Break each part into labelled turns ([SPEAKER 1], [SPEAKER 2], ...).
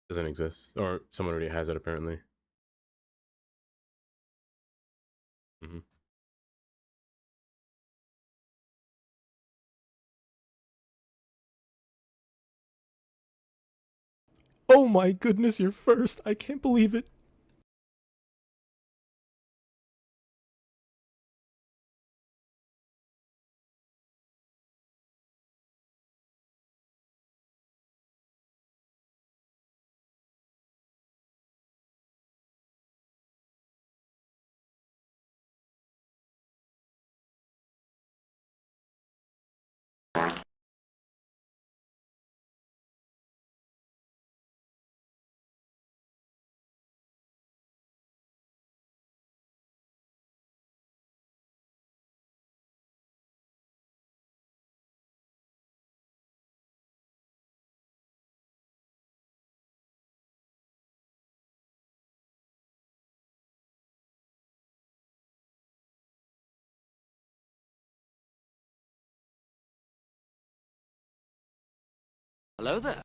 [SPEAKER 1] Doesn't exist, or someone already has it apparently. Hmm.
[SPEAKER 2] Oh my goodness, you're first. I can't believe it.
[SPEAKER 3] Hello there.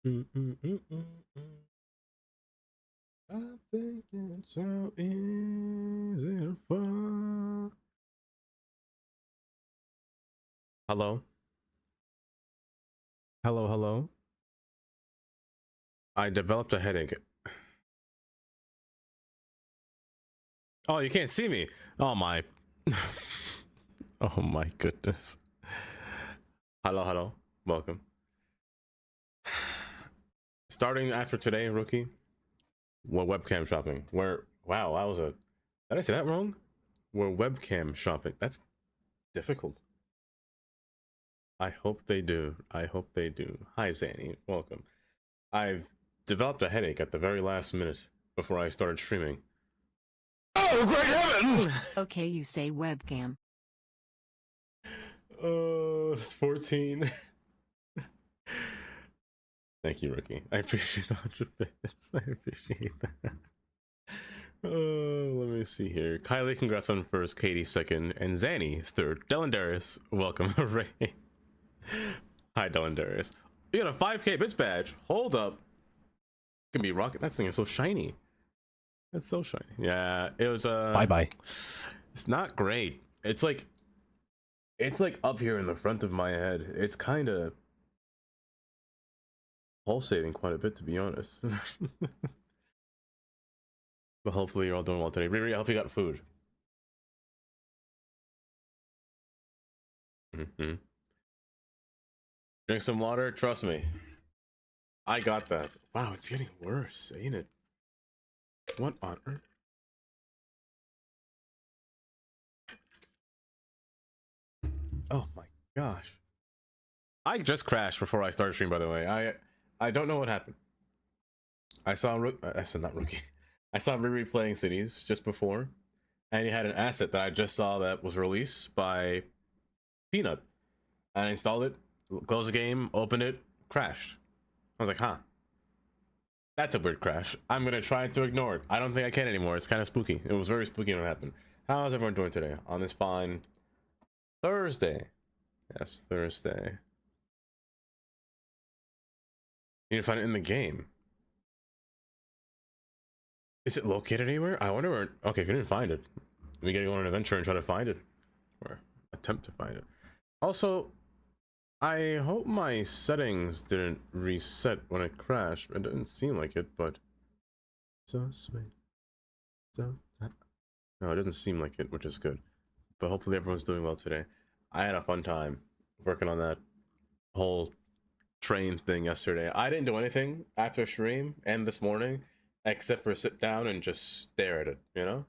[SPEAKER 1] I think it's so easy to fall. Hello? Hello, hello? I developed a headache. Oh, you can't see me. Oh my. Oh my goodness. Hello, hello. Welcome. Starting after today, rookie, we're webcam shopping. Wow, did I say that wrong? We're webcam shopping. That's difficult. I hope they do. I hope they do. Hi, Zanny. Welcome. I've developed a headache at the very last minute before I started streaming. Oh, great heavens!
[SPEAKER 4] Okay, you say webcam.
[SPEAKER 1] Oh, it's 14. Thank you, Rookie. I appreciate the 100 bits. I appreciate that. Let me see here. Kylie, congrats on first. Katie, second. And Zanny, third. Delandarius, welcome. Ray. Hi, Delandarius. You got a 5K bits badge. Hold up. Can be rocket. That thing is so shiny. It's so shiny. Yeah, it was
[SPEAKER 2] Bye bye.
[SPEAKER 1] It's not great. It's like up here in the front of my head. It's kind of pulsating quite a bit, to be honest. But hopefully you're all doing well today. Riri, I hope you got food. Drink some water. Trust me. I got that. Wow, it's getting worse, ain't it? What on earth? Oh my gosh. I just crashed before I started stream, by the way. I don't know what happened. I saw I said not rookie. I saw Riri playing cities just before, and he had an asset that I just saw that was released by Peanut. I installed it, closed the game, opened it, crashed. I was like, huh. That's a weird crash. I'm gonna try to ignore it. I don't think I can anymore. It's kind of spooky. It was very spooky when it happened. How's everyone doing today on this fine Thursday? Yes, Thursday. You can find it in the game. Is it located anywhere? I wonder where. Okay, if you didn't find it, we gotta go on an adventure and try to find it, or attempt to find it. Also, I hope my settings didn't reset when it crashed. It didn't seem like it, but so sweet. So no, it doesn't seem like it, which is good. But hopefully everyone's doing well today. I had a fun time working on that whole train thing yesterday. I didn't do anything after stream and this morning except for sit down and just stare at it, you know?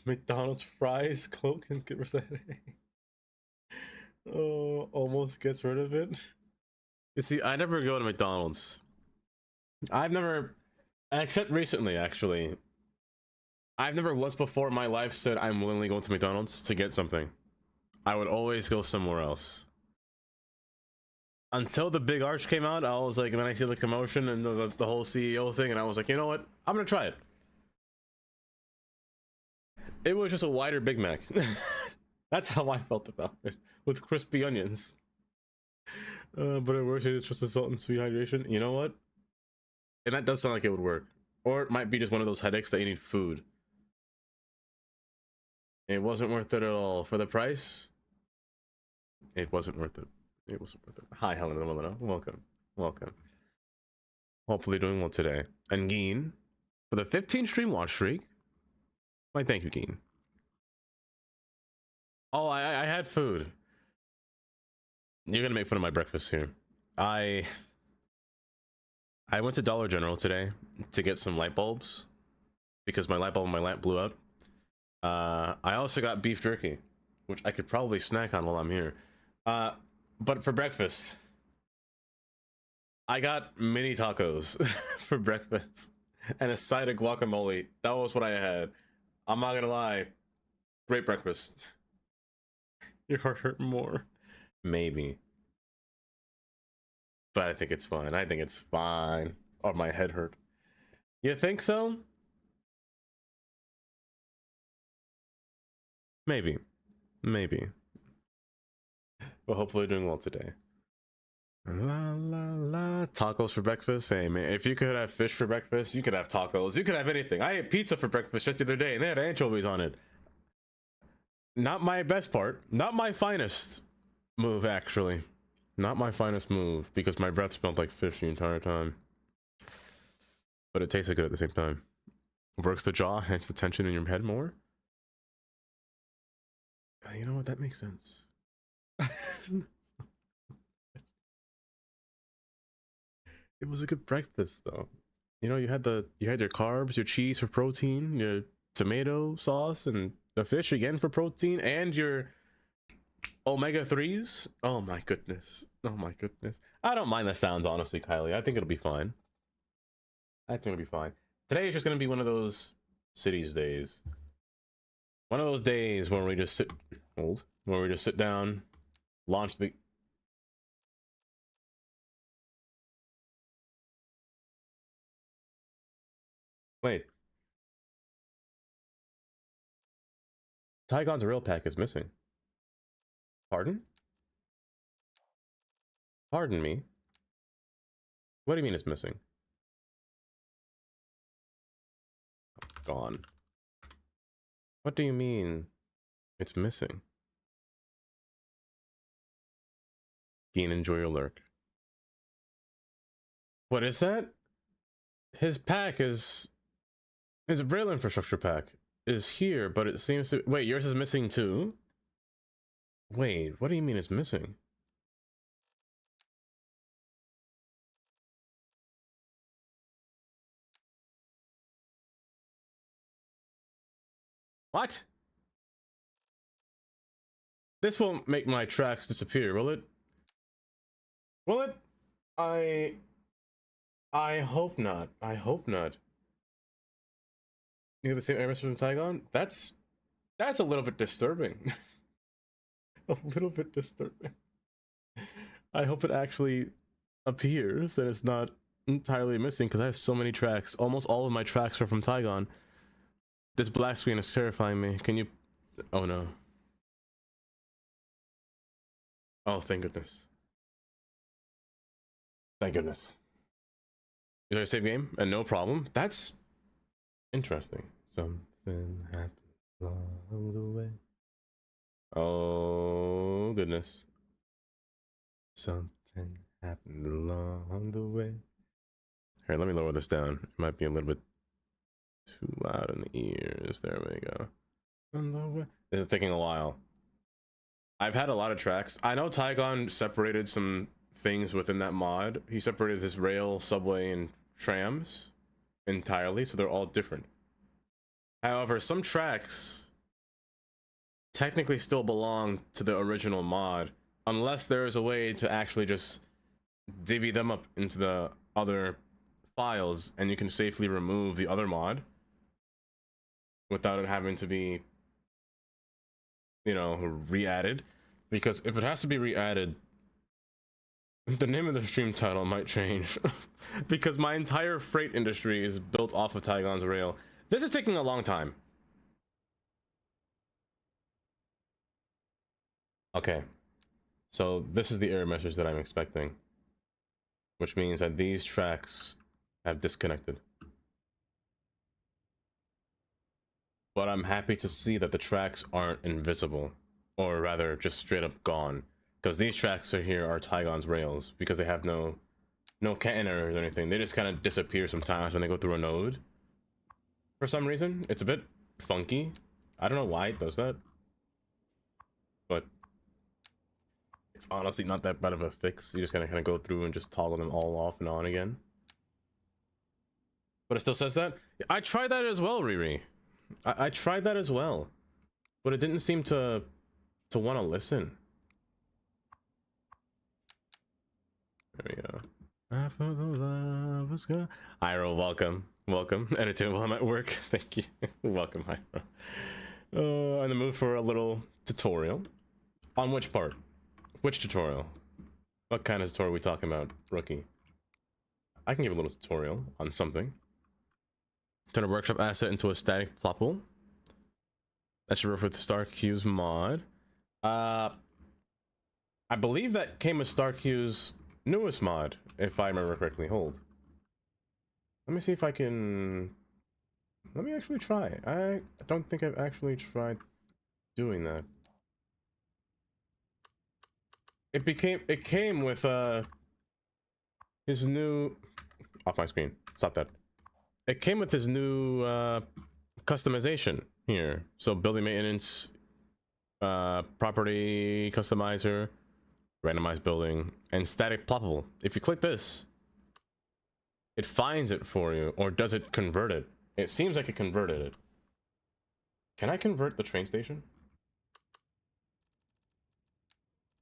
[SPEAKER 1] McDonald's fries, Coke, and get rid of it. Oh, almost gets rid of it. You see, I never go to McDonald's. I've never, except recently, actually. I've never once before in my life said I'm willingly going to McDonald's to get something. I would always go somewhere else. Until the big arch came out, I was like, and then I see the commotion and the whole CEO thing, and I was like, you know what? I'm gonna try it. It was just a wider Big Mac. That's how I felt about it, with crispy onions. But it works. It's just a salt and sweet hydration. You know what? And that does sound like it would work. Or it might be just one of those headaches that you need food. It wasn't worth it at all. For the price, it wasn't worth it. It wasn't worth it. Hi, Helen and Melina. Welcome. Welcome. Hopefully doing well today. And Geen, for the 15 stream watch streak. Why, thank you, Geen. Oh, I had food. You're gonna make fun of my breakfast here. I went to Dollar General today to get some light bulbs because my light bulb in my lamp blew out. I also got beef jerky, which I could probably snack on while I'm here. But for breakfast, I got mini tacos for breakfast and a side of guacamole. That was what I had. I'm not gonna lie, great breakfast. Your heart hurt more, maybe, but I think it's fine. I think it's fine. Or my head hurt. You think so? Maybe. But hopefully doing well today. La la la. Tacos for breakfast. Hey man, if you could have fish for breakfast, you could have tacos. You could have anything. I ate pizza for breakfast just the other day, and they had anchovies on it. Not my best part. Not my finest move, actually. Not my finest move, because my breath smelled like fish the entire time. But it tasted good at the same time. Works the jaw, hence the tension in your head more. You know what? That makes sense. It was a good breakfast, though. You know, you had your carbs, your cheese for protein, your tomato sauce, and the fish again for protein, and your omega-3s. Oh my goodness. Oh my goodness. I don't mind the sounds, honestly, Kylie. I think it'll be fine. I think it'll be fine. Today is just gonna be one of those cities days. One of those days where we just sit down, launch the wait. Tygon's real pack is missing. Pardon? Pardon me. What do you mean it's missing? Gone. What do you mean it's missing? Gain, enjoy your lurk. What is that? His pack is... His rail infrastructure pack is here, but it seems to... Wait, yours is missing too? Wait, what do you mean it's missing? What? This won't make my tracks disappear, will it? Will it? I hope not. I hope not. You have the same air message from Tygon? That's a little bit disturbing. A little bit disturbing. I hope it actually appears and it's not entirely missing, because I have so many tracks. Almost all of my tracks are from Tygon. This black screen is terrifying me. Can you... Oh no. Oh, thank goodness. Thank goodness. Is there a save game? And no problem. That's interesting. Something happened along the way. Oh goodness. Something happened along the way. Here, let me lower this down. It might be a little bit too loud in the ears. There we go. On the way. This is taking a while. I've had a lot of tracks. I know Tygon separated some things within that mod. He separated this rail, subway, and trams entirely, so they're all different. However, some tracks technically still belong to the original mod, unless there is a way to actually just divvy them up into the other files, and you can safely remove the other mod without it having to be, you know, re-added. Because if it has to be re-added, the name of the stream title might change. Because my entire freight industry is built off of Tygon's rail. This is taking a long time. Okay, so this is the error message that I'm expecting, which means that these tracks have disconnected. But I'm happy to see that the tracks aren't invisible, or rather just straight up gone, because these tracks are Tygon's rails, because they have no cat errors or anything. They just kind of disappear sometimes when they go through a node. For some reason, it's a bit funky. I don't know why it does that, but it's honestly not that bad of a fix. You just gotta kind of go through and just toggle them all off and on again. But it still says that. I tried that as well, Riri. I tried that as well, but it didn't seem to want to listen. There we go. After the love is gone. Iro, welcome. Editing while I'm at work. Thank you. Welcome, Iro. In the mood for a little tutorial. On which part? Which tutorial? What kind of tutorial are we talking about, rookie? I can give a little tutorial on something. Turn a workshop asset into a static plot pool. That should work with StarQ's mod. I believe that came with StarQ's newest mod, if I remember correctly. Hold. Let me see if I can... Let me actually try. I don't think I've actually tried doing that. It came with his new... Off my screen. Stop that. It came with his new customization here. So building maintenance, property customizer, randomized building, and static ploppable. If you click this, it finds it for you, or does it convert it? It seems like it converted it. Can I convert the train station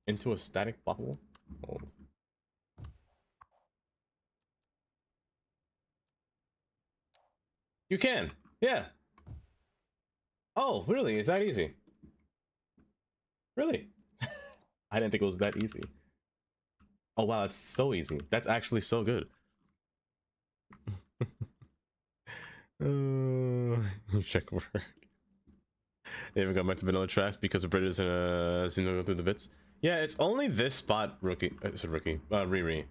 [SPEAKER 1] into a static ploppable? Hold. You can, yeah. Oh, really? Is that easy? Really? I didn't think it was that easy. Oh wow, it's so easy. That's actually so good. Check work. They haven't got much vanilla tracks because the bridges seem to go through the bits. Yeah, it's only this spot, Rookie. It's a Rookie. Riri.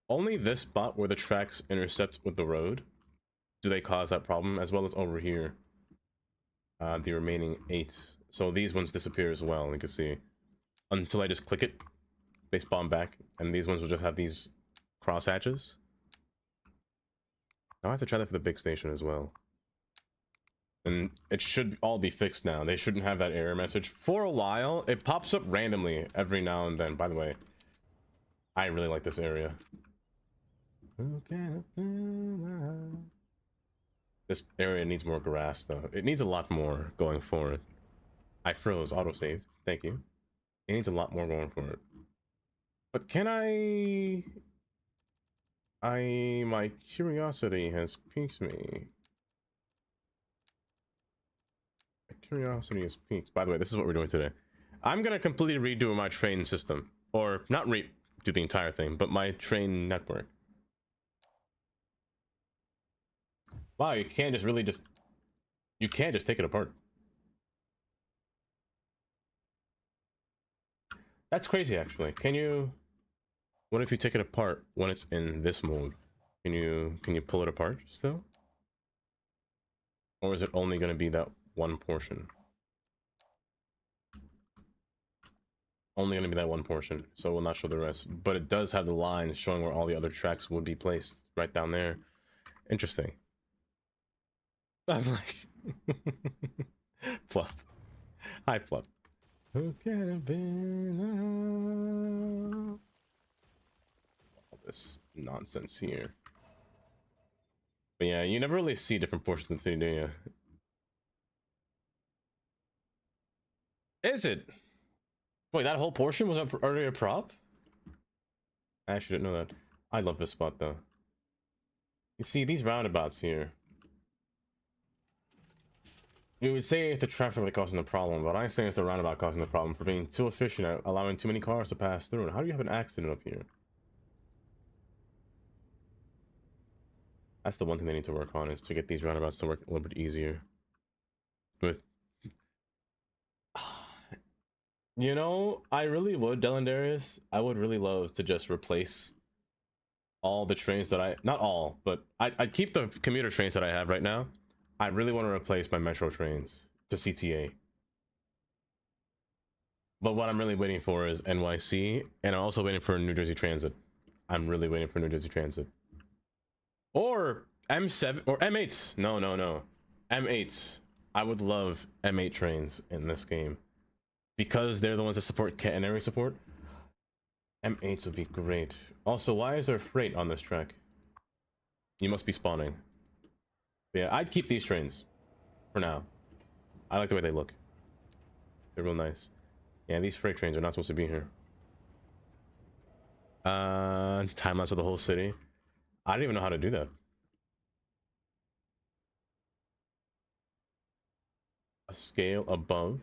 [SPEAKER 1] Only this spot where the tracks intersect with the road do they cause that problem, as well as over here. The remaining 8. So these ones disappear as well. You can see until I just click it, they spawn back, and these ones will just have these cross hatches. I'll have to try that for the big station as well. And it should all be fixed now. They shouldn't have that error message. For a while, it pops up randomly every now and then. By the way, I really like this area. This area needs more grass, though. It needs a lot more going forward. I froze, autosaved. Thank you. It needs a lot more going forward. But can my curiosity has piqued me. My curiosity has piqued. By the way, this is what we're doing today. I'm gonna completely redo my train system. Or, not redo the entire thing, but my train network. Wow, you can't just really just... You can't just take it apart. That's crazy, actually. Can you... What if you take it apart when it's in this mode? Can you pull it apart still? Or is it only going to be that one portion? Only going to be that one portion, so it will not show the rest. But it does have the lines showing where all the other tracks would be placed, right down there. Interesting. I'm like... Fluff. Hi, Fluff. Who can have been all this nonsense here? But yeah, you never really see different portions of the city, do you? Is it? Wait, that whole portion was already a prop? I actually didn't know that. I love this spot, though. You see, these roundabouts here. You would say if the traffic really causing the problem, but I say it's the roundabout causing the problem for being too efficient at allowing too many cars to pass through. And how do you have an accident up here? That's the one thing they need to work on, is to get these roundabouts to work a little bit easier. With... You know, I really would, Delendarius. I would really love to just replace all the trains that not all, but I'd keep the commuter trains that I have right now. I really want to replace my metro trains to CTA. But what I'm really waiting for is NYC, and I'm also waiting for New Jersey Transit. I'm really waiting for New Jersey Transit. Or M7, or M8s. No. M8s. I would love M8 trains in this game. Because they're the ones that support catenary support. M8s would be great. Also, why is there freight on this track? You must be spawning. But yeah, I'd keep these trains for now. I like the way they look. They're real nice. Yeah, these freight trains are not supposed to be here. Time lapse of the whole city. I don't even know how to do that. A scale above.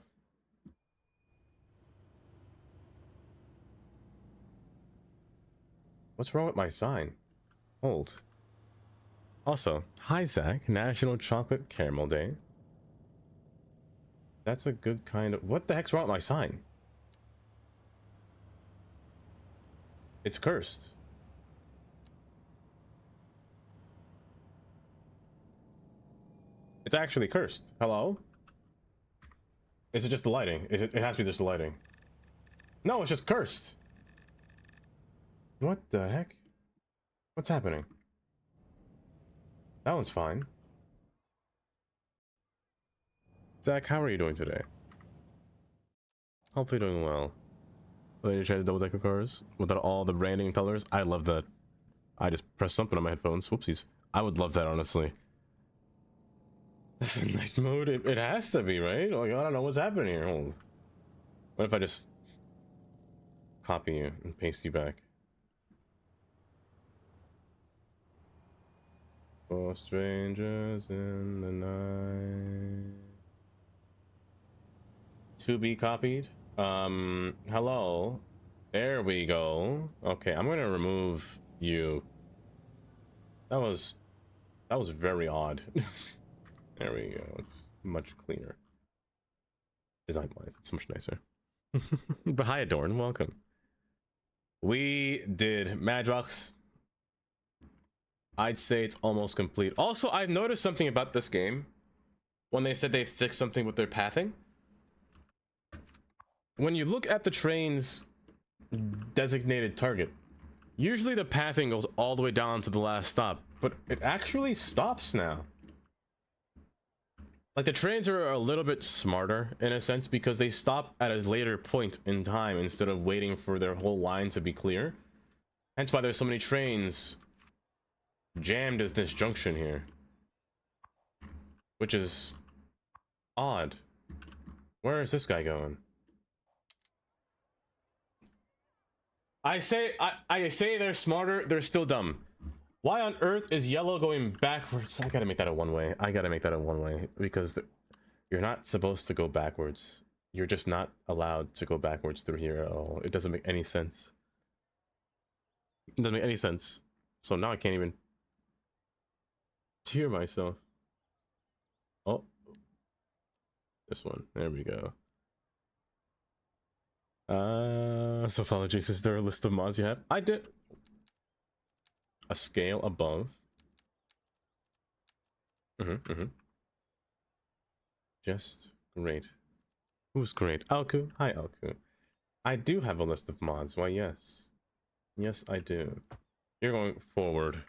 [SPEAKER 1] What's wrong with my sign? Hold. Also, hi Zach, National Chocolate Caramel Day. That's a good kind of... What the heck's wrong with my sign? It's cursed. It's actually cursed. Hello? Is it just the lighting? It has to be just the lighting. No, it's just cursed. What the heck? What's happening? That one's fine. Zach, how are you doing today? Hopefully doing well. Then you try to double decker cars without all the branding and colors. I love that. I just pressed something on my headphones. Whoopsies. I would love that, honestly. That's a nice mode. It has to be, right? Like, I don't know what's happening here. Hold. What if I just copy you and paste you back? For strangers in the night. To be copied. Hello. There we go. Okay, I'm gonna remove you. That was very odd. There we go. It's much cleaner. Design-wise, it's much nicer. But hi, Adorn. Welcome. We did Madrox. I'd say it's almost complete. Also, I've noticed something about this game. When they said they fixed something with their pathing. When you look at the train's designated target, usually the pathing goes all the way down to the last stop, but it actually stops now. Like, the trains are a little bit smarter in a sense because they stop at a later point in time instead of waiting for their whole line to be clear. Hence why there's so many trains jammed at this junction here, which is odd. Where is this guy going? I say they're smarter, they're still dumb. Why on earth is yellow going backwards? I gotta make that a one-way. I gotta make that a one-way because you're not supposed to go backwards. You're just not allowed to go backwards through here at all. It doesn't make any sense. It doesn't make any sense. So now I can't even hear myself. Oh, this one. There we go. So follow Jesus. Is there a list of mods you have? I did. A scale above. Just great. Who's great? Alku. Hi, Alku. I do have a list of mods. Why, yes. Yes, I do. You're going forward.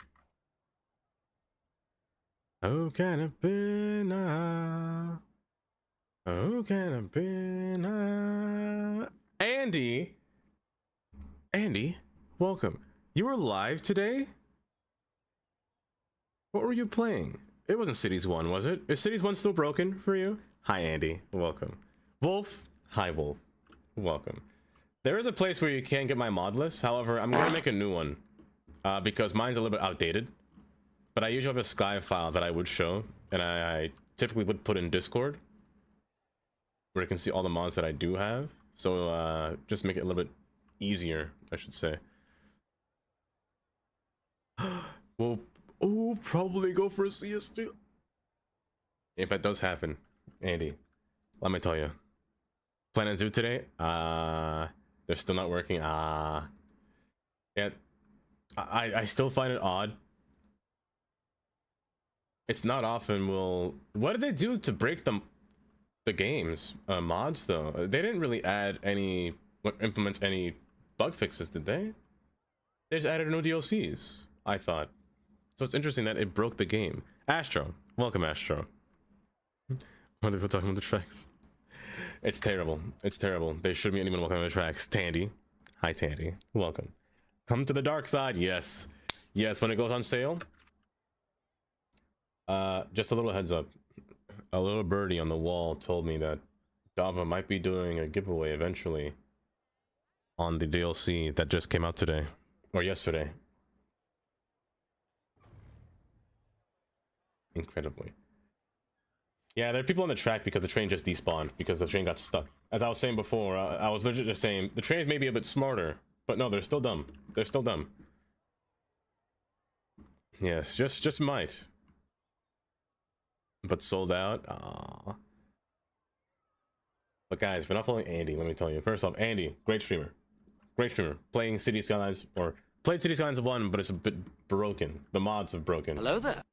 [SPEAKER 1] Oh, can it be now? Oh, can it be now? Andy, welcome. You were live today? What were you playing? It wasn't Cities 1, was it? Is Cities 1 still broken for you? Hi, Andy. Welcome. Wolf. Hi, Wolf. Welcome. There is a place where you can get my mod list. However, I'm going to make a new one because mine's a little bit outdated. But I usually have a Sky file that I would show, and I typically would put in Discord where you can see all the mods that I do have. So just make it a little bit easier, I should say. We'll probably go for a CS2. If that does happen, Andy, let me tell you. Planet Zoo today, they're still not working. Yeah, I still find it odd. It's not often what did they do to break the games mods though? They didn't really add any implement any bug fixes, did they? They just added no DLCs, I thought. So it's interesting that it broke the game. Astro, welcome, Astro. What are they talking about the tracks? It's terrible. It's terrible. They shouldn't be anyone welcome on the tracks. Tandy, hi Tandy, welcome. Come to the dark side. Yes, yes. When it goes on sale. Just a little heads up. A little birdie on the wall told me that Dava might be doing a giveaway eventually on the DLC that just came out today or yesterday. Incredibly. Yeah, there are people on the track because the train just despawned because the train got stuck. As I was saying before, I was literally just saying the trains may be a bit smarter, but no, they're still dumb. They're still dumb. Yes, just might. But sold out. Aww. But guys, if you're not following Andy, let me tell you. First off, Andy, great streamer. Great streamer. Playing City Skylines, or played City Skylines 1, but it's a bit broken. The mods have broken.
[SPEAKER 3] Hello there.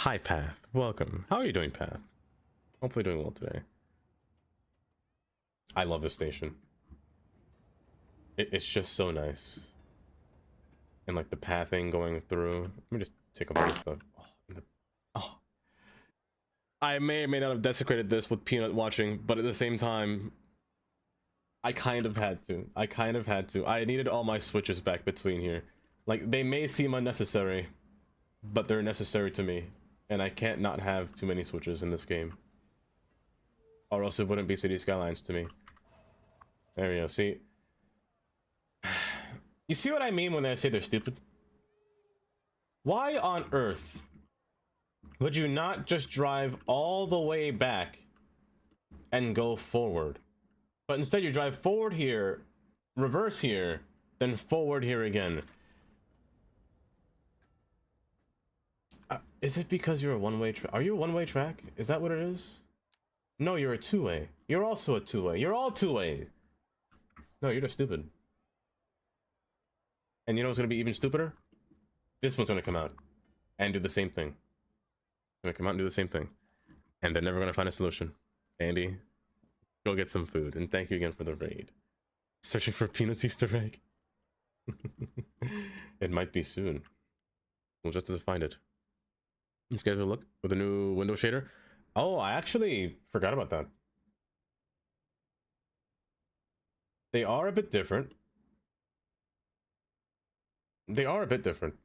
[SPEAKER 1] Hi, Path. Welcome. How are you doing, Path? Hopefully doing well today. I love this station. It's just so nice. And like the pathing going through. Let me just take a bunch of stuff. Oh. I may or may not have desecrated this with Peanut watching, but at the same time, I kind of had to. I needed all my switches back between here. Like, they may seem unnecessary, but they're necessary to me. And I can't not have too many switches in this game. Or else it wouldn't be City Skylines to me. There we go, see? You see what I mean when I say they're stupid? Why on earth would you not just drive all the way back and go forward? But instead you drive forward here, reverse here, then forward here again. Is it because you're a one-way track? Are you a one-way track? Is that what it is? No, you're a two-way. You're also a two-way. You're all two-way. No, you're just stupid. And you know what's gonna be even stupider? This one's gonna come out and do the same thing. Gonna come out and do the same thing. And they're never gonna find a solution. Andy, go get some food. And thank you again for the raid. Searching for Peanut's Easter egg. It might be soon. We'll just have to find it. Let's give it a look with a new window shader. Oh, I actually forgot about that. They are a bit different. They are a bit different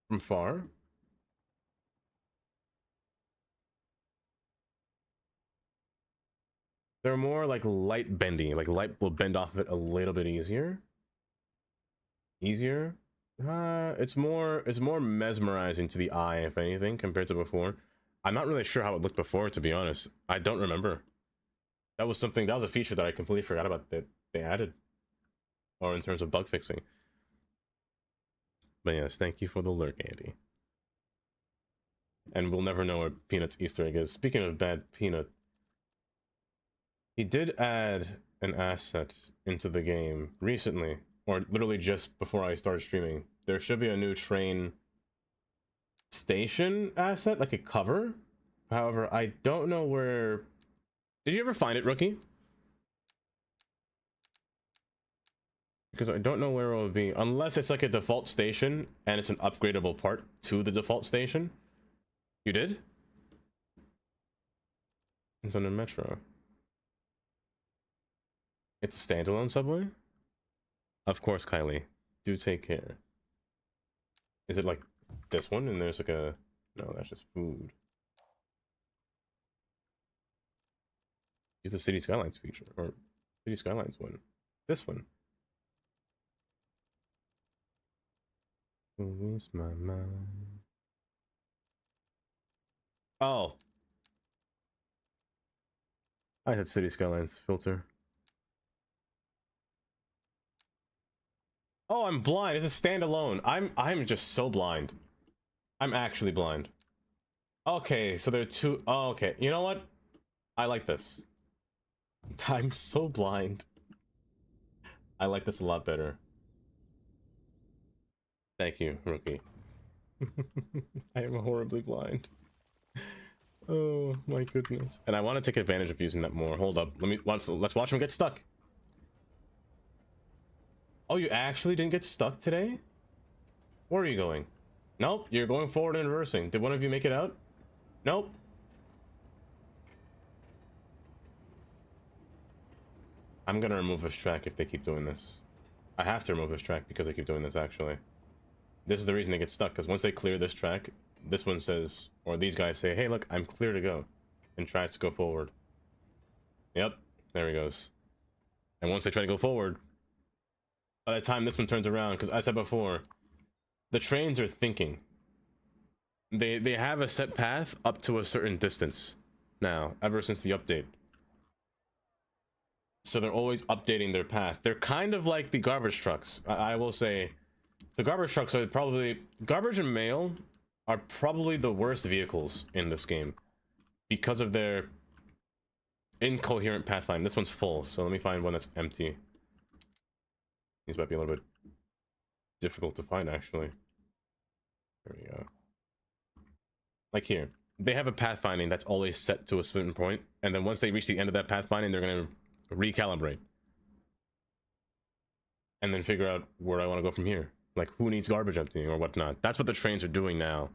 [SPEAKER 1] from far. They're more like light bendy. Like light will bend off of it a little bit easier. It's more mesmerizing to the eye, if anything, compared to before. I'm not really sure how it looked before, to be honest. I don't remember. That was a feature that I completely forgot about that they added. Or in terms of bug fixing. But yes, thank you for the lurk, Andy. And we'll never know where Peanut's Easter egg is. Speaking of bad Peanut, he did add an asset into the game recently, or literally just before I started streaming. There should be a new train station asset, like a cover. However, I don't know where... Did you ever find it, Rookie? Because I don't know where it will be, unless it's like a default station and it's an upgradable part to the default station. You did? It's under Metro. It's a standalone subway? Of course, Kylie. Do take care. Is it like this one? And there's like a... No, that's just food. Use the City Skylines feature, or City Skylines one. This one. Where's my mind? Oh. I had City Skylines filter. Oh, I'm blind. It's a standalone. I'm just so blind. I'm actually blind. Okay, so there are two. Oh, okay. You know what? I like this. I'm so blind. I like this a lot better. Thank you, Rookie. I am horribly blind. Oh my goodness. And I want to take advantage of using that more. Hold up. Let's watch him get stuck. Oh, you actually didn't get stuck today? Where are you going? Nope, you're going forward and reversing. Did one of you make it out? Nope. I'm gonna remove this track if they keep doing this. I have to remove this track because they keep doing this, actually. This is the reason they get stuck, because once they clear this track, this one says, or these guys say, hey, look, I'm clear to go, and tries to go forward. Yep, there he goes. And once they try to go forward, by the time this one turns around, because I said before, the trains are thinking. They have a set path up to a certain distance now, ever since the update. So they're always updating their path. They're kind of like the garbage trucks. I will say, the garbage trucks are probably... Garbage and mail are probably the worst vehicles in this game because of their incoherent pathline. This one's full, so let me find one that's empty. These might be a little bit difficult to find, actually. There we go. like here, they have a pathfinding that's always set to a certain point, and then once they reach the end of that pathfinding, they're going to recalibrate and then figure out where I want to go from here, like who needs garbage emptying or whatnot. That's what the trains are doing now,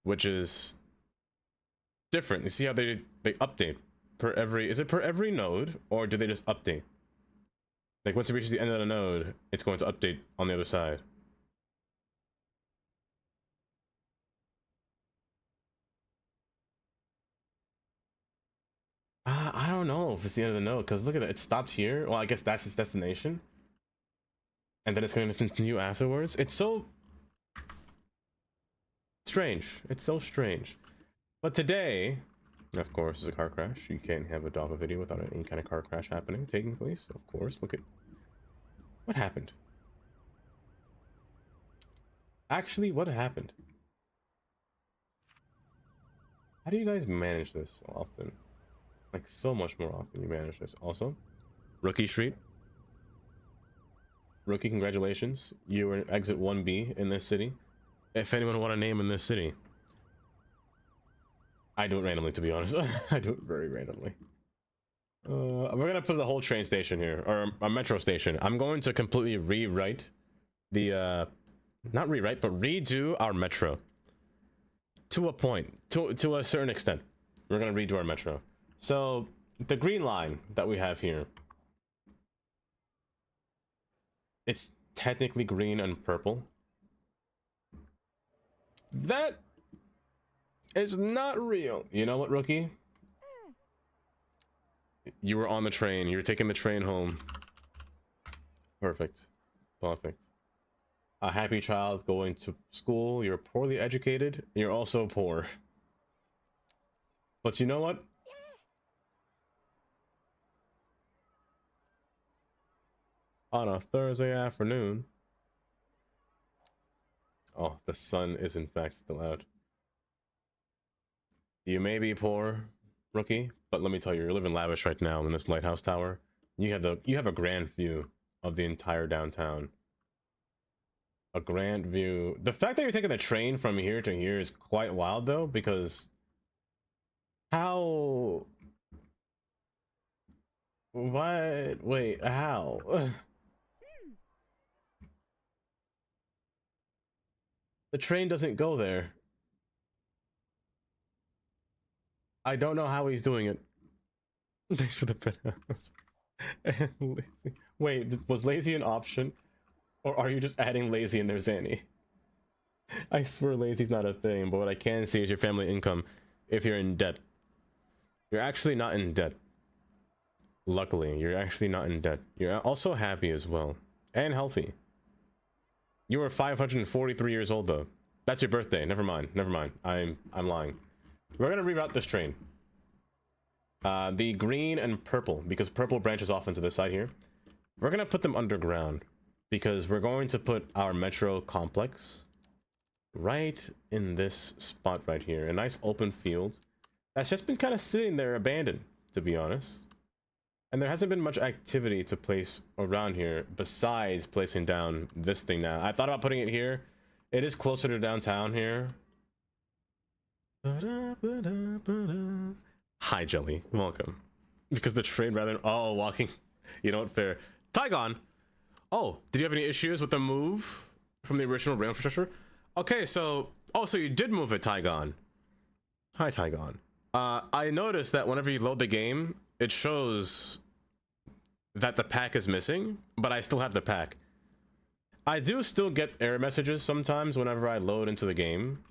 [SPEAKER 1] which is different. You see how they update per every, is it per every node, or do they just update? Like once it reaches the end of the node, it's going to update on the other side. I don't know if it's the end of the node, because look at it, it stops here. Well, I guess that's its destination, and then it's going to continue afterwards. It's so strange. It's so strange. But today, of course, is a car crash. You can't have a Dava video without any kind of car crash happening, taking place. Of course, look at what happened. Actually, what happened? How do you guys manage this often? Like so much more often you manage this. Also, Rookie Street. Rookie, congratulations. You were in exit 1B in this city. If anyone want a name in this city. I do it randomly, to be honest. I do it very randomly. We're gonna put the whole train station here, or a metro station. I'm going to completely rewrite the, not rewrite, but redo our metro. To a point, to a certain extent. We're gonna redo our metro. So, the green line that we have here, it's technically green and purple. That is not real. You know what, Rookie? You were on the train. You were taking the train home. Perfect. Perfect. A happy child's going to school. You're poorly educated. You're also poor. But you know what? On a Thursday afternoon. Oh, the sun is in fact still out. You may be poor, Rookie, but let me tell you, you're living lavish right now in this lighthouse tower. You have a grand view of the entire downtown. A grand view. The fact that you're taking the train from here to here is quite wild, though, because how? What? Wait, how? The train doesn't go there. I don't know how he's doing it. Thanks for the penthouse. And lazy. Wait, was lazy an option? Or are you just adding lazy in there, Zanny? I swear lazy's not a thing, but what I can see is your family income if you're in debt. You're actually not in debt. Luckily, you're actually not in debt. You're also happy as well. And healthy. You were 543 years old, though. That's your birthday. Never mind. Never mind. I'm lying. We're gonna reroute this train. The green and purple, because purple branches off into this side here. We're gonna put them underground, because we're going to put our metro complex right in this spot right here. A nice open field that's just been kind of sitting there abandoned, to be honest. And there hasn't been much activity to place around here besides placing down this thing now. I thought about putting it here. It is closer to downtown here. Hi, Jelly. Welcome. Because the train rather than... Oh, walking. You know what? Fair. Tygon! Oh, did you have any issues with the move from the original rail infrastructure? Okay, so... Oh, so you did move it, Tygon. Hi, Tygon. I noticed that whenever you load the game, it shows that the pack is missing, but I still have the pack. I do still get error messages sometimes whenever I load into the game.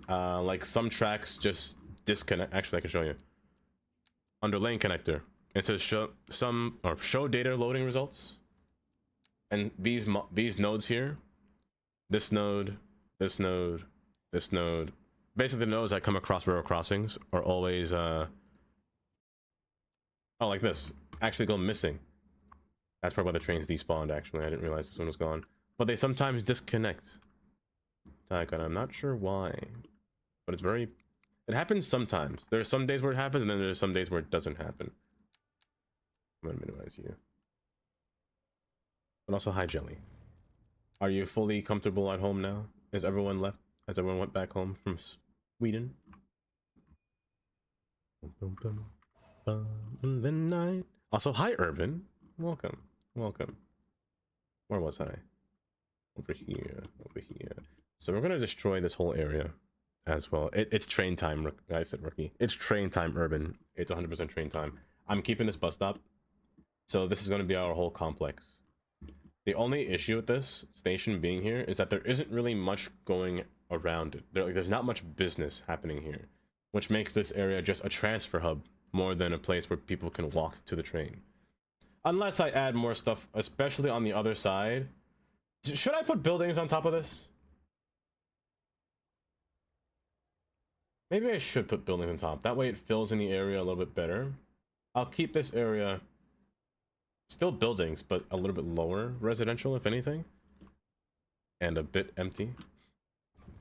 [SPEAKER 1] Like some tracks just disconnect. Actually, I can show you. Under lane connector, it says show data loading results. And these nodes here, this node, this node, this node, basically the nodes that come across railroad crossings are always oh, like this, actually go missing. That's probably why the trains despawned. Actually, I didn't realize this one was gone. But they sometimes disconnect. And I'm not sure why, but it's very... It happens sometimes. There are some days where it happens, and then there's some days where it doesn't happen. I'm gonna minimize you. But also, hi, Jelly. Are you fully comfortable at home now? Is everyone left? Has everyone went back home from Sweden. In the night. Also, hi, Urban. Welcome. Welcome. Where was I? Over here. Over here. So we're going to destroy this whole area as well. It's train time. I said rookie. It's train time, Urban. It's 100% train time. I'm keeping this bus stop. So this is going to be our whole complex. The only issue with this station being here is that there isn't really much going around it. There's not much business happening here, which makes this area just a transfer hub more than a place where people can walk to the train. Unless I add more stuff, especially on the other side. Should I put buildings on top of this? Maybe I should put buildings on top. That way it fills in the area a little bit better. I'll keep this area still buildings, but a little bit lower residential, if anything. And a bit empty.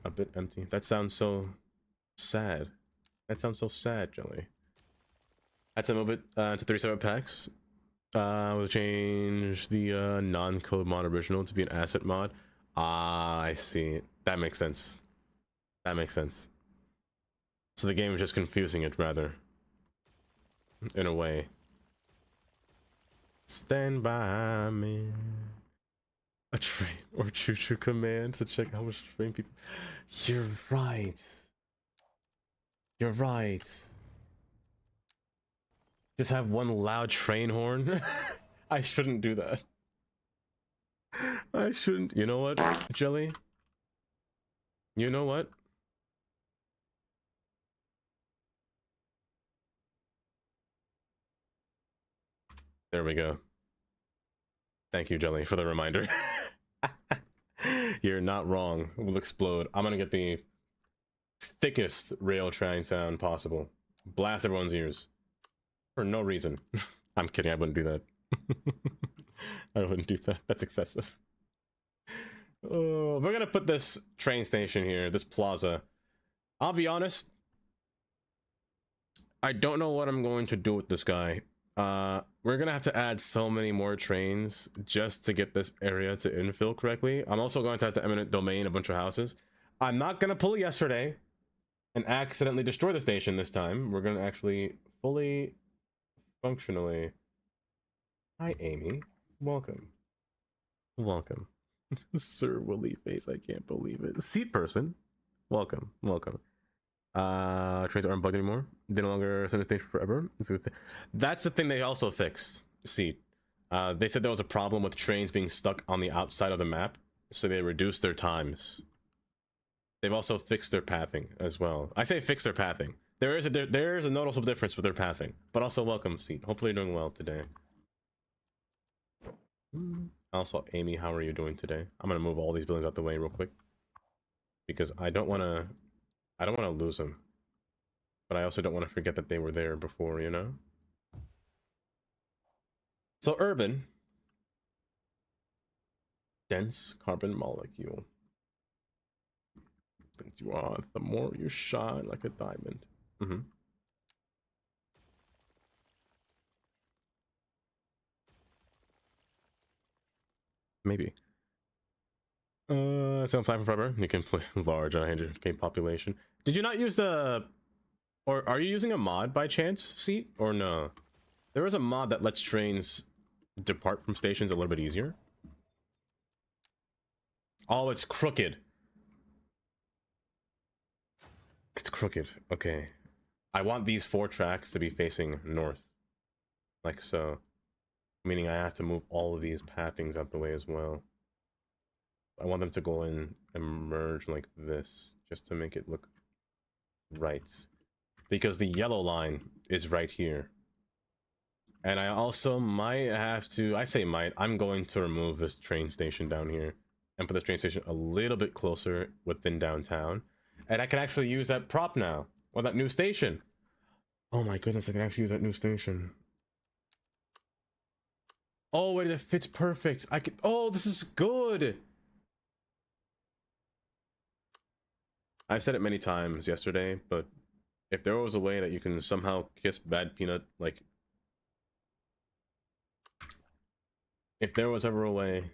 [SPEAKER 1] A bit empty. That sounds so sad. That sounds so sad, Jelly. Add some of it to 37 packs. We'll change the non-code mod original to be an asset mod. Ah, I see. That makes sense. That makes sense. So the game is just confusing it, rather. In a way. Stand by me. A train or choo-choo command to check how much train people. You're right. You're right. Just have one loud train horn. I shouldn't do that. I shouldn't. You know what, Jelly? You know what? There we go. Thank you, Jelly, for the reminder. You're not wrong. We'll explode. I'm gonna get the thickest rail train sound possible. Blast everyone's ears. For no reason. I'm kidding, I wouldn't do that. I wouldn't do that. That's excessive. Oh, we're gonna put this train station here, this plaza. I'll be honest. I don't know what I'm going to do with this guy. We're gonna have to add so many more trains just to get this area to infill correctly. I'm also going to have to eminent domain a bunch of houses. I'm not gonna pull yesterday and accidentally destroy the station this time. We're gonna actually fully functionally. Hi, Amy. Welcome. Welcome. Sir Willy Face, I can't believe it. Seat person. Welcome. Welcome. Trains aren't bugged anymore. They no longer send a station forever. That's the thing they also fixed. See, they said there was a problem with trains being stuck on the outside of the map, so they reduced their times. They've also fixed their pathing as well. I say fix their pathing. There is a noticeable difference with their pathing, but also welcome, Seat. Hopefully you're doing well today. Also, Amy, how are you doing today? I'm gonna move all these buildings out the way real quick because I don't want to lose them, but I also don't want to forget that they were there before, you know? So urban, dense carbon molecule. Since you are, the more you shine like a diamond. Maybe. So I'm playing forever. You can play large 100k population. Did you not use the, or are you using a mod by chance, Seat, or no? There is a mod that lets trains depart from stations a little bit easier. Oh, it's crooked. It's crooked. Okay. I want these 4 tracks to be facing north. Like so. Meaning I have to move all of these pathings out the way as well. I want them to go in and merge like this, just to make it look right. Because the yellow line is right here. And I also might have to, I say might, I'm going to remove this train station down here and put the train station a little bit closer within downtown. And I can actually use that prop now, or that new station. Oh my goodness, I can actually use that new station. Oh wait, it fits perfect. I can, oh, this is good. I've said it many times yesterday, but if there was a way that you can somehow kiss Bad Peanut, like, if there was ever a way,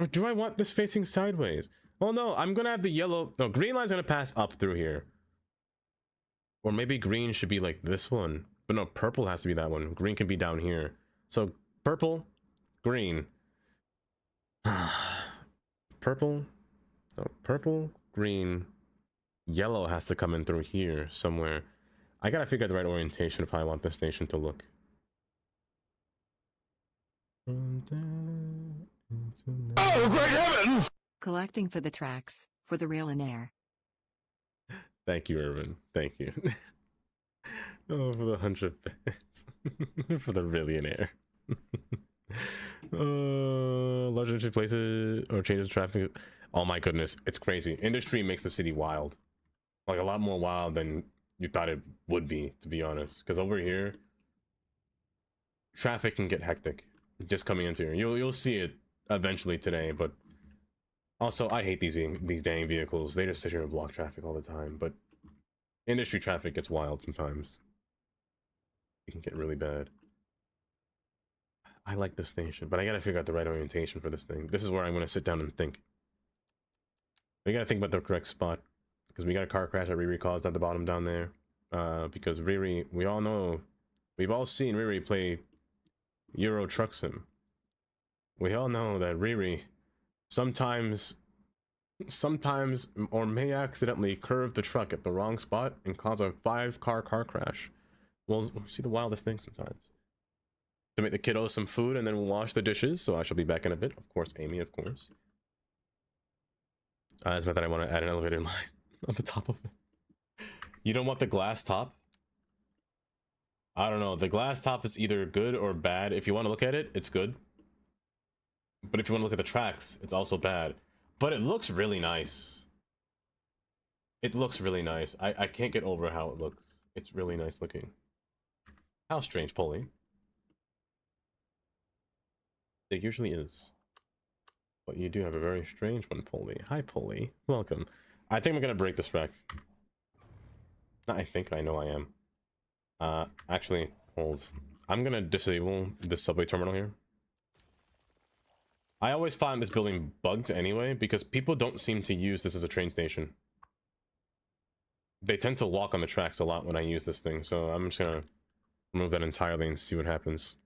[SPEAKER 1] Or do I want this facing sideways? Oh no, I'm gonna have the yellow. No, green line's gonna pass up through here. Or maybe green should be like this one. But no, purple has to be that one. Green can be down here. So purple, green. Purple, no, purple, green, yellow has to come in through here somewhere. I gotta figure out the right orientation if I want this station to look.
[SPEAKER 2] Oh, great heavens!
[SPEAKER 4] Collecting for the tracks, for the rail and air.
[SPEAKER 1] Thank you, Irvin. Thank you. Oh, for the 100 bits. For the billionaire. Large industry places or changes traffic. Oh my goodness, it's crazy. Industry makes the city wild. Like a lot more wild than you thought it would be, to be honest. Because over here, traffic can get hectic. Just coming into here. You'll see it eventually today, but also I hate these dang vehicles. They just sit here and block traffic all the time. But industry traffic gets wild sometimes. It can get really bad. I like this station, but I gotta figure out the right orientation for this thing. This is where I'm gonna sit down and think. We gotta think about the correct spot, because we got a car crash that Riri caused at the bottom down there. Because Riri, we all know, we've all seen Riri play Euro Truck Sim. We all know that Riri sometimes or may accidentally curve the truck at the wrong spot and cause a 5-car car crash. We'll see the wildest things sometimes. To make the kiddos some food and then we'll wash the dishes, so I shall be back in a bit. Of course, Amy, of course. It's not that I want to add an elevator line on the top of it. You don't want the glass top? I don't know. The glass top is either good or bad. If you want to look at it, it's good. But if you want to look at the tracks, it's also bad. But it looks really nice. It looks really nice. I can't get over how it looks. It's really nice looking. How strange, Polly. It usually is. But you do have a very strange one, Polly. Hi, Polly. Welcome. I think I'm gonna break this rack. Not I think, I know I am. Actually, hold. I'm gonna disable the subway terminal here. I always find this building bugged anyway, because people don't seem to use this as a train station. They tend to walk on the tracks a lot when I use this thing, so I'm just gonna remove that entirely and see what happens.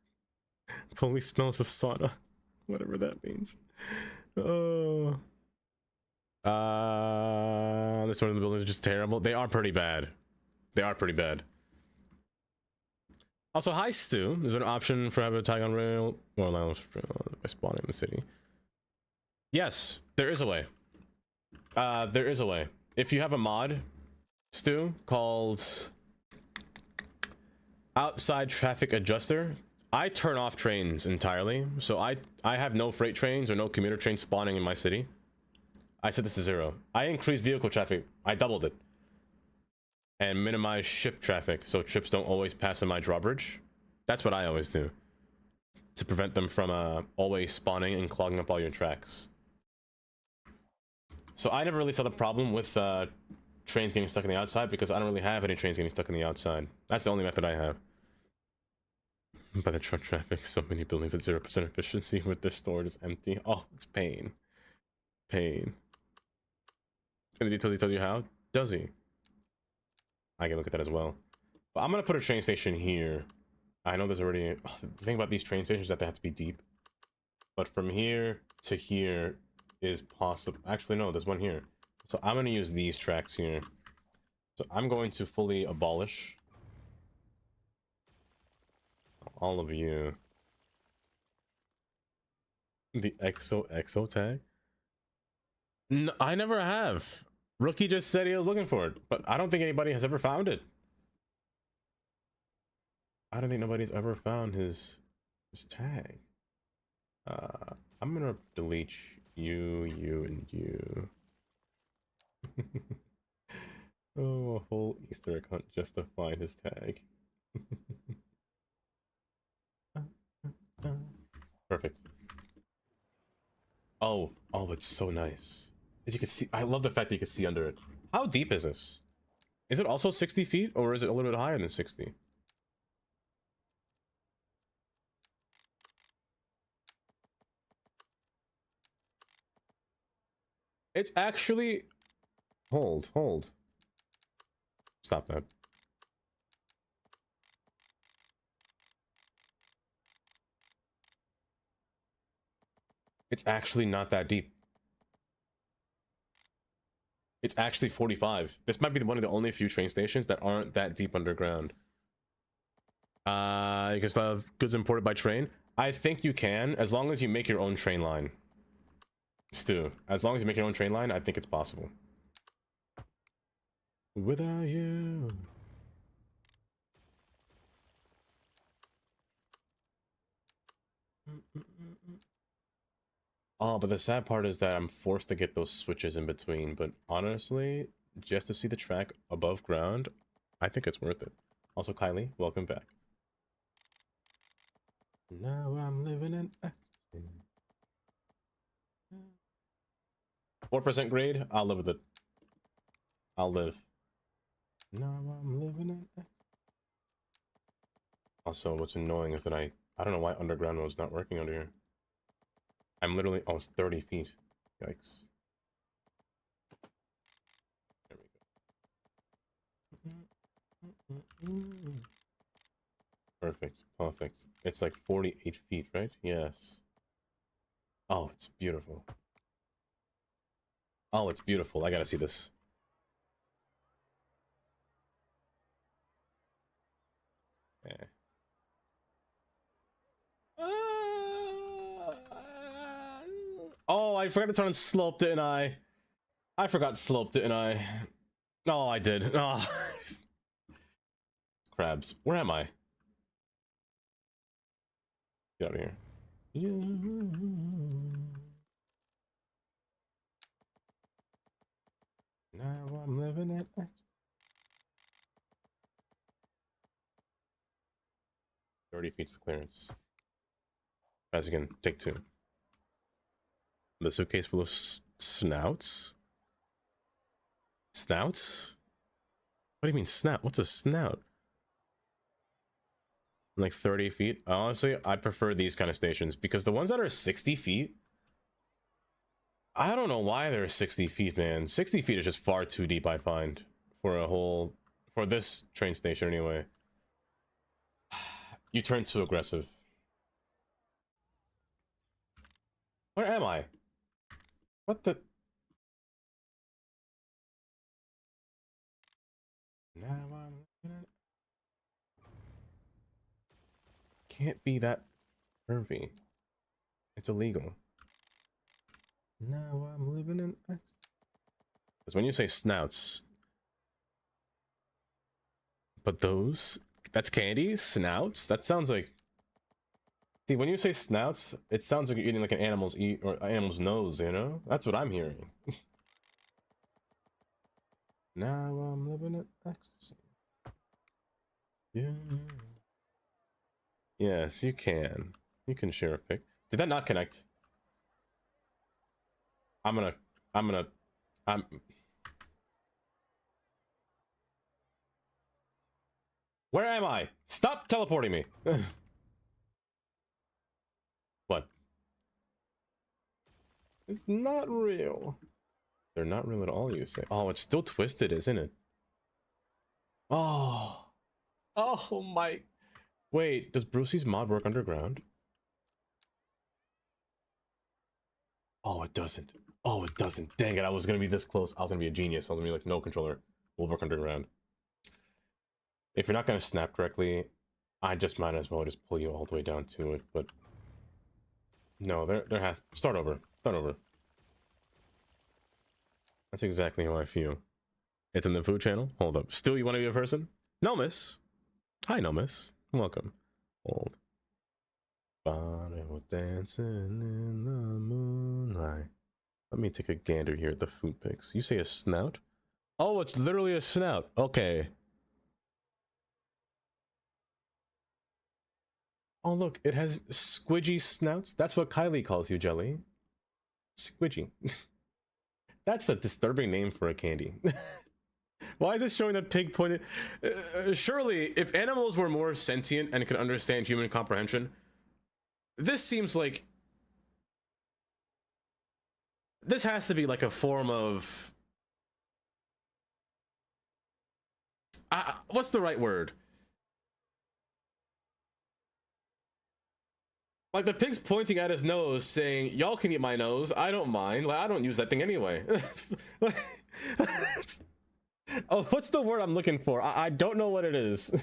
[SPEAKER 1] Fully smells of sauna. Whatever that means. Oh. This one of the buildings is just terrible. They are pretty bad. They are pretty bad. Also, hi Stu. Is there an option for having a tag on rail or allow by spawning in the city? Yes, there is a way. There is a way. If you have a mod, Stu, called Outside Traffic Adjuster, I turn off trains entirely. So I have no freight trains or no commuter trains spawning in my city. I set this to 0. I increase vehicle traffic. I doubled it. And minimize ship traffic, so ships don't always pass in my drawbridge. That's what I always do, to prevent them from always spawning and clogging up all your tracks. So I never really saw the problem with trains getting stuck on the outside, because I don't really have any trains getting stuck on the outside. That's the only method I have. By the truck traffic, so many buildings at 0% efficiency with their storage is empty. Oh, it's pain. Pain. And he tells you how? Does he? I can look at that as well. But I'm gonna put a train station here. I know there's already the thing about these train stations is that they have to be deep. But from here to here is possible. Actually, no, there's one here. So I'm gonna use these tracks here. So I'm going to fully abolish all of you. The exo tag? No, I never have. Rookie just said he was looking for it, but I don't think anybody has ever found it. I don't think nobody's ever found his tag. I'm gonna delete you, and you. Oh, a whole Easter egg hunt just to find his tag. Perfect. Oh, it's so nice. You can see, I love the fact that you can see under it. How deep is this? Is it also 60 feet, or is it a little bit higher than 60? It's actually... Hold. Stop that. It's actually not that deep. It's actually 45. This might be one of the only few train stations that aren't that deep underground. You can still have goods imported by train. I think you can, as long as you make your own train line. Stu, as long as you make your own train line, I think it's possible. Without you. Oh, but the sad part is that I'm forced to get those switches in between. But honestly, just to see the track above ground, I think it's worth it. Also, Kylie, welcome back. Now I'm living in ecstasy. 4% grade? I'll live with it. I'll live. Now I'm living in ecstasy. Also, what's annoying is that I don't know why underground mode's not working under here. I'm literally almost 30 feet. Yikes. There we go. Perfect. It's like 48 feet, right? Yes. Oh, it's beautiful. Oh, it's beautiful. I gotta see this. Yeah. Oh, I forgot to turn on slope, didn't I? I forgot slope, didn't I? Oh, I did. Oh. Crabs. Where am I? Get out of here. Now I'm living it. 30 feet's the clearance. As again, take 2. The suitcase full of snouts? Snouts? What do you mean snout? What's a snout? Like 30 feet? Honestly, I prefer these kind of stations because the ones that are 60 feet, I don't know why they're 60 feet, man. 60 feet is just far too deep, I find, for this train station anyway. You turn too aggressive. Where am I? What the? Now I'm... Can't be that curvy. It's illegal. Now I'm living in... Because when you say snouts... But those... That's candy? Snouts? That sounds like... See, when you say snouts, it sounds like you're eating like an animal's or animal's nose, you know? That's what I'm hearing. Now I'm living in ecstasy. Yeah. Yes, you can. You can share a pic. Did that not connect? I'm... Where am I? Stop teleporting me! What? It's not real. They're not real at all, you say. Oh, it's still twisted, isn't it? Oh. Oh my... Wait, does Brucey's mod work underground? Oh, it doesn't. Oh, it doesn't. Dang it, I was gonna be this close. I was gonna be a genius. I was gonna be like, no controller will work underground. If you're not gonna snap correctly, I just might as well just pull you all the way down to it, but... No, there has... Start over. Start over. That's exactly how I feel. It's in the food channel? Hold up. Still, you want to be a person? No, miss. Hi, no, miss. Welcome. Old. Body was dancing in the moonlight. Let me take a gander here at the food pics. You say a snout? Oh, it's literally a snout. Okay. Oh, look. It has squidgy snouts. That's what Kylie calls you, Jelly. Squidgy. That's a disturbing name for a candy. Why is it showing that pig pointed? Surely, if animals were more sentient and could understand human comprehension, this seems like This has to be like a form of what's the right word? Like the pig's pointing at his nose, saying, "Y'all can eat my nose. I don't mind. Like I don't use that thing anyway." Like, oh, what's the word I'm looking for? I don't know what it is.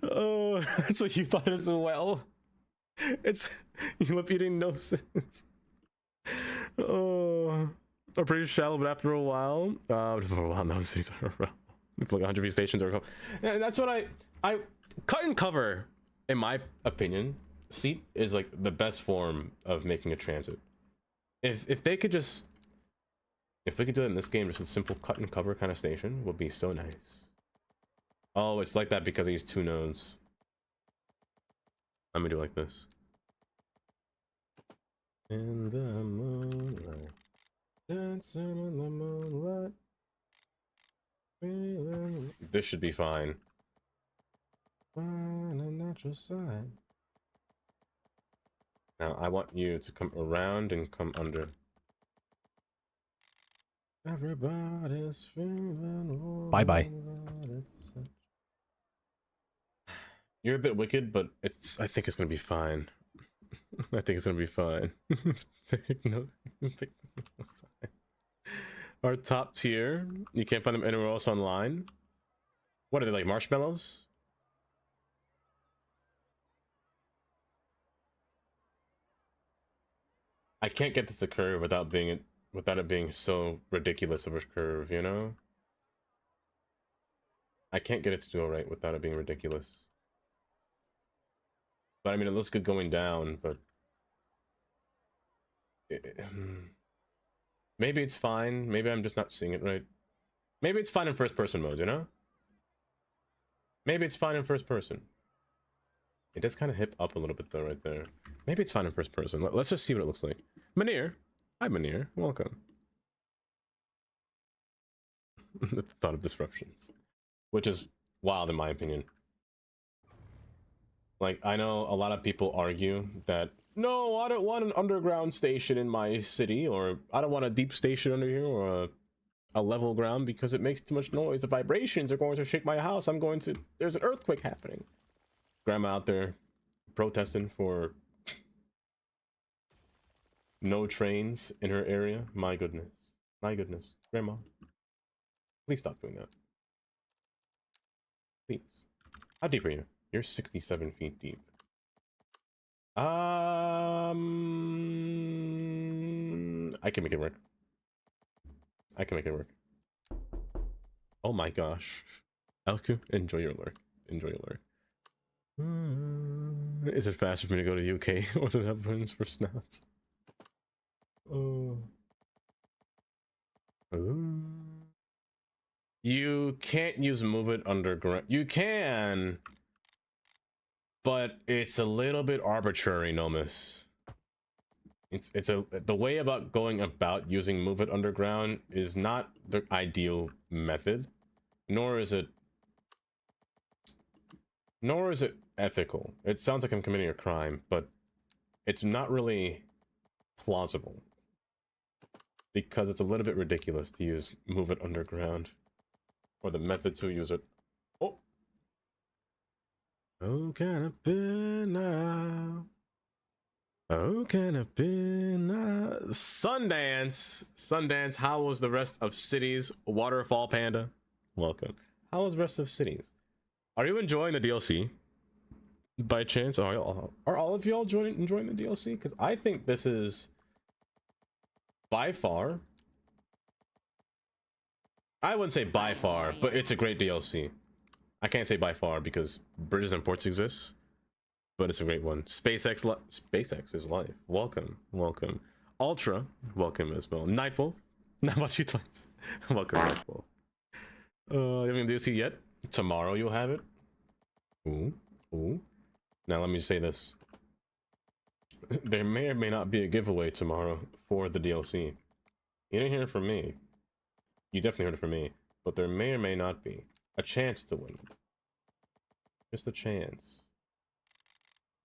[SPEAKER 1] Oh, that's what you thought as well. It's you love eating noses. Oh, I'm pretty shallow, but after a while, no, it's like 100 V stations are. And that's what I cut and cover. In my opinion, seat is like the best form of making a transit. If they could just, if we could do it in this game, just a simple cut and cover kind of station would be so nice. Oh, it's like that because I use 2 nodes. Let me do it like this. In the moonlight, dancing in the moonlight. This should be fine. Find a natural side. Now I want you to come around and come under. Everybody's feeling.
[SPEAKER 2] Bye bye.
[SPEAKER 1] You're a bit wicked, but it's. I think it's gonna be fine. I think it's gonna be fine. Our top tier. You can't find them anywhere else online. What are they, like marshmallows? I can't get this to curve without it being so ridiculous of a curve, you know? I can't get it to go right without it being ridiculous. But I mean, it looks good going down, but maybe it's fine. Maybe I'm just not seeing it right. Maybe it's fine in first person mode, you know? Maybe it's fine in first person. It does kind of hip up a little bit though, right there. Maybe it's fine in first person. Let's just see what it looks like. Manir. Hi, Manir. Welcome. The thought of disruptions. Which is wild in my opinion. Like, I know a lot of people argue that, no, I don't want an underground station in my city, or I don't want a deep station under here, or a level ground because it makes too much noise. The vibrations are going to shake my house. There's an earthquake happening. Grandma out there protesting for no trains in her area. My goodness. My goodness. Grandma, please stop doing that. Please. How deep are you? You're 67 feet deep. I can make it work. I can make it work. Oh my gosh. Elku, enjoy your lurk. Enjoy your lurk. Is it faster for me to go to the UK or the Netherlands for snouts? Oh. You can't use move it underground. You can, but it's a little bit arbitrary, Nomus. The way about going about using move it underground is not the ideal method, nor is it ethical. It sounds like I'm committing a crime, but it's not really plausible because it's a little bit ridiculous to use move it underground or the method to use it. Oh, can I be now? Oh, can I be now? Sundance. How was the rest of cities? Waterfall Panda, welcome. How was the rest of cities? Are you enjoying the DLC? By chance, are all of y'all enjoying the DLC? Because I think this is by far, I wouldn't say by far, but it's a great DLC. I can't say by far because bridges and ports exist, but it's a great one. SpaceX is life. Welcome. Ultra, welcome as well. Nightwolf, not much you twice. Welcome, Nightwolf. You haven't DLC yet? Tomorrow you'll have it. Ooh. Now let me say this. There may or may not be a giveaway tomorrow for the DLC. You didn't hear it from me. You definitely heard it from me. But there may or may not be a chance to win it. Just a chance.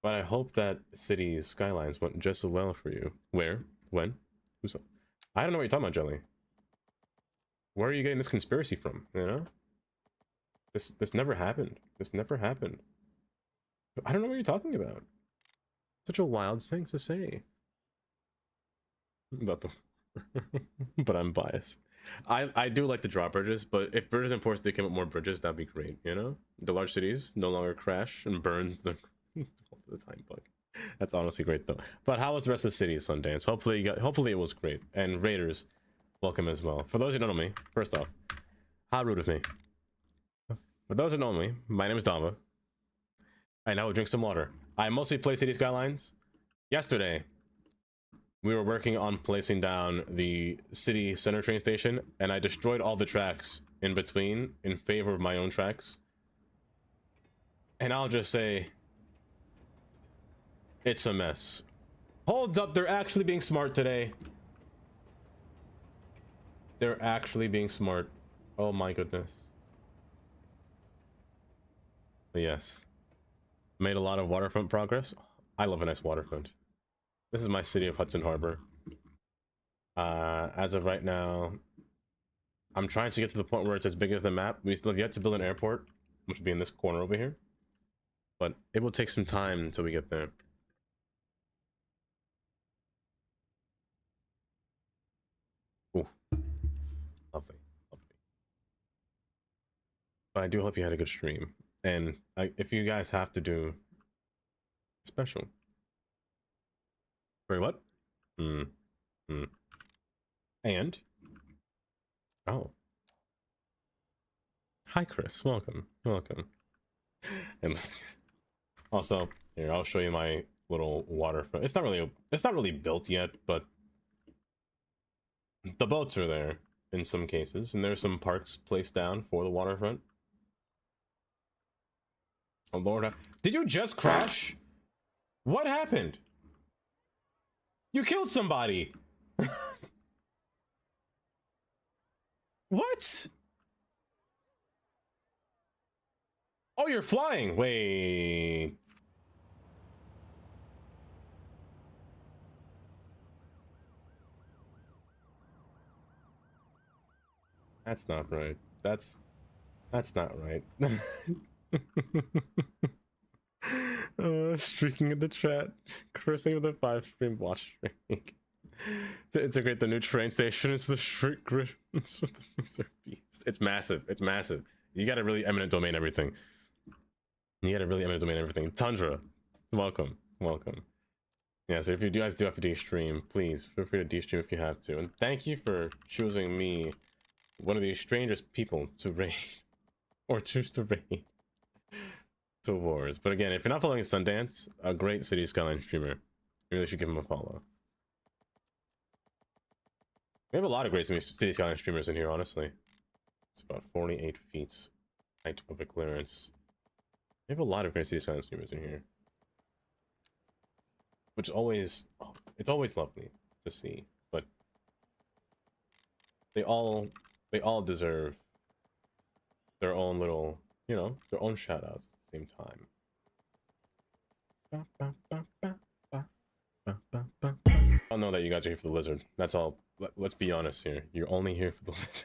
[SPEAKER 1] But I hope that Cities Skylines went just so well for you. Where? When? Who's? I don't know what you're talking about, Jelly. Where are you getting this conspiracy from? You know? This never happened. This never happened. I don't know what you're talking about. Such a wild thing to say. About the but I'm biased. I do like the drawbridges, but if bridges and ports they came up more bridges, that'd be great, you know? The large cities no longer crash and burns the time bug. That's honestly great though. But how was the rest of the city, Sundance? Hopefully it was great. And Raiders, welcome as well. For those who don't know me, first off, how rude of me. For those who know me, my name is Damba. I now drink some water. I mostly play City Skylines. Yesterday, we were working on placing down the city center train station, and I destroyed all the tracks in between in favor of my own tracks. And I'll just say, it's a mess. Hold up, they're actually being smart today. They're actually being smart. Oh my goodness. Yes. Made a lot of waterfront progress. I love a nice waterfront. This is my city of Hudson Harbor. As of right now, I'm trying to get to the point where it's as big as the map. We still have yet to build an airport, which will be in this corner over here. But it will take some time until we get there. Ooh. Lovely. Lovely. But I do hope you had a good stream. And if you guys have to do special. Wait, what? And? Oh. Hi, Chris. Welcome. Welcome. And also, here, I'll show you my little waterfront. It's not really built yet, but the boats are there in some cases, and there's some parks placed down for the waterfront. Oh Lord, did you just crash? What happened? You killed somebody. What? Oh, you're flying. Wait. That's not right. That's not right. Streaking in the chat. Cursing with a 5 stream watch streak. To integrate the new train station into the shrink grid. It's massive. It's massive. You got to really eminent domain everything. You got to really eminent domain everything. Tundra, welcome. Welcome. Yeah, so if you guys do have to de-stream, please feel free to de-stream if you have to. And thank you for choosing me, one of the strangest people to raid. Or choose to raid. To wars. But again, if you're not following Sundance, a great City Skyline streamer, you really should give him a follow. We have a lot of great City Skyline streamers in here, honestly. It's about 48 feet height of a clearance. We have a lot of great City Skyline streamers in here, which always, it's always lovely to see. But they all deserve their own little, you know, their own shout outs at the same time. I know that you guys are here for the lizard. That's all. Let's be honest here. You're only here for the lizard.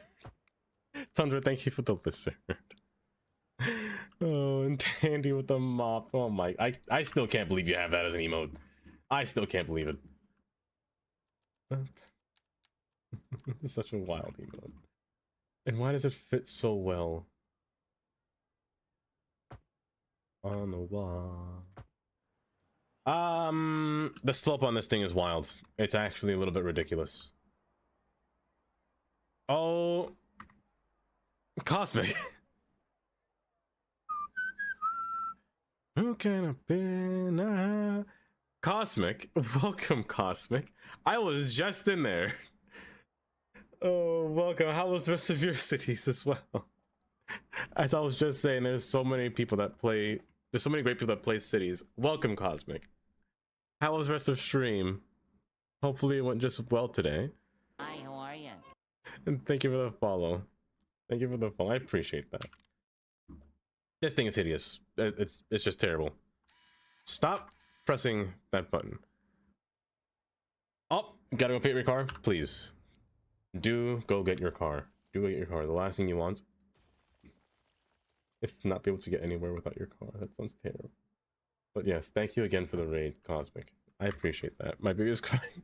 [SPEAKER 1] Tundra, thank you for the lizard. Oh, and Tandy with the mop. Oh my, I still can't believe you have that as an emote. I still can't believe it. It's such a wild emote. And why does it fit so well on the wall? The slope on this thing is wild. It's actually a little bit ridiculous. Oh, Cosmic. Who can have been? Cosmic, welcome, Cosmic. I was just in there. Oh, welcome. How was the rest of your cities as well? As I was just saying, there's so many people that play. There's so many great people that play cities. Welcome, Cosmic. How was the rest of stream? Hopefully it went just well today.
[SPEAKER 5] Hi, how are you?
[SPEAKER 1] And thank you for the follow. Thank you for the follow. I appreciate that. This thing is hideous. It's just terrible. Stop pressing that button. Oh, Gotta go pick your car? Please. Do go get your car. Do go get your car. The last thing you want is to not be able to get anywhere without your car. That sounds terrible. But yes, thank you again for the raid, Cosmic. I appreciate that. My baby is crying.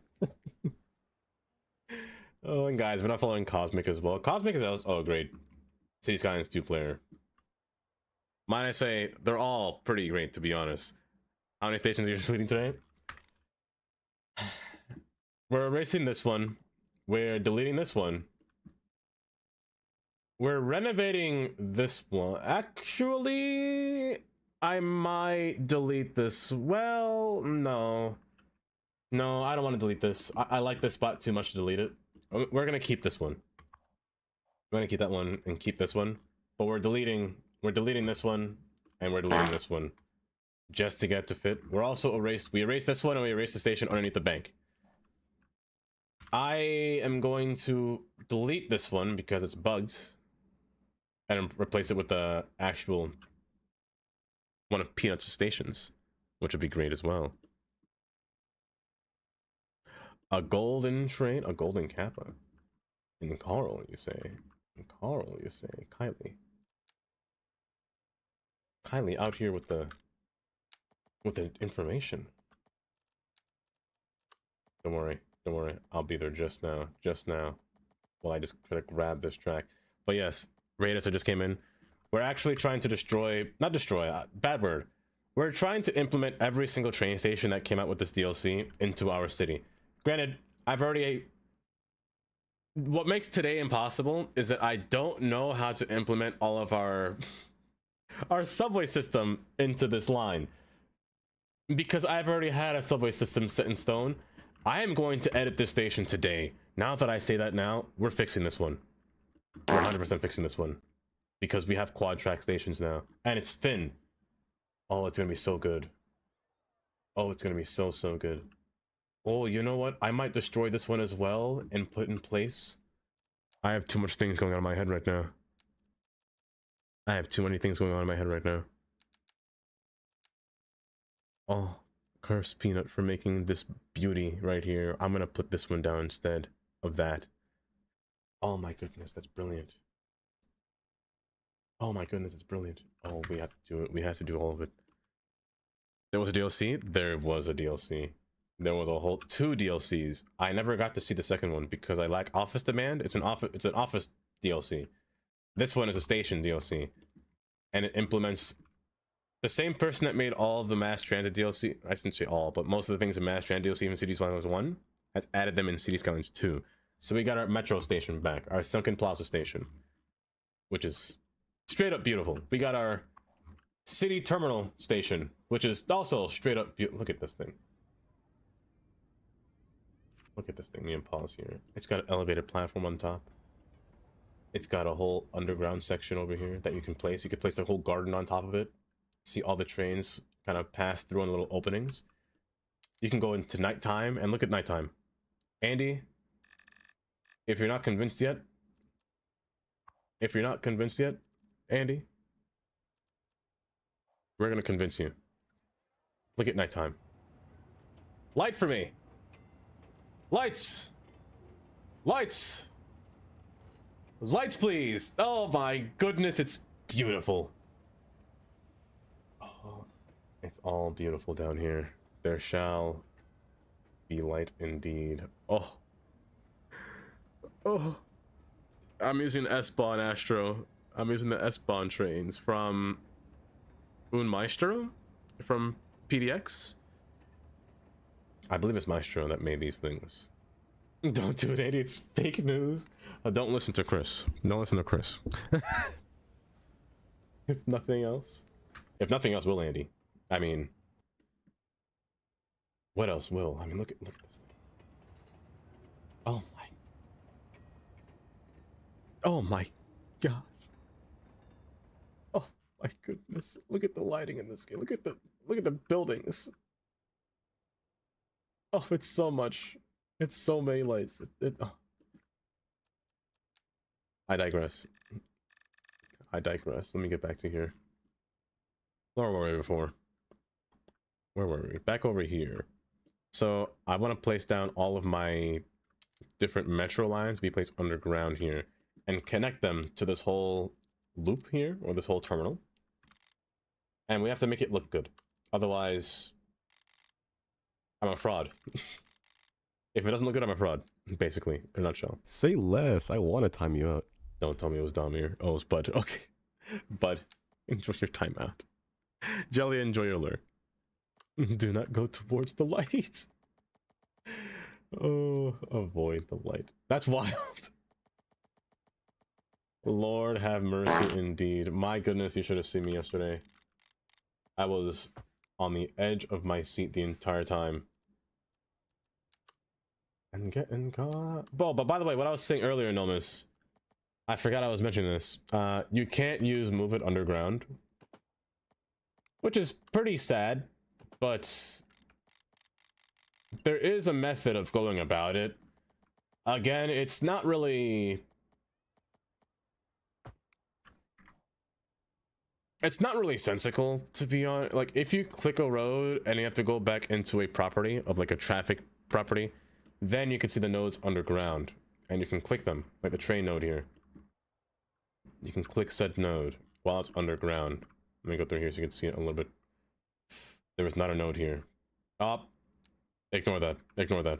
[SPEAKER 1] Oh, and guys, we're not following Cosmic as well. Cosmic is also great. City Skylines 2 player. Might I say, they're all pretty great, to be honest. How many stations are you deleting today? We're erasing this one. We're deleting this one. We're renovating this one. Actually, I might delete this. Well, no. No, I don't want to delete this. I like this spot too much to delete it. We're gonna keep this one. We're gonna keep that one and keep this one. But we're deleting this one and we're deleting this one. Just to get to fit. We're also we erased this one and we erased the station underneath the bank. I am going to delete this one because it's bugged and replace it with the actual one of Peanuts' stations, which would be great as well. A golden train, a golden kappa. And Carl, you say. And Carl, you say. Kylie. Kylie out here with the information. Don't worry, don't worry. I'll be there just now. Just now. Well, I just try to grab this track. But yes, Raiders just came in. We're actually trying to destroy, not destroy, bad word. We're trying to implement every single train station that came out with this DLC into our city. Granted, what makes today impossible is that I don't know how to implement all of our subway system into this line. Because I've already had a subway system set in stone, I am going to edit this station today. Now that I say that now, we're fixing this one. We're 100% fixing this one. Because we have quad track stations now. And it's thin. Oh, it's going to be so good. Oh, it's going to be so, so good. Oh, you know what? I might destroy this one as well and put in place. I have too much things going on in my head right now. I have too many things going on in my head right now. Oh, curse Peanut for making this beauty right here. I'm gonna put this one down instead of that. Oh my goodness, that's brilliant. Oh my goodness, it's brilliant. Oh, we have to do it. We have to do all of it. There was a DLC? There was a DLC. There was a whole 2 DLCs. I never got to see the second one because I lack office demand. It's an office DLC. This one is a station DLC. And it implements the same person that made all of the mass transit DLC. I shouldn't say all, but most of the things in mass transit DLC in City Skylines 1 has added them in City Skylines 2. So we got our metro station back, our sunken Plaza station, which is straight up beautiful. We got our city terminal station, which is also straight up beautiful. Look at this thing. Look at this thing. Let me pause here. It's got an elevated platform on top. It's got a whole underground section over here that you can place. You can place a whole garden on top of it. See all the trains kind of pass through on little openings. You can go into nighttime and look at nighttime. Andy, if you're not convinced yet, Andy, we're gonna convince you. Look at nighttime. Light for me. Lights. Lights. Lights, please. Oh my goodness, it's beautiful. Oh, it's all beautiful down here. There shall be light indeed. Oh. Oh. I'm using S-Bahn Astro. I'm using the S-Bahn trains from Un Maestro from PDX. I believe it's Maestro that made these things. Don't do it, Andy. It's fake news. Don't listen to Chris. Don't listen to Chris. If nothing else, will, Andy. I mean, what else will? I mean, look at this thing. Oh my gosh. Oh my goodness. Look at the lighting in this game. Look at the buildings. Oh, it's so much. It's so many lights. Oh. I digress. Let me get back to here. Where were we before? Where were we? Back over here. So I want to place down all of my different metro lines be placed underground here and connect them to this whole loop here, or this whole terminal. And we have to make it look good. Otherwise, I'm a fraud. If it doesn't look good, I'm a fraud, basically, in a nutshell.
[SPEAKER 2] Say less. I want to time you out.
[SPEAKER 1] Don't tell me it was Damir. Oh, it was Bud. Okay. Bud, enjoy your time out. Jelly, enjoy your lure. Do not go towards the lights. Oh, avoid the light. That's wild. Lord have mercy indeed. My goodness, you should have seen me yesterday. I was on the edge of my seat the entire time. And getting caught. Oh, but by the way, what I was saying earlier, Nomus, I forgot I was mentioning this. You can't use Move It Underground, which is pretty sad, but there is a method of going about it. Again, it's not really sensical, to be honest. Like, if you click a road and you have to go back into a property of like a traffic property, then you can see the nodes underground and you can click them, like the train node here. You can click said node while it's underground. Let me go through here so you can see it a little bit. There was not a node here. Oh, ignore that. Ignore that.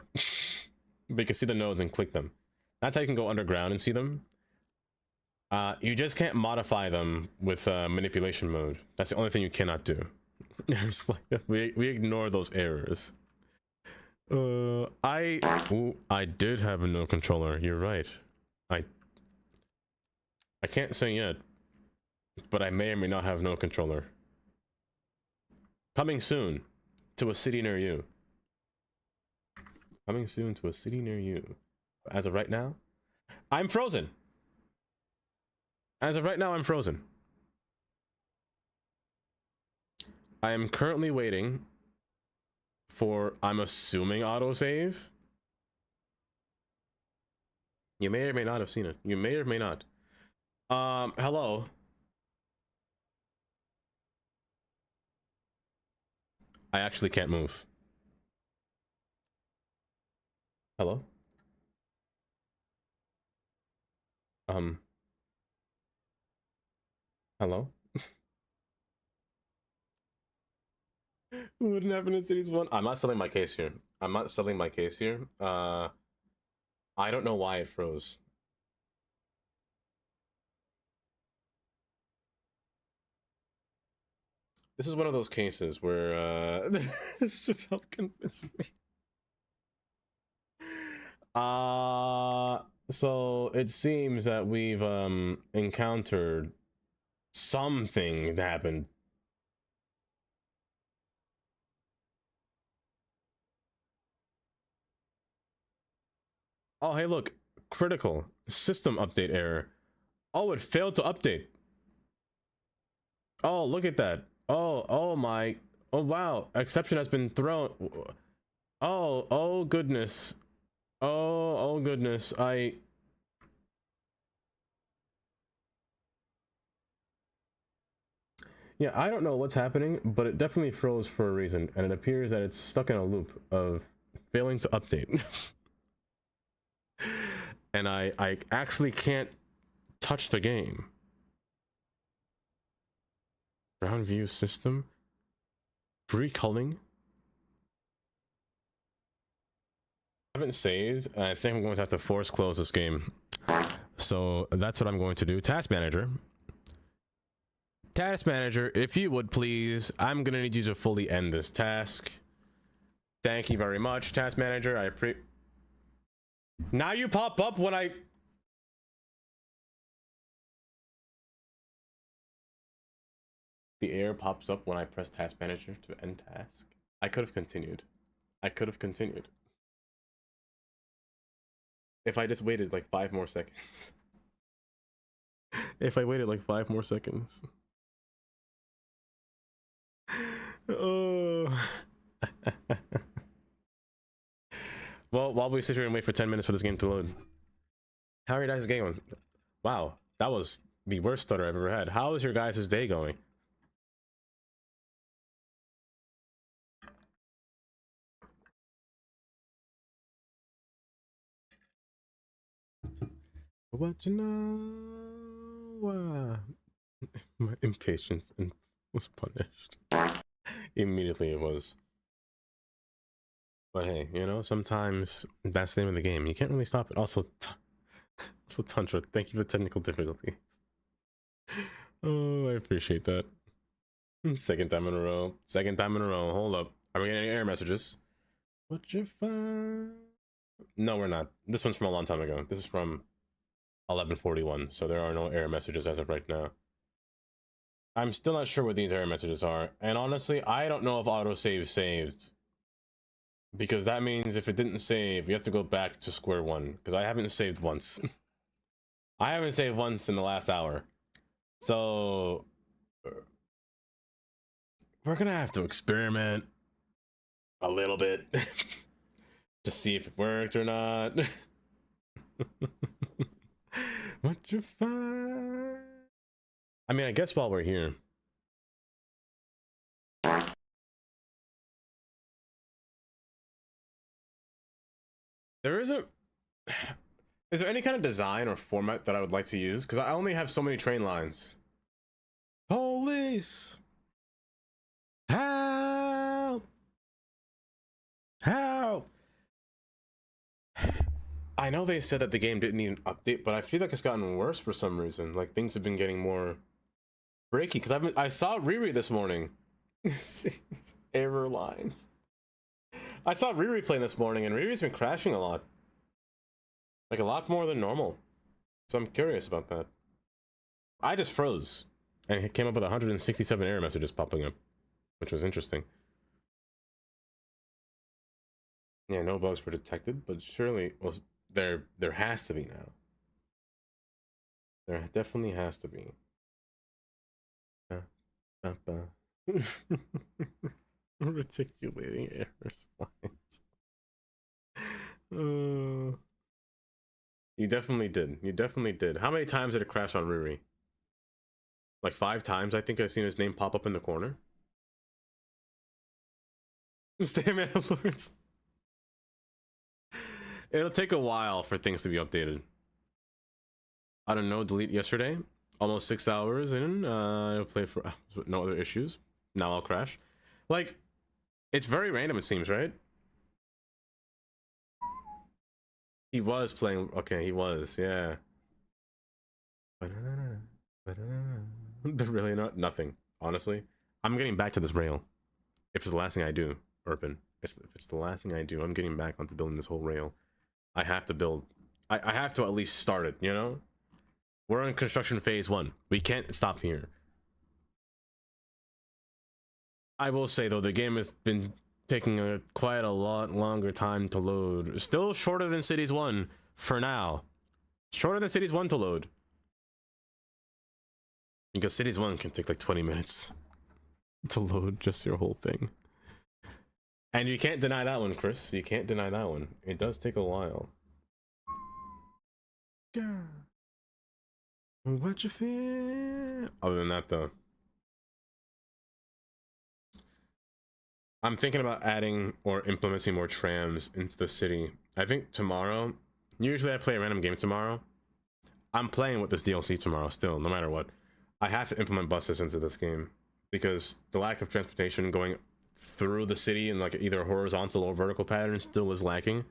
[SPEAKER 1] But you can see the nodes and click them. That's how you can go underground and see them. You just can't modify them with manipulation mode. That's the only thing you cannot do. we ignore those errors. I did have a no controller. You're right. I can't say yet, but I may or may not have no controller. Coming soon to a city near you. Coming soon to a city near you. As of right now, I'm frozen. As of right now, I'm frozen. I am currently waiting for, I'm assuming, autosave. You may or may not have seen it. You may or may not. Hello. I actually can't move. Hello? Hello? Wouldn't happen in Cities 1? I'm not selling my case here. I'm not selling my case here. I don't know why it froze. This is one of those cases where this should help convince me. So it seems that we've encountered something that happened. Oh, hey, look, critical system update error. Oh, it failed to update. Oh, look at that. Oh my. Oh wow, exception has been thrown. Oh goodness. Oh goodness. Yeah, I don't know what's happening, but it definitely froze for a reason, and it appears that it's stuck in a loop of failing to update. And I actually can't touch the game. Ground view system. Free culling. I haven't saved, and I think I'm going to have to force close this game. So that's what I'm going to do. Task manager. Task manager, if you would please, I'm gonna need you to fully end this task. Thank you very much, task manager. Now you pop up when the error pops up when I press task manager to end task. I could have continued. If I just waited like 5 more seconds. If I waited like 5 more seconds. Oh. Well, while we sit here and wait for 10 minutes for this game to load. How are your guys' game? Wow, that was the worst stutter I've ever had. How is your guys' day going? What you know? My impatience was punished. Immediately it was. But hey, you know, sometimes that's the name of the game. You can't really stop it. Also, Tantra, thank you for technical difficulties. Oh, I appreciate that. Second time in a row. Second time in a row. Hold up. Are we getting any error messages? What you find? No, we're not. This one's from a long time ago. This is from 1141, so there are no error messages as of right now. I'm still not sure what these error messages are, and honestly, I don't know if autosave saved. Because that means if it didn't save, you have to go back to square one, because I haven't saved once. I haven't saved once in the last hour. So we're gonna have to experiment a little bit to see if it worked or not. What you find? I mean, I guess while we're here, there isn't. Is there any kind of design or format that I would like to use? Because I only have so many train lines. Police! Help! Help! I know they said that the game didn't need an update, but I feel like it's gotten worse for some reason. Like things have been getting more breaky. Because I saw Riri this morning. Error lines. I saw Riri playing this morning, and Riri's been crashing a lot. Like a lot more than normal. So I'm curious about that. I just froze. And it came up with 167 error messages popping up, which was interesting. Yeah, no bugs were detected, but surely, well, there has to be now. There definitely has to be. Reticulating error lines. You definitely did. You definitely did. How many times did it crash on Riri? Like 5 times, I think I've seen his name pop up in the corner. Damn Lords. It'll take a while for things to be updated. I don't know, delete yesterday. Almost 6 hours in. I'll play for no other issues. Now I'll crash. Like, it's very random, it seems, right? He was playing. Okay, he was, yeah. Really not nothing, honestly. I'm getting back to this rail. If it's the last thing I do, Urban. If it's the last thing I do, I'm getting back onto building this whole rail. I have to build. I have to at least start it, you know? We're in construction phase 1. We can't stop here. I will say, though, the game has been taking quite a lot longer time to load. Still shorter than Cities 1 for now. Shorter than Cities 1 to load. Because Cities 1 can take like 20 minutes to load just your whole thing. And you can't deny that one, Chris. You can't deny that one. It does take a while. What you feel? Other than that, though, I'm thinking about adding or implementing more trams into the city. I think tomorrow, usually I play a random game tomorrow. I'm playing with this DLC tomorrow still, no matter what. I have to implement buses into this game because the lack of transportation going through the city in like either horizontal or vertical pattern still is lacking.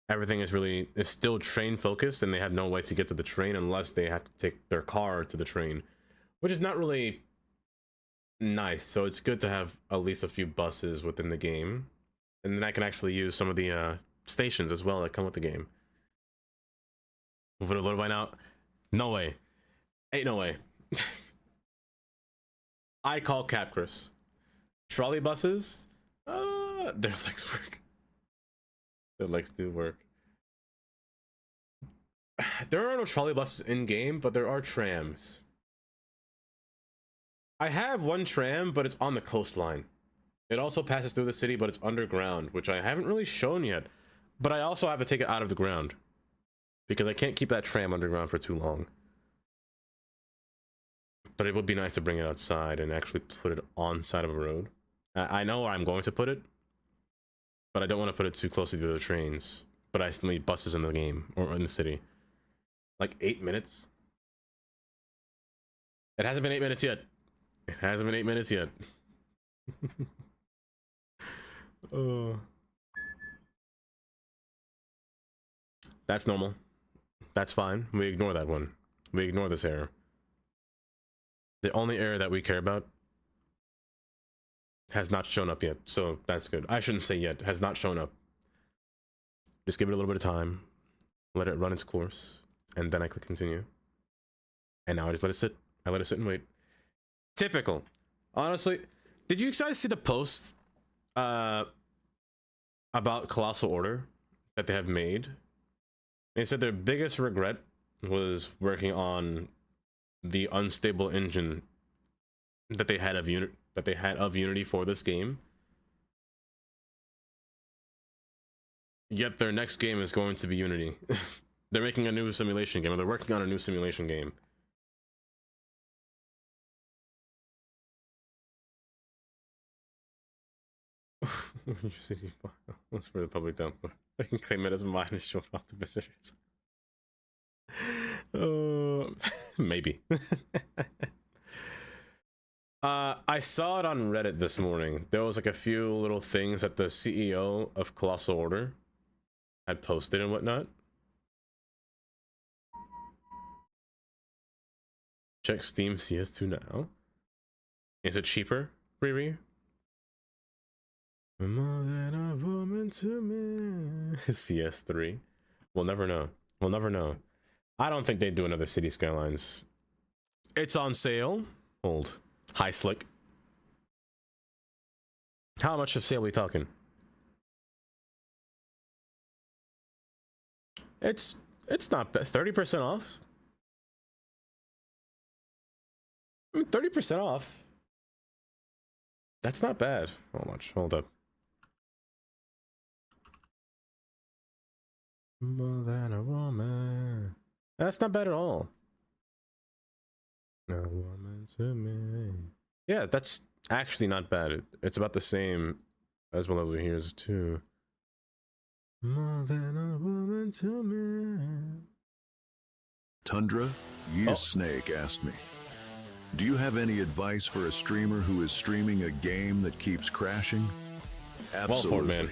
[SPEAKER 1] Everything is still train focused, and they have no way to get to the train unless they have to take their car to the train, which is not really nice. So it's good to have at least a few buses within the game, and then I can actually use some of the stations as well that come with the game. Would have loaded by now? No way. Ain't no way. I call cap, Chris. Trolley buses? Their legs work. Their legs do work. There are no trolley buses in game, but there are trams. I have one tram, but it's on the coastline. It also passes through the city, but it's underground, which I haven't really shown yet. But I also have to take it out of the ground because I can't keep that tram underground for too long. But it would be nice to bring it outside and actually put it on side of a road. I know where I'm going to put it, but I don't want to put it too close to the other trains. But I still need buses in the game or in the city. Like 8 minutes. It hasn't been 8 minutes yet. It hasn't been 8 minutes yet. Oh. That's normal. That's fine. We ignore that one. We ignore this error. The only error that we care about has not shown up yet, so that's good. I shouldn't say yet. Has not shown up. Just give it a little bit of time. Let it run its course. And then I click continue. And now I just let it sit. I let it sit and wait. Typical. Honestly, did you guys see the post about Colossal Order that they have made? They said their biggest regret was working on the unstable engine that they had of Unity for this game. Yet their next game is going to be Unity. They're making a new simulation game, or they're working on a new simulation game. Your city files for the public dump. I can claim it as mine and show it off to visitors. Maybe. I saw it on Reddit this morning. There was like a few little things that the CEO of Colossal Order had posted and whatnot. Check Steam CS2 now. Is it cheaper, Riri? More than a woman to me. CS3. We'll never know. We'll never know. I don't think they'd do another City Skylines. It's on sale. Hold. Hi, Slick. How much of sale are we talking? It's not bad. 30% off. 30% off. That's not bad. How much? Hold up. More than a woman. That's not bad at all. No woman to me. Yeah, that's actually not bad. It's about the same as what over here is too. More than a woman to me.
[SPEAKER 5] Tundra, Snake asked me, do you have any advice for a streamer who is streaming a game that keeps crashing? Absolutely.
[SPEAKER 1] Well, man.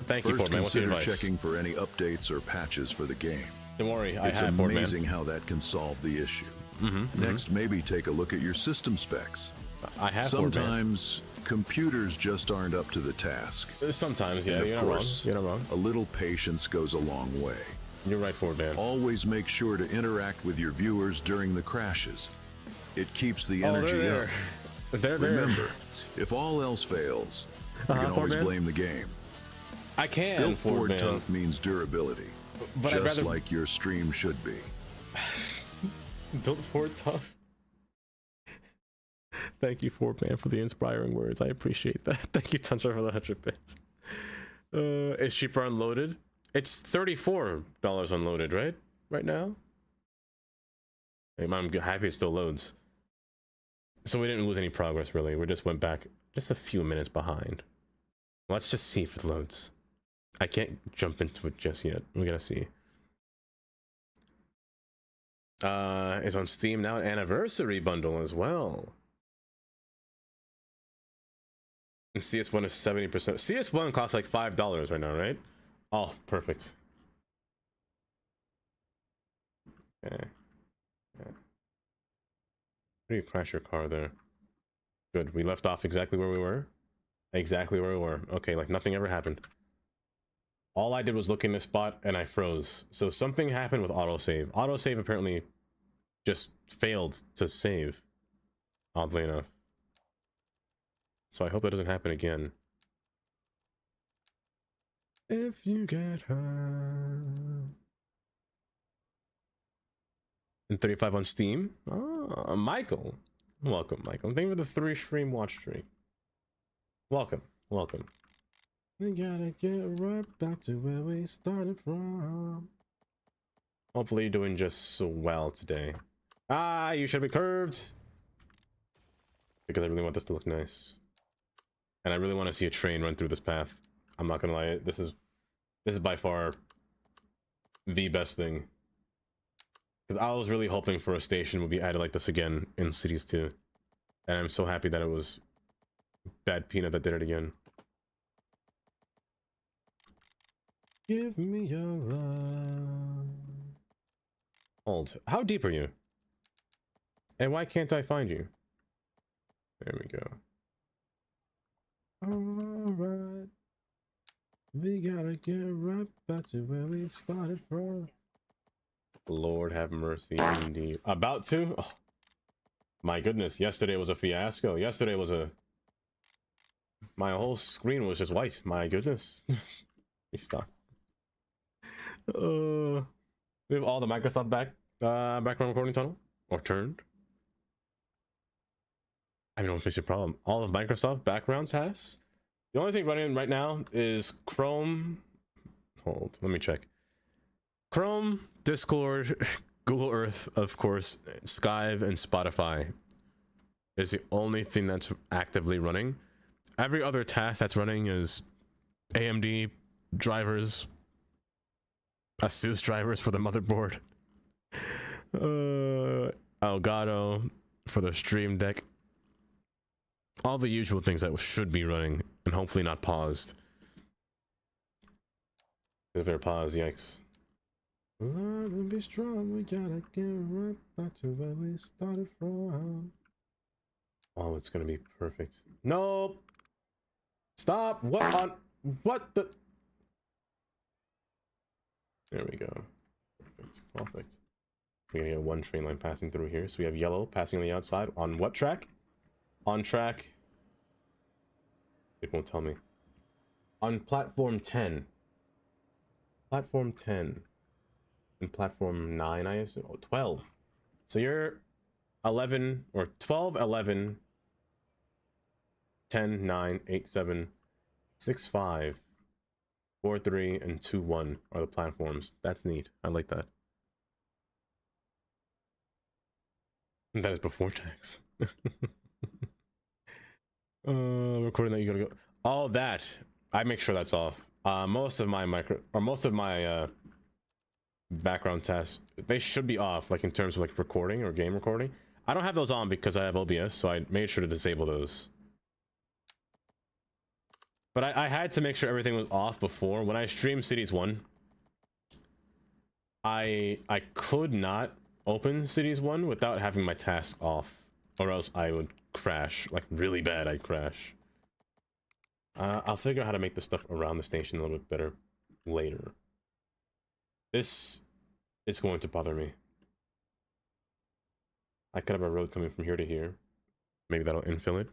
[SPEAKER 1] Thank you,
[SPEAKER 5] First,
[SPEAKER 1] Ford, man. What's your
[SPEAKER 5] consider
[SPEAKER 1] advice?
[SPEAKER 5] checking for any updates or patches for the game.
[SPEAKER 1] Don't worry, I
[SPEAKER 5] it's
[SPEAKER 1] have Ford, man.
[SPEAKER 5] amazing how that can solve the issue. Next, maybe take a look at your system specs.
[SPEAKER 1] I have Ford, man.
[SPEAKER 5] Sometimes computers just aren't up to the task.
[SPEAKER 1] Sometimes, yeah.
[SPEAKER 5] And
[SPEAKER 1] You're
[SPEAKER 5] of course,
[SPEAKER 1] not wrong.
[SPEAKER 5] a little patience goes a long way.
[SPEAKER 1] You're right, Ford, man.
[SPEAKER 5] Always make sure to interact with your viewers during the crashes. It keeps the energy up.
[SPEAKER 1] They're there.
[SPEAKER 5] Remember, if all else fails, you can always blame the game.
[SPEAKER 1] I can.
[SPEAKER 5] Built Ford tough means durability,
[SPEAKER 1] but
[SPEAKER 5] just like your stream should be.
[SPEAKER 1] Built Ford tough. Thank you, Ford man, for the inspiring words. I appreciate that. Thank you, Tundra, for the 100 bits. It's cheaper unloaded. It's $34 unloaded, right? Right now. I'm happy it still loads. So we didn't lose any progress, really. We just went back just a few minutes behind. Let's just see if it loads. I can't jump into it just yet. We gotta see. It's on Steam now, an anniversary bundle as well. And CS1 is 70%. CS1 costs like $5 right now, right? Oh, perfect. Okay. Yeah. How do you crash your car there? Good. We left off exactly where we were. Exactly where we were. Okay, like nothing ever happened. All I did was look in this spot and I froze. So something happened with autosave. Autosave apparently just failed to save, oddly enough. So I hope that doesn't happen again. If you get hurt. And 35 on Steam. Oh, Michael. Welcome, Michael. Thank you for the 3 stream watch stream. Welcome, welcome. We gotta get right back to where we started from. Hopefully you're doing just so well today. Ah, you should be curved. Because I really want this to look nice. And I really want to see a train run through this path. I'm not gonna lie, this is by far the best thing. Because I was really hoping for a station would be added like this again in Cities 2. And I'm so happy that it was Bad Peanut that did it again. Give me your love. Hold. How deep are you? And why can't I find you? There we go. Alright. We gotta get right back to where we started from. Lord have mercy indeed. About to? Oh, my goodness, yesterday was a fiasco. Yesterday was a... My whole screen was just white. My goodness. Stop. We have all the Microsoft background recording tunnel? Or turned? I don't face a problem. All of Microsoft backgrounds has? The only thing running right now is Chrome. Hold, let me check. Chrome, Discord, Google Earth, of course, Skype, and Spotify is the only thing that's actively running. Every other task that's running is AMD drivers, ASUS drivers for the motherboard, Elgato for the Stream Deck. All the usual things that should be running and hopefully not paused. If they're paused, yikes. Be strong, we gotta get right back to where we started from. Oh, it's gonna be perfect. Nope. Stop. What on? What the? There we go. Perfect. Perfect. We're gonna get one train line passing through here. So we have yellow passing on the outside. On what track? On track. It won't tell me. On platform 10. Platform 10. And platform 9, I assume. Oh, 12. So you're 11 or 12, 11, 10, 9, 8, 7, 6, 5, 4, 3, and 2, 1 are the platforms. That's neat. I like that. And that is before tax. Recording that you gotta go. All that I make sure that's off. Most of my background tasks, they should be off, like in terms of like recording or game recording. I don't have those on because I have OBS, so I made sure to disable those. But I had to make sure everything was off before. When I streamed Cities 1, I could not open Cities 1 without having my task off, or else I would crash, like really bad. I'd crash. I'll figure out how to make the stuff around the station a little bit better later. This is going to bother me. I could have a road coming from here to here. Maybe that'll infill it.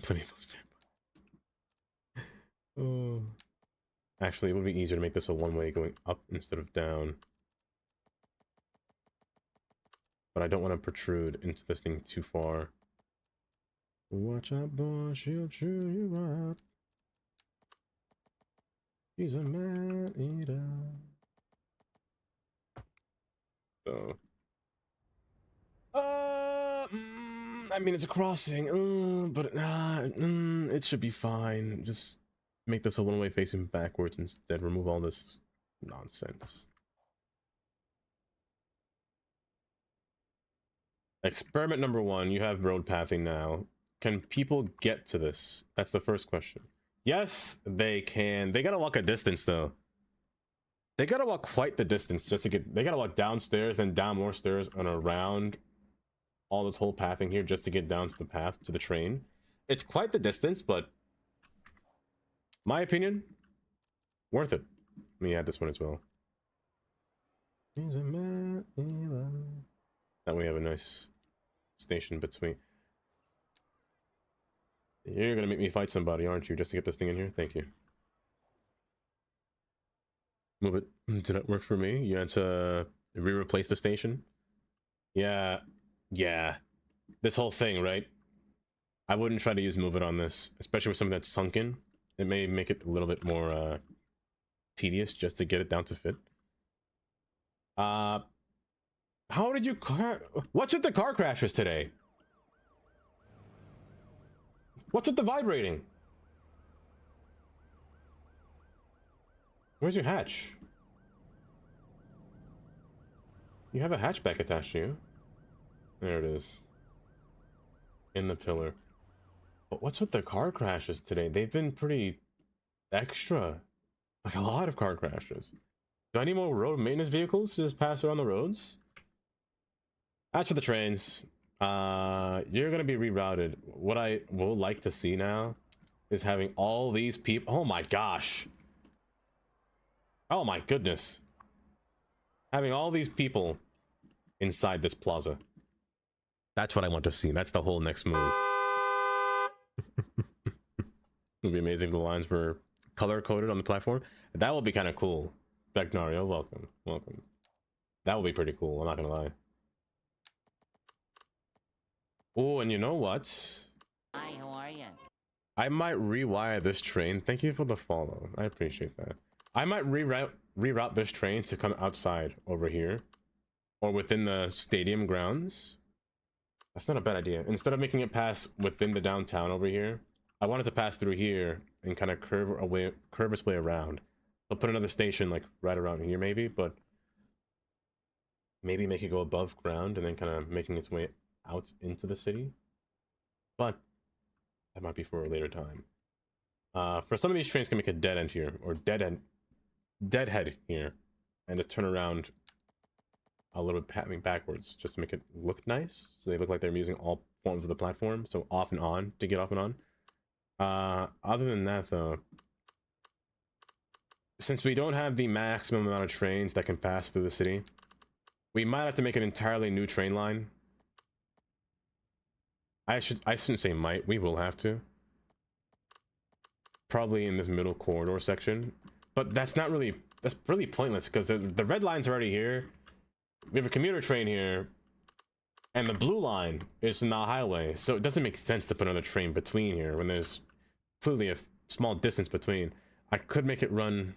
[SPEAKER 1] Plenty of those vampires. Oh. Actually, it would be easier to make this a one-way going up instead of down. But I don't want to protrude into this thing too far. Watch out, boy, she'll chew you up. She's a man-eater. So... I mean, it's a crossing, but it should be fine. Just make this a one-way facing backwards instead. Remove all this nonsense. Experiment number 1, you have road pathing now. Can people get to this? That's the first question. Yes, they can. They gotta walk a distance, though. They gotta walk quite the distance just to get... They gotta walk downstairs and down more stairs and around all this whole pathing here just to get down to the path to the train. It's quite the distance, but... My opinion, worth it. Let me add this one as well. That way we have a nice station between. You're gonna make me fight somebody, aren't you, just to get this thing in here? Thank you. Move it. Did that work for me? You had to re-replace the station? Yeah. This whole thing, right? I wouldn't try to use move it on this, especially with something that's sunken. It may make it a little bit more tedious just to get it down to fit. How did you What's with the car crashes today? What's with the vibrating? Where's your hatch? You have a hatchback attached to you. There it is. In the pillar. But what's with the car crashes today? They've been pretty extra. Like a lot of car crashes. Do I need more road maintenance vehicles to just pass around the roads? As for the trains, you're gonna be rerouted. What I will like to see now is having all these people. Oh my gosh. Oh my goodness. Having all these people inside this plaza. That's what I want to see. That's the whole next move. It would be amazing if the lines were color coded on the platform. That would be kind of cool. Becnario, welcome. Welcome. That would be pretty cool, I'm not gonna lie. Oh, and you know what?
[SPEAKER 3] Hi, how are you?
[SPEAKER 1] I might rewire this train. Thank you for the follow. I appreciate that. I might reroute this train to come outside over here. Or within the stadium grounds. That's not a bad idea. Instead of making it pass within the downtown over here, I want it to pass through here and kind of curve its way around. I'll put another station like right around here maybe, but maybe make it go above ground and then kind of making its way out into the city. But that might be for a later time. For some of these trains can make a dead end here, or deadhead here, and just turn around a little bit patting backwards just to make it look nice, so they look like they're using all forms of the platform, so off and on to get off and on. Other than that though, since we don't have the maximum amount of trains that can pass through the city, we might have to make an entirely new train line. I shouldn't say might, we will have to. Probably in this middle corridor section. But that's really pointless because the red line's already here. We have a commuter train here. And the blue line is in the highway. So it doesn't make sense to put another train between here when there's clearly a small distance between. I could make it run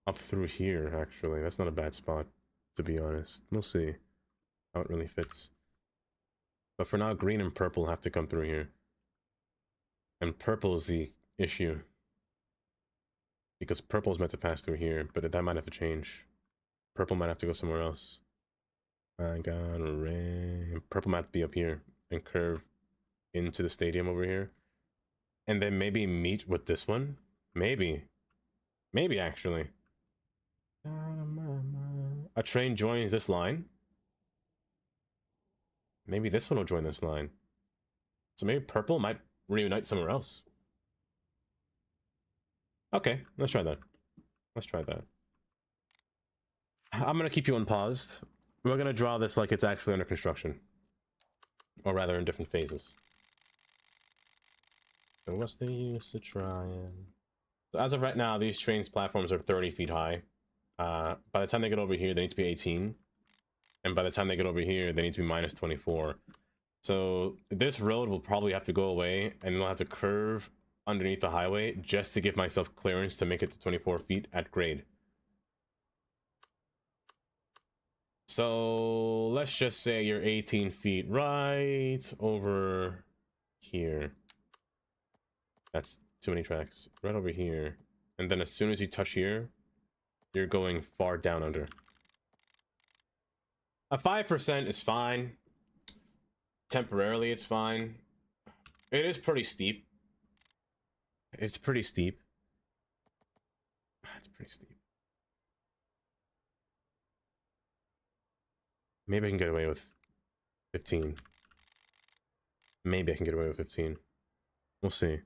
[SPEAKER 1] up through here, actually. That's not a bad spot, to be honest. We'll see how it really fits. But for now, green and purple have to come through here. And purple is the issue. Because purple is meant to pass through here, but that might have to change. Purple might have to go somewhere else. I got red. Purple might be up here and curve into the stadium over here. And then maybe meet with this one. Maybe. Maybe, actually. A train joins this line. Maybe this one will join this line. So maybe purple might reunite somewhere else. Okay, let's try that. Let's try that. I'm gonna keep you unpaused. We're gonna draw this like it's actually under construction. Or rather in different phases. So what's the use of trying? So as of right now, these trains platforms are 30 feet high. By the time they get over here, they need to be 18. And by the time they get over here, they need to be minus 24. So this road will probably have to go away, and then I'll have to curve underneath the highway just to give myself clearance to make it to 24 feet at grade. So let's just say you're 18 feet right over here. That's too many tracks. Right over here. And then as soon as you touch here, you're going far down under. A 5% is fine. Temporarily, it's fine. It is pretty steep. It's pretty steep. It's pretty steep. Maybe I can get away with 15. Maybe I can get away with 15. We'll see.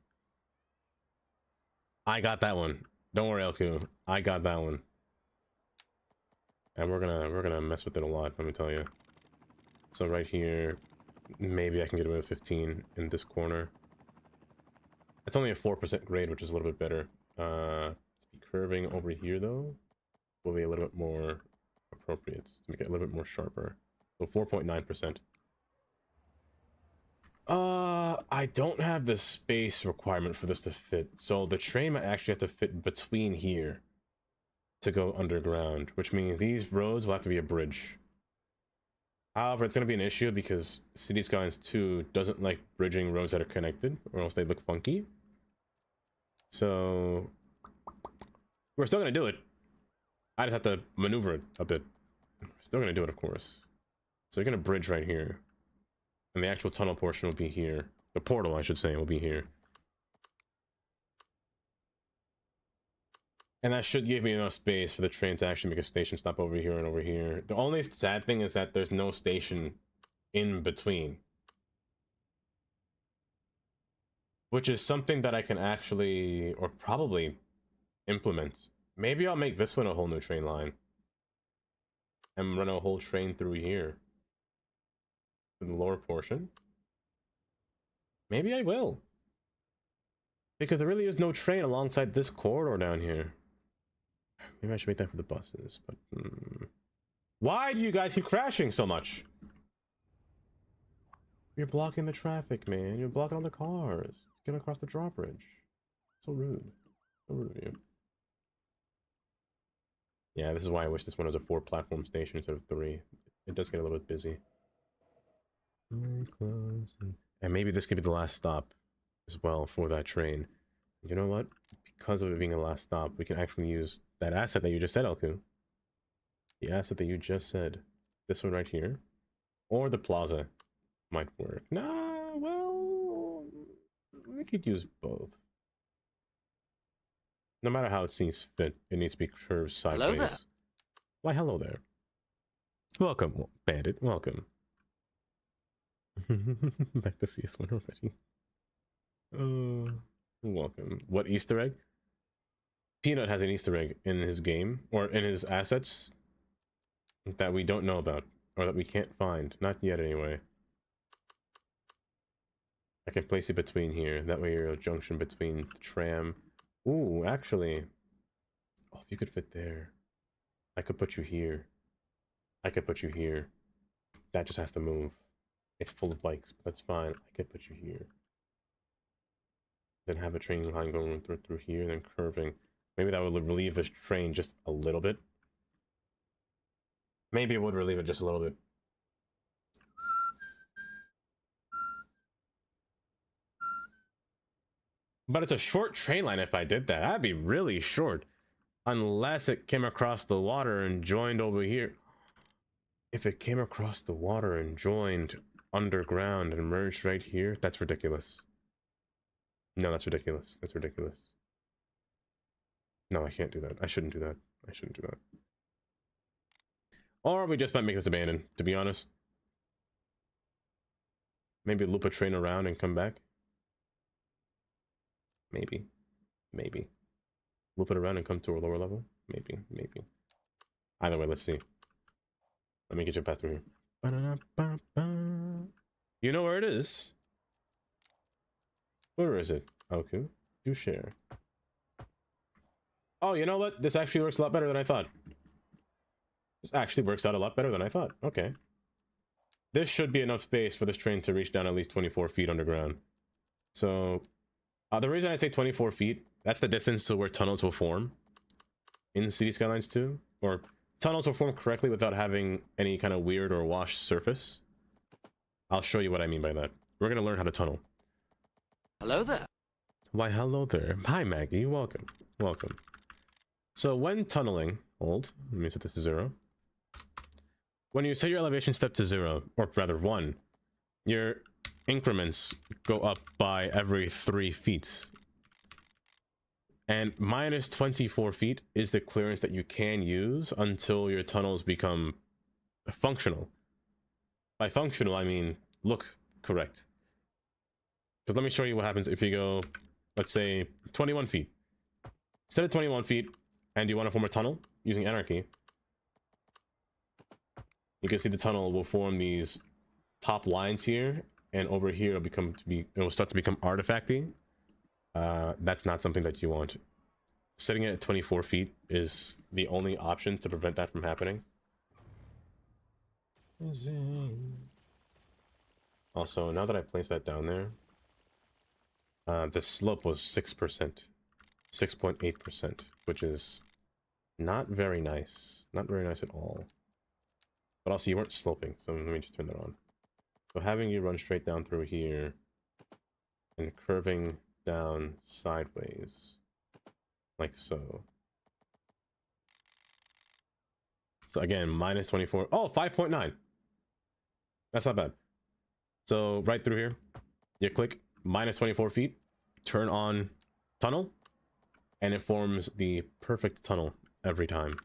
[SPEAKER 1] I got that one. Don't worry, Elku. I got that one. And we're gonna mess with it a lot, let me tell you. So right here, maybe I can get away with 15 in this corner. It's only a 4% grade, which is a little bit better. To be curving over here though, will be a little bit more appropriate to make it a little bit more sharper. So 4.9%. I don't have the space requirement for this to fit, so the train might actually have to fit between here to go underground, which means these roads will have to be a bridge. However, it's going to be an issue because City Skylines 2 doesn't like bridging roads that are connected, or else they look funky. So we're still going to do it. I just have to maneuver it a bit. Still gonna do it, of course. So you're gonna bridge right here. And the actual tunnel portion will be here. The portal, I should say, will be here. And that should give me enough space for the train to actually make a station stop over here and over here. The only sad thing is that there's no station in between. Which is something that I can actually, or probably, implement. Maybe I'll make this one a whole new train line. And run a whole train through here. In the lower portion. Maybe I will. Because there really is no train alongside this corridor down here. Maybe I should make that for the buses, but... Why do you guys keep crashing so much? You're blocking the traffic, man. You're blocking all the cars. Get across the drawbridge. So rude. So rude of you. Yeah, this is why I wish this one was a 4-platform station instead of 3. It does get a little bit busy. And maybe this could be the last stop as well for that train. You know what? Because of it being a last stop, we can actually use that asset that you just said, Elku. The asset that you just said. This one right here. Or the Plaza might work. Nah, well... we could use both. No matter how it seems fit, it needs to be curved sideways.
[SPEAKER 3] Hello there.
[SPEAKER 1] Why, hello there. Welcome, Bandit. Welcome. Back to CS1 already. Welcome. What Easter egg? Peanut has an Easter egg in his game, or in his assets, that we don't know about, or that we can't find. Not yet, anyway. I can place it between here. That way you're a junction between the tram. Ooh, actually. Oh, if you could fit there. I could put you here. I could put you here. That just has to move. It's full of bikes, but that's fine. I could put you here. Then have a train line going through here, then curving. Maybe that would relieve this train just a little bit. Maybe it would relieve it just a little bit. But it's a short train line if I did that. That'd be really short. Unless it came across the water and joined over here. If it came across the water and joined underground and merged right here, that's ridiculous. No, that's ridiculous. That's ridiculous. No, I can't do that. I shouldn't do that. I shouldn't do that. Or we just might make this abandoned, to be honest. Maybe loop a train around and come back. Maybe. Maybe. Loop it around and come to a lower level. Maybe. Maybe. Either way, let's see. Let me get you past through here. You know where it is? Where is it? Okay. Do share. Oh, you know what? This actually works a lot better than I thought. This actually works out a lot better than I thought. Okay. This should be enough space for this train to reach down at least 24 feet underground. So, the reason I say 24 feet, that's the distance to where tunnels will form in City Skylines 2. Or tunnels will form correctly without having any kind of weird or washed surface. I'll show you what I mean by that. We're going to learn how to tunnel.
[SPEAKER 3] Hello there.
[SPEAKER 1] Why, hello there. Hi, Maggie. Welcome. Welcome. So when tunneling, hold. Let me set this to 0. When you set your elevation step to 0, or rather 1, your increments go up by every 3 feet. And minus 24 feet is the clearance that you can use until your tunnels become functional. By functional, I mean look correct. Because let me show you what happens if you go, let's say, 21 feet. Instead of 21 feet, and you want to form a tunnel using Anarchy, you can see the tunnel will form these top lines here, and over here it will start to become artifacty. That's not something that you want. Setting it at 24 feet is the only option to prevent that from happening. Also, now that I placed that down there, the slope was 6%, 6.8%, which is not very nice. Not very nice at all. But also, you weren't sloping, so let me just turn that on. So having you run straight down through here and curving down sideways, like so. So again, minus 24. Oh, 5.9. That's not bad. So right through here, you click minus 24 feet, turn on tunnel, and it forms the perfect tunnel every time.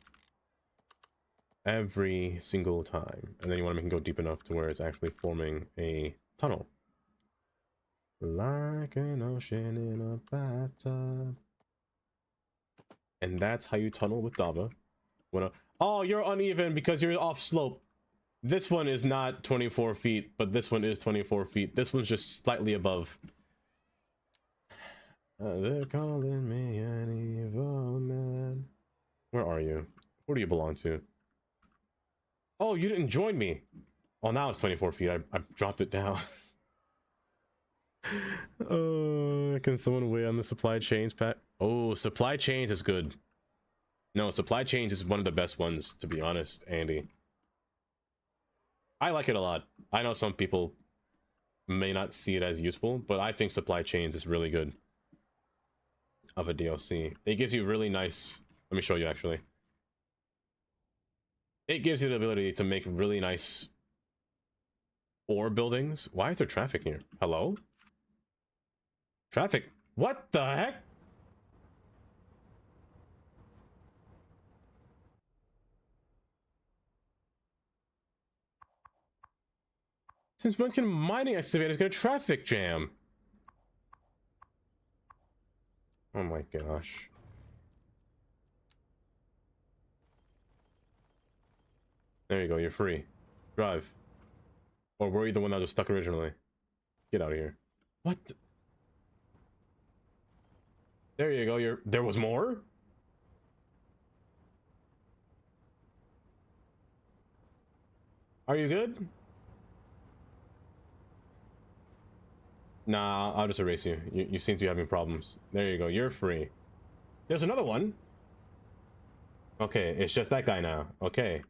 [SPEAKER 1] Every single time. And then you want to make it go deep enough to where it's actually forming a tunnel. Like an ocean in a bathtub. And that's how you tunnel with Dava. Oh, you're uneven because you're off slope. This one is not 24 feet, but this one is 24 feet. This one's just slightly above. They're calling me an evil man. Where are you? Who do you belong to? Oh, you didn't join me. Oh, now it's 24 feet. I dropped it down. Can someone weigh on the supply chains, Pat? Oh, supply chains is good. No, supply chains is one of the best ones, to be honest, Andy. I like it a lot. I know some people may not see it as useful, but I think supply chains is really good of a DLC. It gives you really nice... Let me show you, actually. It gives you the ability to make really nice ore buildings. Why is there traffic here? Hello? Traffic? What the heck? Since when can mining excavators get a traffic jam? Oh my gosh. There you go, you're free. Drive. Or were you the one that was stuck originally? Get out of here. What? There you go, there was more? Are you good? Nah, I'll just erase you. You seem to be having problems. There you go, you're free. There's another one. Okay, it's just that guy now. Okay.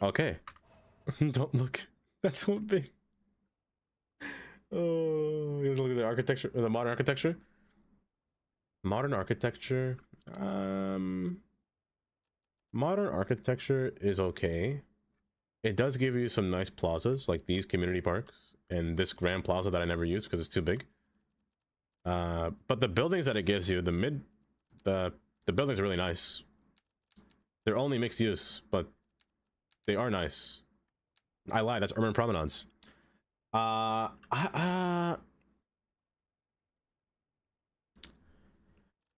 [SPEAKER 1] Okay. Don't look. That's so big. Oh, you look at the architecture, the modern architecture. Modern architecture. Modern architecture is okay. It does give you some nice plazas, like these community parks, and this grand plaza that I never use because it's too big. But the buildings that it gives you, the buildings are really nice. They're only mixed use, but they are nice. I lied, that's urban promenades. I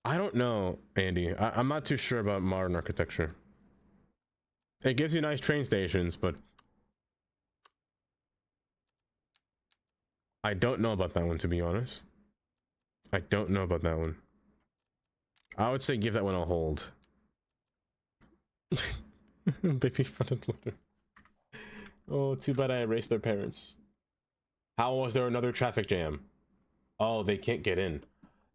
[SPEAKER 1] don't know, Andy. I'm not too sure about modern architecture. It gives you nice train stations, but I don't know about that one, to be honest. I don't know about that one. I would say give that one a hold. Baby front loader. Oh, too bad I erased their parents. How was there another traffic jam? Oh, they can't get in.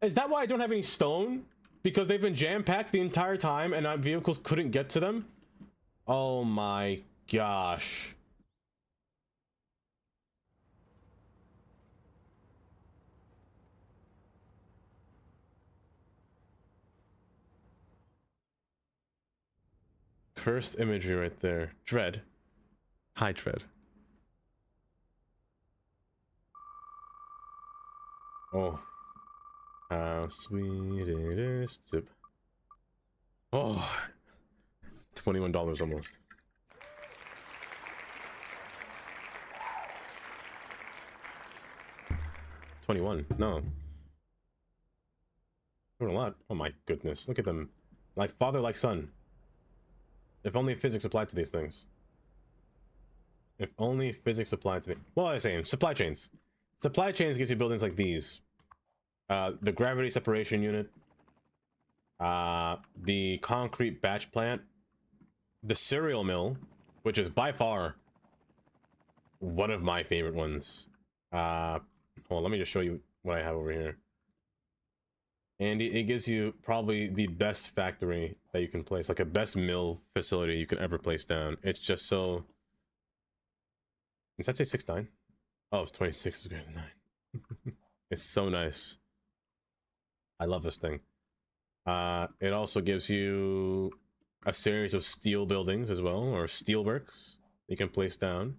[SPEAKER 1] Is that why I don't have any stone? Because they've been jam-packed the entire time and our vehicles couldn't get to them? Oh my gosh. Cursed imagery right there. Dread. Hi, Dread. Oh. How sweet it is to... Oh. $21 almost. $21. No. Doing a lot. Oh my goodness. Look at them. Like father, like son. If only physics applied to these things. If only physics applied to the... Well, I was saying, supply chains. Supply chains gives you buildings like these. The gravity separation unit. The concrete batch plant. The cereal mill, which is by far one of my favorite ones. Well, let me just show you what I have over here. And it gives you probably the best factory that you can place, like a best mill facility you can ever place down. It's just so... Does that say 6.9? Oh, it's 26 is greater than 9. It's so nice. I love this thing. It also gives you a series of steel buildings as well, or steelworks you can place down.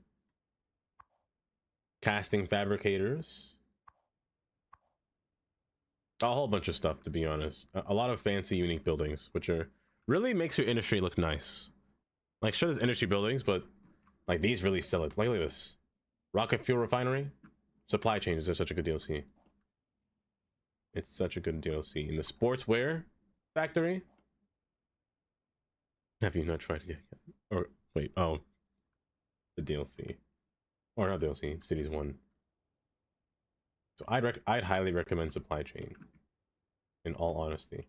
[SPEAKER 1] Casting fabricators. A whole bunch of stuff, to be honest. A lot of fancy, unique buildings, which are really makes your industry look nice. Like, sure, there's industry buildings, but like these really sell it. Like, look at this. Rocket fuel refinery. Supply chains are such a good DLC. It's such a good DLC. In the sportswear factory. Have you not tried it yet? Or wait, oh, the DLC, or not DLC, Cities 1. So I'd highly recommend supply chain. In all honesty.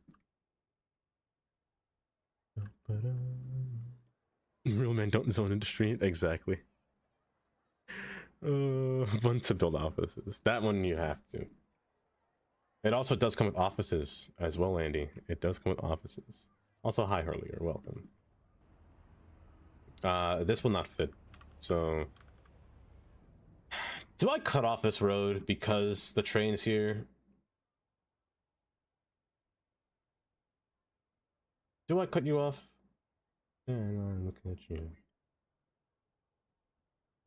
[SPEAKER 1] Real men don't zone industry. Exactly. One to build offices. That one you have to. It also does come with offices as well, Andy. It does come with offices. Also, hi Harley, you're welcome. This will not fit. So, do I cut off this road because the train's here? Do I cut you off? And I look at you.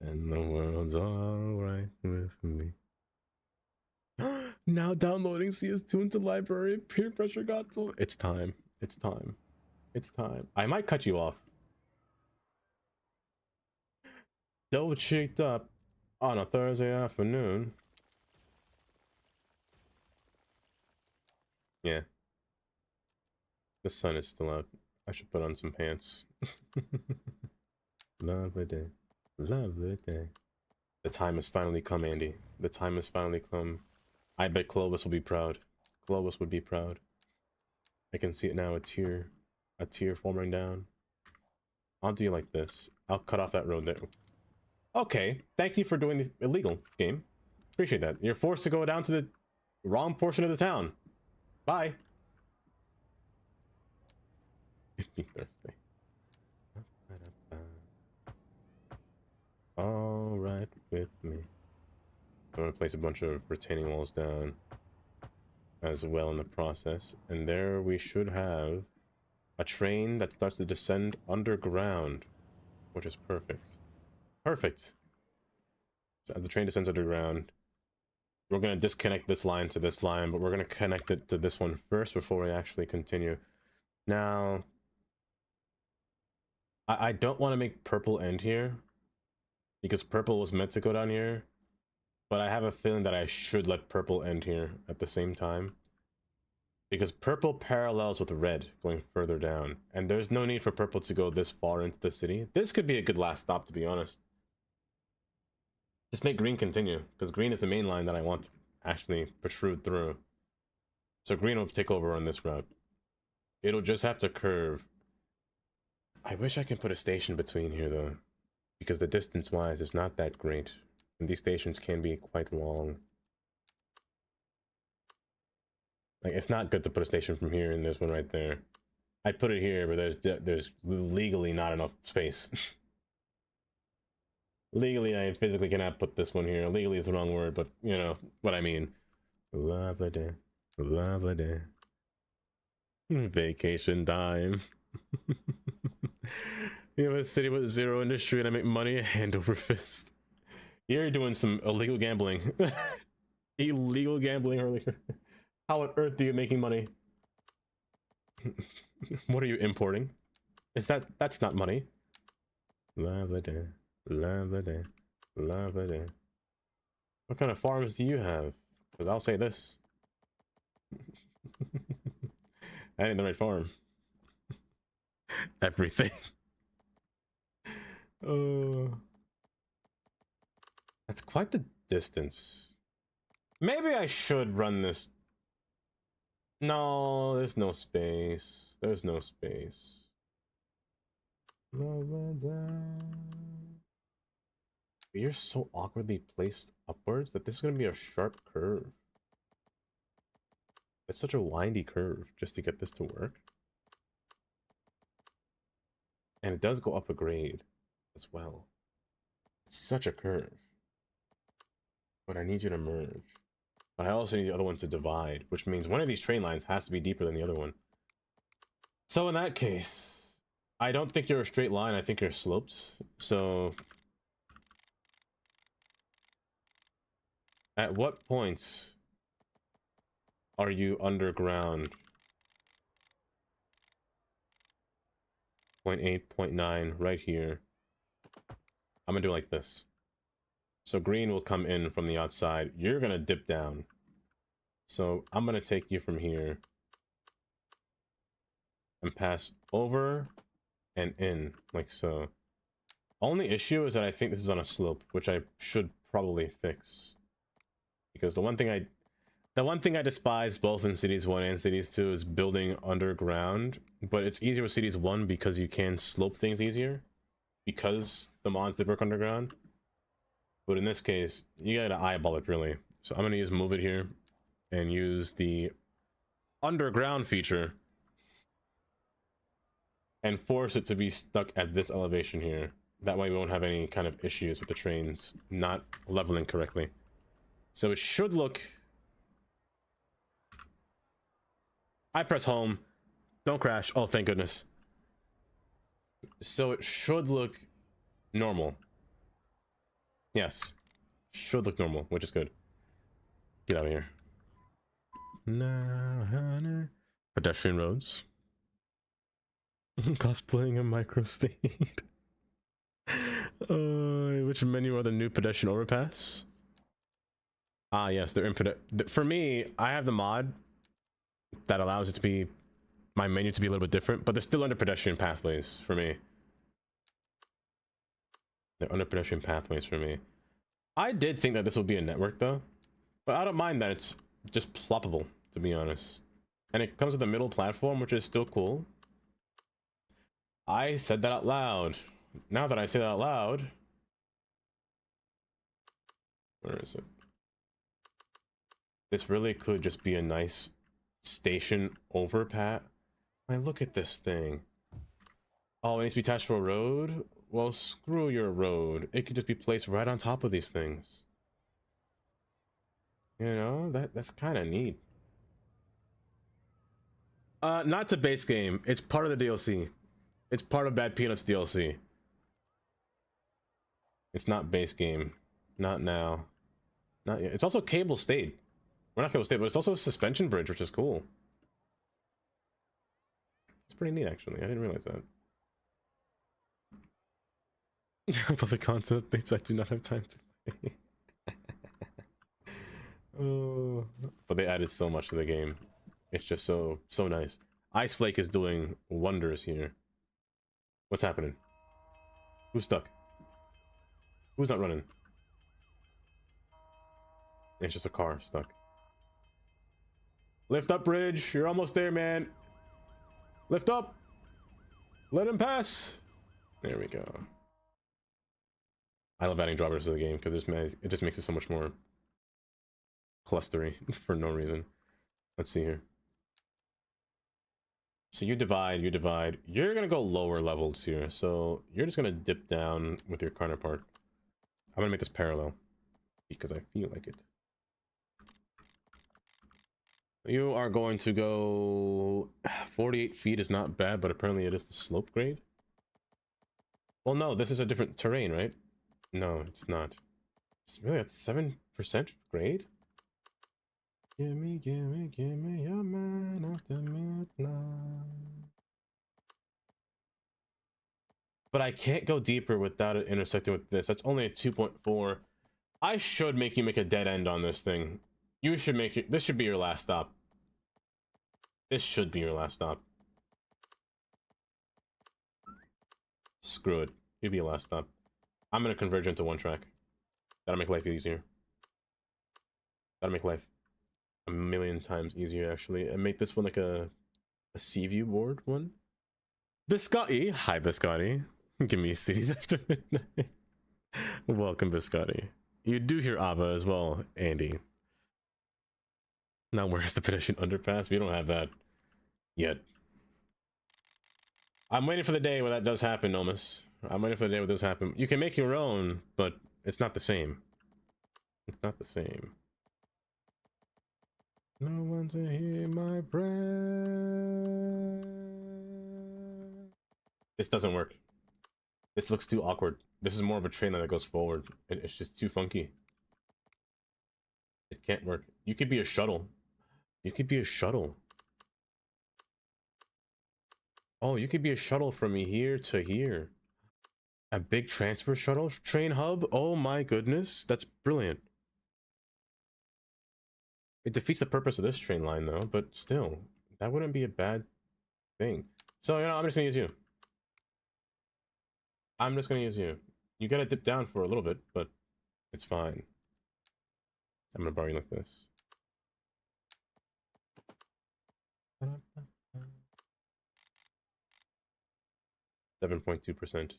[SPEAKER 1] And the world's alright with me. Now downloading CS2 into library. Peer pressure got to. It's time. It's time. It's time. I might cut you off. Double cheeked up on a Thursday afternoon. Yeah. The sun is still out. I should put on some pants. Lovely day. Lovely day. The time has finally come, Andy. The time has finally come. I bet Clovis will be proud. Clovis would be proud. I can see it now, a tear forming down. I'll do you like this. I'll cut off that road there. Okay, thank you for doing the illegal game. Appreciate that. You're forced to go down to the wrong portion of the town. Bye. It'd be Thursday. All right with me. I'm gonna place a bunch of retaining walls down as well in the process, and there we should have a train that starts to descend underground, which is perfect. Perfect. So as the train descends underground, we're gonna disconnect this line to this line, but we're gonna connect it to this one first before we actually continue. Now, I don't want to make purple end here because purple was meant to go down here. But I have a feeling that I should let purple end here at the same time. Because purple parallels with red going further down. And there's no need for purple to go this far into the city. This could be a good last stop, to be honest. Just make green continue. Because green is the main line that I want to actually protrude through. So green will take over on this route. It'll just have to curve. I wish I could put a station between here, though. Because the distance-wise is not that great. And these stations can be quite long. Like, it's not good to put a station from here, and there's one right there. I'd put it here, but there's legally not enough space. Legally, I physically cannot put this one here. Legally is the wrong word, but you know what I mean. Lovely day. Lovely day. Vacation time. You have a city with zero industry and I make money hand over fist. You're doing some illegal gambling. Illegal gambling earlier. How on earth are you making money? What are you importing? That's not money. Lovely day. Lovely day. Lovely day. What kind of farms do you have? Because I'll say this. That ain't the right farm. Everything. That's quite the distance. Maybe I should run this. No, there's no space. There's no space. You're so awkwardly placed upwards that this is going to be a sharp curve. It's such a windy curve just to get this to work. And it does go up a grade as well. It's such a curve. But I need you to merge. But I also need the other one to divide, which means one of these train lines has to be deeper than the other one. So in that case, I don't think you're a straight line. I think you're slopes. So at what points are you underground? 0.8, 0.9, right here. I'm gonna do it like this. So green will come in from the outside. You're gonna dip down. So I'm gonna take you from here and pass over and in, like so. Only issue is that I think this is on a slope, which I should probably fix. Because the one thing I despise both in Cities 1 and Cities 2 is building underground, but it's easier with Cities 1 because you can slope things easier because the mods that work underground. But in this case, you gotta eyeball it really. So I'm gonna use move it here and use the underground feature and force it to be stuck at this elevation here. That way we won't have any kind of issues with the trains not leveling correctly. So it should look... I press home. Don't crash. Oh, thank goodness. So it should look normal. Yes. Should look normal, which is good. Get out of here. Pedestrian roads. Cosplaying a microstate. Which menu are the new pedestrian overpass? Ah, yes, they're in for me, I have the mod that allows it to be my menu to be a little bit different, but they're still under pedestrian pathways for me. They're under pedestrian pathways for me. I did think that this would be a network though, but I don't mind that it's just ploppable, to be honest. And it comes with a middle platform, which is still cool. I said that out loud. Now that I say that out loud, where is it? This really could just be a nice station overpass. I look at this thing. Oh, it needs to be attached to a road? Well, screw your road. It could just be placed right on top of these things. You know, that's kind of neat. Not to base game. It's part of the DLC. It's part of Bad Peanuts DLC. It's not base game. Not now. Not yet. It's also cable stayed. We're not cable stayed, but it's also a suspension bridge, which is cool. It's pretty neat, actually. I didn't realize that. With all the concept updates, I do not have time to play. Oh, but they added so much to the game. It's just so nice. Ice Flake is doing wonders here. What's happening? Who's stuck? Who's not running? It's just a car stuck. Lift up, bridge. You're almost there, man. Lift up. Let him pass. There we go. I love adding droppers to the game because it just makes it so much more clustery for no reason. Let's see here. So you divide, You're gonna go lower levels here. So you're just gonna dip down with your counterpart. I'm gonna make this parallel because I feel like it. You are going to go 48 feet is not bad, but apparently it is the slope grade. Well, no, this is a different terrain, right? No, it's not. It's really at 7% grade? Gimme your man after midnight. But I can't go deeper without it intersecting with this. That's only a 2.4. I should make you make a dead end on this thing. You should make it. This should be your last stop. This should be your last stop. Screw it. You'll be your last stop. I'm gonna converge into one track. That'll make life easier. That'll make life a million times easier, actually. And make this one like a sea view board one. Biscotti. Hi, Biscotti. Give me cities after midnight. Welcome, Biscotti. You do hear Ava as well, Andy. Now, where's the pedestrian underpass? We don't have that yet. I'm waiting for the day where that does happen, Nomus. I'm waiting for the day where this happen. You can make your own, but it's not the same. It's not the same. No one to hear my breath. This doesn't work. This looks too awkward. This is more of a train that goes forward. It's just too funky. It can't work. You could be a shuttle. You could be a shuttle. Oh, you could be a shuttle from here to here. A big transfer shuttle train hub? Oh my goodness. That's brilliant. It defeats the purpose of this train line though, but still, that wouldn't be a bad thing. So, you know, I'm just gonna use you. I'm just gonna use you. You gotta dip down for a little bit, but it's fine. I'm gonna borrow you like this. 7.2%.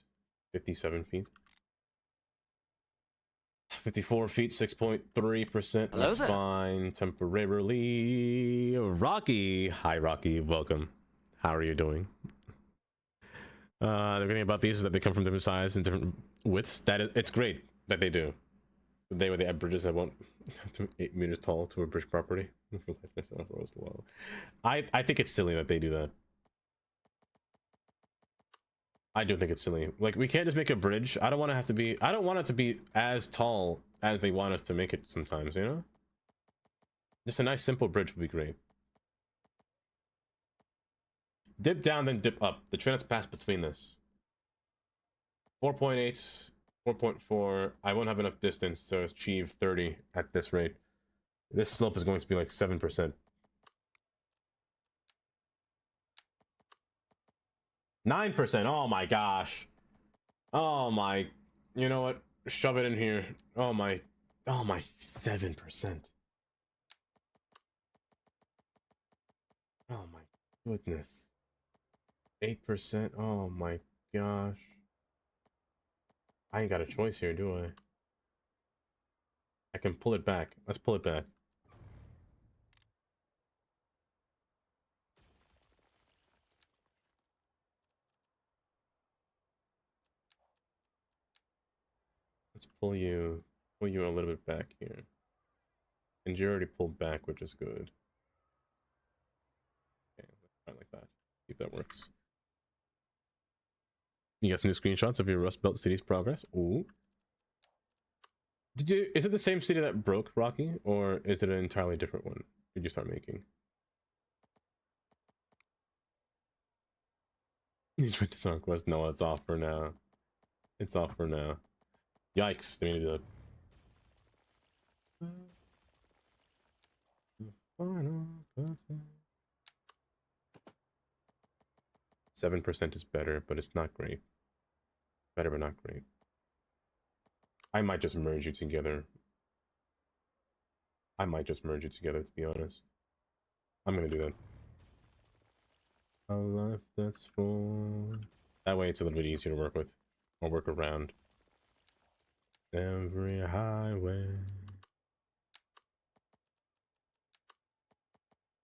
[SPEAKER 1] 57 feet. 54 feet, 6.3%.
[SPEAKER 3] Hello
[SPEAKER 1] That's
[SPEAKER 3] there.
[SPEAKER 1] fine. Temporarily. Rocky. Hi, Rocky. Welcome. How are you doing? The good thing about these is that they come from different sizes and different widths. It's great that they do. They have bridges that won't to 8 meters tall to a bridge property. I think it's silly that they do that. I do think it's silly. Like, we can't just make a bridge. I don't want it to be as tall as they want us to make it sometimes, you know? Just a nice simple bridge would be great. Dip down, then dip up. The train has passed between this. 4.8, 4.4. I won't have enough distance to achieve 30 at this rate. This slope is going to be like 7%. 9%. Oh my gosh. Oh my. You know what? Shove it in here. Oh my. 7%. Oh my goodness. 8%. Oh my gosh. I ain't got a choice here, do I? I can pull it back. Let's pull it back. Let's pull you a little bit back here. And you already pulled back, which is good. Okay, let's try it like that. See if that works. You got some new screenshots of your Rust Belt city's progress. Ooh. Is it the same city that broke, Rocky? Or is it an entirely different one? Did you start making? You tried to song quest? No, it's off for now. It's off for now. Yikes, they need to do that. Final 7% is better, but it's not great. Better, but not great. I might just merge you together. To be honest. I'm gonna do that. A life that's full. That way it's a little bit easier to work with. Or work around. Every highway.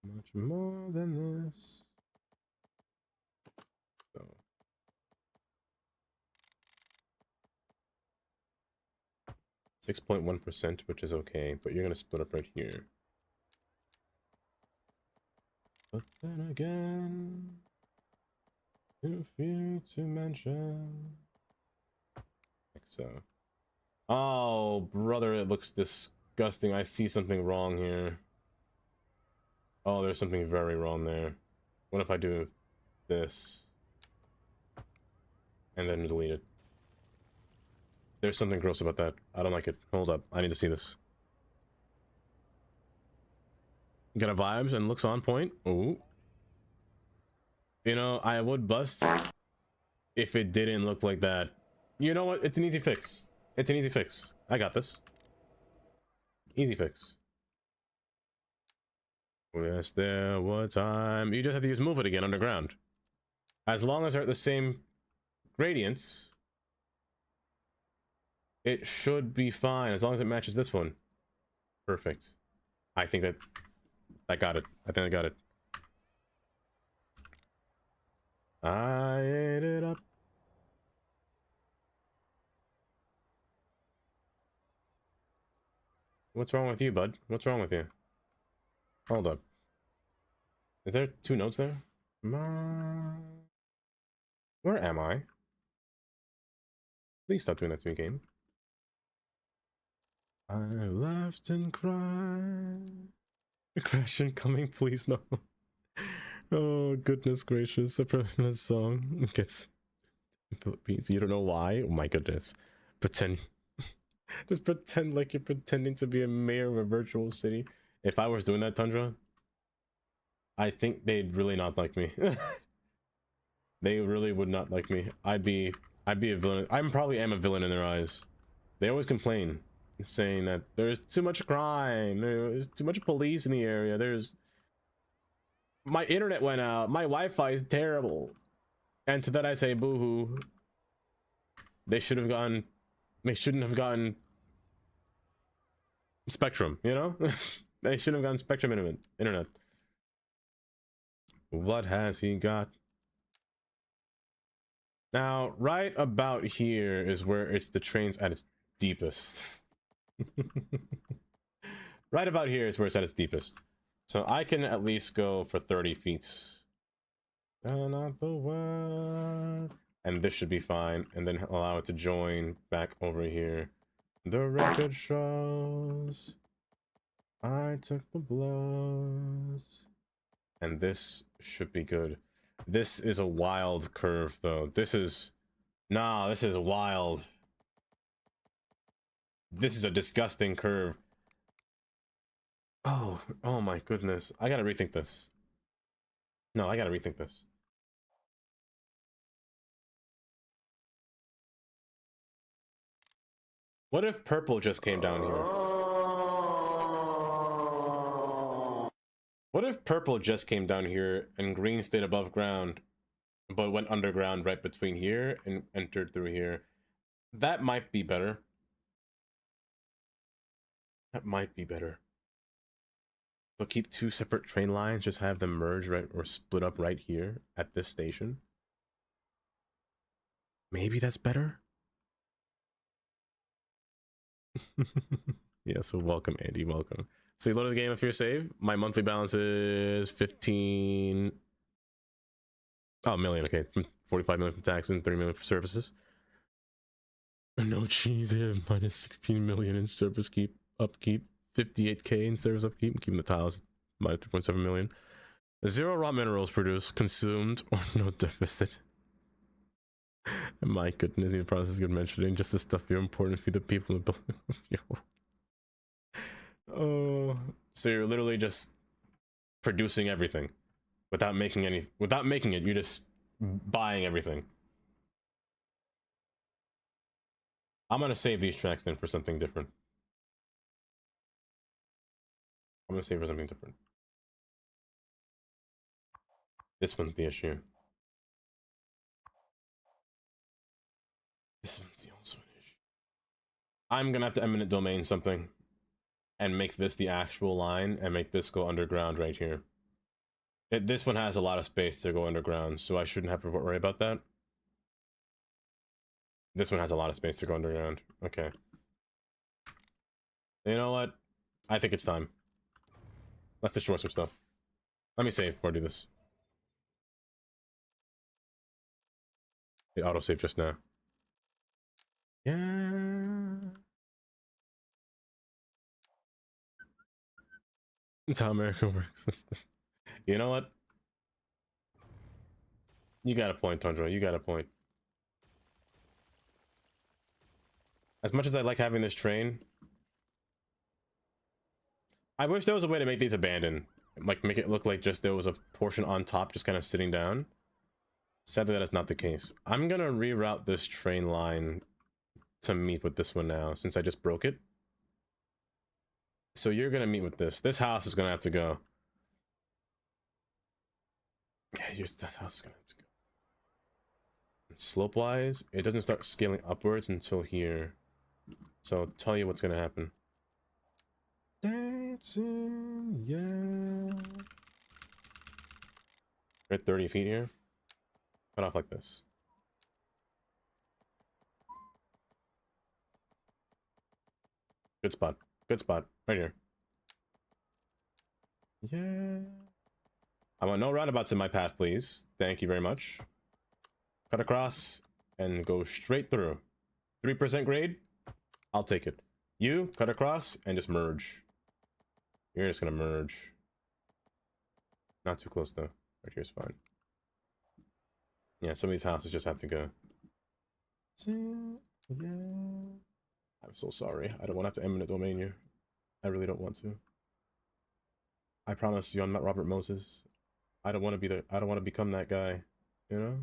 [SPEAKER 1] Much more than this. So. .1%, which is okay, but you're gonna split up right here. But then again, too few to mention. Like so. Oh, brother, it looks disgusting. I see something wrong here. Oh, there's something very wrong there. What if I do this? And then delete it. There's something gross about that. I don't like it. Hold up. I need to see this. Got a vibes and looks on point. Ooh. You know, I would bust if it didn't look like that. You know what? It's an easy fix. It's an easy fix. I got this. Easy fix. Yes, there was time. You just have to use move it again underground. As long as they're at the same gradients, it should be fine. As long as it matches this one. Perfect. I think that I got it. I think I got it. I ate it up. What's wrong with you, bud? What's wrong with you? Hold up. Is there 2 notes there? Where am I? Please stop doing that to me, game. I laughed and cried. Crashing coming, please no. Oh goodness gracious! A prevalent song gets in Philippines. You don't know why? Oh my goodness! Pretend, just pretend like you're pretending to be a mayor of a virtual city. If I was doing that, Tundra, I think they'd really not like me. They really would not like me. I'd be a villain. I'm probably am a villain in their eyes. They always complain, saying that there's too much crime, there's too much police in the area, there's my internet went out, my Wi-Fi is terrible. And to that I say boo-hoo. They shouldn't have gotten Spectrum, you know? They shouldn't have gotten Spectrum internet. What has he got? Now, right about here is where it's the train's at its deepest. Right about here is where it's at its deepest. So I can at least go for 30 feet. Not the one. And this should be fine. And then allow it to join back over here. The record shows I took the blows. And this should be good. This is a wild curve, though. This is... Nah, this is wild. This is a disgusting curve. Oh my goodness. I gotta rethink this. No, I gotta rethink this. What if purple just came down here? What if purple just came down here and green stayed above ground, but went underground right between here and entered through here? That might be better. That might be better. So keep two separate train lines, just have them merge right or split up right here at this station. Maybe that's better. Yeah, so welcome, Andy, welcome. So you loaded the game if you're save. My monthly balance is 15 million, okay. 45 million from tax and 30 million for services. No cheese, they have minus 16 million in service upkeep, 58k in service upkeep, keeping the tiles minus 3.7 million. 0 raw minerals produced, consumed, or no deficit. My goodness, the process is good mentioning just the stuff you're important for the people in the building. Oh, so you're literally just producing everything without making it, you're just buying everything. I'm gonna save these tracks then for something different. I'm gonna save for something different. This one's the issue. This one's the also an issue. I'm gonna have to eminent domain something and make this the actual line and make this go underground right here. This one has a lot of space to go underground, so I shouldn't have to worry about that. This one has a lot of space to go underground. Okay. You know what? I think it's time. Let's destroy some stuff. Let me save before I do this. It autosave just now. Yeah. That's how America works. You know what? You got a point, Tundra. You got a point. As much as I like having this train, I wish there was a way to make these abandoned. Like, make it look like just there was a portion on top just kind of sitting down. Sadly, that is not the case. I'm gonna reroute this train line to meet with this one now, since I just broke it. So you're gonna meet with this. This house is gonna have to go. Yeah, that house is gonna have to go. And slope-wise, it doesn't start scaling upwards until here. So I'll tell you what's gonna happen. Dancing, yeah. We're at 30 feet here. Cut off like this. Good spot. Good spot. Right here. Yeah. I want no roundabouts in my path, please. Thank you very much. cut across, and go straight through. 3% grade, I'll take it. You cut across and just merge. You're just gonna merge. Not too close though. Right here's fine. Yeah, some of these houses just have to go. Yeah. I'm so sorry. I don't want to have to eminent domain you. I really don't want to. I promise you I'm not Robert Moses. I don't want to become that guy, you know?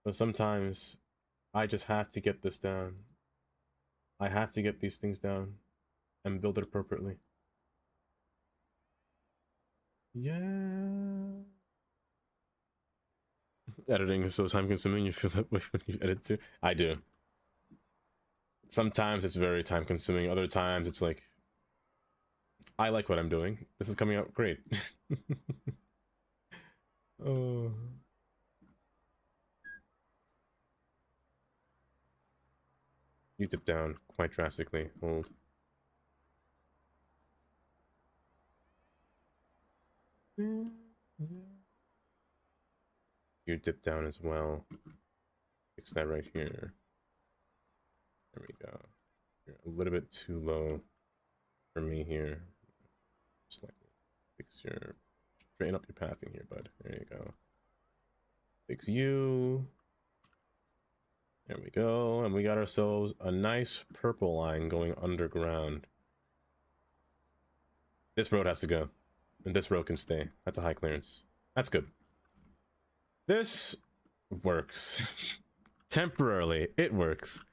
[SPEAKER 1] But sometimes I just have to get this down. I have to get these things down and build it appropriately. Yeah. Editing is so time consuming, you feel that way when you edit too? I do. Sometimes it's very time consuming, other times it's like, I like what I'm doing. This is coming out great. Oh. You dip down quite drastically. Hold. You dip down as well. Fix that right here. There we go. You're a little bit too low for me here. Slightly. Fix your... Straighten up your pathing here, bud. There you go. Fix you. There we go. And we got ourselves a nice purple line going underground. This road has to go. And this road can stay. That's a high clearance. That's good. This works. Temporarily, it works.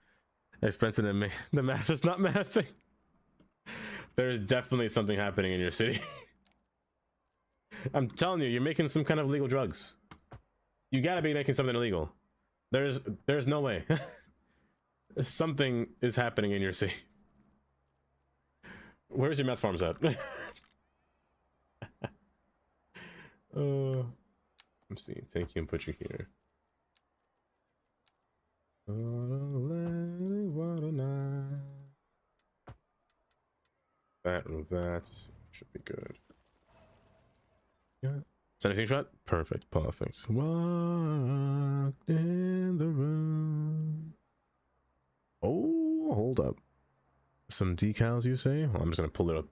[SPEAKER 1] Expensive than the math is not mathing. There's definitely something happening in your city. I'm telling you, you're making some kind of illegal drugs. You gotta be making something illegal. There's no way. Something is happening in your city. Where's your meth farms at? Let's see. Take you and put you here. That should be good. Yeah. Sending shot? Perfect. Perfect. Walked in the room. Oh, hold up. Some decals, you say? Well, I'm just gonna pull it up.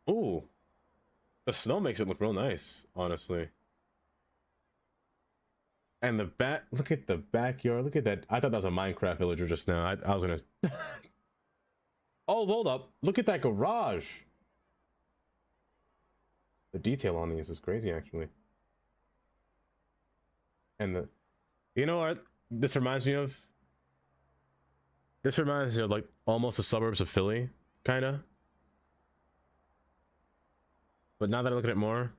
[SPEAKER 1] Oh, the snow makes it look real nice, honestly. And the back, look at the backyard. Look at that. I thought that was a Minecraft villager just now. I was gonna. Oh, hold up. Look at that garage. The detail on these is crazy, actually. And the, you know what this reminds me of? This reminds me of like almost the suburbs of Philly, kind of. But now that I look at it more,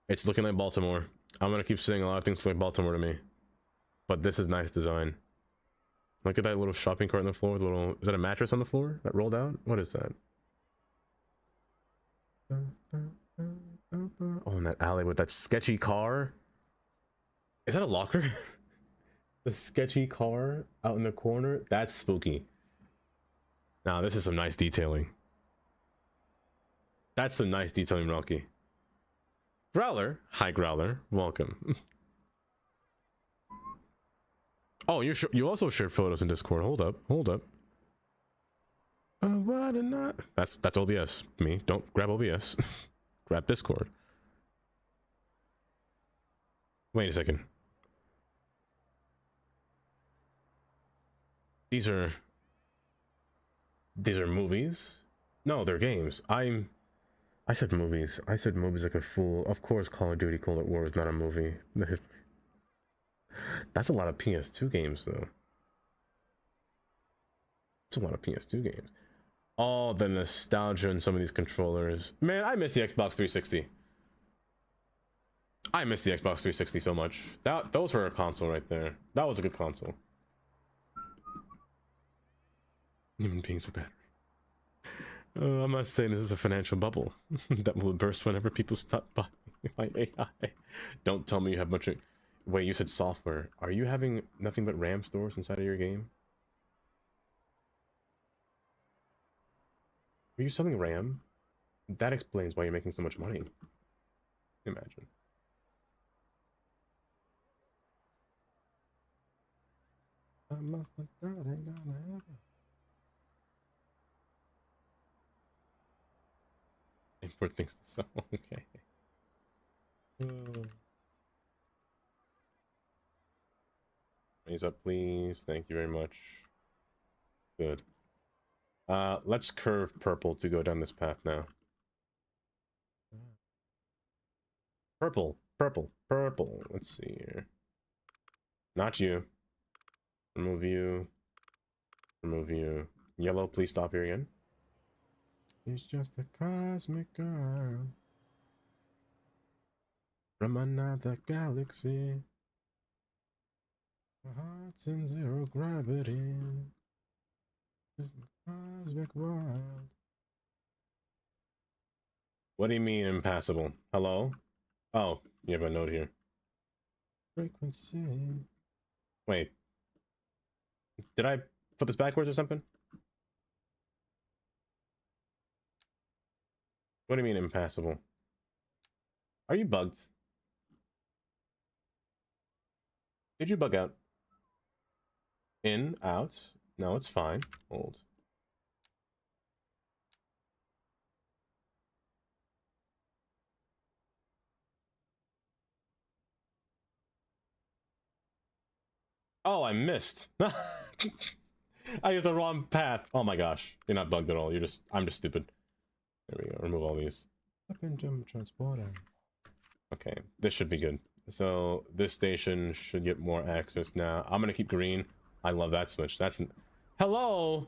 [SPEAKER 1] it's looking like Baltimore. I'm gonna keep saying a lot of things look like Baltimore to me. But this is nice design. Look at that little shopping cart on the floor. Is that a mattress on the floor that rolled out? What is that? Oh, in that alley with that sketchy car. Is that a locker? The sketchy car out in the corner? That's spooky. Now, this is some nice detailing. That's some nice detailing, Rocky. Growler. Hi, Growler. Welcome. Oh, you also shared photos in Discord. Hold up. Hold up. Why not? That's OBS. Me. Don't grab OBS. Grab Discord. Wait a second. These are movies? No, they're games. I said movies. I said movies like a fool. Of course, Call of Duty Cold War is not a movie. That's a lot of PS2 games, though. It's a lot of PS2 games. Oh, the nostalgia in some of these controllers. Man, I miss the Xbox 360. I miss the Xbox 360 so much. Those were a console right there. That was a good console. Human beings are battery. I'm not saying this is a financial bubble that will burst whenever people stop buying my AI. Don't tell me you have much. Wait, you said software. Are you having nothing but RAM stores inside of your game? Are you selling RAM? That explains why you're making so much money. Imagine. I must have thought it gonna happen. Import things to sell. Okay. Raise up, please. Thank you very much. Good. Let's curve purple to go down this path now. Purple, purple, purple. Let's see here. Not you. Remove you. Remove you. Yellow, please stop here again. He's just a cosmic girl from another galaxy. My heart's in zero gravity. Just a cosmic world. What do you mean impassable? Hello? Oh, you have a note here. Frequency. Wait. Did I put this backwards or something? What do you mean impassable? Are you bugged? Did you bug out? In, out. No, it's fine. Hold. Oh, I missed. I used the wrong path. Oh my gosh. You're not bugged at all. I'm just stupid. There we go. Remove all these. Up and jump transporter. Okay, this should be good. So this station should get more access now. I'm gonna keep green. I love that switch. Hello?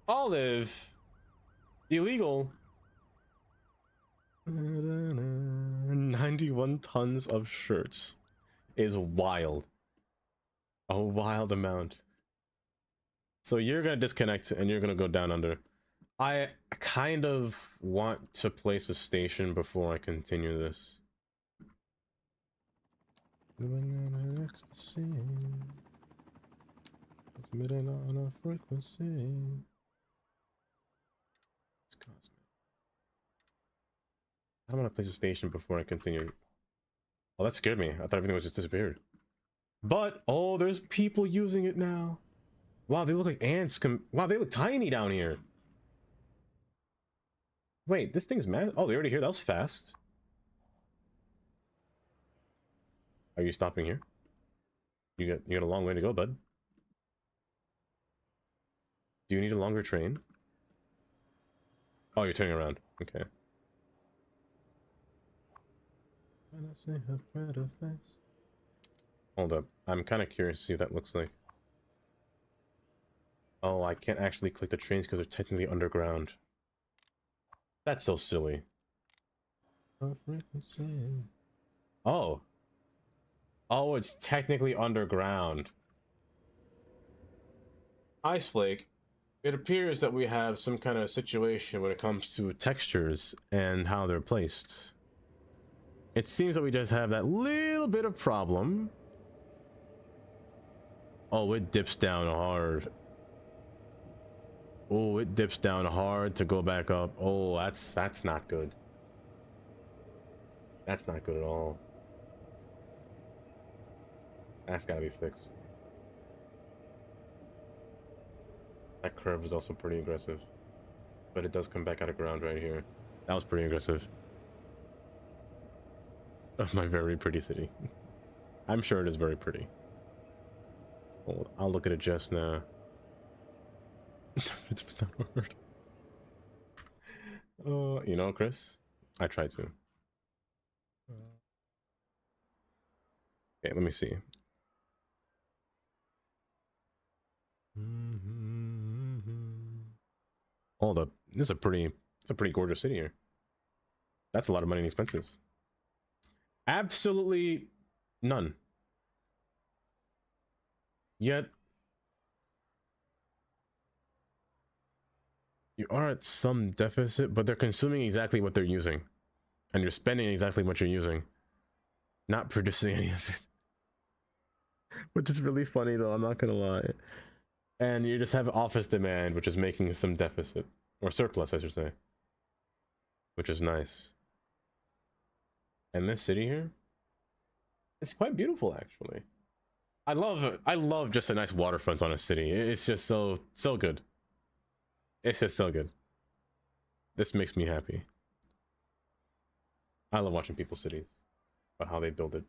[SPEAKER 1] Olive. Illegal. 91 tons of shirts is wild. A wild amount. So you're gonna disconnect and you're gonna go down under. I kind of want to place a station before I continue this. Ecstasy. Transmitting on a frequency. It's cosmic. I don't want to place a station before I continue. Oh, that scared me. I thought everything was just disappeared. But, oh, there's people using it now. Wow, they look like ants. Wow, they look tiny down here. Wait, this thing's mad. Oh, they're already here. That was fast. Are you stopping here? You got a long way to go, bud. Do you need a longer train? Oh, you're turning around. Okay. Hold up. I'm kind of curious to see what that looks like. Oh, I can't actually click the trains because they're technically underground. That's so silly. Oh. Oh, it's technically underground. Ice Flake, it appears that we have some kind of situation when it comes to textures and how they're placed. It seems that we just have that little bit of problem. Oh, it dips down hard. Oh, it dips down hard to go back up. Oh, that's not good. That's not good at all. That's gotta be fixed. That curve is also pretty aggressive. But it does come back out of ground right here. That was pretty aggressive. Of my very pretty city. I'm sure it is very pretty. Hold, I'll look at it just now. It's not hard. You know, Chris, I tried to. Okay, let me see. Hold up, this is a pretty gorgeous city here. That's a lot of money in expenses. Absolutely none. Yet you are at some deficit, but they're consuming exactly what they're using. And you're spending exactly what you're using. Not producing any of it. Which is really funny though, I'm not gonna lie. And you just have office demand, which is making some deficit. Or surplus, I should say. which is nice. And this city here, it's quite beautiful actually. I love just a nice waterfront on a city. It's just so good. It's just so good. This makes me happy. I love watching people's cities, about how they build it.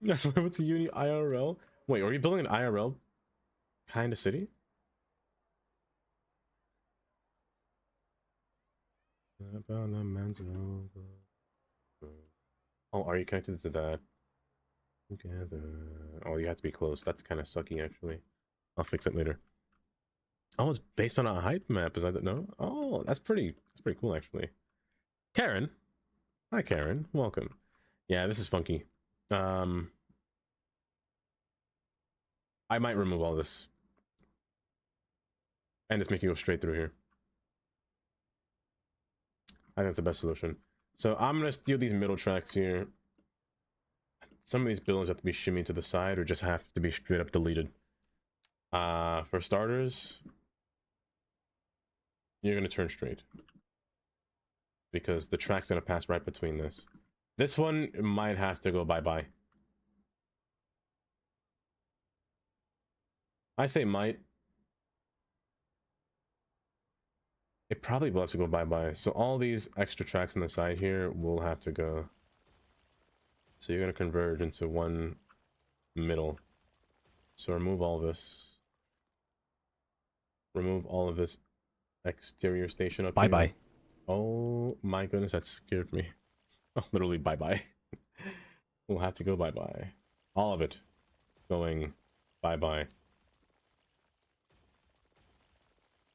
[SPEAKER 1] That's why what's a uni IRL? Wait, are you building an IRL kind of city? Oh, are you connected to that? Together. Oh, you have to be close. That's kind of sucky, actually. I'll fix it later. Oh, it's based on a height map. Is that no? Oh, that's pretty cool, actually. Karen, hi, Karen. Welcome. Yeah, this is funky. I might remove all this and just make you go straight through here. I think that's the best solution. So I'm gonna steal these middle tracks here. Some of these buildings have to be shimmied to the side or just have to be straight up deleted. For starters, you're gonna turn straight because the track's gonna pass right between this. This one might have to go bye-bye. I say might. It probably will have to go bye-bye. So all these extra tracks on the side here will have to go. So you're going to converge into one middle. So remove all this. Remove all of this exterior station up here.
[SPEAKER 2] Bye-bye.
[SPEAKER 1] Oh my goodness, that scared me. Literally bye-bye. We'll have to go bye-bye. All of it going bye-bye.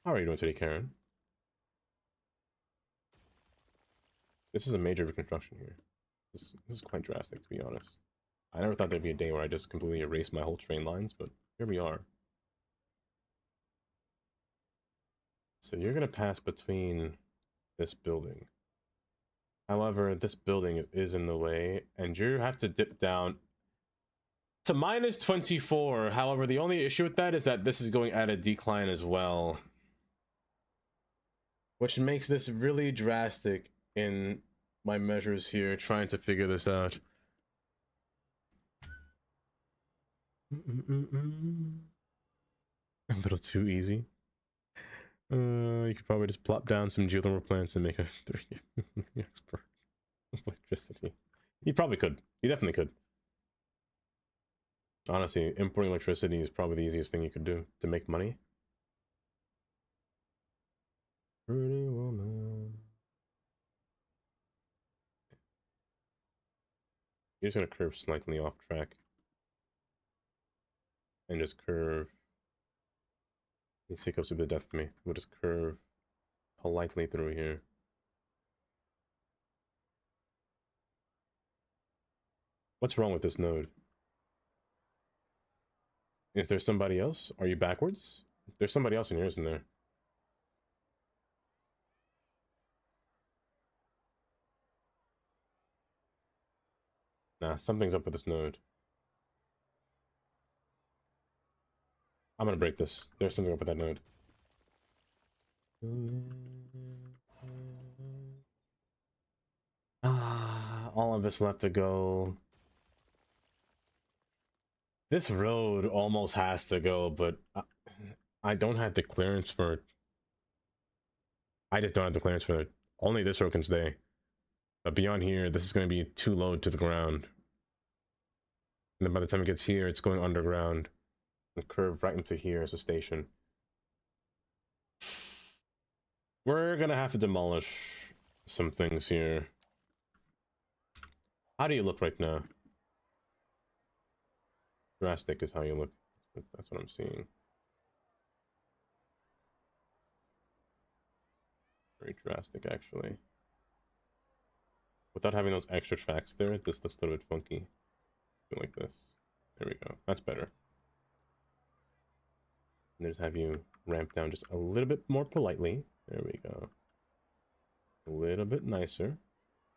[SPEAKER 1] How are you doing today, Karen? This is a major reconstruction here. This is quite drastic, to be honest. I never thought there'd be a day where I just completely erased my whole train lines, but here we are. So you're going to pass between this building. However, this building is in the way, and you have to dip down to minus 24. However, the only issue with that is that this is going at a decline as well, which makes this really drastic in my measures here, trying to figure this out. A little too easy. You could probably just plop down some geothermal plants and make a 3 expert electricity. You probably could. You definitely could. Honestly, importing electricity is probably the easiest thing you could do to make money. Pretty woman. You're just gonna curve slightly off track. And just curve. These hiccups will be the death of me. We'll just curve politely through here. What's wrong with this node? Is there somebody else? Are you backwards? There's somebody else in here, isn't there? Nah, something's up with this node. I'm gonna break this. There's something up with that node. All of this will have to go. This road almost has to go, but I don't have the clearance for it. I just don't have the clearance for it. Only this road can stay. But beyond here, this is going to be too low to the ground. And then by the time it gets here, it's going underground. And curve right into here as a station. We're going to have to demolish some things here. How do you look right now? Drastic is how you look. That's what I'm seeing. Very drastic, actually. Without having those extra tracks there, this looks a little bit funky. Like this. There we go. That's better. And just have you ramp down just a little bit more politely. There we go. A little bit nicer.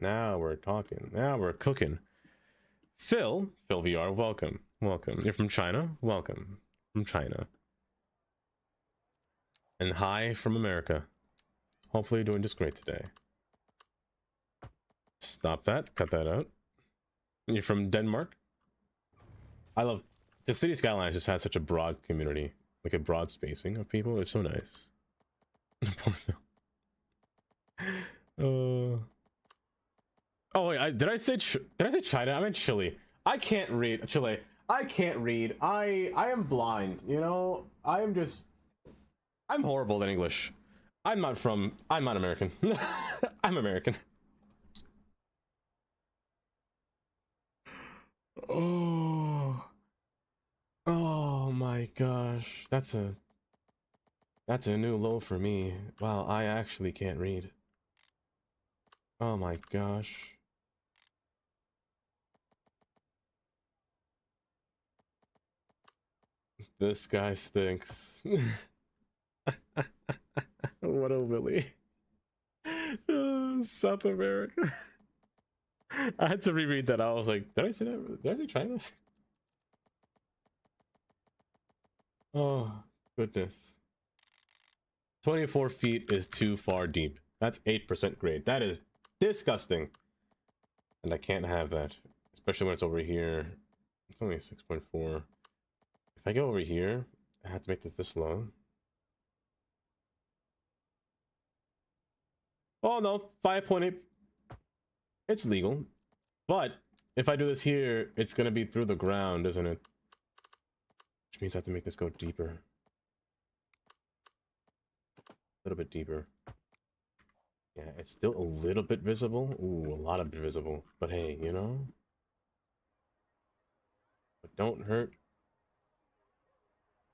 [SPEAKER 1] Now we're talking. Now we're cooking. Phil VR, welcome. Welcome. You're from China? Welcome. From China. And hi from America. Hopefully you're doing just great today. Stop that. Cut that out. You're from Denmark? I love... The City Skylines just has such a broad community. Like a broad spacing of people. It's so nice. Poor Phil. Oh wait, did I say China? I meant Chile. I can't read Chile. I can't read. I am blind. You know. I'm horrible at English. I'm not American. I'm American. Oh my gosh, that's a new low for me. Wow, I actually can't read. Oh my gosh. This guy stinks. What a Willy. South America. I had to reread that. I was like, did I say that? Did I say China? Oh, goodness. 24 feet is too far deep. That's 8% grade. That is disgusting. And I can't have that. Especially when it's over here. It's only a 6.4. If I go over here, I have to make this low. Oh no, 5.8. It's legal. But if I do this here, it's gonna be through the ground, isn't it? Which means I have to make this go deeper. A little bit deeper. Yeah, it's still a little bit visible. Ooh, a lot of bit visible. But hey, you know? But don't hurt.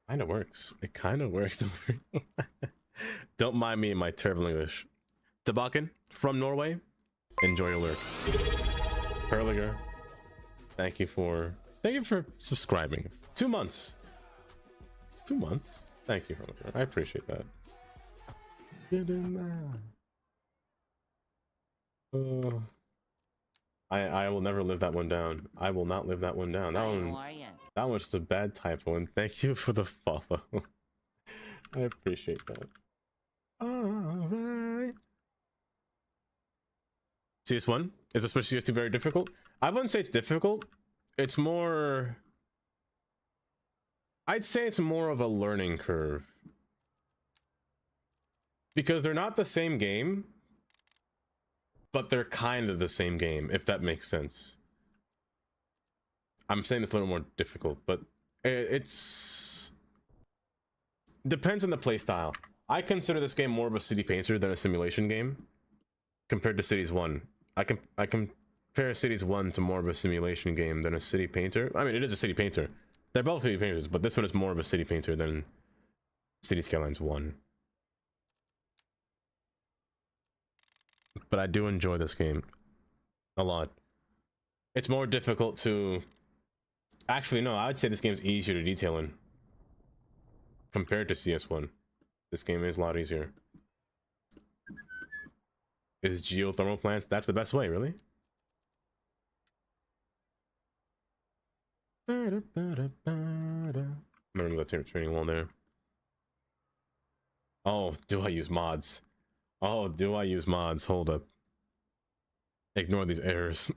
[SPEAKER 1] Kinda works. It kinda works. Don't mind me and my terrible English. Tabakan from Norway. Enjoy your lurk. Perliger. Thank you for subscribing. 2 months. 2 months. Thank you, Perliger. I appreciate that. I will never live that one down. I will not live that one down. That was just a bad typo, and thank you for the follow. I appreciate that. Alright. CS1? Is especially CS2 very difficult? I wouldn't say it's difficult. It's more... I'd say it's more of a learning curve. Because they're not the same game, but they're kind of the same game, if that makes sense. I'm saying it's a little more difficult, but it's... depends on the playstyle. I consider this game more of a city painter than a simulation game, compared to Cities 1. I compare Cities 1 to more of a simulation game than a city painter. I mean, it is a city painter. They're both city painters, but this one is more of a city painter than City Skylines 1. But I do enjoy this game a lot. It's more difficult to... Actually, no, I would say this game's easier to detail in compared to CS1. This game is a lot easier. Is geothermal plants? That's the best way, really? Remember the training wall there. Oh, do I use mods? Oh, do I use mods? Hold up. Ignore these errors.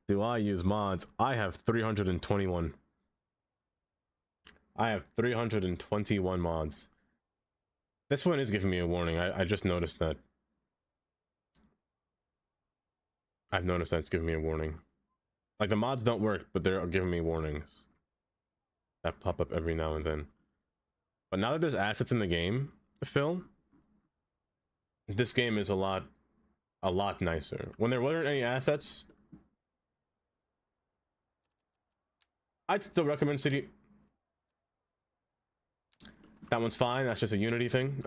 [SPEAKER 1] Do I use mods? I have 321. I have 321 mods. This one is giving me a warning. I just noticed that. I've noticed that it's giving me a warning. Like, the mods don't work, but they're giving me warnings that pop up every now and then. But now that there's assets in the game, Phil, this game is a lot nicer. When there weren't any assets, I'd still recommend City. That one's fine. That's just a Unity thing.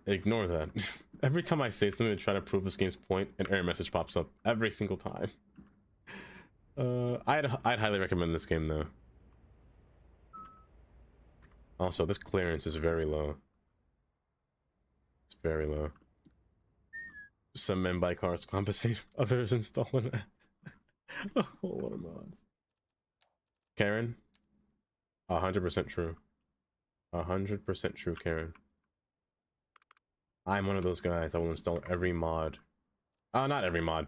[SPEAKER 1] Ignore that. Every time I say something to try to prove this game's point, an error message pops up every single time. I'd highly recommend this game though. Also, this clearance is very low. It's very low. Some men buy cars to compensate others installing it. A whole lot of mods. Karen, 100% true. 100% true, Karen. I'm one of those guys that will install every mod. Not every mod.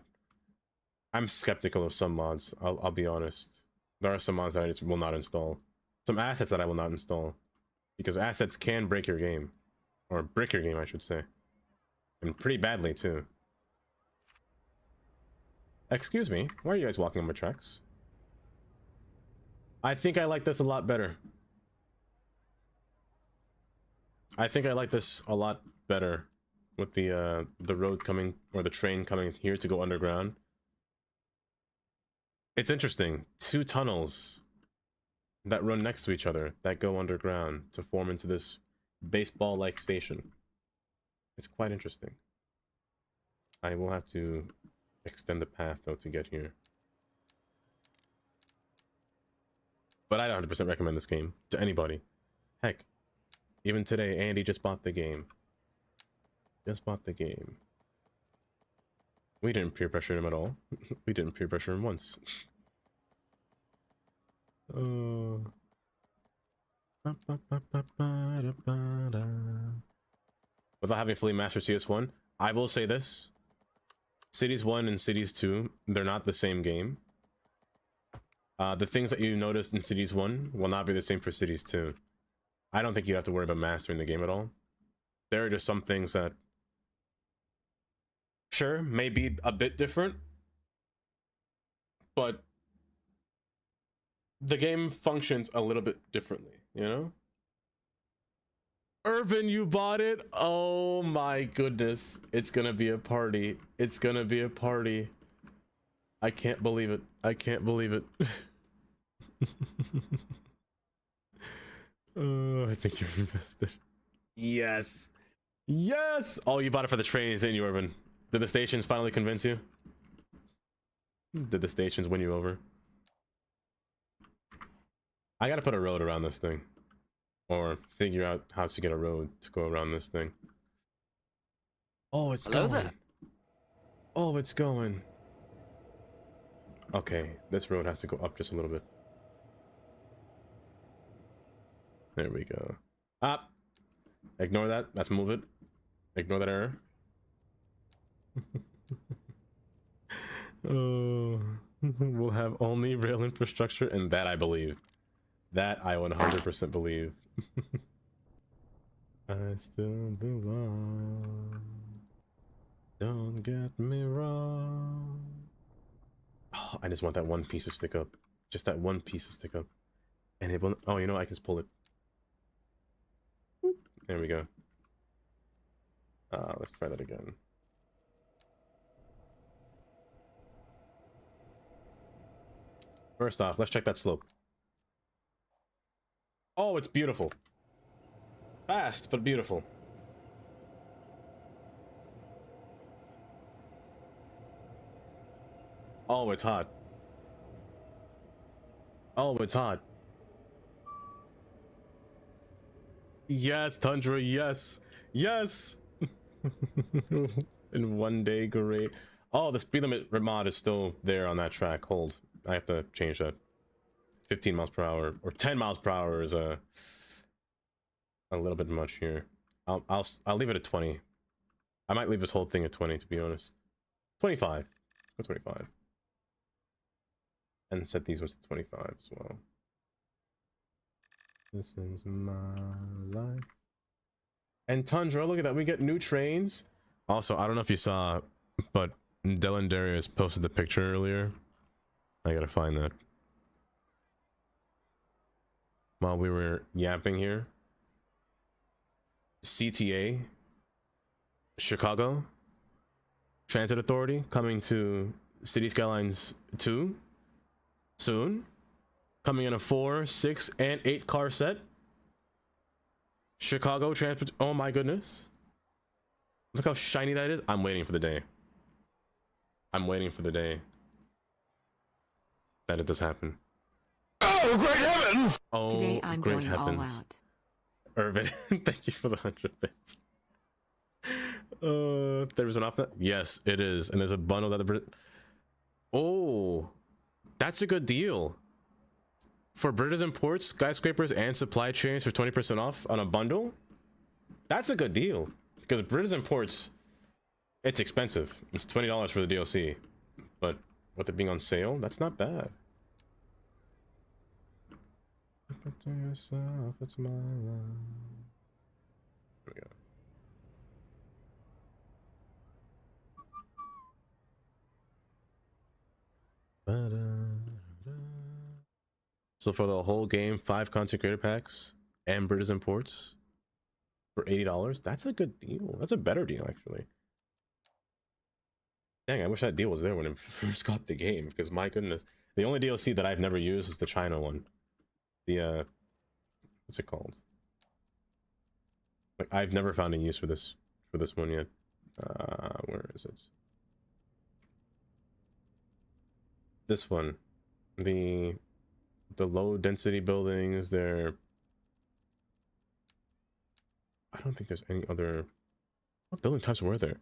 [SPEAKER 1] I'm skeptical of some mods. I'll be honest. There are some mods that I just will not install. Some assets that I will not install. Because assets can break your game. Or brick your game, I should say. And pretty badly, too. Excuse me, why are you guys walking on my tracks? I think I like this a lot better. I think I like this a lot better with the road coming, or the train coming here to go underground. It's interesting. 2 tunnels that run next to each other that go underground to form into this baseball-like station. It's quite interesting. I will have to extend the path though to get here. But I don't 100% recommend this game to anybody. Heck, even today, Andy just bought the game. Just bought the game. We didn't peer pressure him at all. We didn't peer pressure him once. Without having fully mastered CS1, I will say this. Cities 1 and Cities 2, they're not the same game. The things that you noticed in Cities 1 will not be the same for Cities 2. I don't think you have to worry about mastering the game at all. There are just some things that, sure, may be a bit different, but the game functions a little bit differently, you know? Urban, you bought it? Oh my goodness. It's gonna be a party. It's gonna be a party. I can't believe it. I can't believe it. Oh, I think you're invested. Yes. Yes! Oh, you bought it for the trains, didn't you, Urban? Did the stations finally convince you? Did the stations win you over? I gotta put a road around this thing. Or figure out how to get a road to go around this thing. Oh, it's
[SPEAKER 3] Hello
[SPEAKER 1] going.
[SPEAKER 3] there.
[SPEAKER 1] Oh, it's going. Okay, this road has to go up just a little bit. There we go. Up. Ignore that. Let's move it. Ignore that error. Oh, we'll have only rail infrastructure, and that I believe. That I 100% believe. I still belong. Don't get me wrong. Oh, I just want that one piece to stick up. Just that one piece to stick up. And it will. Oh, you know, I can just pull it. There we go. Let's try that again. First off, let's check that slope. Oh, it's beautiful. Fast, but beautiful. Oh, it's hot. Oh, it's hot. Yes, Tundra, yes. Yes! In one day, great. Oh, the speed limit mod is still there on that track. Hold. I have to change that. 15 miles per hour, or 10 miles per hour is a little bit much here. I'll leave it at 20. I might leave this whole thing at 20, to be honest. 25. Go 25. And set these ones to 25 as well. This is my life. And Tundra, look at that. We get new trains. Also, I don't know if you saw, but Dylan Darius posted the picture earlier. I gotta find that. While we were yapping here. CTA. Chicago. Transit Authority coming to City Skylines 2. Soon. Coming in a 4, 6, and 8 car set. Chicago Transport. Oh my goodness. Look how shiny that is. I'm waiting for the day. I'm waiting for the day that it does happen. Oh, great heavens! Oh,
[SPEAKER 4] Today I'm
[SPEAKER 1] great
[SPEAKER 4] going
[SPEAKER 1] heavens.
[SPEAKER 4] all out.
[SPEAKER 1] Urban, thank you for the 100 bits. There was an offer. Yes, it is, and there's a bundle that the. Oh, That's a good deal. For British imports, skyscrapers, and supply chains for 20% off on a bundle, that's a good deal. Because British imports, it's expensive. It's $20 for the DLC. But with it being on sale, that's not bad. To yourself, it's my love. There we go. So for the whole game, 5 content creator packs and British imports for $80, that's a good deal. That's a better deal, actually. Dang, I wish that deal was there when I first got the game, because my goodness. The only DLC that I've never used is the China one. The, what's it called? Like, I've never found a use for this one yet. Where is it? This one. The low density buildings, they're... I don't think there's any other... What building types were there?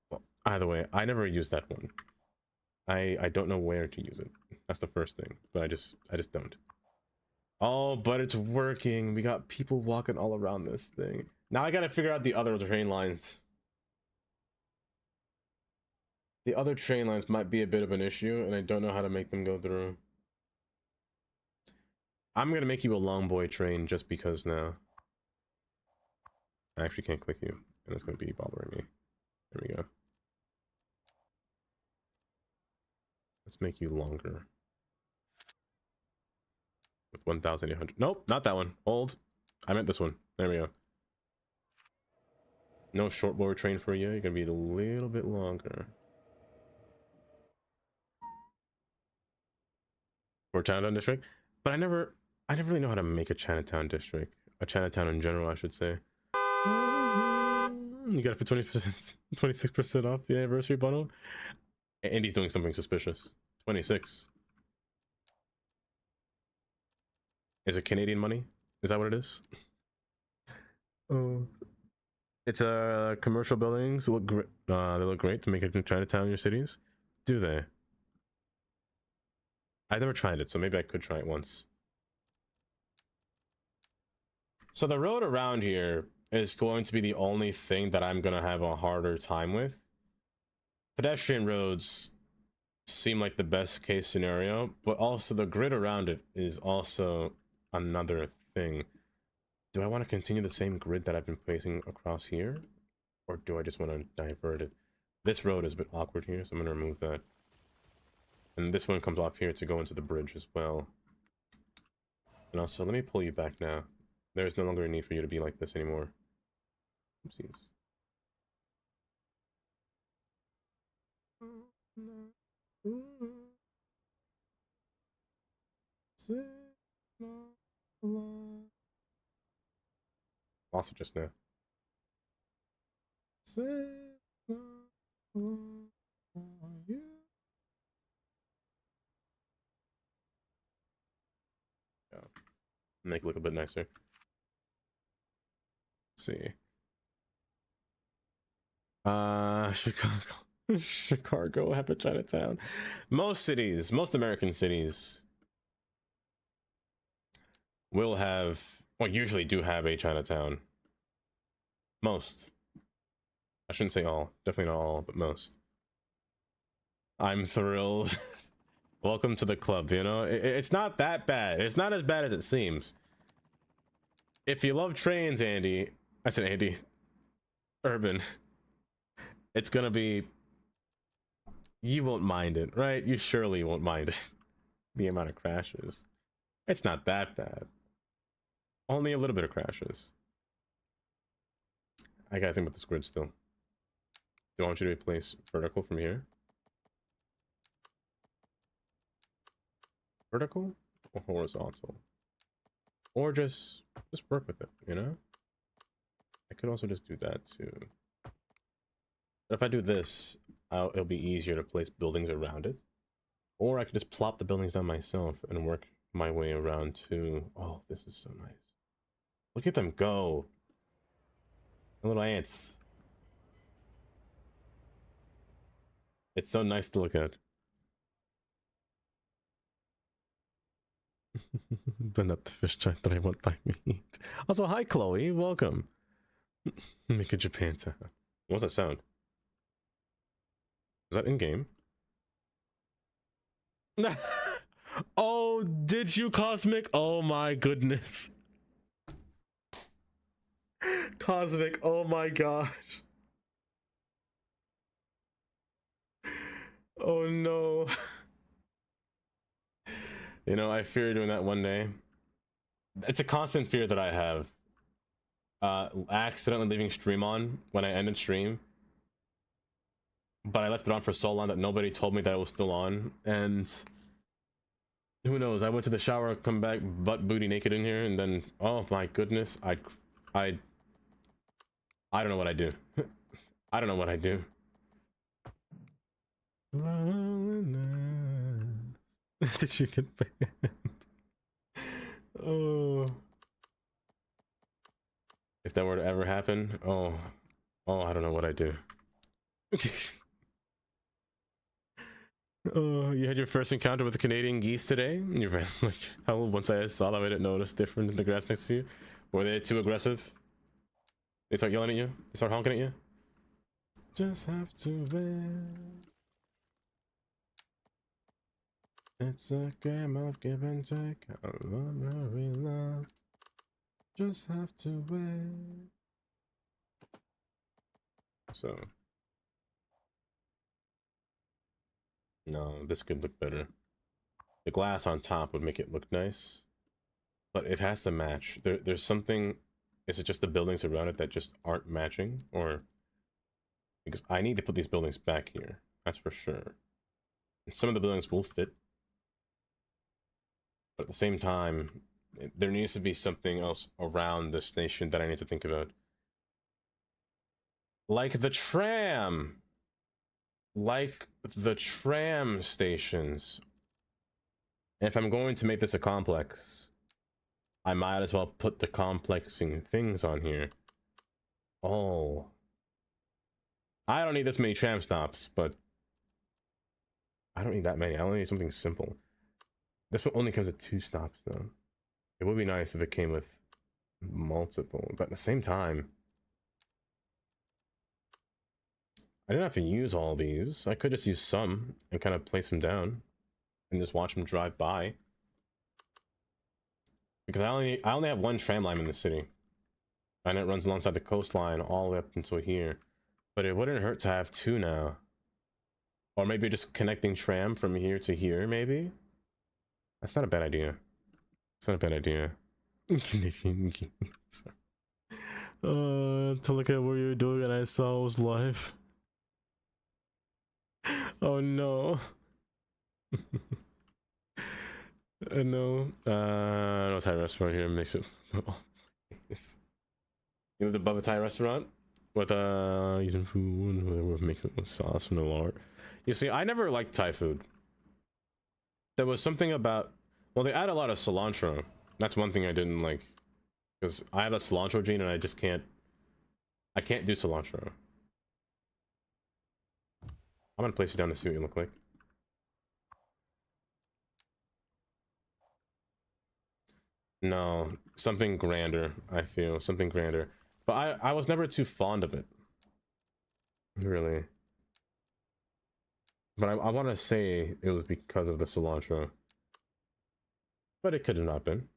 [SPEAKER 1] Well, either way, I never used that one. I don't know where to use it. That's the first thing, but I just don't. Oh, but it's working. We got people walking all around this thing. Now I gotta figure out the other train lines. The other train lines might be a bit of an issue, and I don't know how to make them go through. I'm gonna make you a long boy train just because now. I actually can't click you, and it's gonna be bothering me. There we go. Let's make you longer. With 1,800. Nope, not that one. Old. I meant this one. There we go. No short board train for you. You're gonna be a little bit longer. For Chinatown district, but I never really know how to make a Chinatown district. A Chinatown in general, I should say. You got it for 20%, 26% off the anniversary bundle. And he's doing something suspicious. 26. Is it Canadian money? Is that what it is? Oh. It's commercial buildings look great. They look great to make a Chinatown in your cities. Do they? I've never tried it, so maybe I could try it once. So the road around here is going to be the only thing that I'm gonna have a harder time with. Pedestrian roads seem like the best case scenario, but also the grid around it is also another thing. Do I want to continue the same grid that I've been placing across here, or do I just want to divert it? This road is a bit awkward here, so I'm going to remove that. And this one comes off here to go into the bridge as well. And also, let me pull you back now. There's no longer a need for you to be like this anymore. Oopsies. Lost it just now. Yeah. Make it look a bit nicer. Let's see. Chicago. Chicago have a Chinatown. Most cities, most American cities will have, well, usually do have a Chinatown. Most. I shouldn't say all. Definitely not all, but most. I'm thrilled. Welcome to the club, you know? It's not that bad. It's not as bad as it seems. If you love trains, Andy... I said Andy. Urban. It's gonna be... You won't mind it, right? You surely won't mind it. The amount of crashes. It's not that bad. Only a little bit of crashes. I gotta think about this grid still. Do I want you to replace vertical from here? Vertical or horizontal? Or just work with it, you know? I could also just do that too. But if I do this, it'll be easier to place buildings around it. Or I could just plop the buildings down myself and work my way around too. Oh, this is so nice. Look at them go. The little ants. It's so nice to look at. But not the fish type that I want like meat. Also, hi Chloe, welcome. Make a Japan sound. What's that sound? Is that in game? Oh, did you, Cosmic? Oh my goodness. Cosmic, oh my gosh. Oh no. You know, I fear doing that one day. It's a constant fear that I have. Accidentally leaving stream on when I ended stream. But I left it on for so long that nobody told me that it was still on. And who knows, I went to the shower, come back butt booty naked in here, and then, oh my goodness, I don't know what I do. I don't know what I do. Did you get banned? Oh. If that were to ever happen, oh, I don't know what I do. Oh, you had your first encounter with the Canadian geese today? And you ran like hell. Once I saw them, I didn't notice different in the grass next to you. Were they too aggressive? They start yelling at you? They start honking at you? Just have to wait. It's a game of give and take. I love real love. Just have to wait. So. No, this could look better. The glass on top would make it look nice. But it has to match. There's something... Is it just the buildings around it that just aren't matching? Or... Because I need to put these buildings back here. That's for sure. And some of the buildings will fit. But at the same time, there needs to be something else around this station that I need to think about. Like the tram! Like the tram stations. If I'm going to make this a complex, I might as well put the complexing things on here. Oh. I don't need this many tram stops, but I don't need that many. I only need something simple. This one only comes with 2 stops, though. It would be nice if it came with multiple, but at the same time, I didn't have to use all these. I could just use some and kind of place them down and just watch them drive by. Because I only have 1 tram line in the city. And it runs alongside the coastline all the way up until here. But it wouldn't hurt to have 2 now. Or maybe just connecting tram from here to here, maybe? That's not a bad idea. It's not a bad idea. To look at what you're doing and I saw it was live. Oh no. No. No Thai restaurant here makes it. Oh, yes. You lived above a Thai restaurant with using food, whatever makes it with sauce from the lard. You see, I never liked Thai food. There was something about, well, they add a lot of cilantro. That's one thing I didn't like, because I have a cilantro gene and I just can't. I can't do cilantro. I'm gonna place you down to see what you look like. No, something grander, I feel. Something grander. But I was never too fond of it. Really. But I want to say it was because of the cilantro. But it could have not been.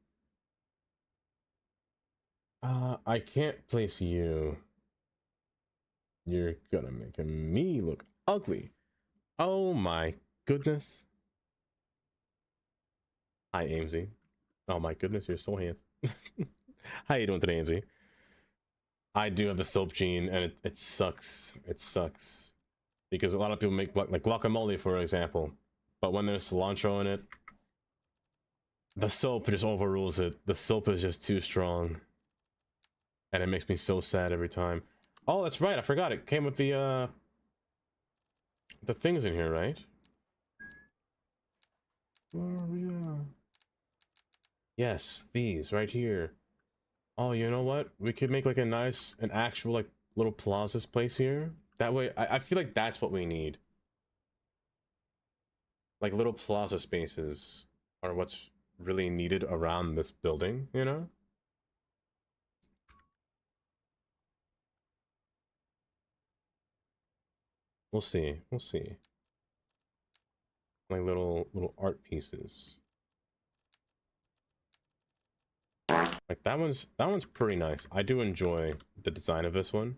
[SPEAKER 1] I can't place you. You're gonna make me look ugly. Oh my goodness. Hi, AMZ. Oh my goodness, you're so handsome. How you doing today, AMZ? I do have the soap gene, and it sucks. It sucks. Because a lot of people make like guacamole, for example. But when there's cilantro in it, the soap just overrules it. The soap is just too strong. And it makes me so sad every time. Oh, that's right, I forgot. It came with the things in here, right? Gloria. Yes, these right here. Oh, you know what? We could make like an actual like little Plaza's place here. That way, I feel like that's what we need. Like little plaza spaces are what's really needed around this building, you know? We'll see. We'll see. Like little art pieces. Like that one's pretty nice. I do enjoy the design of this one.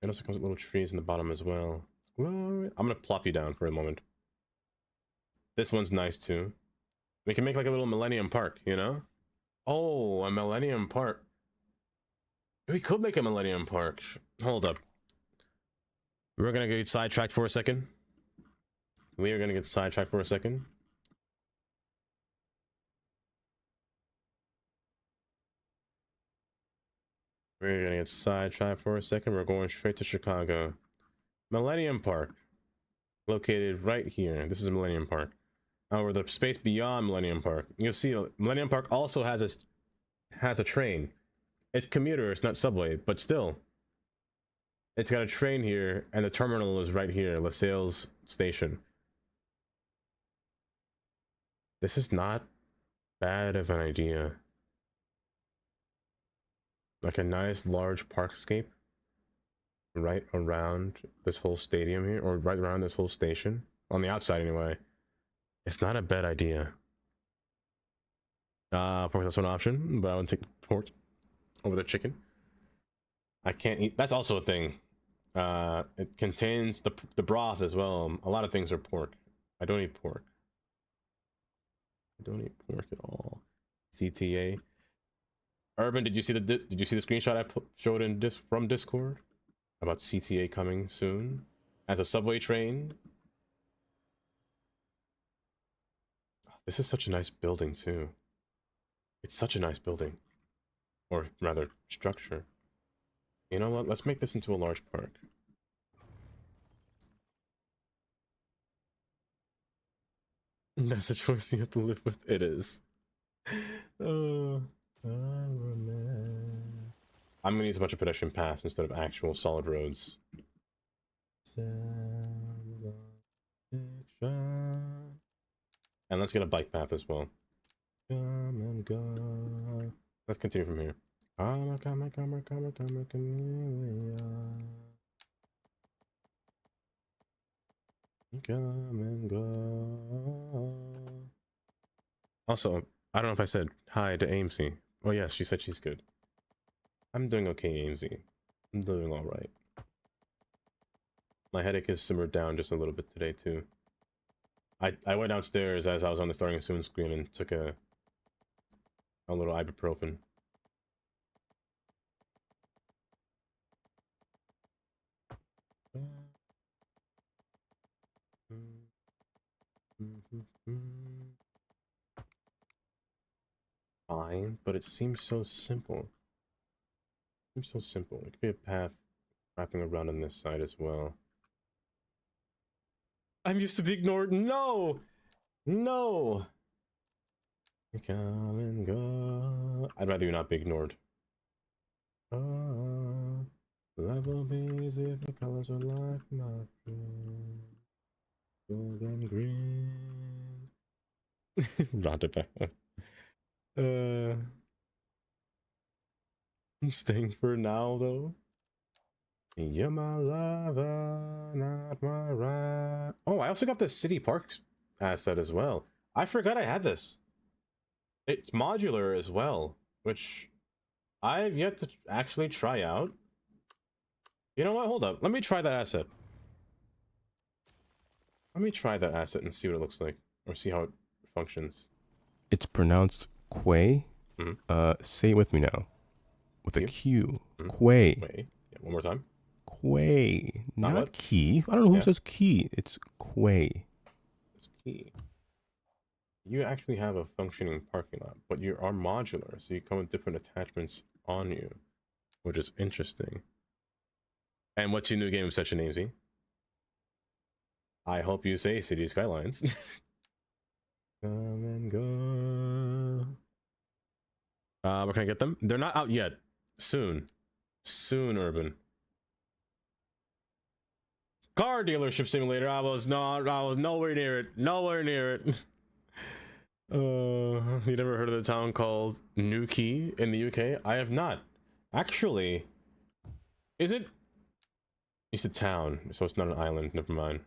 [SPEAKER 1] It also comes with little trees in the bottom as well. I'm gonna plop you down for a moment. This one's nice too. We can make like a little Millennium Park, you know? Oh, a Millennium Park. We could make a Millennium Park. Hold up. We're gonna get sidetracked for a second. We are gonna get sidetracked for a second. We're gonna get sidetracked for a second. We're going straight to Chicago. Millennium Park. Located right here. This is Millennium Park. Or the space beyond Millennium Park. You'll see Millennium Park also has a train. It's commuter, it's not subway, but still. It's got a train here, and the terminal is right here, LaSalle's station. This is not bad of an idea. Like a nice large parkscape right around this whole stadium here, or right around this whole station. On the outside anyway. It's not a bad idea. Pork, that's one option, but I would take pork over the chicken. I can't eat. That's also a thing. It contains the broth as well. A lot of things are pork. I don't eat pork. I don't eat pork at all. CTA. Urban, did you see the screenshot I showed in from Discord about CTA coming soon as a subway train? This is such a nice building too. It's such a nice building, or rather structure. You know what? Let's make this into a large park. That's a choice you have to live with. It is. I'm gonna use a bunch of pedestrian paths instead of actual solid roads. And let's get a bike path as well. Come and go. Let's continue from here. Come and go. Also, I don't know if I said hi to Amesy. Oh yes, she said she's good. I'm doing okay, Amesy. I'm doing alright. My headache has simmered down just a little bit today too. I went downstairs as I was on the starting soon screen and took a little ibuprofen. Fine, but it seems so simple. It seems so simple. It could be a path wrapping around on this side as well. I'm used to be ignored. No! No! Come and go. I'd rather you not be ignored. Oh, love will be easy if the colors are like my friend. Gold and green. I'm staying for now though. You're my lover, not my right. Oh, I also got the City Parks asset as well. I forgot I had this. It's modular as well, which I've yet to actually try out. You know what? Hold up. Let me try that asset. Let me try that asset and see what it looks like, or see how it functions.
[SPEAKER 2] It's pronounced Quay. Say it with me now. With a Q. Quay.
[SPEAKER 1] Wait. Yeah, one more time.
[SPEAKER 2] Quay. Not
[SPEAKER 1] what?
[SPEAKER 2] key. I don't know who says key. It's Quay.
[SPEAKER 1] It's key. You actually have a functioning parking lot, but you are modular, so you come with different attachments on you, which is interesting. And what's your new game session, Amesy? I hope you say City Skylines. Come and go. Where can I get them? They're not out yet. Soon. Soon, Urban. Car dealership simulator. I was nowhere near it. Nowhere near it. You never heard of the town called Newquay in the UK? I have not. Actually, is it? It's a town, so it's not an island. Never mind.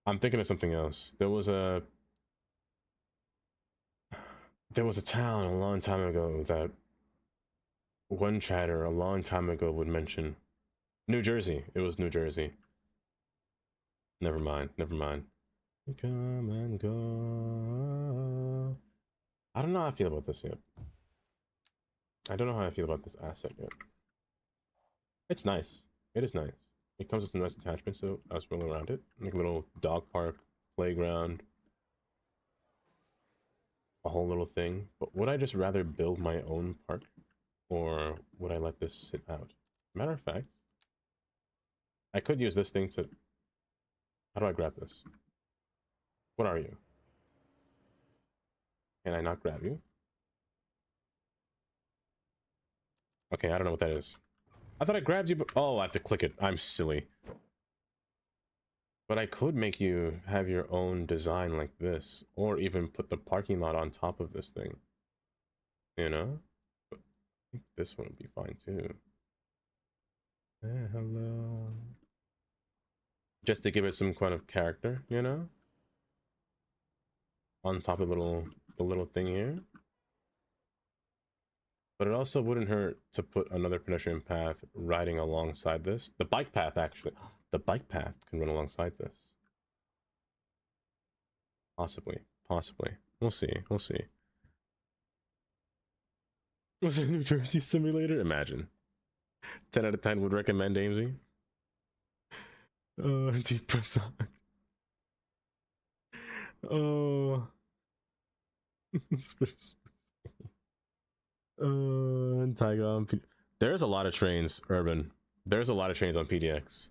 [SPEAKER 1] I'm thinking of something else. There was a town a long time ago that one chatter a long time ago would mention. New Jersey. It was New Jersey. Never mind. Never mind. Come and go. I don't know how I feel about this yet. I don't know how I feel about this asset yet. It's nice. It is nice. It comes with some nice attachments, so I was rolling around it. Like a little dog park, playground, a whole little thing. But would I just rather build my own park? Or would I let this sit out? Matter of fact, I could use this thing to... How do I grab this? What are you? Can I not grab you? Okay, I don't know what that is. I thought I grabbed you, but... Oh, I have to click it. I'm silly. But I could make you have your own design like this, or even put the parking lot on top of this thing. You know? But I think this one would be fine too. Hello. Just to give it some kind of character, you know? On top of the little thing here. But it also wouldn't hurt to put another pedestrian path riding alongside this. The bike path, actually. The bike path can run alongside this. Possibly. Possibly. We'll see. We'll see. Was it a New Jersey simulator? Imagine. 10 out of 10 would recommend AMZ. Deep breath. Oh. Tiger on there's a lot of trains, Urban. There's a lot of trains on PDX.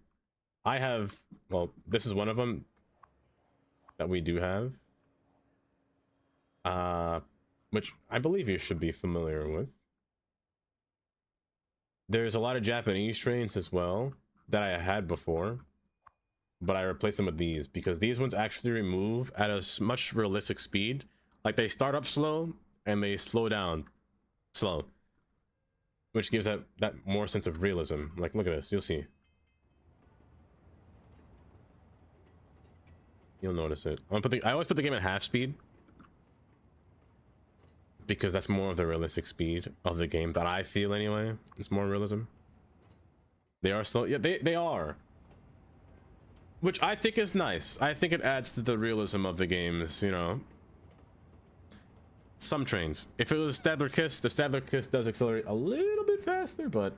[SPEAKER 1] I have, well, this is one of them that we do have. Which I believe you should be familiar with. There's a lot of Japanese trains as well that I had before, but I replaced them with these because these ones actually move at a much realistic speed. Like they start up slow and they slow down slow, which gives that more sense of realism. Like, look at this, you'll see. You'll notice it. I always put the game at half speed because that's more of the realistic speed of the game that I feel anyway. It's more realism. They are slow. Yeah, they are. Which I think is nice. I think it adds to the realism of the games, you know. Some trains. If it was Stadler Kiss, the Stadler Kiss does accelerate a little bit faster, but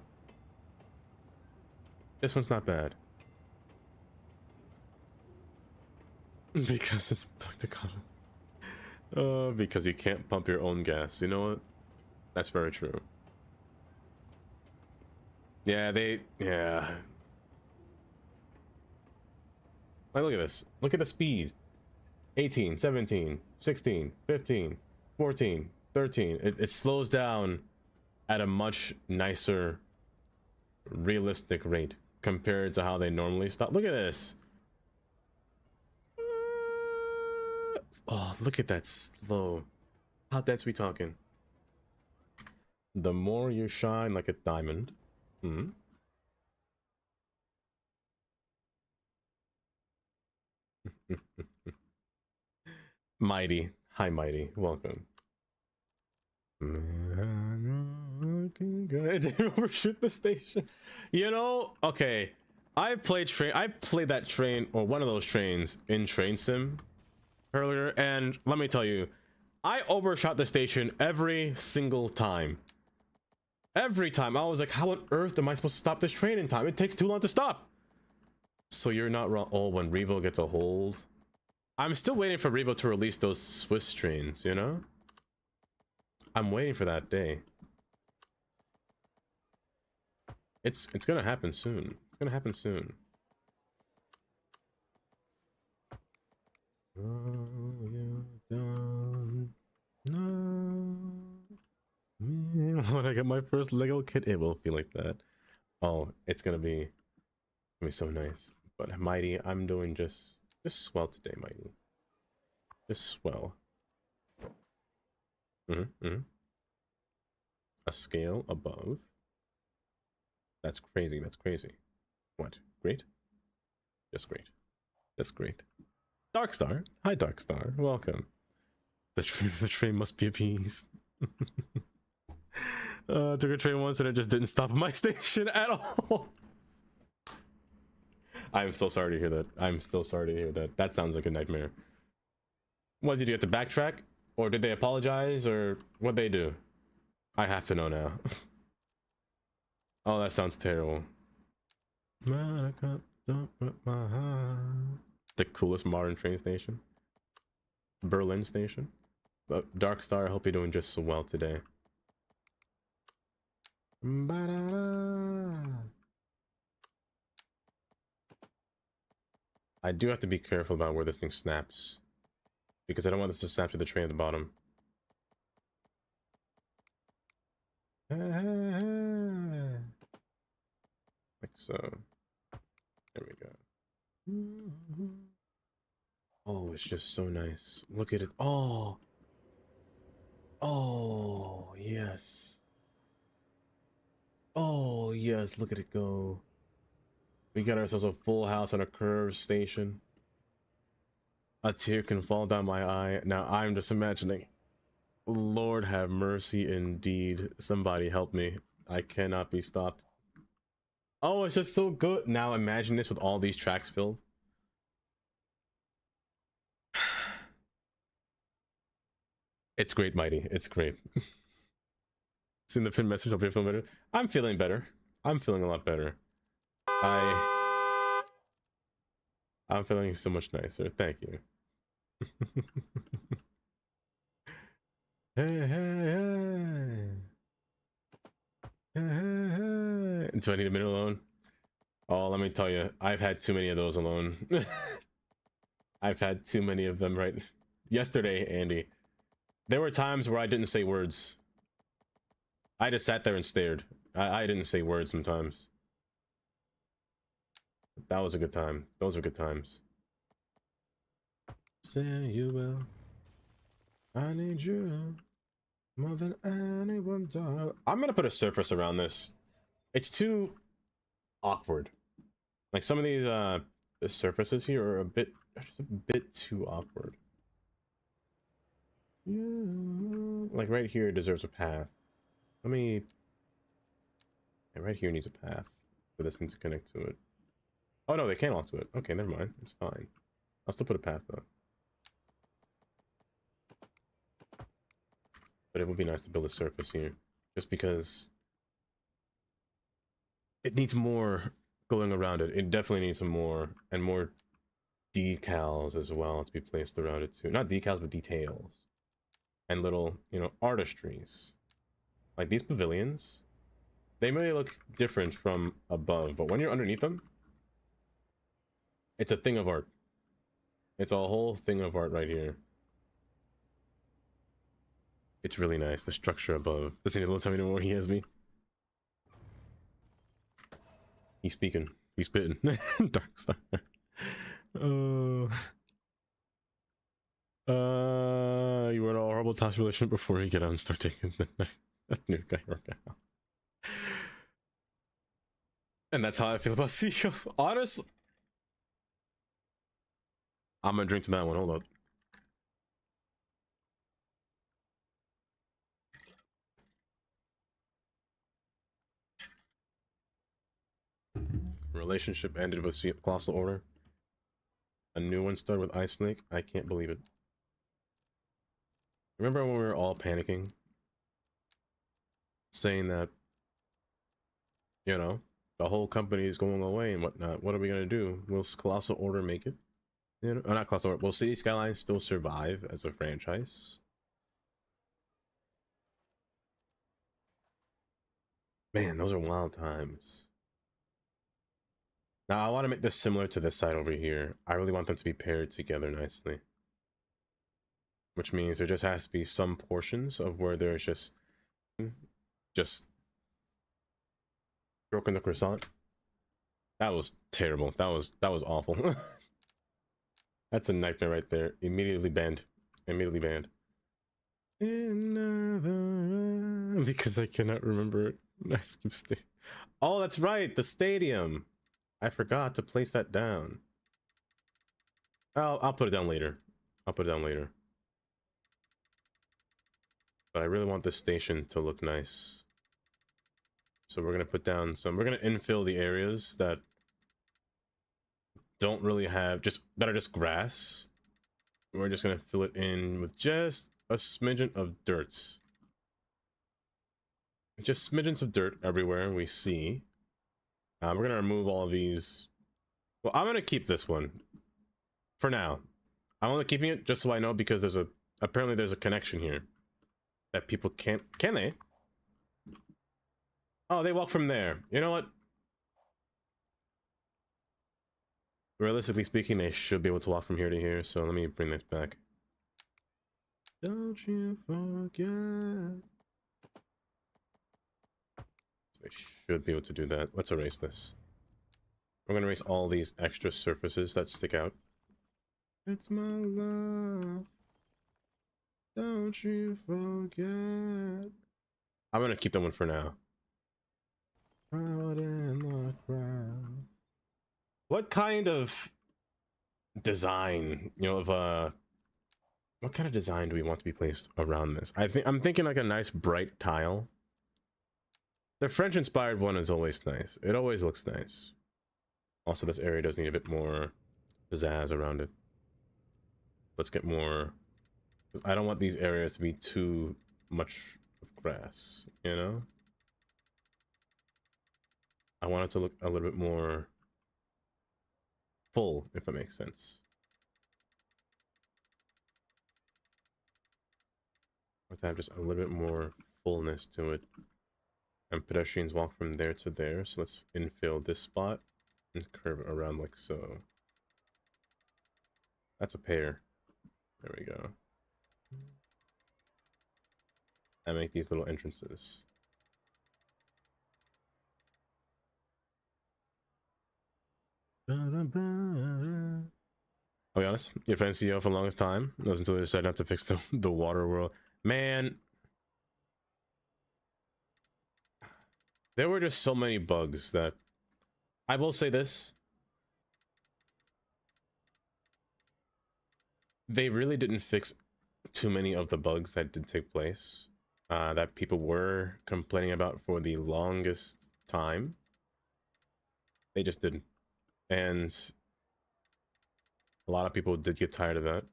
[SPEAKER 1] this one's not bad. Because it's practical. Because you can't pump your own gas. You know what? That's very true. Yeah, yeah. Like, look at this. Look at the speed. 18, 17, 16, 15, 14, 13. It slows down at a much nicer, realistic rate compared to how they normally stop. Look at this. Oh, look at that slow. How dense we talking? The more you shine like a diamond. Mighty. Hi, Mighty. Welcome. Did you overshoot the station? You know, okay. I played that train, or one of those trains, in Train Sim earlier, and let me tell you, I overshot the station every single time. Every time. I was like, how on earth am I supposed to stop this train in time? It takes too long to stop. So you're not wrong. Oh, when Revo gets a hold. I'm still waiting for Revo to release those Swiss trains, you know? I'm waiting for that day. It's gonna happen soon. It's gonna happen soon. Oh, you don't know me. When I get my first Lego kit, it will feel like that. Oh, it's gonna be so nice. But Mighty, I'm doing just swell today, Mighty. Just swell. A scale above. That's crazy. That's crazy. What? Great? Just great. Just great. Darkstar. Hi, Darkstar. Welcome. The train must be appeased. Took a train once and it just didn't stop at my station at all. I'm so sorry to hear that. I'm so sorry to hear that. That sounds like a nightmare. What did you have to backtrack? Or did they apologize? Or what'd they do? I have to know now. Oh, that sounds terrible. The coolest modern train station. Berlin station. But Darkstar, I hope you're doing just so well today. I do have to be careful about where this thing snaps, because I don't want this to snap to the train at the bottom. Like so. There we go. Oh, it's just so nice. Look at it. Oh. Oh, yes. Oh, yes. Look at it go. We got ourselves a full house on a curved station. A tear can fall down my eye. Now I'm just imagining. Lord have mercy indeed. Somebody help me. I cannot be stopped. Oh, it's just so good. Now imagine this with all these tracks filled. It's great, Mighty. It's great. Seen the pin message. I'll be feeling better. I'm feeling better. I'm feeling a lot better. I'm feeling so much nicer. Thank you. Hey, hey, hey. Hey, hey, hey. Do I need a minute alone? Oh, let me tell you, I've had too many of those alone. I've had too many of them right yesterday, Andy. There were times where I didn't say words. I just sat there and stared. I didn't say words sometimes. That was a good time. Those are good times. Say you will. I need you more than anyone does. I'm gonna put a surface around this. It's too awkward. Like some of these the surfaces here are just a bit too awkward. Yeah. Like right here deserves a path. Let me. Yeah, right here needs a path for this thing to connect to it. Oh no, they can't walk to it. Okay, never mind. It's fine. I'll still put a path though. But it would be nice to build a surface here, just because it needs more going around it. It definitely needs some more, and more decals as well to be placed around it too. Not decals, but details. And little, you know, artistries. Like these pavilions, they may look different from above, but when you're underneath them, it's a thing of art. It's a whole thing of art right here. It's really nice. The structure above. Does he tell me no more? He has me. He's speaking. He's spitting. Darkstar. You were in a horrible toxic relationship before you get out and start taking the new guy right now. And that's how I feel about CEO. Honestly, I'm gonna drink to that one. Hold up. Relationship ended with colossal order. A new one started with Ice Flake. I can't believe it. Remember when we were all panicking? Saying that, you know, the whole company is going away and whatnot. What are we gonna do? Will Colossal Order make it? You know, not Colossal Order. Will City Skylines still survive as a franchise? Man, those are wild times. Now, I want to make this similar to this side over here. I really want them to be paired together nicely. Which means there just has to be some portions of where there's just broken the croissant. That was terrible. That was awful. That's a nightmare right there. Immediately banned. Immediately banned. Because I cannot remember it. Oh, that's right, the stadium. I forgot to place that down. I'll put it down later. I'll put it down later. But I really want this station to look nice. So we're gonna put down some. We're gonna infill the areas that don't really have that are just grass. We're just gonna fill it in with just a smidgen of dirt. Just smidgens of dirt everywhere we see. We're gonna remove all of these. Well, I'm gonna keep this one for now. I'm only keeping it just so I know, because apparently there's a connection here that people can't. Can they? Oh, they walk from there. You know what? Realistically speaking, they should be able to walk from here to here. So let me bring this back. Don't you forget. They should be able to do that. Let's erase this. I'm gonna erase all these extra surfaces that stick out. It's my love. Don't you forget. I'm gonna keep that one for now. Out in the crowd. What kind of design, what kind of design do we want to be placed around this? I'm thinking like a nice bright tile. The French inspired one is always nice. It always looks nice. Also, this area does need a bit more pizzazz around it. Let's get more. I don't want these areas to be too much of grass, you know? I want it to look a little bit more full, if that makes sense. Let's have just a little bit more fullness to it. And pedestrians walk from there to there, so let's infill this spot and curve it around like so. That's a pair. There we go. And make these little entrances. I'll be honest, if NCO for the longest time, it was until they decided not to fix the water world. Man, there were just so many bugs that I will say this. They really didn't fix too many of the bugs that did take place that people were complaining about for the longest time. They just didn't. And a lot of people did get tired of that.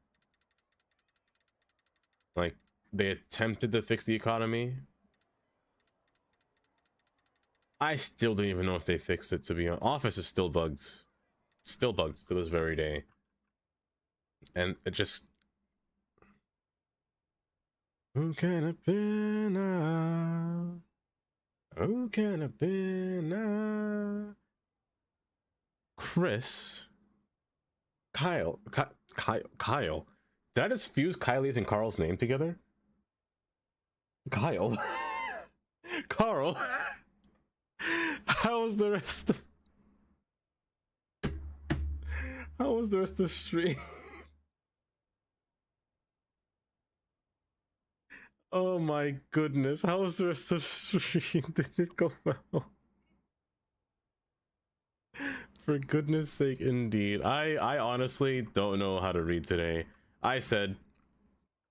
[SPEAKER 1] Like, they attempted to fix the economy. I still don't even know if they fixed it, to be honest. Office is still bugs. Still bugs to this very day. And it just... Who can it be now? Who can it be now? Chris? Kyle? Kyle? Did I just fuse Kylie's and Carl's name together? Kyle? Carl? How was the rest of... How was the rest of the stream? Oh my goodness, how was the rest of the stream? Did it go well? For goodness sake, indeed. I honestly don't know how to read today. I said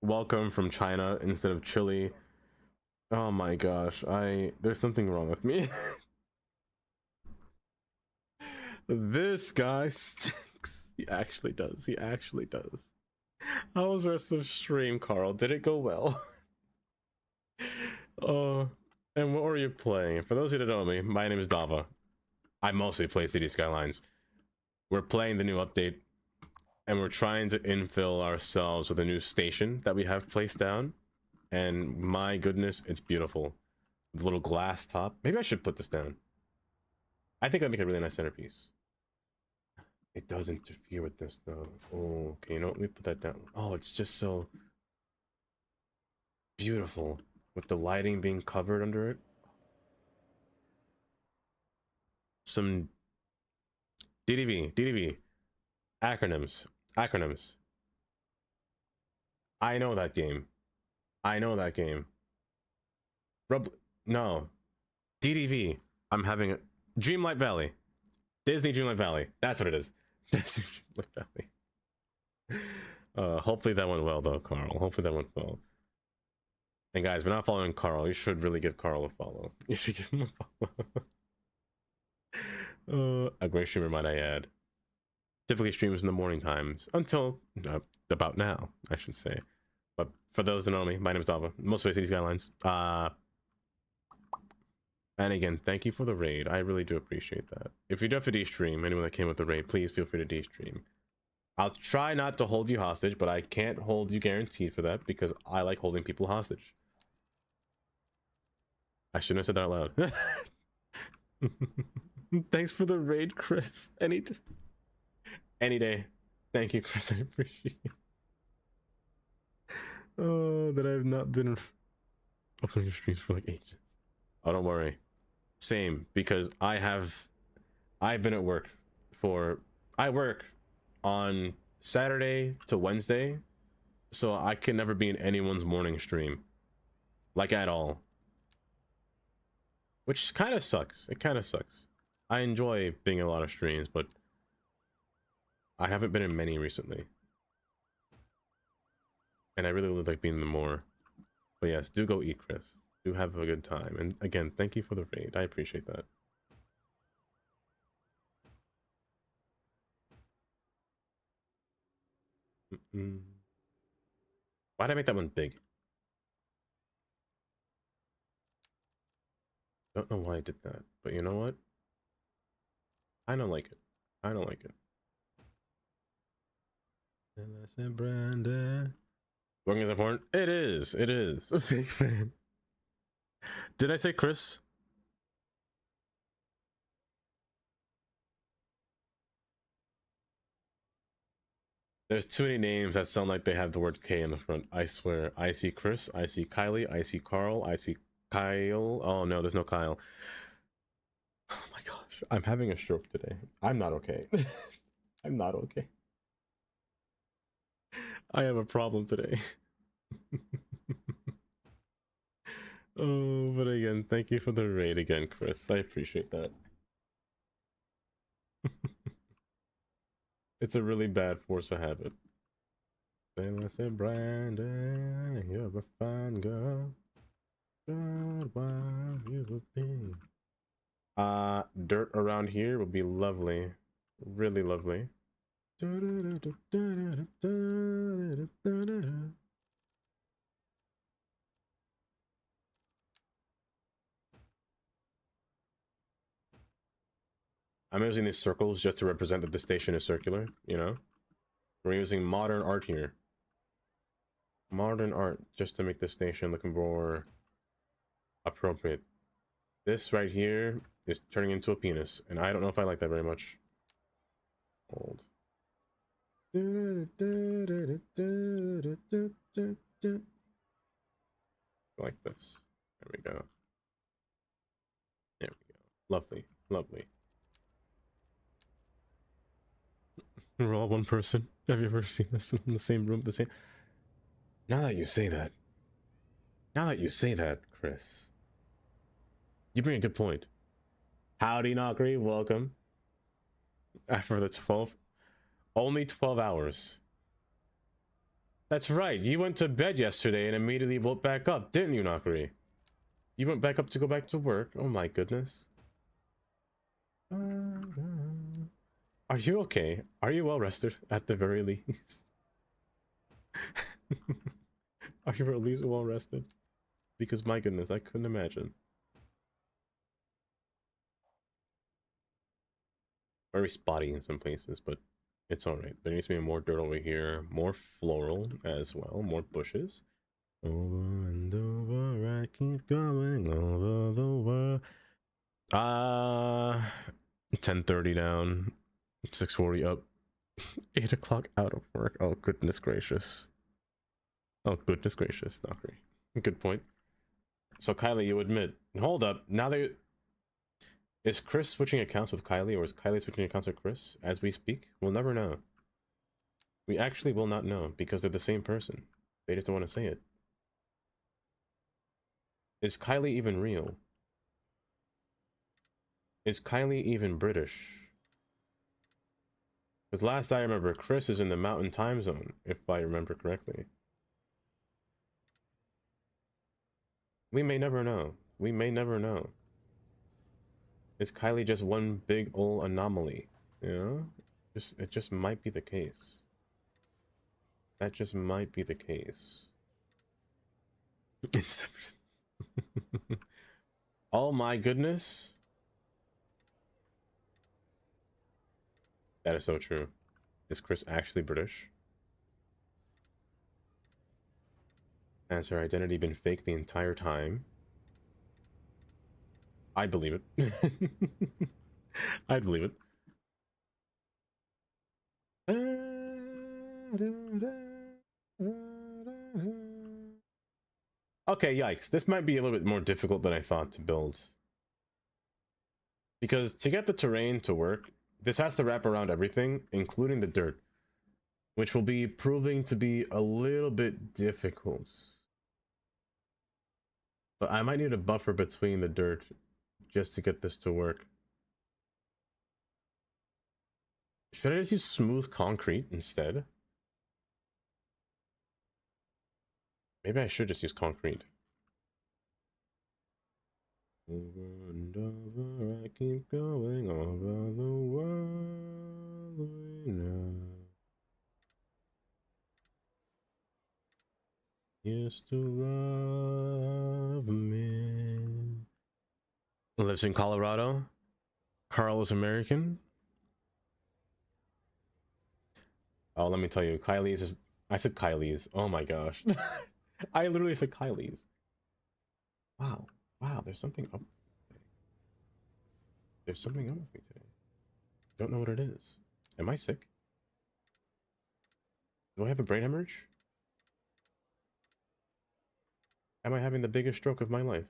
[SPEAKER 1] welcome from China instead of Chile. Oh my gosh, there's something wrong with me. This guy stinks. He actually does. He actually does. How was the rest of the stream, Carl? Did it go well? And what were you playing? For those who don't know me, my name is Dava. I mostly play City Skylines. We're playing the new update, and we're trying to infill ourselves with a new station that we have placed down. And my goodness, it's beautiful. The little glass top. Maybe I should put this down. I think I'd make a really nice centerpiece. It does interfere with this though. Oh, okay, you know what? Let me put that down. Oh, it's just so beautiful with the lighting being covered under it. Some DDV, acronyms. I know that game. I know that game. No. DDV. I'm having a Dreamlight Valley. Disney Dreamlight Valley. That's what it is. Disney Dreamlight Valley. Hopefully that went well though, Carl. Hopefully that went well. And guys, if you're not following Carl, you should really give Carl a follow. You should give him a follow. A great streamer, might I add. Typically streams in the morning times until about now, I should say. But for those that know me, my name is Dava. Most of City Skylines. And again, thank you for the raid. I really do appreciate that. If you do have to de-stream, anyone that came with the raid, please feel free to de-stream. I'll try not to hold you hostage, but I can't hold you guaranteed for that because I like holding people hostage. I shouldn't have said that out loud. Thanks for the raid, Chris. Any day. Thank you, Chris. I appreciate it. Oh, that I've not been opening streams for like ages. Oh, don't worry. Same, because I've been at work I work on Saturday to Wednesday, so I can never be in anyone's morning stream, like at all, which kind of sucks. It kind of sucks. I enjoy being in a lot of streams, but I haven't been in many recently, and I really would like being in more. But yes, do go eat, Chris. Do have a good time, and again, thank you for the raid. I appreciate that. Why'd I make that one big? Don't know why I did that, but you know what? I don't like it. I don't like it. And I said, Brandon, working is important. It is. It is. A big fan. Did I say Chris? There's too many names that sound like they have the word K in the front. I swear. I see Chris. I see Kylie. I see Carl. I see Kyle. Oh no, there's no Kyle. Oh my gosh. I'm having a stroke today. I'm not okay. I'm not okay. I have a problem today. Oh, but again, thank you for the raid again, Chris. I appreciate that. It's a really bad force of habit. Then I said, Brandon, you're a fine girl. God, why you would be. Dirt around here would be lovely. Really lovely. I'm using these circles just to represent that the station is circular, you know? We're using modern art here. Modern art just to make the station look more appropriate. This right here is turning into a penis, and I don't know if I like that very much. Hold. Like this. There we go. There we go. Lovely. Lovely. We're all one person. Have you ever seen this in the same room? Now that you say that, Chris, you bring a good point. Howdy, Nokri, welcome. After the 12, only 12 hours. That's right. You went to bed yesterday and immediately woke back up, didn't you, Nokri? You went back up to go back to work. Oh my goodness. Are you okay? Are you well rested at the very least? Are you at least well rested? Because my goodness, I couldn't imagine. Very spotty in some places, but it's alright. There needs to be more dirt over here, more floral as well, more bushes. Over and over, I keep going over the world. 10:30 down. 6:40 up. 8 o'clock out of work. Oh goodness gracious. Oh goodness gracious, Nokri. Good point. So Kylie, you admit. Hold up. Now that is Chris switching accounts with Kylie, or is Kylie switching accounts with Chris as we speak? We'll never know. We actually will not know because they're the same person. They just don't want to say it. Is Kylie even real? Is Kylie even British? Because last I remember, Chris is in the Mountain Time Zone, if I remember correctly. We may never know. We may never know. Is Kylie just one big old anomaly? You know? It just might be the case. That just might be the case. Inception. Oh my goodness. That is so true. Is Chris actually British? Has her identity been fake the entire time? I believe it. I'd believe it. Okay, yikes. This might be a little bit more difficult than I thought to build. Because to get the terrain to work, this has to wrap around everything, including the dirt, which will be proving to be a little bit difficult. But I might need a buffer between the dirt just to get this to work. Should I just use smooth concrete instead? Maybe I should just use concrete. Over and over, I keep going over the world we know. Used to love me. Lives in Colorado. Carl is American. Oh, let me tell you, Kylie's is... I said Kylie's. Oh my gosh. I literally said Kylie's. Wow. Wow, there's something up. There's something up with me today. Don't know what it is. Am I sick? Do I have a brain hemorrhage? Am I having the biggest stroke of my life?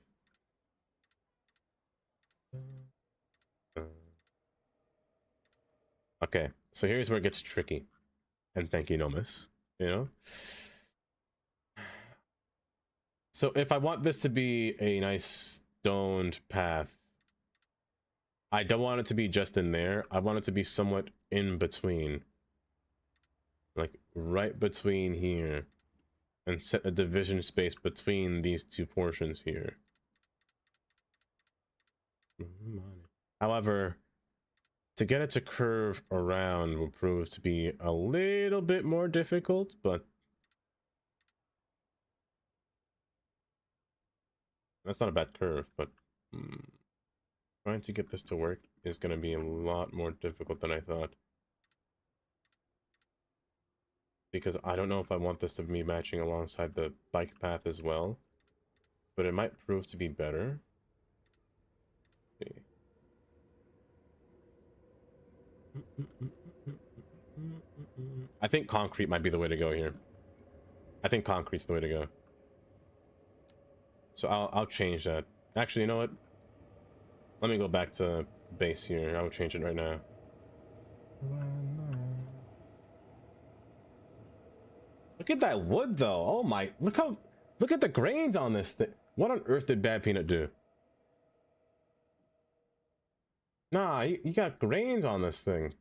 [SPEAKER 1] Okay, so here's where it gets tricky. And thank you, Nomus. You know? So if I want this to be a nice stoned path, I don't want it to be just in there. I want it to be somewhat in between. Like right between here. And set a division space between these two portions here. However, to get it to curve around will prove to be a little bit more difficult, but that's not a bad curve, but trying to get this to work is going to be a lot more difficult than I thought. Because I don't know if I want this to be matching alongside the bike path as well, but it might prove to be better. I think concrete might be the way to go here. I think concrete's the way to go. So I'll change that. Actually, you know what? Let me go back to base here. I will change it right now. Look at that wood though. Oh my, look at the grains on this thing. What on earth did Bad Peanut do? Nah, you got grains on this thing.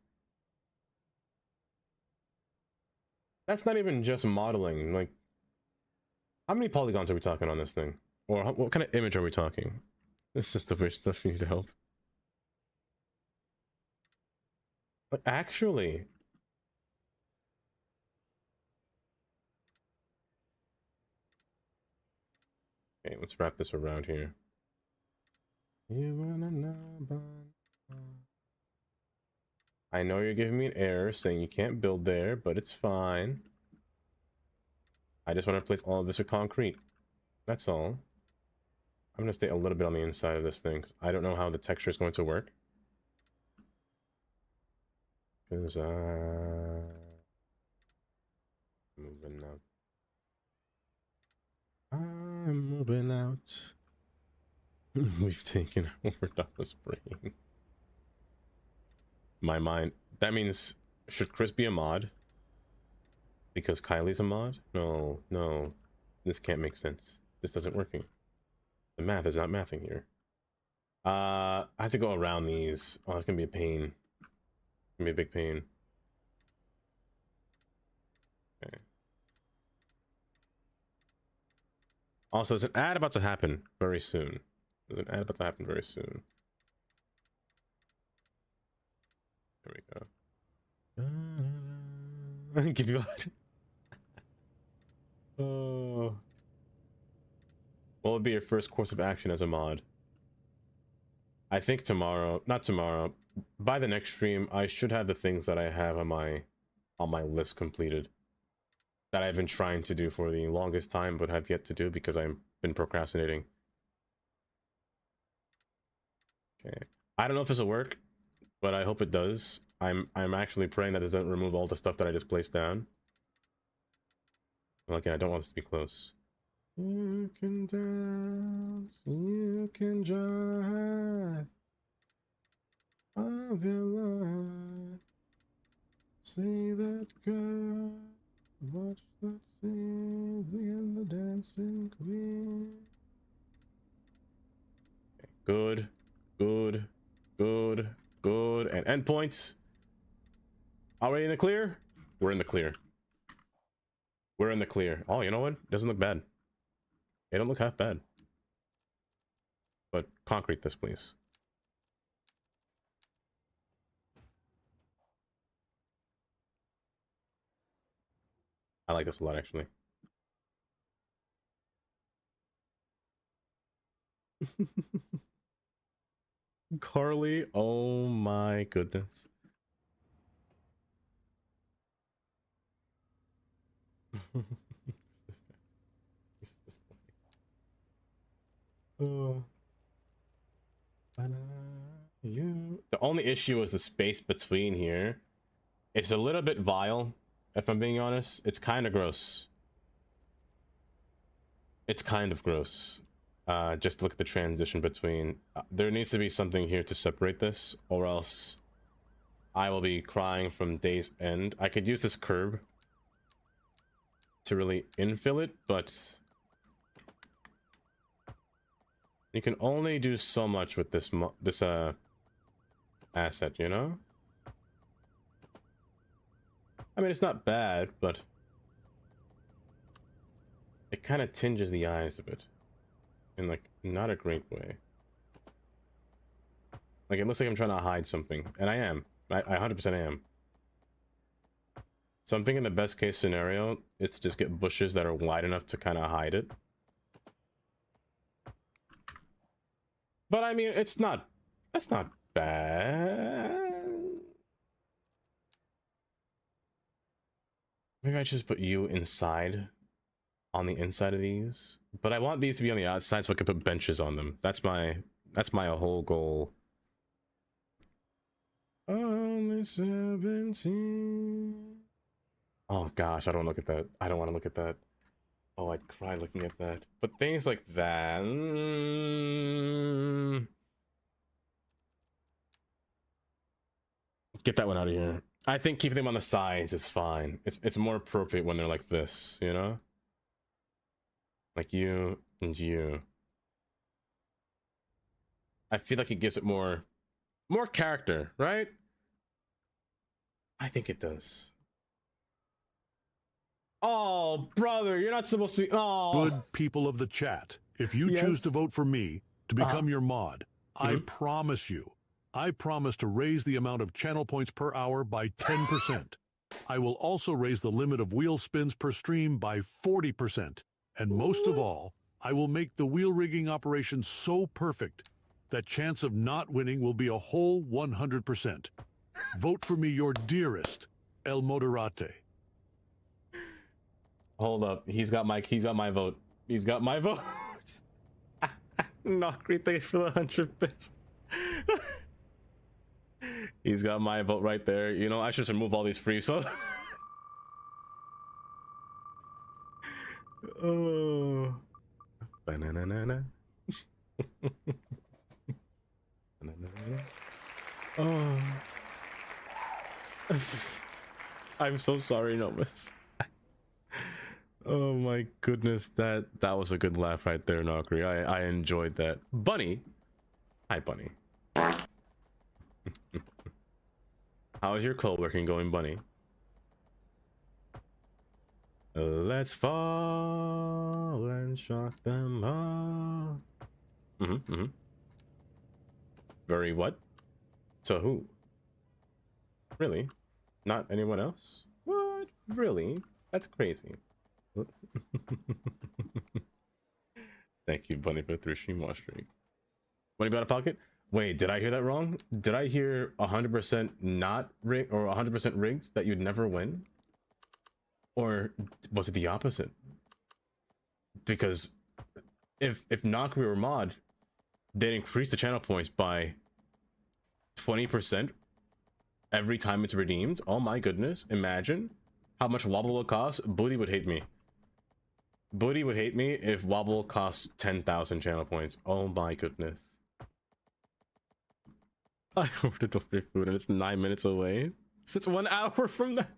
[SPEAKER 1] That's not even just modeling. Like, how many polygons are we talking on this thing? Or what kind of image are we talking? This is the weird stuff you need to help. But actually, okay, let's wrap this around here. I know you're giving me an error saying you can't build there, but it's fine. I just want to replace all of this with concrete. That's all. I'm going to stay a little bit on the inside of this thing, because I don't know how the texture is going to work. Because, moving out. I'm moving out. We've taken over Dallas Spring. My mind. That means, should Chris be a mod? Because Kylie's a mod? No, no. This can't make sense. This doesn't working. The math is not mathing here. I have to go around these. Oh, it's gonna be a pain. It's gonna be a big pain. Okay. Also, there's an ad about to happen very soon. There's an ad about to happen very soon. There we go. Give you Oh. What would be your first course of action as a mod? I think tomorrow, not tomorrow, by the next stream, I should have the things that I have on my list completed. That I've been trying to do for the longest time, but have yet to do because I've been procrastinating. Okay. I don't know if this will work, but I hope it does. I'm actually praying that it doesn't remove all the stuff that I just placed down. Okay, I don't want this to be close. You can dance, you can drive of your life. See that girl, watch that scene, begin the dancing queen. Okay, good, good, good, good, and endpoints. Are we in the clear? We're in the clear. We're in the clear. Oh, you know what? Doesn't look bad. They don't look half bad. But concrete this, please. I like this a lot, actually. Carly, oh my goodness. Oh. The only issue is the space between here. It's a little bit vile, if I'm being honest. It's kind of gross. It's kind of gross. Just look at the transition between. There needs to be something here to separate this, or else I will be crying from day's end. I could use this curb to really infill it, but you can only do so much with this asset, you know? I mean, it's not bad, but it kind of tinges the eyes a bit in, like, not a great way. Like, it looks like I'm trying to hide something, and I am. I 100% am. So I'm thinking the best case scenario is to just get bushes that are wide enough to kind of hide it. But I mean, that's not bad. Maybe I should just put you inside, on the inside of these. But I want these to be on the outside so I can put benches on them. That's my whole goal. Only 17. Oh gosh, I don't look at that. I don't want to look at that. Oh, I'd cry looking at that. But things like that. Get that one out of here. I think keeping them on the sides is fine. It's more appropriate when they're like this, you know? Like you and you. I feel like it gives it more character, right? I think it does. Oh, brother, you're not supposed to. Oh.
[SPEAKER 6] Good people of the chat, if you choose to vote for me to become your mod, I promise to raise the amount of channel points per hour by 10%. I will also raise the limit of wheel spins per stream by 40%. And most of all, I will make the wheel rigging operation so perfect that chance of not winning will be a whole 100%. Vote for me, your dearest El Moderate.
[SPEAKER 1] Hold up, he's got my vote. He's got my vote. Not great, thanks for the 100 bits. He's got my vote right there. You know, I should just remove all these free, so. Oh. Banana. Oh. I'm so sorry, Nomus. Oh my goodness, that was a good laugh right there, Nokri. I enjoyed that. Bunny, hi Bunny. How is your co-working going, Bunny? Let's fall and shock them all. Very what? So who? Really? Not anyone else? What? Really? That's crazy. Thank you, Bunny, for the 3 stream watch streak. Bunny out of pocket? Wait, did I hear that wrong? Did I hear 100% not rigged or 100% rigged that you'd never win? Or was it the opposite? Because if Nokri or Mod, they'd increase the channel points by 20% every time it's redeemed. Oh my goodness, imagine how much Wobble will cost. Booty would hate me. Booty would hate me if Wobble costs 10,000 channel points. Oh my goodness. I ordered delivery food and it's 9 minutes away. So it's 1 hour from that.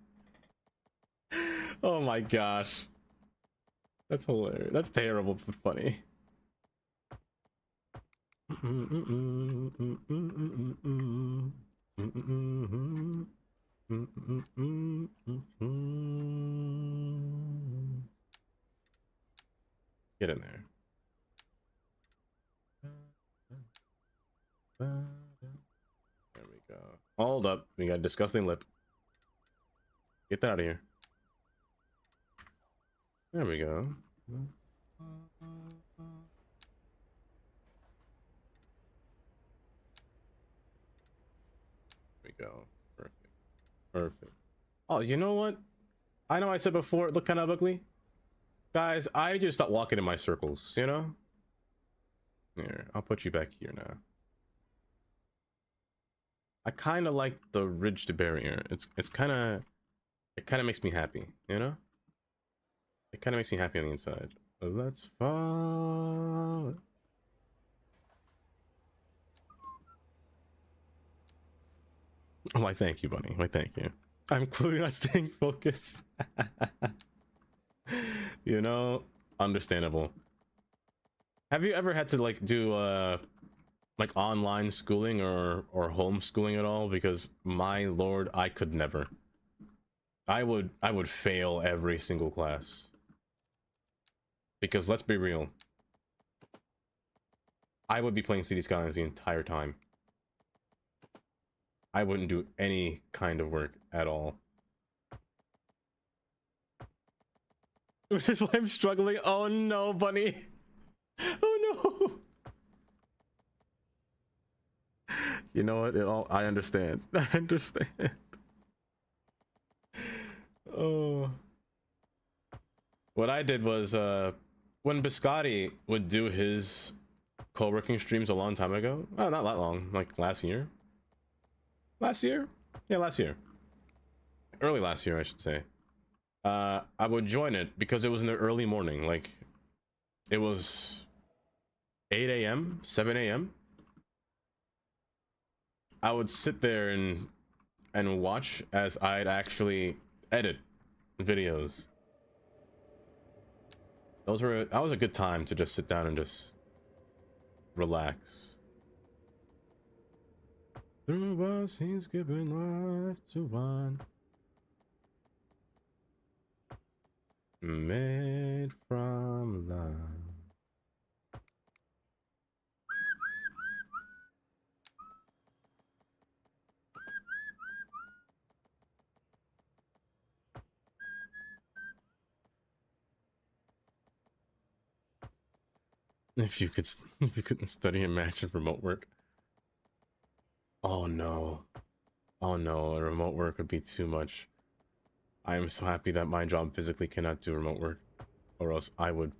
[SPEAKER 1] Oh my gosh. That's hilarious. That's terrible but funny. Get in there. There we go. Hold up. We got a disgusting lip. Get that out of here. There we go. There we go. Perfect. Perfect. Oh, you know what? I know I said before it looked kind of ugly. Guys, I just stop walking in my circles, you know? Here, I'll put you back here now. I kind of like the ridged barrier. It kind of makes me happy, you know? It kind of makes me happy on the inside. Let's fall. Oh, why thank you, Bunny. Why thank you. I'm clearly not staying focused. You know, understandable. Have you ever had to like do like online schooling or homeschooling at all? Because my lord, I could never. I would fail every single class. Because let's be real, I would be playing City Skylines the entire time. I wouldn't do any kind of work at all. Which is why I'm struggling. Oh no, Bunny. Oh no. You know what? I understand. I understand. Oh. What I did was, when Biscotti would do his co-working streams a long time ago, well, not that long, like last year. Last year? Yeah, last year. Early last year, I should say. I would join it because it was in the early morning. Like, it was 8 a.m., 7 a.m. I would sit there and watch as I'd actually edit videos. That was a good time to just sit down and just relax. Through us, he's giving life to one. Made from love. If you couldn't study and match in remote work. Oh no. Oh no, a remote work would be too much. I am so happy that my job physically cannot do remote work, or else I would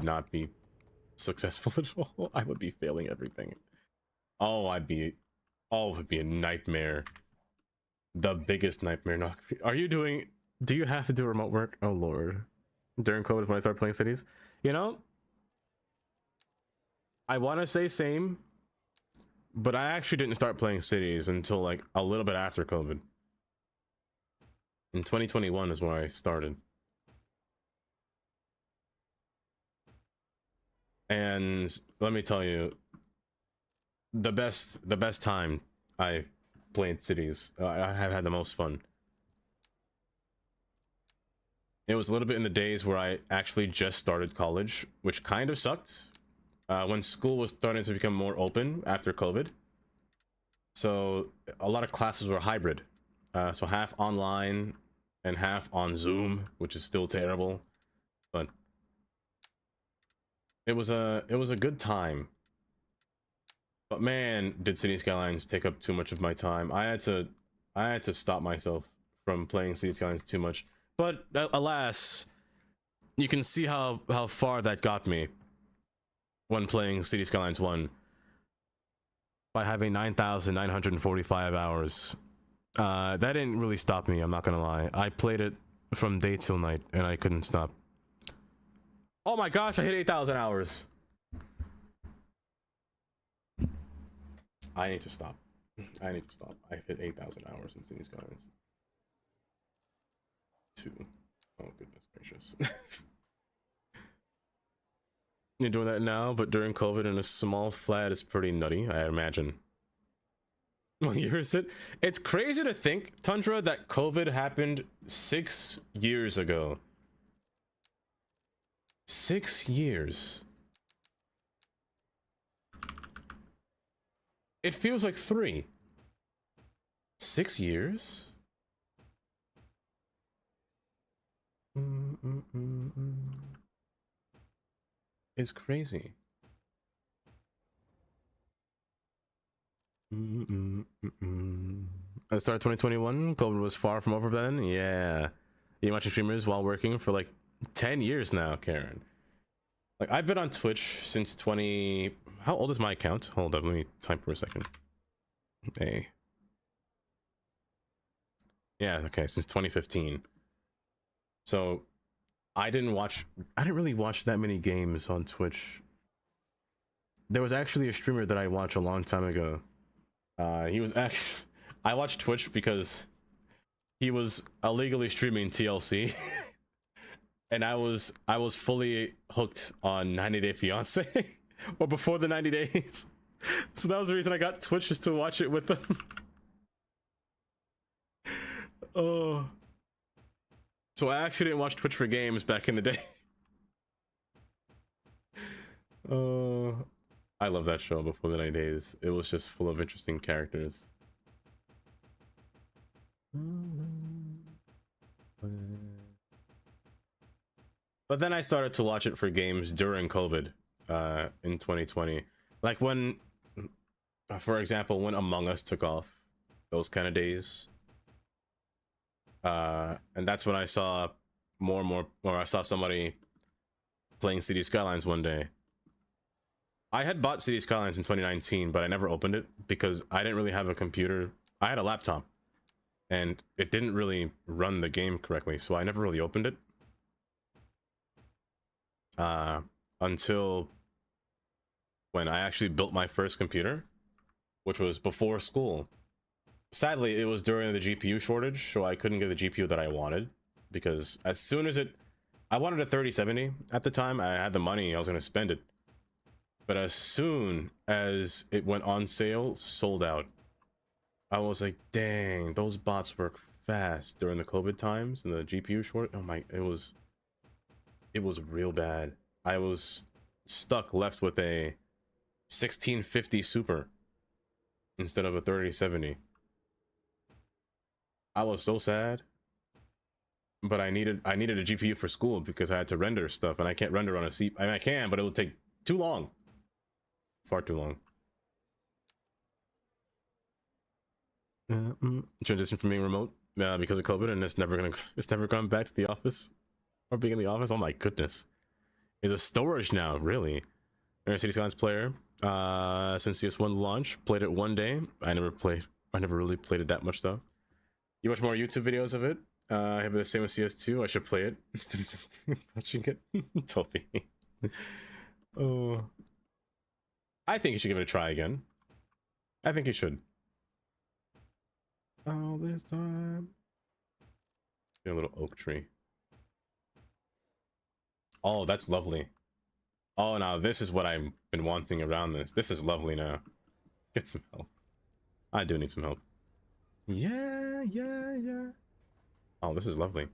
[SPEAKER 1] not be successful at all. I would be failing everything. Oh, it would be a nightmare. The biggest nightmare. Do you have to do remote work? Oh lord. During COVID when I started playing cities? You know, I want to say same, but I actually didn't start playing cities until like a little bit after COVID. In 2021 is when I started. And let me tell you, the best time I played Cities, I have had the most fun. It was a little bit in the days where I actually just started college, which kind of sucked. When school was starting to become more open after COVID. So a lot of classes were hybrid. So half online and half on Zoom, which is still terrible. But it was a good time. But man, did City Skylines take up too much of my time. I had to stop myself from playing City Skylines too much. But alas, you can see how far that got me when playing City Skylines 1 by having 9,945 hours. That didn't really stop me, I'm not gonna lie. I played it from day till night and I couldn't stop. Oh my gosh, I hit 8,000 hours. I need to stop. I need to stop. I've hit 8,000 hours in City Skylines 2. Oh goodness gracious. You're doing that now, but during COVID in a small flat is pretty nutty, I imagine. What year is it? It's crazy to think, Tundra, that COVID happened 6 years ago. 6 years. It feels like 3. 6 years? It's crazy. At the start of 2021, COVID was far from over then. Yeah. You watching streamers while working for like 10 years now, Karen. Like, I've been on Twitch since 20... How old is my account? Hold up, let me type for a second. Hey. Yeah, okay, since 2015. So, I didn't really watch that many games on Twitch. There was actually a streamer that I watched a long time ago. He was actually... I watched Twitch because he was illegally streaming TLC. And I was fully hooked on 90 Day Fiance. Or before the 90 days. So that was the reason I got Twitch, just to watch it with them. Oh. So I actually didn't watch Twitch for games back in the day. I love that show, Before the 90 Days. It was just full of interesting characters. But then I started to watch it for games during COVID in 2020. Like when, for example, when Among Us took off, those kind of days. And that's when I saw I saw somebody playing City Skylines one day. I had bought City Skylines in 2019, but I never opened it because I didn't really have a computer. I had a laptop and it didn't really run the game correctly, so I never really opened it. Until when I actually built my first computer, which was before school. Sadly, it was during the GPU shortage, so I couldn't get the GPU that I wanted, because as soon as I wanted a 3070 at the time. I had the money, I was going to spend it. But as soon as it went on sale, sold out. I was like, dang, those bots work fast during the COVID times and the GPU shortage. Oh my, it was real bad. I was left with a 1650 Super instead of a 3070. I was so sad, but I needed a GPU for school because I had to render stuff, and I can't render on a C. I mean, I can, but it would take too long, far too long. Transition from being remote because of COVID, and it's never gone back to the office or being in the office. Oh my goodness, it's a storage now, really. City Skylines player since CS1 launch. Played it one day. I never really played it that much though. You watch more YouTube videos of it. I have the same with CS2. I should play it instead of just watching it. Toby. Oh, I think you should give it a try again. I think you should. All this time. A little oak tree. Oh, that's lovely. Oh, now this is what I've been wanting around this. This is lovely now. Get some help. I do need some help. Yeah. Oh, this is lovely.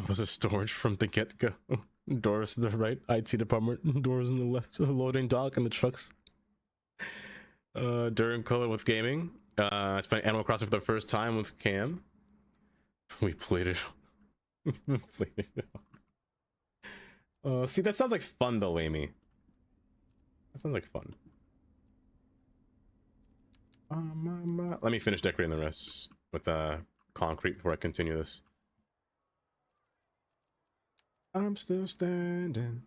[SPEAKER 1] Was a storage from the get-go. Doors to the right, IT department. Doors on the left, loading dock and the trucks. During color with gaming. I spent Animal Crossing for the first time with Cam. We played it. See, that sounds like fun though, Amy. That sounds like fun. Let me finish decorating the rest with concrete before I continue this. I'm still standing.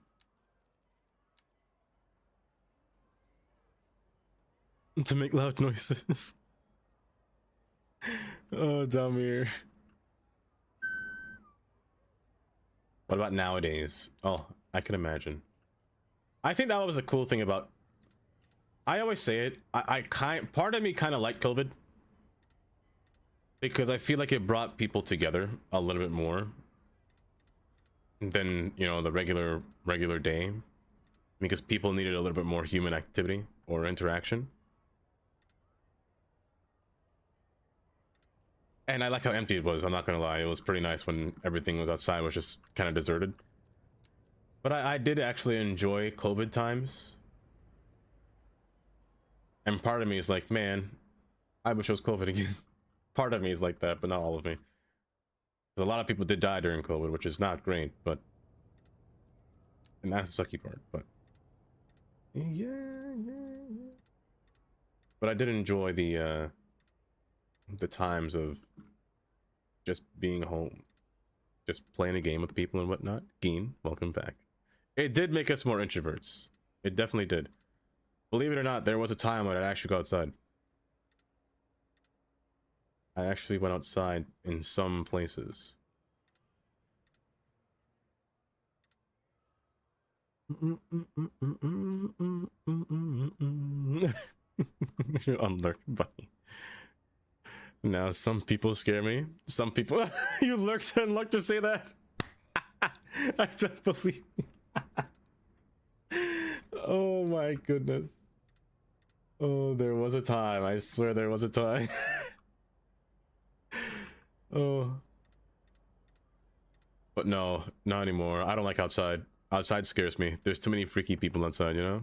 [SPEAKER 1] To make loud noises. Oh, Damir. What about nowadays? Oh, I can imagine. I think that was a cool thing about. I always say it. Part of me kind of liked COVID because I feel like it brought people together a little bit more than, you know, the regular day, because people needed a little bit more human activity or interaction. And I like how empty it was. I'm not gonna lie, it was pretty nice when everything was outside, was just kind of deserted. But I did actually enjoy COVID times. And part of me is like, man, I wish it was COVID again. Part of me is like that, but not all of me. Because a lot of people did die during COVID, which is not great, but... And that's the sucky part, but... Yeah. But I did enjoy the times of just being home. Just playing a game with people and whatnot. Geen, welcome back. It did make us more introverts. It definitely did. Believe it or not, there was a time when I'd actually go outside. I actually went outside in some places. You're unlurked, buddy. Now, some people scare me. Some people... You lurked and luck to say that? I don't believe... Oh my goodness. Oh, there was a time. I swear there was a time. Oh. But no, not anymore. I don't like outside. Outside scares me. There's too many freaky people outside, you know?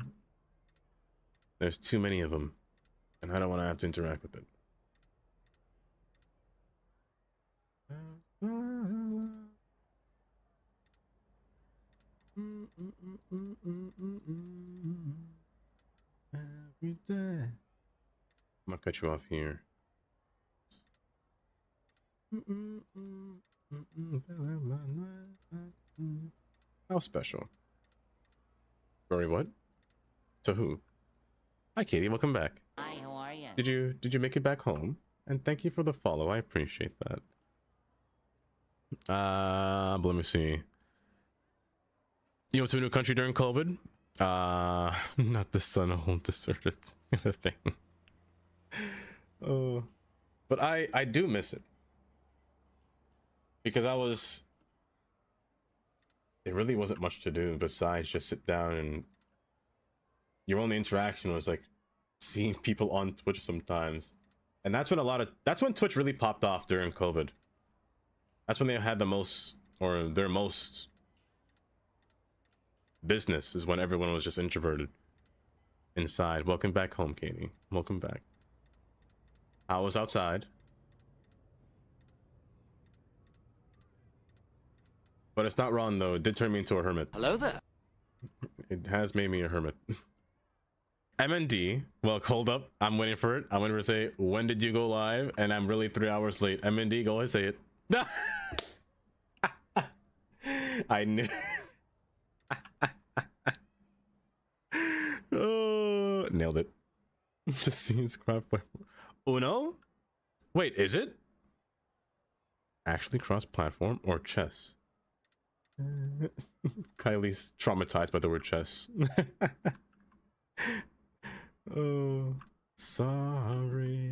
[SPEAKER 1] There's too many of them. And I don't want to have to interact with it. Every day. I'm gonna cut you off here. How special? Sorry, what? To who? Hi, Katie. Welcome back.
[SPEAKER 3] Hi, how are you?
[SPEAKER 1] Did you make it back home? And thank you for the follow. I appreciate that. Let me see. You went to a new country during COVID? Not the sun, a home deserted kind of thing. Oh, but I do miss it because there really wasn't much to do besides just sit down, and your only interaction was like seeing people on Twitch sometimes. And that's when Twitch really popped off during COVID. That's when they had the most, or their most business, is when everyone was just introverted inside. Welcome back home, Katie. Welcome back. I was outside. But it's not wrong though. It did turn me into a hermit.
[SPEAKER 3] Hello there.
[SPEAKER 1] It has made me a hermit. MND, well, hold up. I'm waiting for it. I'm waiting for it to say, when did you go live? And I'm really 3 hours late. MND, go ahead, say it. I knew. Oh, nailed it. To see his craft. Uno? Wait, is it actually cross-platform or chess? Kylie's traumatized by the word chess. Oh, sorry.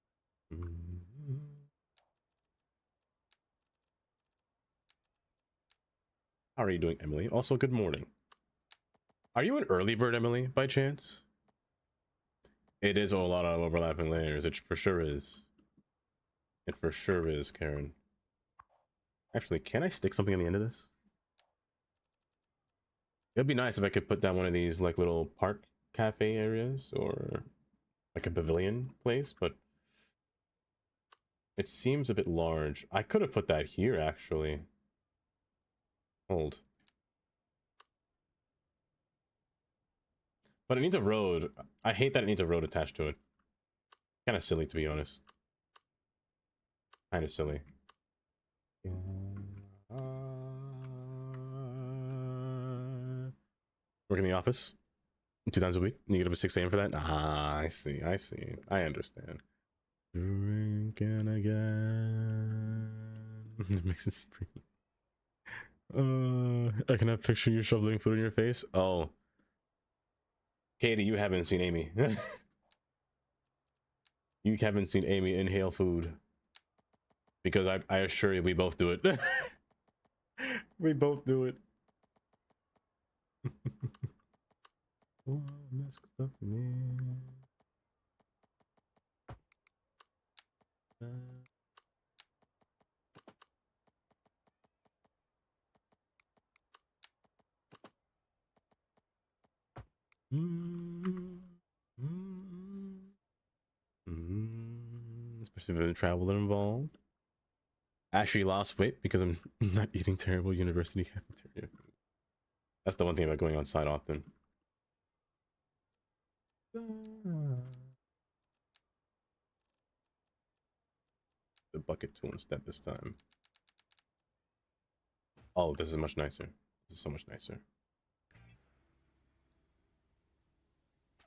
[SPEAKER 1] How are you doing, Emily? Also, good morning. Are you an early bird, Emily, by chance? It is a lot of overlapping layers. It for sure is. It for sure is, Karen. Actually, can I stick something on the end of this? It'd be nice if I could put down one of these like little park cafe areas or like a pavilion place, but it seems a bit large. I could have put that here, actually. Hold. But it needs a road. I hate that it needs a road attached to it. Kind of silly, to be honest. Kind of silly. Work in the office 2 times a week. You get up at 6 a.m. for that? Ah, I see. I see. I understand. Drinking again. Mixing spring. I can have picture you shoveling food in your face. Oh, Katie, you haven't seen Amy. You haven't seen Amy inhale food. Because I assure you, we both do it. We both do it. Especially the travel involved. Actually lost weight because I'm not eating terrible university cafeteria food. That's the one thing about going outside often. The bucket tool instead this time. Oh, this is much nicer. This is so much nicer.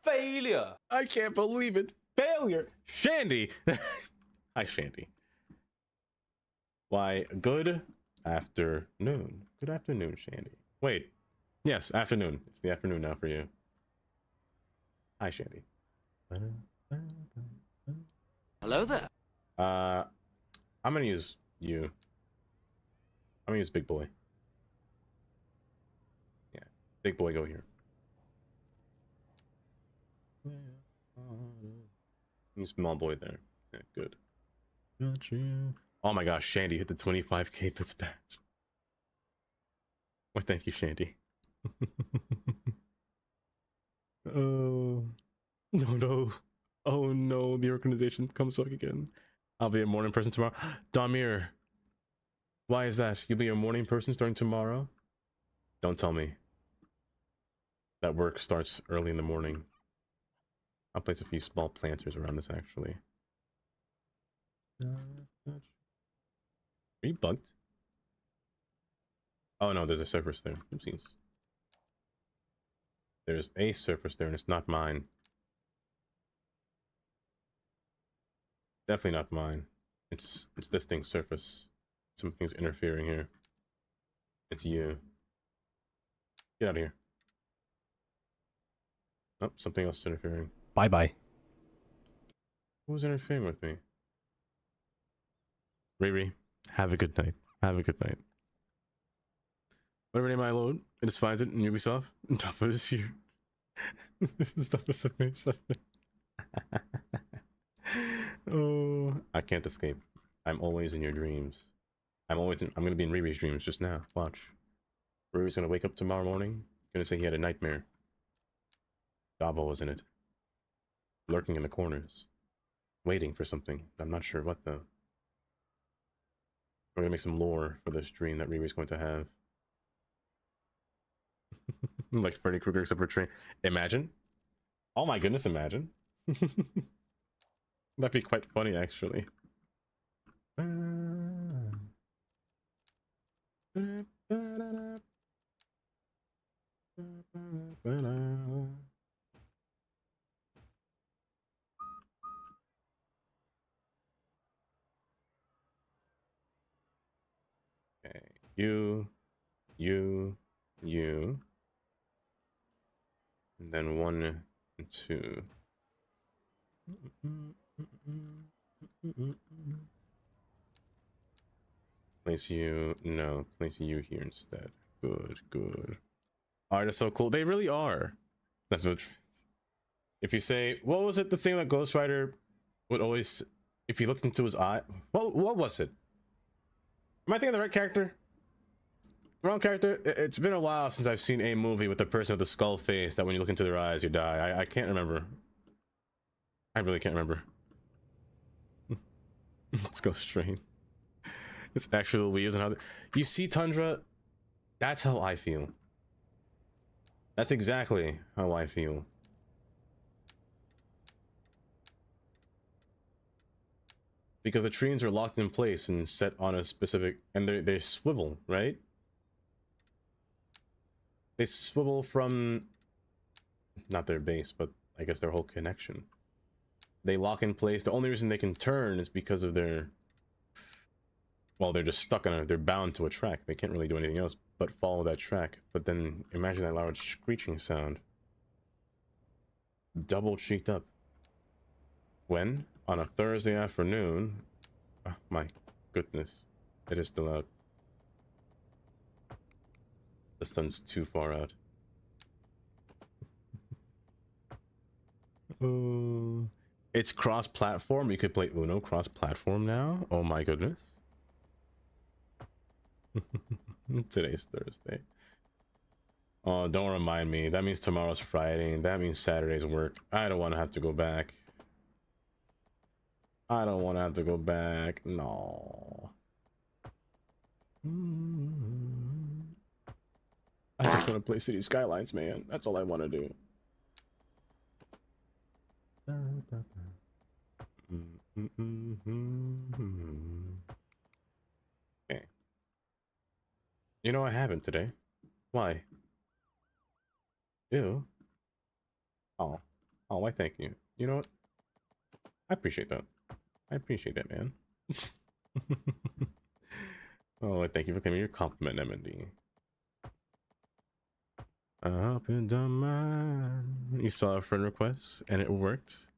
[SPEAKER 3] Failure!
[SPEAKER 1] I can't believe it. Failure. Shandy. Hi, Shandy. Why, good afternoon. Good afternoon, Shandy. Wait. Yes, afternoon. It's the afternoon now for you. Hi, Shandy.
[SPEAKER 3] Hello there.
[SPEAKER 1] I'm gonna use you. I'm gonna use big boy. Yeah, big boy, go here. Use small boy there. Yeah, good. Got you. Oh my gosh, Shandy hit the 25k bits patch. Well, thank you, Shandy. Oh no. Oh no, the organization comes up again. I'll be a morning person tomorrow. Damir, why is that? You'll be a morning person starting tomorrow? Don't tell me. That work starts early in the morning. I'll place a few small planters around this, actually. Are you bugged? Oh no, there's a surface there. Oopsies. There's a surface there, and it's not mine. Definitely not mine. It's this thing's surface. Something's interfering here. It's you. Get out of here. Oh, something else is interfering.
[SPEAKER 2] Bye-bye.
[SPEAKER 1] Who's interfering with me? Riri, have a good night. Have a good night. Whatever name I load, it just finds it in Ubisoft. And top of this year. Stuff is amazing. Oh, I can't escape. I'm always in your dreams. I'm gonna be in Riri's dreams just now. Watch. Riri's gonna wake up tomorrow morning. Gonna say he had a nightmare. Dabo was in it. Lurking in the corners. Waiting for something. I'm not sure what though. We're gonna make some lore for this dream that Riri's going to have. Like Freddy Krueger except for train. Imagine. Oh my goodness, imagine. That'd be quite funny, actually. Okay, you, and then 1 and 2. Place you, no, place you here instead. Good, good. Art is so cool. They really are. That's what. If you say, what was it? The thing that Ghost Rider would always, if you looked into his eye, what was it? Am I thinking of the right character? The wrong character? It's been a while since I've seen a movie with a person with a skull face that when you look into their eyes, you die. I can't remember. I really can't remember. Let's go straight. It's actually Louise and how you see Tundra. That's how I feel. That's exactly how I feel. Because the trains are locked in place and set on a specific, and they swivel, right? They swivel from, not their base, but I guess their whole connection. They lock in place. The only reason they can turn is because of their, well, they're just stuck on it. They're bound to a track. They can't really do anything else but follow that track. But then imagine that loud screeching sound. Double cheeked up. When? On a Thursday afternoon. Oh, my goodness. It is still out. The sun's too far out. It's cross-platform. You could play Uno cross-platform now. Oh my goodness. Today's Thursday. Oh, don't remind me. That means tomorrow's Friday, and that means Saturday's work. I don't want to have to go back. I don't want to have to go back. No. I just want to play City Skylines, man. That's all I want to do. Okay. You know I haven't today. Why? Ew. Oh. Oh, why thank you. You know what? I appreciate that. I appreciate that, man. Oh, thank you for claiming your compliment, MND. Up and down mine. You saw a friend request and it worked.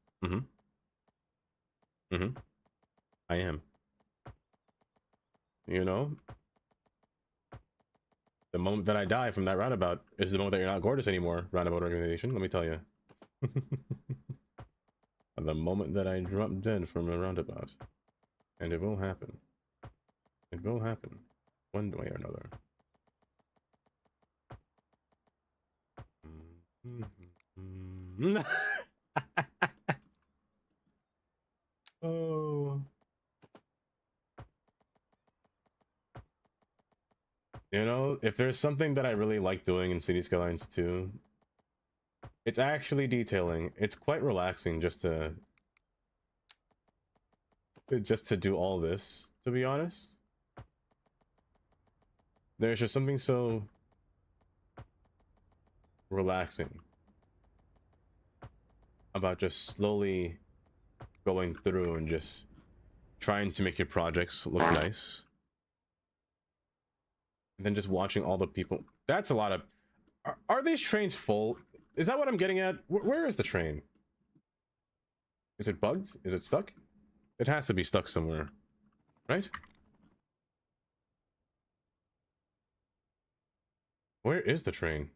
[SPEAKER 1] I am. You know, the moment that I die from that roundabout is the moment that you're not gorgeous anymore, roundabout organization, let me tell you. The moment that I drop dead from a roundabout. And it will happen. It will happen. One way or another. Oh. You know, if there's something that I really like doing in City Skylines 2, it's actually detailing. It's quite relaxing just to do all this, to be honest. There's just something so relaxing about just slowly going through and just trying to make your projects look nice. And then just watching all the people. That's a lot of... Are these trains full? Is that what I'm getting at? Where is the train? Is it bugged? Is it stuck? It has to be stuck somewhere, right? Where is the train?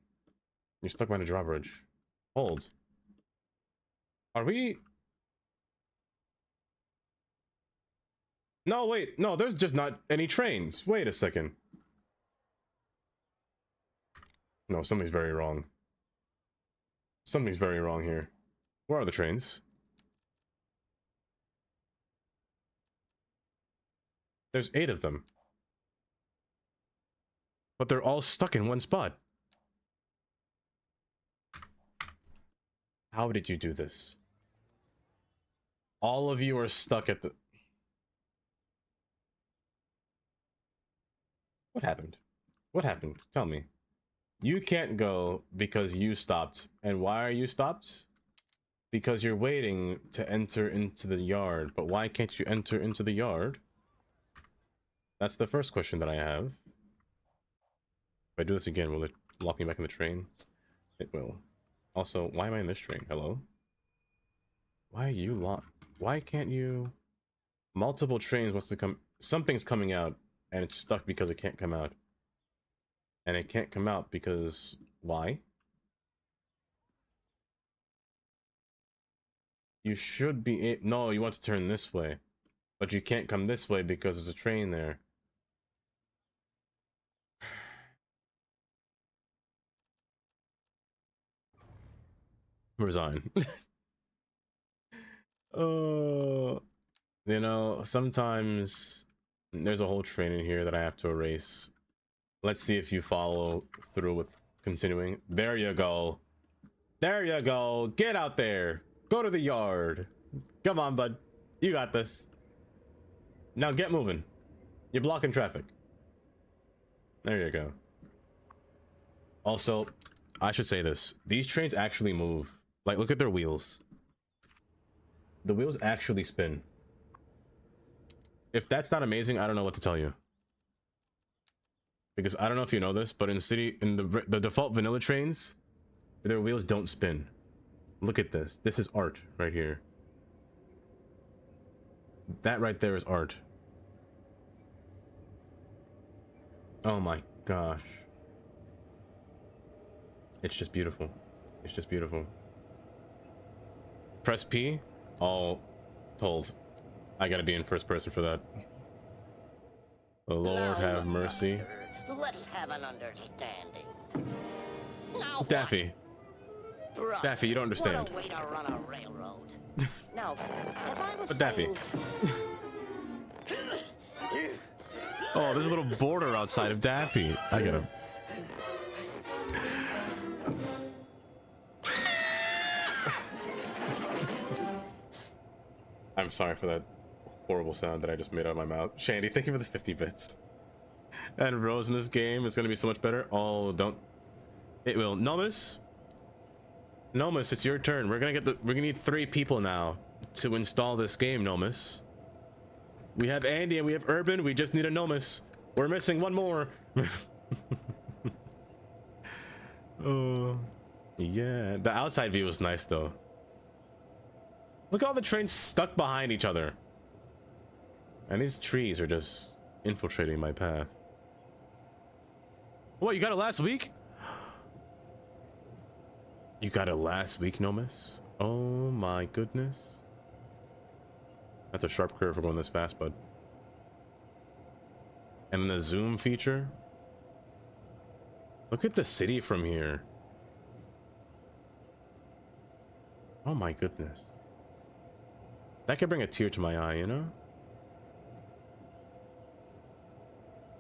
[SPEAKER 1] You're stuck by the drawbridge. Hold. Are we... No, wait. No, there's just not any trains. Wait a second. No, something's very wrong. Something's very wrong here. Where are the trains? There's 8 of them. But they're all stuck in one spot. How did you do this? All of you are stuck at the... What happened? What happened? Tell me. You can't go because you stopped. And why are you stopped? Because you're waiting to enter into the yard. But why can't you enter into the yard? That's the first question that I have. If I do this again, will it lock me back in the train? It will. Also, why am I in this train? Hello? Why are you locked? Why can't you... Multiple trains wants to come. Something's coming out, and it's stuck because it can't come out. And it can't come out because why? You should be. No, you want to turn this way, but you can't come this way because there's a train there. Resign. You know, sometimes there's a whole train in here that I have to erase. Let's see if you follow through with continuing. There you go. There you go. Get out there. Go to the yard. Come on, bud. You got this. Now get moving. You're blocking traffic. There you go. Also, I should say this. These trains actually move. Like, look at their wheels. The wheels actually spin. If that's not amazing, I don't know what to tell you. Because I don't know if you know this, but in the default vanilla trains, their wheels don't spin. Look at this. This is art right here. That right there is art. Oh my gosh. It's just beautiful. It's just beautiful. Press P. All told. I gotta be in first person for that. The Lord have mercy.
[SPEAKER 7] Let's have an understanding. Now,
[SPEAKER 1] Daffy.
[SPEAKER 7] Right.
[SPEAKER 1] Daffy, you don't understand.
[SPEAKER 7] What a way to run a railroad. Now, as I was
[SPEAKER 1] But Daffy. Oh, there's a little border outside of Daffy. I gotta. I'm sorry for that horrible sound that I just made out of my mouth. Shandy, thank you for the 50 bits. And Rose in this game is gonna be so much better. Oh, don't. It will. Nomus, it's your turn. We're gonna need 3 people now to install this game, Nomus. We have Andy and we have Urban. We just need a Nomus. We're missing one more. Oh, yeah. The outside view is nice though. Look at all the trains stuck behind each other. And these trees are just infiltrating my path. What, you got it last week? You got it last week, Nomus? Oh my goodness. That's a sharp curve for going this fast, bud. And the zoom feature. Look at the city from here. Oh my goodness. That could bring a tear to my eye, you know?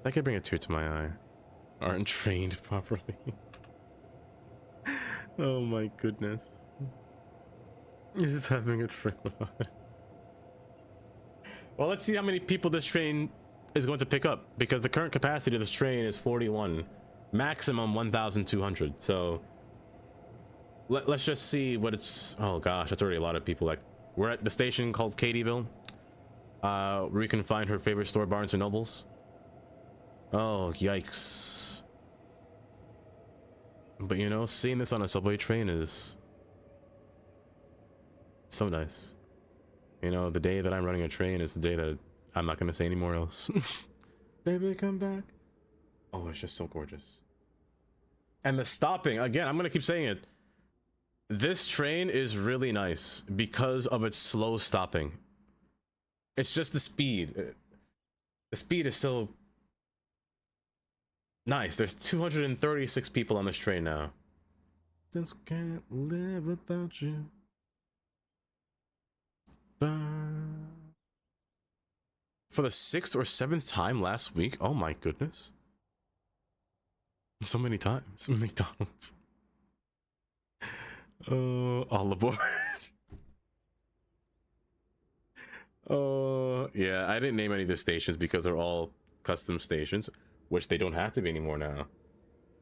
[SPEAKER 1] That could bring a tear to my eye. Aren't trained properly. Oh my goodness. This is having a train. Well, let's see how many people this train is going to pick up, because the current capacity of this train is 41, maximum 1,200. So let's just see what it's. Oh gosh, that's already a lot of people. Like, we're at the station called Katie'ville, where you can find her favorite store, Barnes and Nobles. Oh yikes! But you know, seeing this on a subway train is so nice. You know, the day that I'm running a train is the day that I'm not gonna say any more else. Baby, come back. Oh, it's just so gorgeous. And the stopping, again, I'm gonna keep saying it. This train is really nice because of its slow stopping. It's just the speed. The speed is so nice. There's 236 people on this train now. Just can't live without you. For the 6th or 7th time last week. Oh my goodness. So many times. McDonald's. All aboard. Oh, yeah. I didn't name any of the stations because they're all custom stations, which they don't have to be anymore now.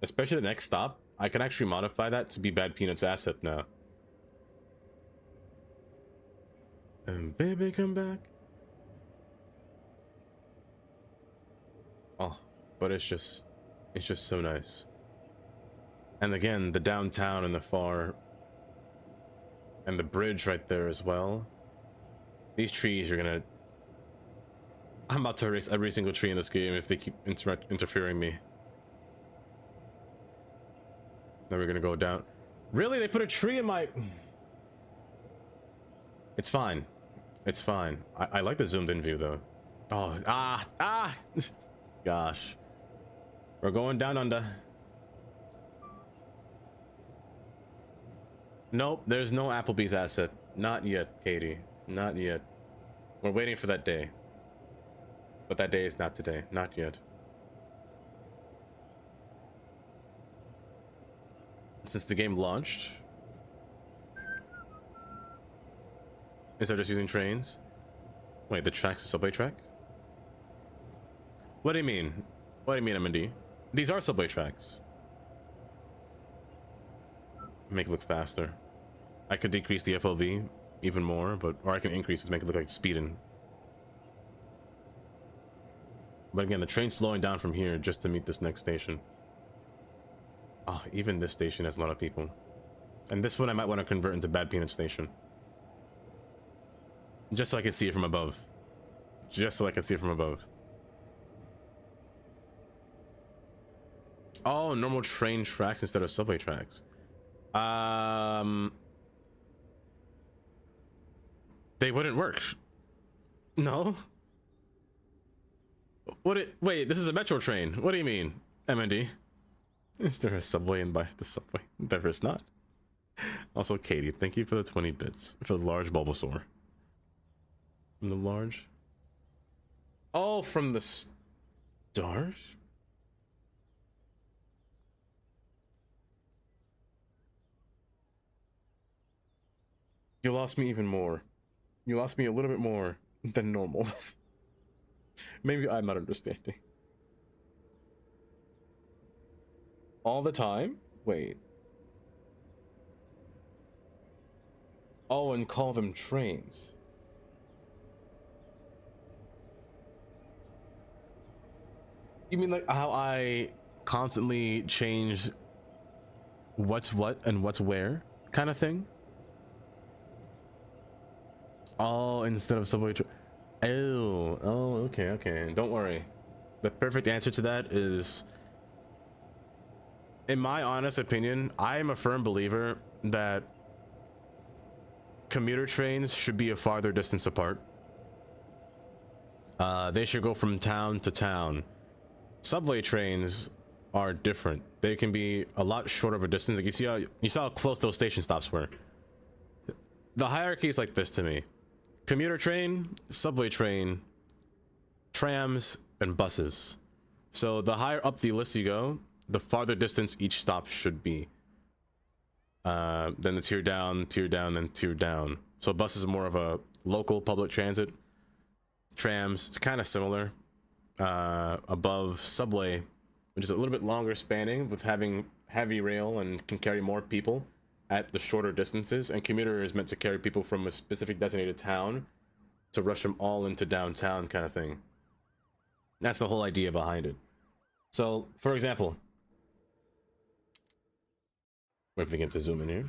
[SPEAKER 1] Especially the next stop. I can actually modify that to be Bad Peanut's asset now. And baby, come back. Oh, but it's just so nice. And again, the downtown and the far, and the bridge right there as well. These trees are gonna I'm about to erase every single tree in this game if they keep interfering me. Then we're gonna go down. Really? They put a tree in my... It's fine. It's fine. I like the zoomed in view though. Oh, gosh. We're going down under. Nope, there's no Applebee's asset. Not yet, Katie. Not yet. We're waiting for that day. But that day is not today. Not yet. Since the game launched, is that just using trains? Wait, the track's a subway track? What do you mean? What do you mean, M&D? These are subway tracks. Make it look faster. I could decrease the FOV even more, but or I can increase it to make it look like speeding. But again, the train's slowing down from here just to meet this next station. Oh, even this station has a lot of people. And this one I might want to convert into Bad Peanut Station. Just so I can see it from above. Just so I can see it from above. Oh, normal train tracks instead of subway tracks. They wouldn't work. No? Wait, this is a metro train. What do you mean, MND? Is there a subway in by the subway? There is not. Also, Katie, thank you for the 20 bits. For the large Bulbasaur. From the large? Oh, from the stars? You lost me even more. You lost me a little bit more than normal. Maybe I'm not understanding. All the time? Wait. Oh, and call them trains. You mean like how I constantly change what's what and what's where kind of thing? Oh, instead of subway oh, okay. Don't worry. The perfect answer to that is, in my honest opinion, I am a firm believer that commuter trains should be a farther distance apart. They should go from town to town. Subway trains are different. They can be a lot shorter of a distance. Like you saw how close those station stops were. The hierarchy is like this to me: commuter train, subway train, trams, and buses. So the higher up the list you go, the farther distance each stop should be. Then the tier down, then tier down. So buses are more of a local public transit. Trams, it's kind of similar. Above subway, which is a little bit longer spanning with having heavy rail and can carry more people at the shorter distances. And commuter is meant to carry people from a specific designated town to rush them all into downtown kind of thing. That's the whole idea behind it. So, for example, if we get to zoom in here,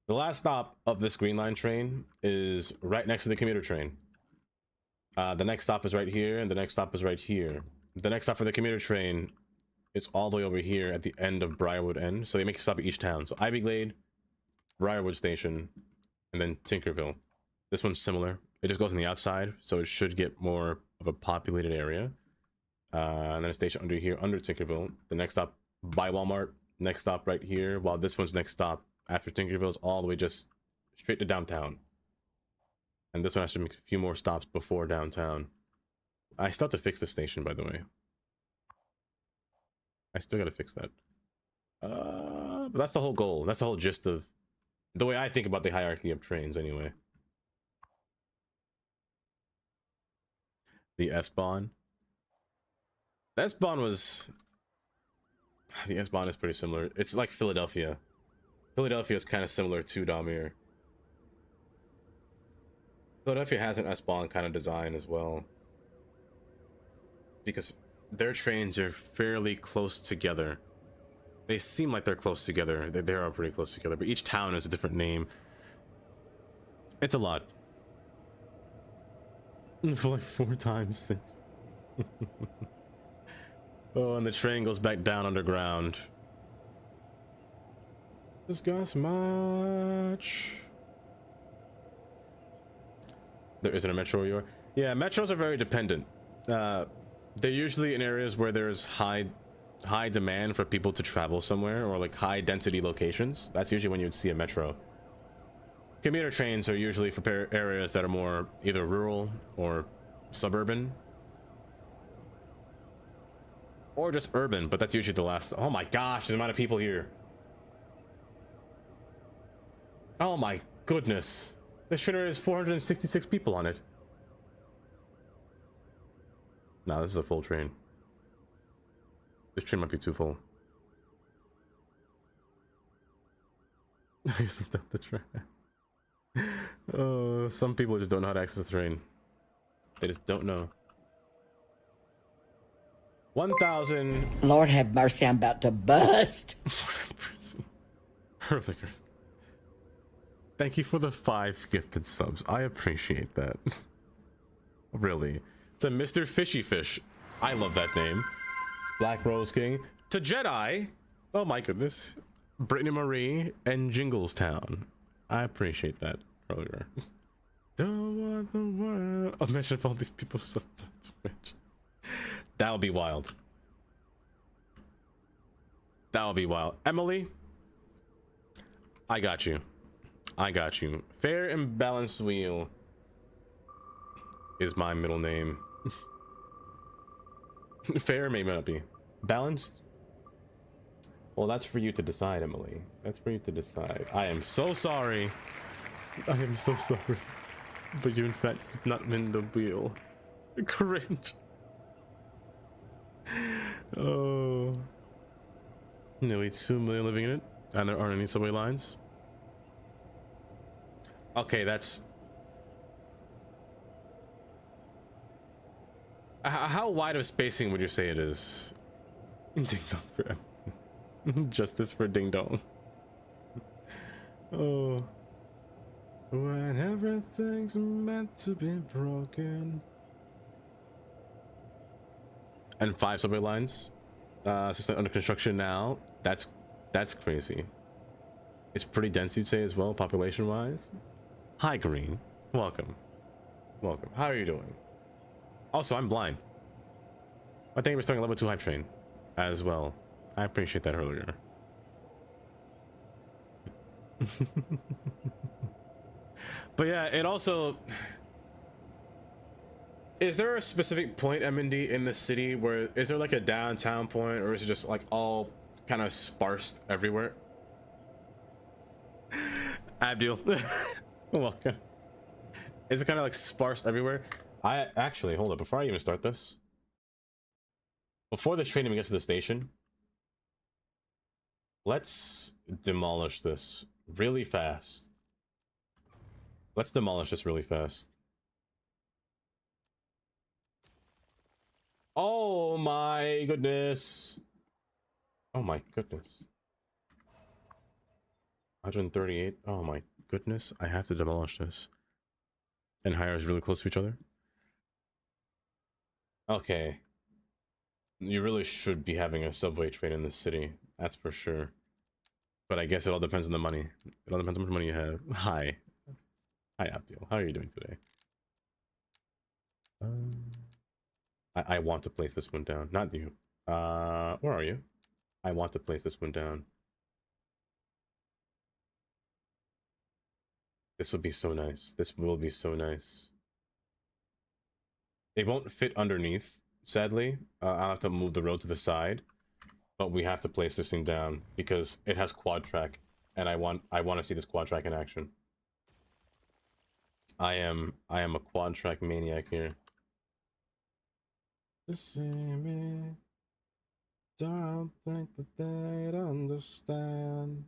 [SPEAKER 1] the last stop of this green line train is right next to the commuter train. The next stop is right here, and the next stop is right here. The next stop for the commuter train is all the way over here at the end of Briarwood End. So they make a stop at each town. So Ivyglade, Briarwood Station, and then Tinkerville. This one's similar. It just goes on the outside, so it should get more of a populated area. And then a station under here, under Tinkerville. The next stop by Walmart. Next stop right here. While this one's next stop after Tinkerville is all the way just straight to downtown. And this one has to make a few more stops before downtown. I still have to fix this station, by the way. I still gotta fix that. But that's the whole goal. That's the whole gist of the way I think about the hierarchy of trains, anyway. The S-Bahn. The S-Bahn was... The S-Bahn is pretty similar. It's like Philadelphia. Philadelphia is kind of similar to Dahmir. Philadelphia has an S-Bahn kind of design as well, because their trains are fairly close together. They seem like they're close together. They are pretty close together, but each town has a different name. It's a lot. For like 4 times since. Oh, and the train goes back down underground. Discuss much. There isn't a metro where you are. Yeah, metros are very dependent. They're usually in areas where there's high demand for people to travel somewhere, or like high density locations. That's usually when you'd see a metro. Commuter trains are usually for areas that are more either rural or suburban, or just urban, but that's usually the last. Oh my gosh, the amount of people here. Oh my goodness. This train has 466 people on it. No, this is a full train. This train might be too full. I used to dump the train. Oh, some people just don't know how to access the train. They just don't know. 1,000.
[SPEAKER 7] Lord have mercy, I'm about to bust.
[SPEAKER 1] Perfect. Thank you for the 5 gifted subs. I appreciate that. Really. It's a Mr. Fishy Fish. I love that name. Black Rose King. To Jedi. Oh my goodness. Brittany Marie and Jinglestown. I appreciate that earlier. Don't want the world. Imagine if all these people sometimes rich. That would be wild. That would be wild. Emily, I got you. I got you. Fair and Balanced Wheel is my middle name. Fair may not be. Balanced? Well, that's for you to decide, Emily. That's for you to decide. I am so sorry. I am so sorry. But you, in fact, did not win the wheel. Cringe. Oh. Nearly 2 million living in it, and there aren't any subway lines. Okay, that's... How wide of spacing would you say it is? Ding dong for justice for ding dong. Oh. When everything's meant to be broken. And 5 subway lines. System under construction now. That's crazy. It's pretty dense, you'd say, as well, population wise. Hi, Green. Welcome. Welcome. How are you doing? Also, I'm blind. I think we're starting a level 2 hype train as well. I appreciate that earlier. But yeah, it also... Is there a specific point, MND, in the city where... Is there like a downtown point, or is it just like all kind of sparse everywhere? Abdul. Welcome. Is it kind of like sparse everywhere? I actually, hold up, before I even start this. Before this train even gets to the station, let's demolish this really fast. Let's demolish this really fast. Oh my goodness. Oh my goodness. 138. Oh my goodness. I have to demolish this. And hire is really close to each other. Okay. You really should be having a subway train in this city. That's for sure. But I guess it all depends on the money. It all depends on how much money you have. Hi. Hi, Abdul. How are you doing today? I want to place this one down. Not you. Where are you? I want to place this one down. This will be so nice. This will be so nice. It won't fit underneath, sadly. I'll have to move the road to the side. But we have to place this thing down because it has quad track, and I want to see this quad track in action. I am a quad track maniac here. To see me, don't think that they'd understand.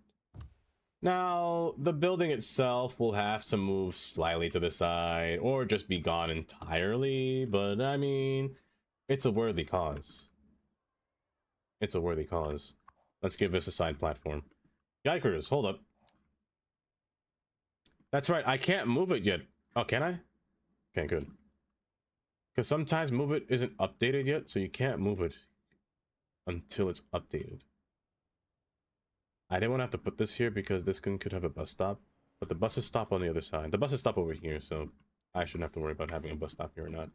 [SPEAKER 1] Now, the building itself will have to move slightly to the side, or just be gone entirely, but I mean, it's a worthy cause. It's a worthy cause. Let's give this a side platform. Yikers, hold up. That's right, I can't move it yet. Oh, can I? Okay, good. Because sometimes move it isn't updated yet, so you can't move it until it's updated. I didn't want to have to put this here because this could have a bus stop, but the buses stop on the other side. The buses stop over here, so I shouldn't have to worry about having a bus stop here or not.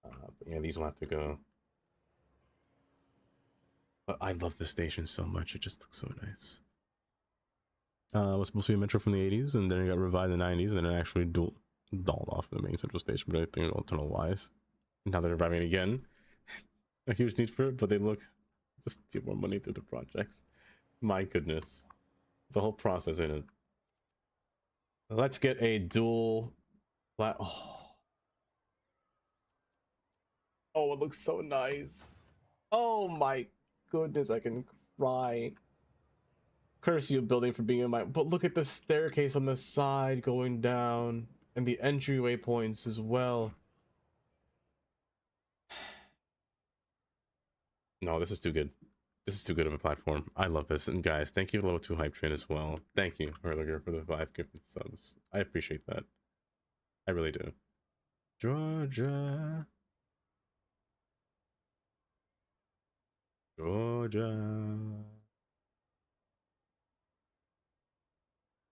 [SPEAKER 1] But yeah, these will have to go. But I love this station so much. It just looks so nice. It was supposed to be a metro from the 80s, and then it got revived in the 90s, and then it actually dolled off the main central station, but I think I don't know why. Now they're reviving it again. A huge need for it, but they look to steal more money through the projects. My goodness. It's a whole process in it. Let's get a dual oh, it looks so nice. Oh my goodness, I can cry. Curse you, building, for being in my... But look at the staircase on the side going down, and the entryway points as well. No, this is too good. This is too good of a platform. I love this. And guys, thank you to Level 2 Hype Train as well. Thank you, Erliger, for the 5 gifted subs. I appreciate that. I really do. Georgia. Georgia.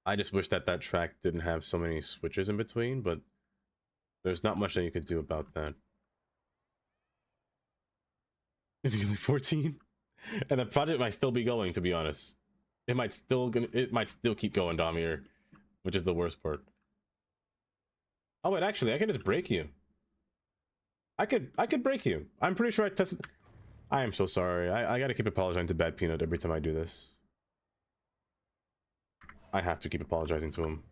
[SPEAKER 1] I just wish that that track didn't have so many switches in between, but there's not much that you could do about that. If you're like 14, and the project might still be going, to be honest. It might still keep going, Damir, which is the worst part. Oh wait, actually, I can just break you. I could break you. I'm pretty sure I tested. I am so sorry. I gotta keep apologizing to Bad Peanut every time I do this. I have to keep apologizing to him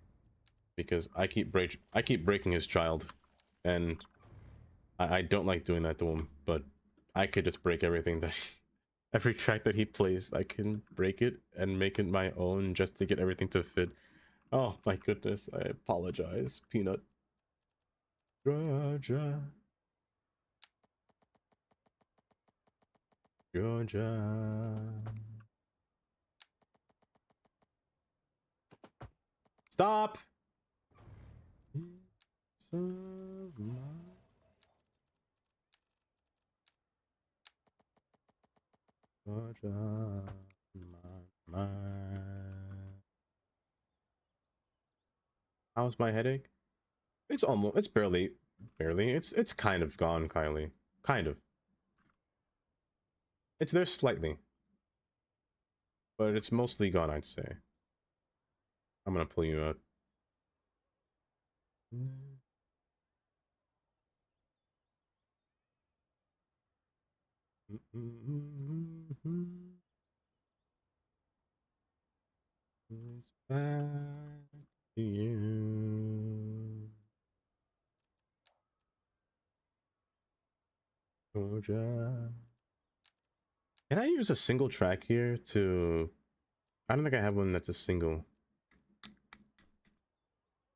[SPEAKER 1] because I keep breaking his child, and I don't like doing that to him. But I could just break everything that every track that he plays. I can break it and make it my own just to get everything to fit. Oh my goodness! I apologize, Peanut. Georgia. Georgia. Stop! Georgia. How's my headache? It's barely, it's kind of gone, Kylie. Kind of. It's there slightly. But it's mostly gone, I'd say. I'm gonna pull you out. It's back to you. Georgia. Can I use a single track here to... I don't think I have one that's a single.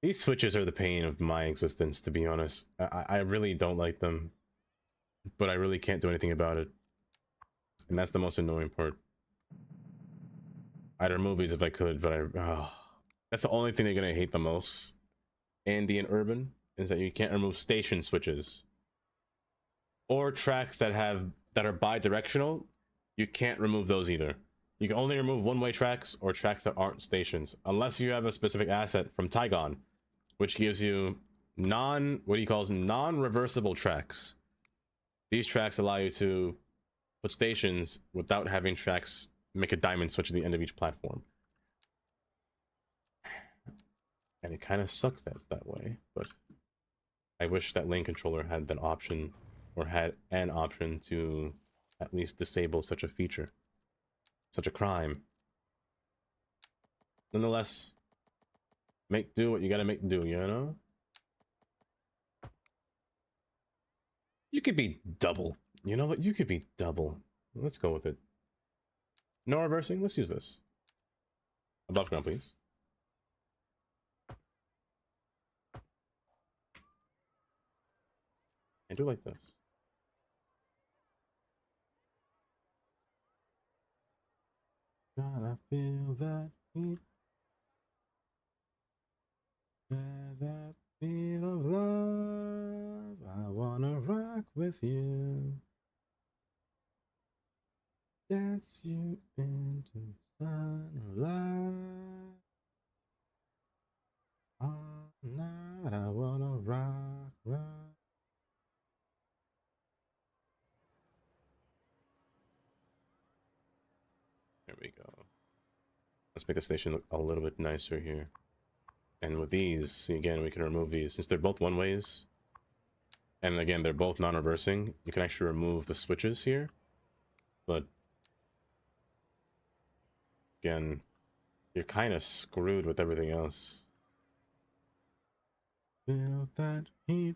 [SPEAKER 1] These switches are the pain of my existence, to be honest. I really don't like them. But I really can't do anything about it. And that's the most annoying part. I'd remove these if I could, but that's the only thing they're gonna hate the most. Andy and Urban is that you can't remove station switches. Or tracks that are bi-directional, you can't remove those either. You can only remove one-way tracks or tracks that aren't stations, unless you have a specific asset from Tygon, which gives you non-reversible tracks. These tracks allow you to put stations without having tracks make a diamond switch at the end of each platform. And it kind of sucks that it's that way, but I wish that lane controller had that option, or had an option to at least disable such a feature. Such a crime. Nonetheless, make do what you gotta make do, you know? You could be double. You know what? You could be double. Let's go with it. No reversing? Let's use this. Above ground, please. I do like this. Gotta feel that heat. That feel of love. I want with you. Dance you into sunlight. All night I wanna rock, rock. There we go. Let's make the station look a little bit nicer here. And with these, again, we can remove these. Since they're both one-ways, and again, they're both non-reversing, you can actually remove the switches here. But, again, you're kind of screwed with everything else. Feel that heat.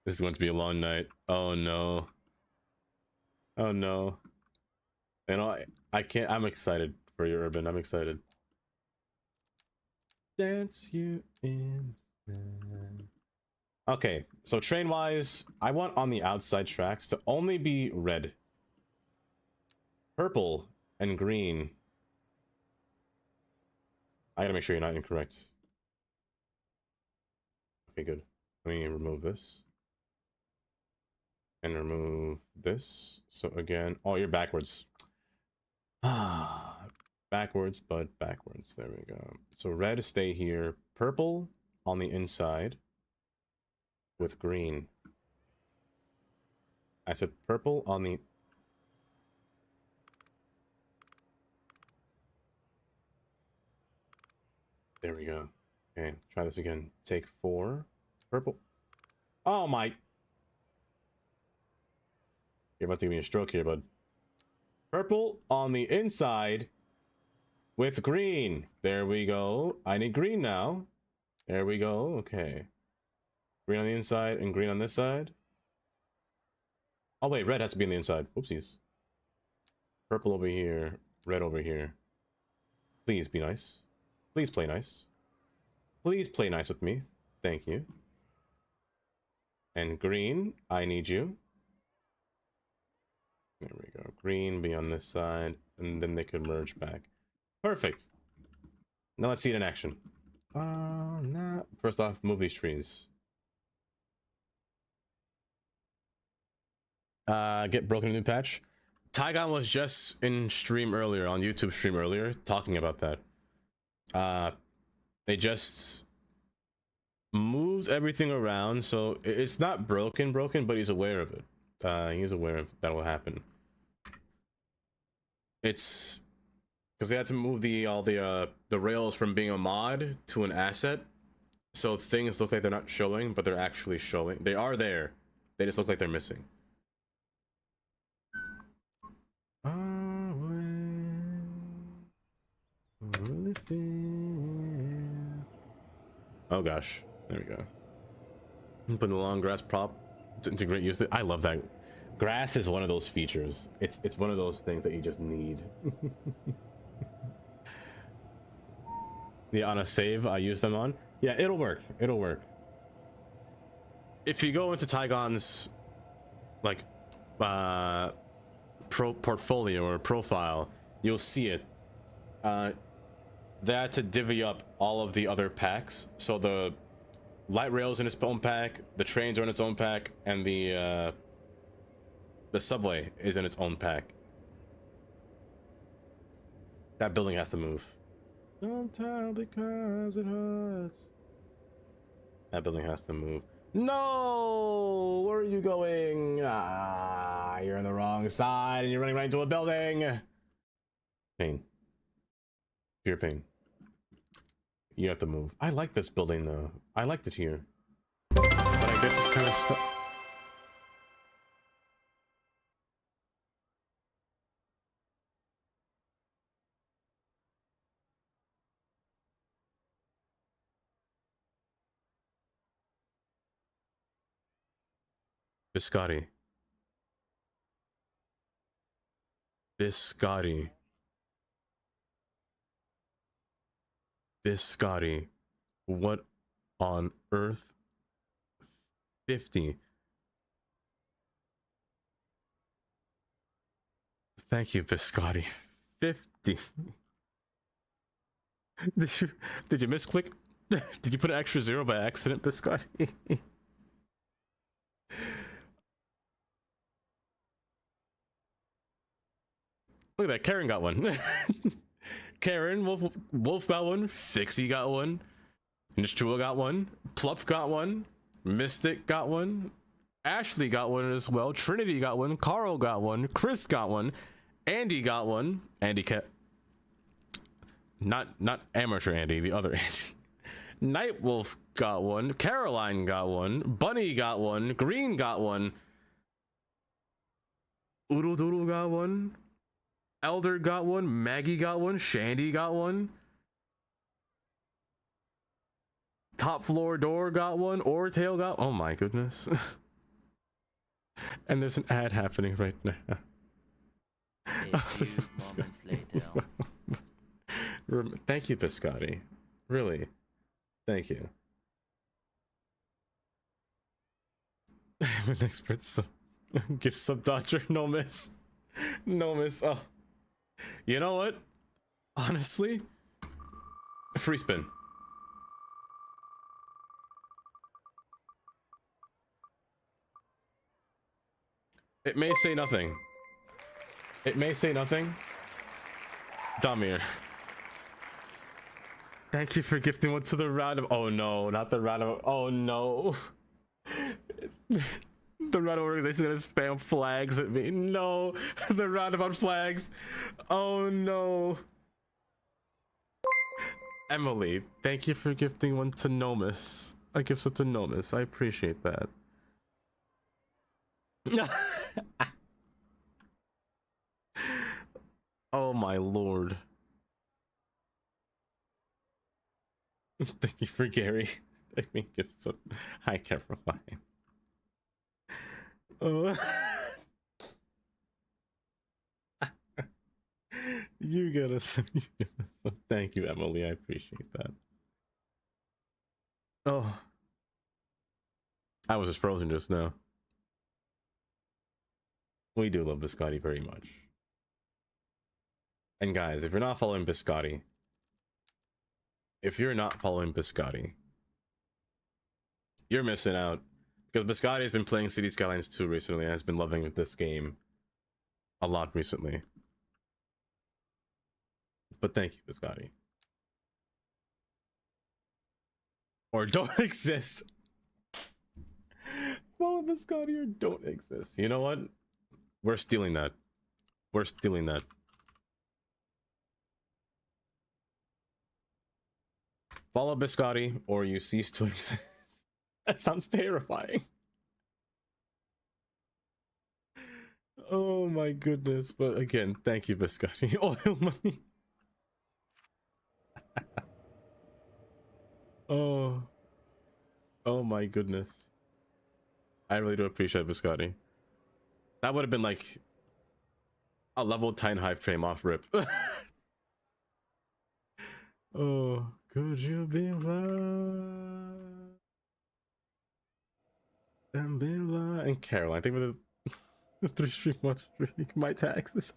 [SPEAKER 1] This is going to be a long night. Oh, no. Oh, no. You know, I can't... I'm excited for your urban. I'm excited. Dance you in. Okay, so train wise, I want on the outside tracks to only be red, purple, and green. I gotta make sure you're not incorrect. Okay, good. Let me remove this and remove this. So again, oh, you're backwards. Backwards, but backwards. There we go. So red stay here, purple on the inside with green. I said purple on the... There we go. Okay, try this again. Take 4. Purple. Oh my... You're about to give me a stroke here, bud. Purple on the inside with green. There we go. I need green now. There we go. Okay. Green on the inside and green on this side. Oh wait, red has to be on the inside. Oopsies. Purple over here. Red over here. Please be nice. Please play nice. Please play nice with me. Thank you. And green, I need you. There we go. Green be on this side, and then they could merge back. Perfect. Now let's see it in action. Nah. First off, move these trees. Get broken a new patch. Tygon was just in stream earlier, on YouTube stream earlier, talking about that. They just moved everything around, so it's not broken, but he's aware of it. He's aware that will happen. It's because they had to move all the rails from being a mod to an asset, so things look like they're not showing, but they're actually showing. They are there. They just look like they're missing. Oh gosh, there we go. Put the long grass prop to integrate use. I love that. Grass is one of those features. It's one of those things that you just need. Yeah, on a save I use them on. Yeah, it'll work. It'll work. If you go into Tygon's like portfolio or profile, you'll see it. They had to divvy up all of the other packs. So the light rail's in its own pack, the trains are in its own pack, and the subway is in its own pack. That building has to move. Don't tell because it hurts. That building has to move. No! Where are you going? You're on the wrong side and you're running right into a building. Pain. Pure pain. You have to move. I like this building though. I liked it here. But I guess it's kind of stuck. Biscotti. Biscotti. Biscotti. What on earth? 50. Thank you, Biscotti. 50. Did you misclick? Did you put an extra 0 by accident, Biscotti? Look at that. Karen got one. Karen, Wolf got one. Fixie got one. Nishua got one. Plup got one. Mystic got one. Ashley got one as well. Trinity got one. Carl got one. Chris got one. Andy got one. Andy kept. Not amateur Andy, the other Andy. Nightwolf got one. Caroline got one. Bunny got one. Green got one. Oodle Doodle got one. Elder got one. Maggie got one. Shandy got one. Top Floor Door got one. Ortail got. Oh my goodness. And there's an ad happening right now.
[SPEAKER 3] A few moments later.
[SPEAKER 1] Thank you, Biscotti. Really. Thank you. I'm an expert. So give sub Dodger. No miss. No miss. Oh. You know what? Honestly, free spin. It may say nothing. It may say nothing. Damir. Thank you for gifting one to the round of. Oh no, not the round of. Oh no. The round of organization gonna spam flags at me. No, the roundabout flags. Oh no. Emily, thank you for gifting one to Nomus. I give it to Nomus. I appreciate that. Oh my lord. Thank you for Gary. I mean, give some. Hi, Caroline. Oh. You got us. Thank you, Emily. I appreciate that. Oh. I was just frozen just now. We do love Biscotti very much. And guys, if you're not following Biscotti, you're missing out. Because Biscotti has been playing City Skylines 2 recently and has been loving this game a lot recently. But thank you, Biscotti. Or don't exist. Follow Biscotti or don't exist. You know what? We're stealing that. We're stealing that. Follow Biscotti or you cease to exist. That sounds terrifying. Oh my goodness. But again, thank you, Biscotti. Oil money. Oh. Oh my goodness. I really do appreciate Biscotti. That would have been like a level 10 hype frame off rip. Oh, could you be loved? And be loved. And Caroline, I think with the 3-stream streak, my taxes.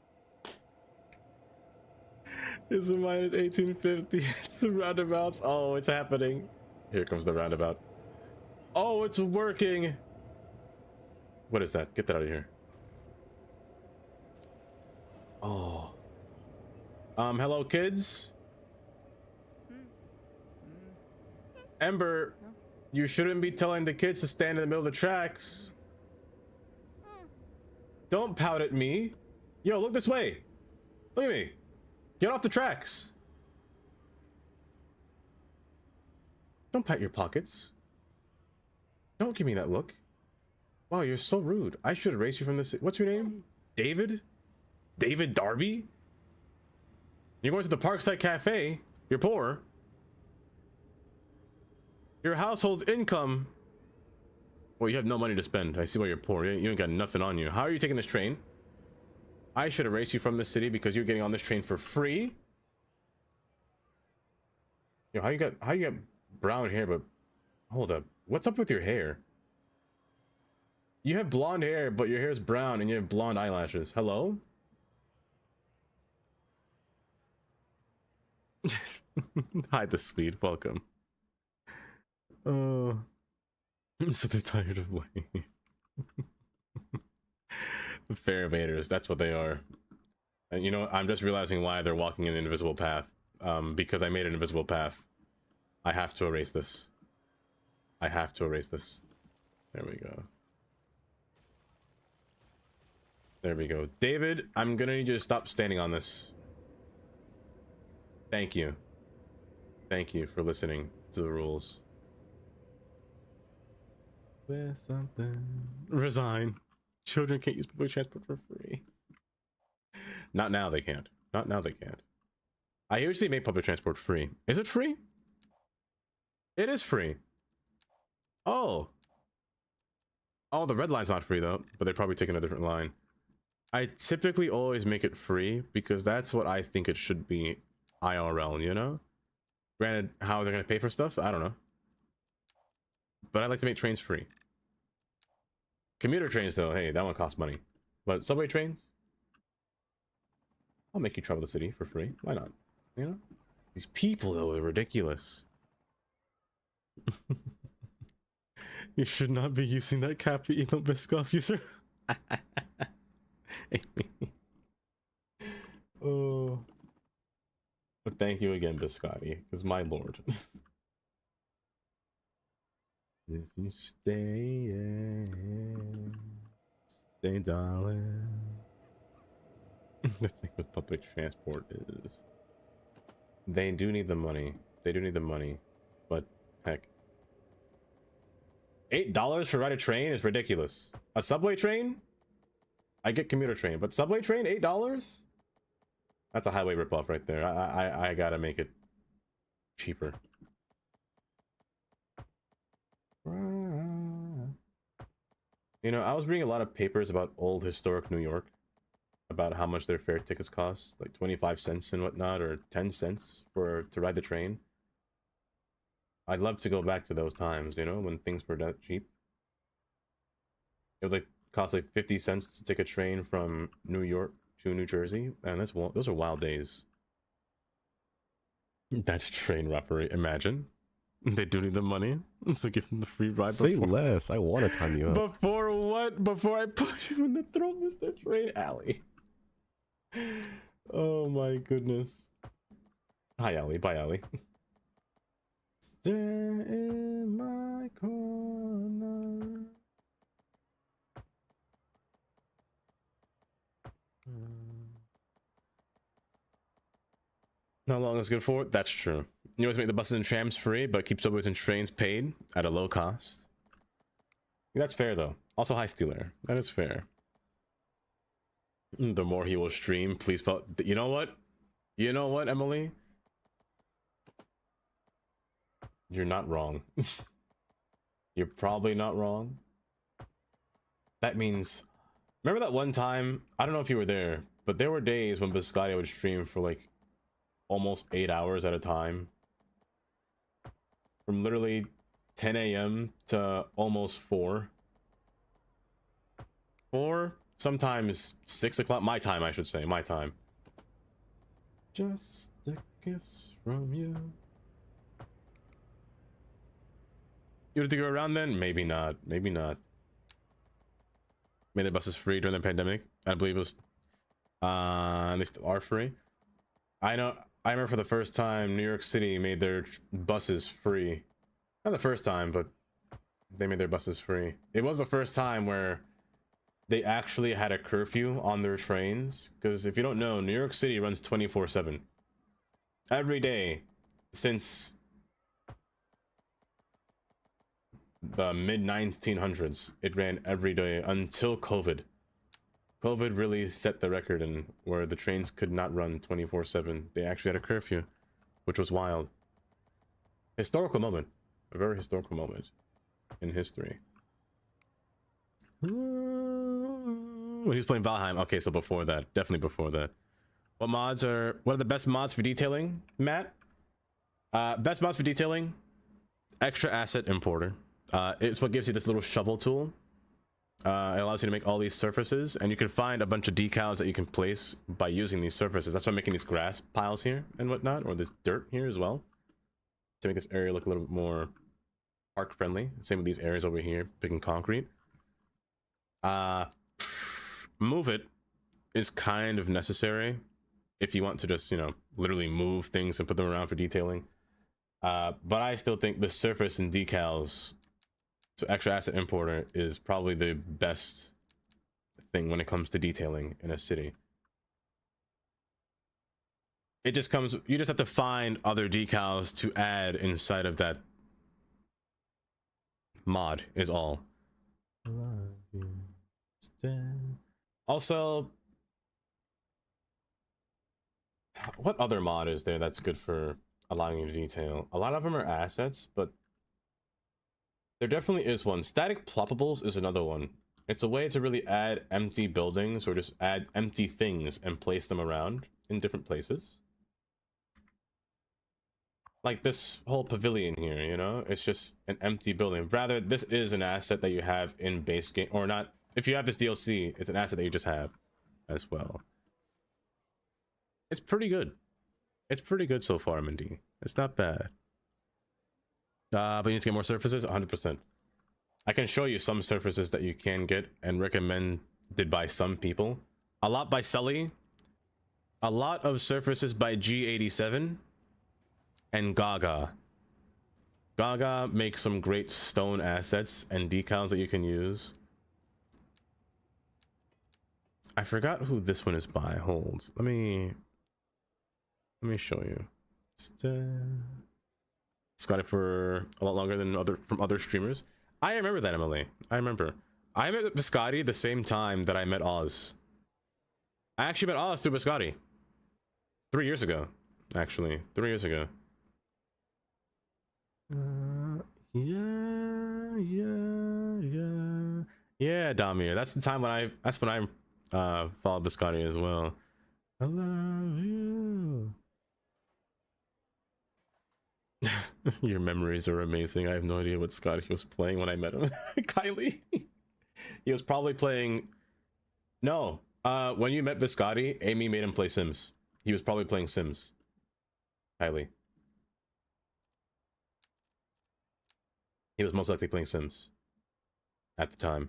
[SPEAKER 1] It's a minus 1850. It's the roundabouts. Oh, it's happening. Here comes the roundabout. Oh, it's working. What is that? Get that out of here. Oh. Hello, kids. Ember, you shouldn't be telling the kids to stand in the middle of the tracks. Don't pout at me. Yo, look this way. Look at me. Get off the tracks. Don't pat your pockets. Don't give me that look. Wow, you're so rude. I should erase you from this. What's your name? David? David Darby? You're going to the Parkside Cafe. You're poor. Your household's income. Well, you have no money to spend. I see why you're poor. You ain't got nothing on you. How are you taking this train? I should erase you from the city because you're getting on this train for free. Yo, how you got brown hair, but hold up. What's up with your hair? You have blonde hair, but your hair is brown and you have blonde eyelashes. Hello? Hi, the Swede. Welcome. Oh. So they're tired of lying. Fair evaders, that's what they are. And you know, I'm just realizing why they're walking in an invisible path. Because I made an invisible path. I have to erase this. I have to erase this. There we go. There we go. David, I'm gonna need you to stop standing on this. Thank you. Thank you for listening to the rules. With something. Resign. Children can't use public transport for free. Not now they can't. Not now they can't. I usually make public transport free. Is it free? It is free. Oh. Oh, the red line's not free though, but they're probably taking a different line. I typically always make it free because that's what I think it should be IRL, you know? Granted, how they're gonna pay for stuff, I don't know. But I like to make trains free. Commuter trains though, hey, that one costs money. But subway trains, I'll make you travel the city for free. Why not? You know? These people though are ridiculous. You should not be using that cappuccino Biscoff user. Oh. But thank you again, Biscotti, because my lord. If you stay, stay, darling. The thing with public transport is they do need the money. They do need the money. But heck. $8 for ride a train is ridiculous. A subway train? I get commuter train, but subway train, $8? That's a highway ripoff right there. I gotta make it cheaper. You know, I was reading a lot of papers about old historic New York, about how much their fare tickets cost, like 25 cents and whatnot, or 10 cents to ride the train. I'd love to go back to those times, you know, when things were that cheap. It would like cost like 50 cents to take a train from New York to New Jersey, and those are wild days. That's train robbery. Imagine they do need the money, so give them the free ride.
[SPEAKER 2] Say less. I want to time you up.
[SPEAKER 1] Before what? Before I push you in the throat, Mr. Train Alley. Oh my goodness. Hi, Alley. Bye, Alley. Stay in my corner. How long is good for? That's true. You always make the buses and trams free, but keep subways and trains paid at a low cost. That's fair, though. Also, hi, Steeler. That is fair. The more he will stream, please follow. You know what? You know what, Emily? You're not wrong. You're probably not wrong. That means... Remember that one time? I don't know if you were there, but there were days when Biscotti would stream for like almost 8 hours at a time. From literally 10 a.m. to almost 4. 4? Sometimes 6 o'clock. My time, I should say. My time. Just a kiss from you. You have to go around then? Maybe not. Maybe not. Made the buses free during the pandemic. I believe it was... they still are free. I know... I remember for the first time, New York City made their buses free. Not the first time, but they made their buses free. It was the first time where they actually had a curfew on their trains. Because if you don't know, New York City runs 24/7. Every day since the mid-1900s, it ran every day until COVID. COVID really set the record, and where the trains could not run 24/7. They actually had a curfew, which was wild. Historical moment. A very historical moment in history. When he was playing Valheim. Okay, so before that. Definitely before that. What are the best mods for detailing, Matt? Best mods for detailing? Extra Asset Importer. It's what gives you this little shovel tool. It allows you to make all these surfaces, and you can find a bunch of decals that you can place by using these surfaces. That's why I'm making these grass piles here and whatnot, or this dirt here as well, to make this area look a little bit more park friendly. Same with these areas over here, picking concrete. Move it is kind of necessary if you want to just, you know, literally move things and put them around for detailing. But I still think the surface and decals, so extra asset importer, is probably the best thing when it comes to detailing in a city. It just comes, you just have to find other decals to add inside of that mod is all. Also, what other mod is there that's good for allowing you to detail? A lot of them are assets, but there definitely is one. Static ploppables is another one. It's a way to really add empty buildings or just add empty things and place them around in different places. Like this whole pavilion here, you know, it's just an empty building. Rather, this is an asset that you have in base game, or not. If you have this DLC, it's an asset that you just have as well. It's pretty good. It's pretty good so far, Mindy. It's not bad. But you need to get more surfaces, 100%. I can show you some surfaces that you can get and recommended by some people. A lot by Sully. A lot of surfaces by G87. And Gaga. Gaga makes some great stone assets and decals that you can use. I forgot who this one is by. Hold. Let me show you. It's got it for a lot longer than other streamers. I remember that, Emily. I remember. I met Biscotti the same time that I met Oz. I actually met Oz through Biscotti. 3 years ago. Actually, 3 years ago. Yeah, Damir. That's the time when I followed Biscotti as well. I love you. Your memories are amazing. I have no idea what Scotty was playing when I met him. Kylie. He was probably playing. No. When you met Biscotti, Amy made him play Sims. He was probably playing Sims. Kylie. He was most likely playing Sims at the time.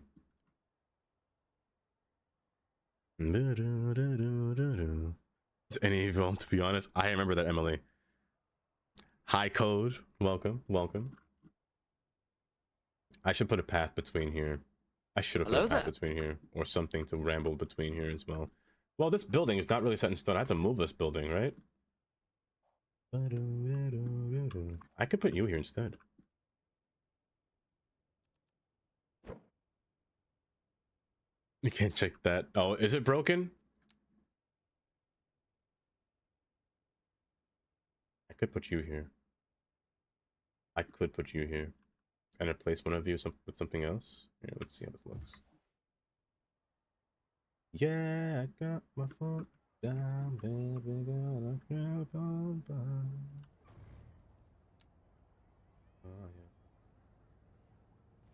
[SPEAKER 1] It's any evil, to be honest. I remember that, Emily. High Code, welcome, welcome. I should put a path between here. I should have put a path between here, or something to ramble between here as well. Well, this building is not really set in stone. I have to move this building, right? I could put you here instead. You can't check that. Oh, is it broken? I could put you here. I could put you here and replace one of you with something else. Here, let's see how this looks. Yeah, I got my foot down, baby, gonna grab on by.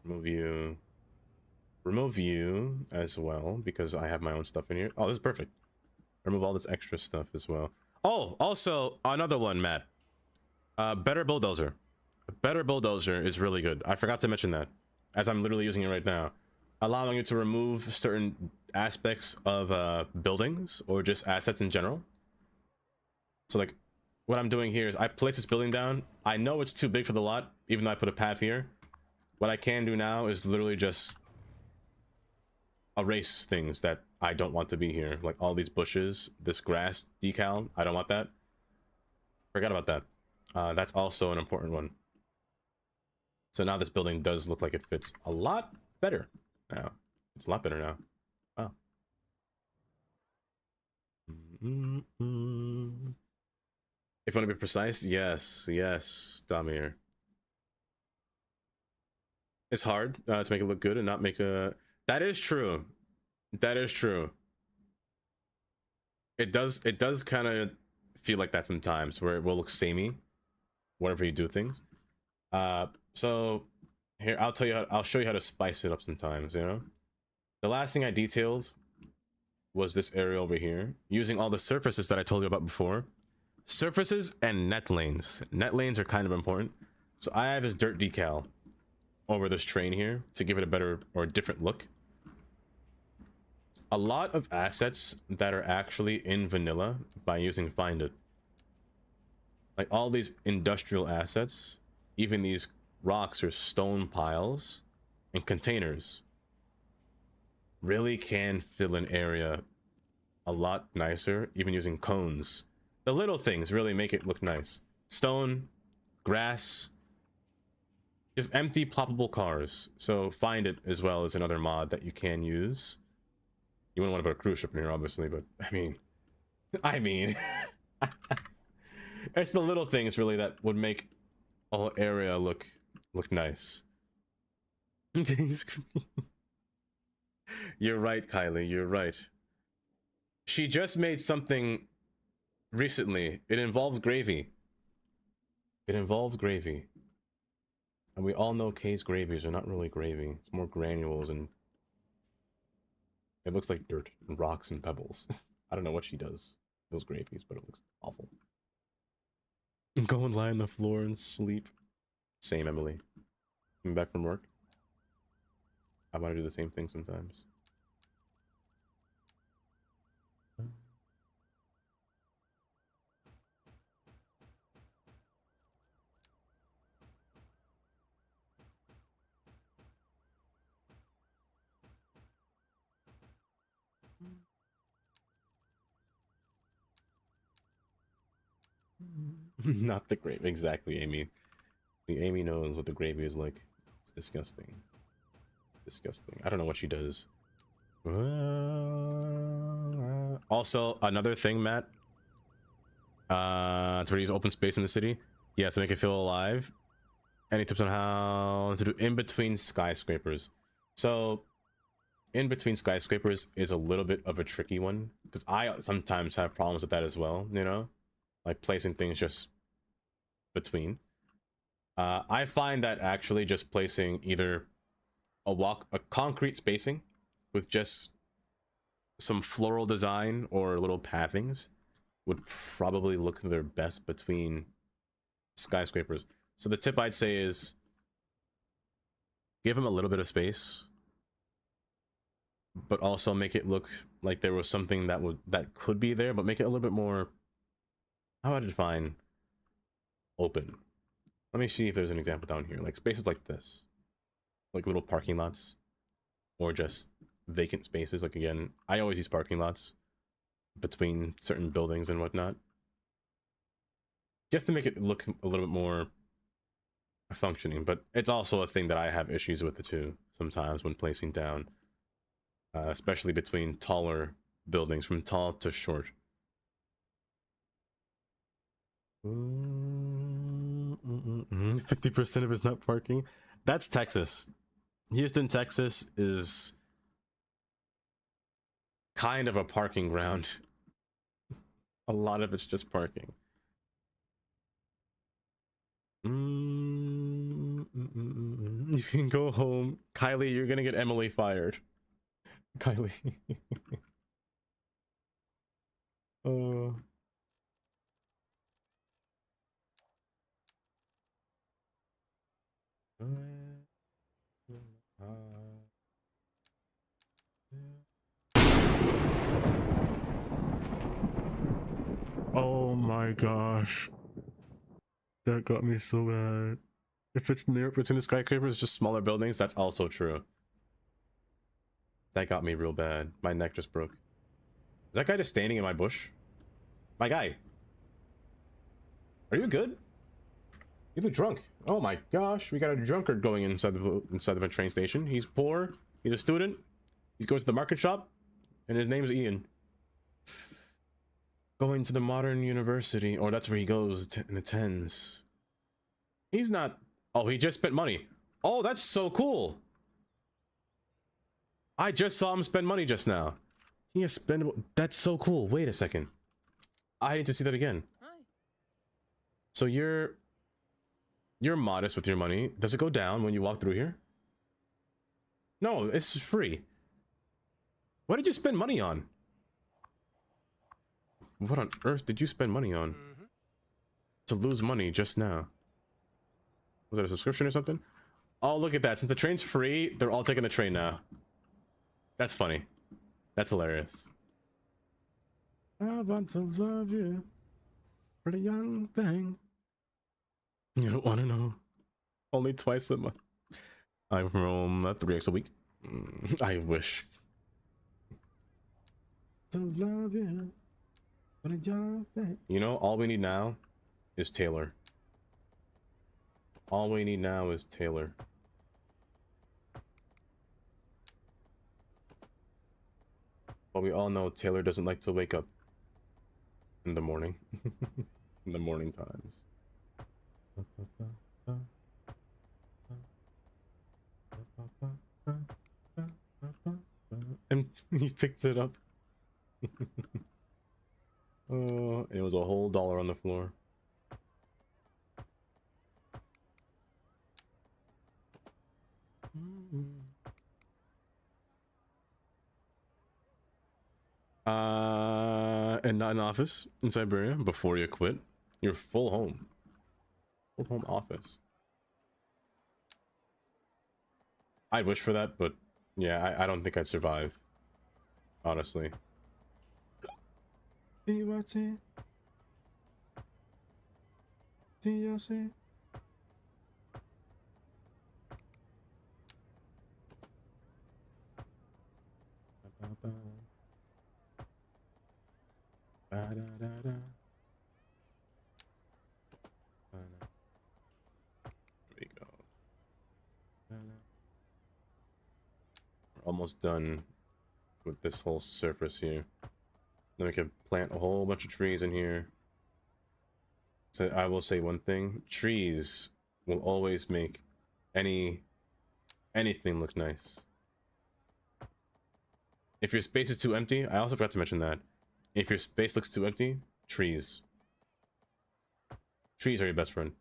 [SPEAKER 1] Oh, yeah. Remove you as well, because I have my own stuff in here. Oh, this is perfect. Remove all this extra stuff as well. Oh, also another one, Matt. Better bulldozer. Better bulldozer is really good. I forgot to mention that, as I'm literally using it right now, allowing you to remove certain aspects of buildings or just assets in general. So like what I'm doing here is I place this building down. I know it's too big for the lot, even though I put a path here. What I can do now is literally just erase things that I don't want to be here, like all these bushes, this grass decal. I don't want that. Forgot about that. That's also an important one. So now this building does look like it fits a lot better now. It's a lot better now. Wow. If you want to be precise, yes, Damir. It's hard to make it look good and not make a... That is true. That is true. It does kind of feel like that sometimes, where it will look samey whenever you do things. So here, I'll show you how to spice it up sometimes, you know? The last thing I detailed was this area over here, using all the surfaces that I told you about before. Surfaces and net lanes. Net lanes are kind of important. So I have this dirt decal over this train here to give it a better or different look. a lot of assets that are actually in vanilla by using Find It. Like all these industrial assets, even these rocks or stone piles and containers really can fill an area a lot nicer, even using cones. The little things really make it look nice. Stone, grass, just empty ploppable cars. So Find It as well as another mod that you can use. You wouldn't want to put a cruise ship in here, obviously, but I mean, it's the little things really that would make a whole area look nice. You're right, Kylie. You're right. She just made something recently. It involves gravy. It involves gravy. And we all know Kay's gravies are not really gravy. It's more granules and it looks like dirt and rocks and pebbles. I don't know what she does, those gravies, but it looks awful. Go and lie on the floor and sleep. Same, Emily. Coming back from work. I want to do the same thing sometimes. Not the gravy. Exactly, Amy. Amy knows what the gravy is like. It's disgusting. Disgusting. I don't know what she does. Also, another thing, Matt. To reduce open space in the city. Yes, to make it feel alive. Any tips on how to do in between skyscrapers? So, in between skyscrapers is a little bit of a tricky one because I sometimes have problems with that as well. You know, like placing things just between. I find that actually just placing either a concrete spacing with just some floral design or little pathings would probably look their best between skyscrapers. So the tip I'd say is give them a little bit of space, but also make it look like there was something that could be there, but make it a little bit more, how would I define open? Let me see if there's an example down here, like spaces like this, like little parking lots, or just vacant spaces. Like again, I always use parking lots between certain buildings and whatnot, just to make it look a little bit more functioning. But it's also a thing that I have issues with it too sometimes when placing down, especially between taller buildings, from tall to short. 50% of it's not parking. That's Texas. Houston, Texas is kind of a parking ground. A lot of it's just parking. You can go home. Kylie, you're gonna get Emily fired. Kylie. Oh. Oh my gosh. That got me so bad. If it's near between the skyscrapers, just smaller buildings, that's also true. That got me real bad. My neck just broke. Is that guy just standing in my bush? My guy. Are you good? You look drunk. Oh my gosh, we got a drunkard going inside the train station. He's poor. He's a student. He's going to the market shop, and his name's Ian. Going to the modern university, or that's where he goes and attends. He's not. Oh, he just spent money. Oh, that's so cool. I just saw him spend money just now. He has spent. That's so cool. Wait a second. I need to see that again.
[SPEAKER 8] Hi.
[SPEAKER 1] So you're modest with your money. Does it go down when you walk through here? No, it's free. What did you spend money on? What on earth did you spend money on? To lose money just now? Was that a subscription or something? Oh, look at that. Since the train's free, they're all taking the train now. That's funny. That's hilarious. I want to love you, pretty young thing. You don't want to know. Only twice a month. I'm from 3x a week. I wish. To love you, pretty young thing. You know, all we need now is Taylor. All we need now is Taylor. But we all know Taylor doesn't like to wake up in the morning. In the morning times. And he picked it up. Oh, it was a whole dollar on the floor. And not an office in Siberia before you quit. Your full home. Full home office. I'd wish for that, but yeah, I don't think I'd survive. Honestly. There we go. We're almost done with this whole surface here. Then we can plant a whole bunch of trees in here. So I will say one thing: trees will always make anything look nice. If your space is too empty, I also forgot to mention that. If your space looks too empty, trees. Trees are your best friend.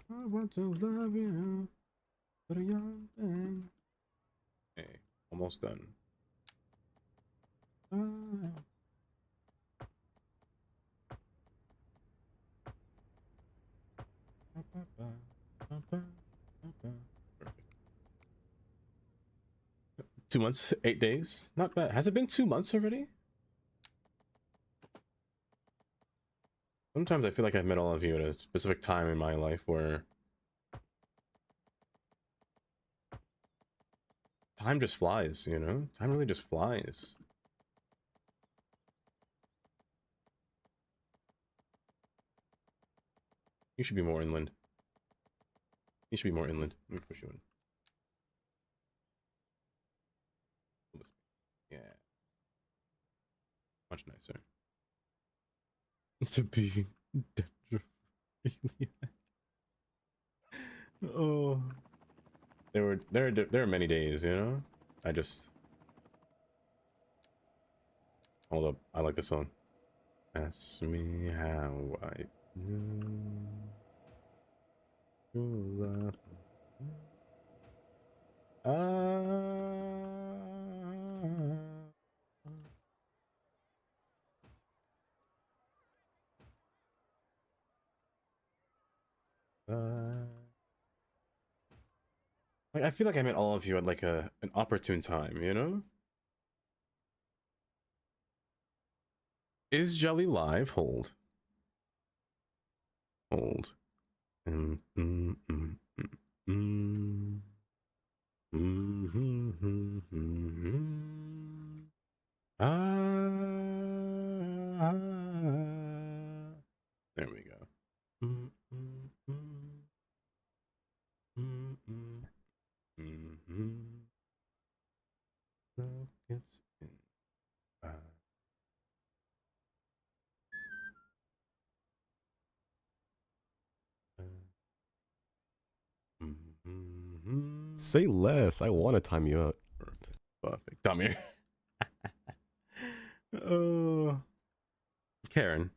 [SPEAKER 1] I want to love you, but a young thing. Okay, almost done. Perfect. 2 months, 8 days. Not bad. Has it been 2 months already? Sometimes I feel like I've met all of you at a specific time in my life where time just flies, you know? Time really just flies. You should be more inland. You should be more inland. Let me push you in. Yeah. Much nicer. To be oh. There are many days, you know? I just... Hold up. I like this song. Ask me how I love. Like, I feel like I met all of you at like an opportune time, you know? Is Jelly live? Hold. Hold. Mm, mm, mm, mm, mm. Mm, mm, mm, mm, mm. There we go. Mm, mm, mm. Mm, mm, mm, mm. Love gets in.
[SPEAKER 2] Say less. I want to time you out.
[SPEAKER 1] Perfect. Come here. Oh, Karen.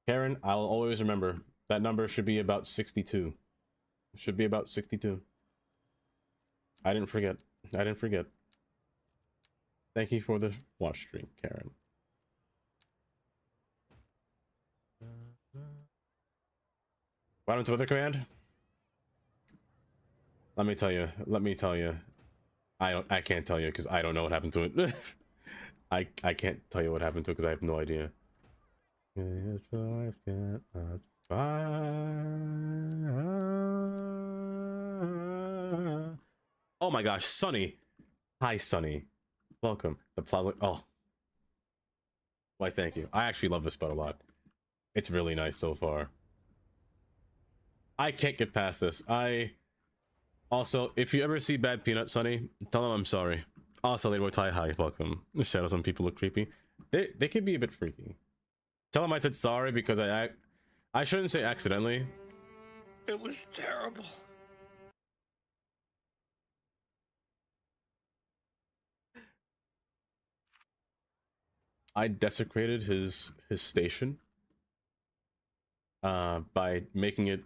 [SPEAKER 1] Karen, I'll always remember that number should be about 62. Should be about 62. I didn't forget. I didn't forget. Thank you for the watch stream, Karen. What happened to other command? Let me tell you. Let me tell you. I can't tell you because I don't know what happened to it. I can't tell you what happened to it because I have no idea. Oh my gosh, Sunny. Hi, Sunny. Welcome. The Plaza. Oh. Why, thank you. I actually love this spot a lot. It's really nice so far. I can't get past this. Also, if you ever see Bad Peanut, Sunny, tell him I'm sorry. Also, Ladyboy Tai, hi, welcome. The shadows on people look creepy. They can be a bit freaky. Tell him I said sorry because I shouldn't say accidentally.
[SPEAKER 3] It was terrible.
[SPEAKER 1] I desecrated his station by making it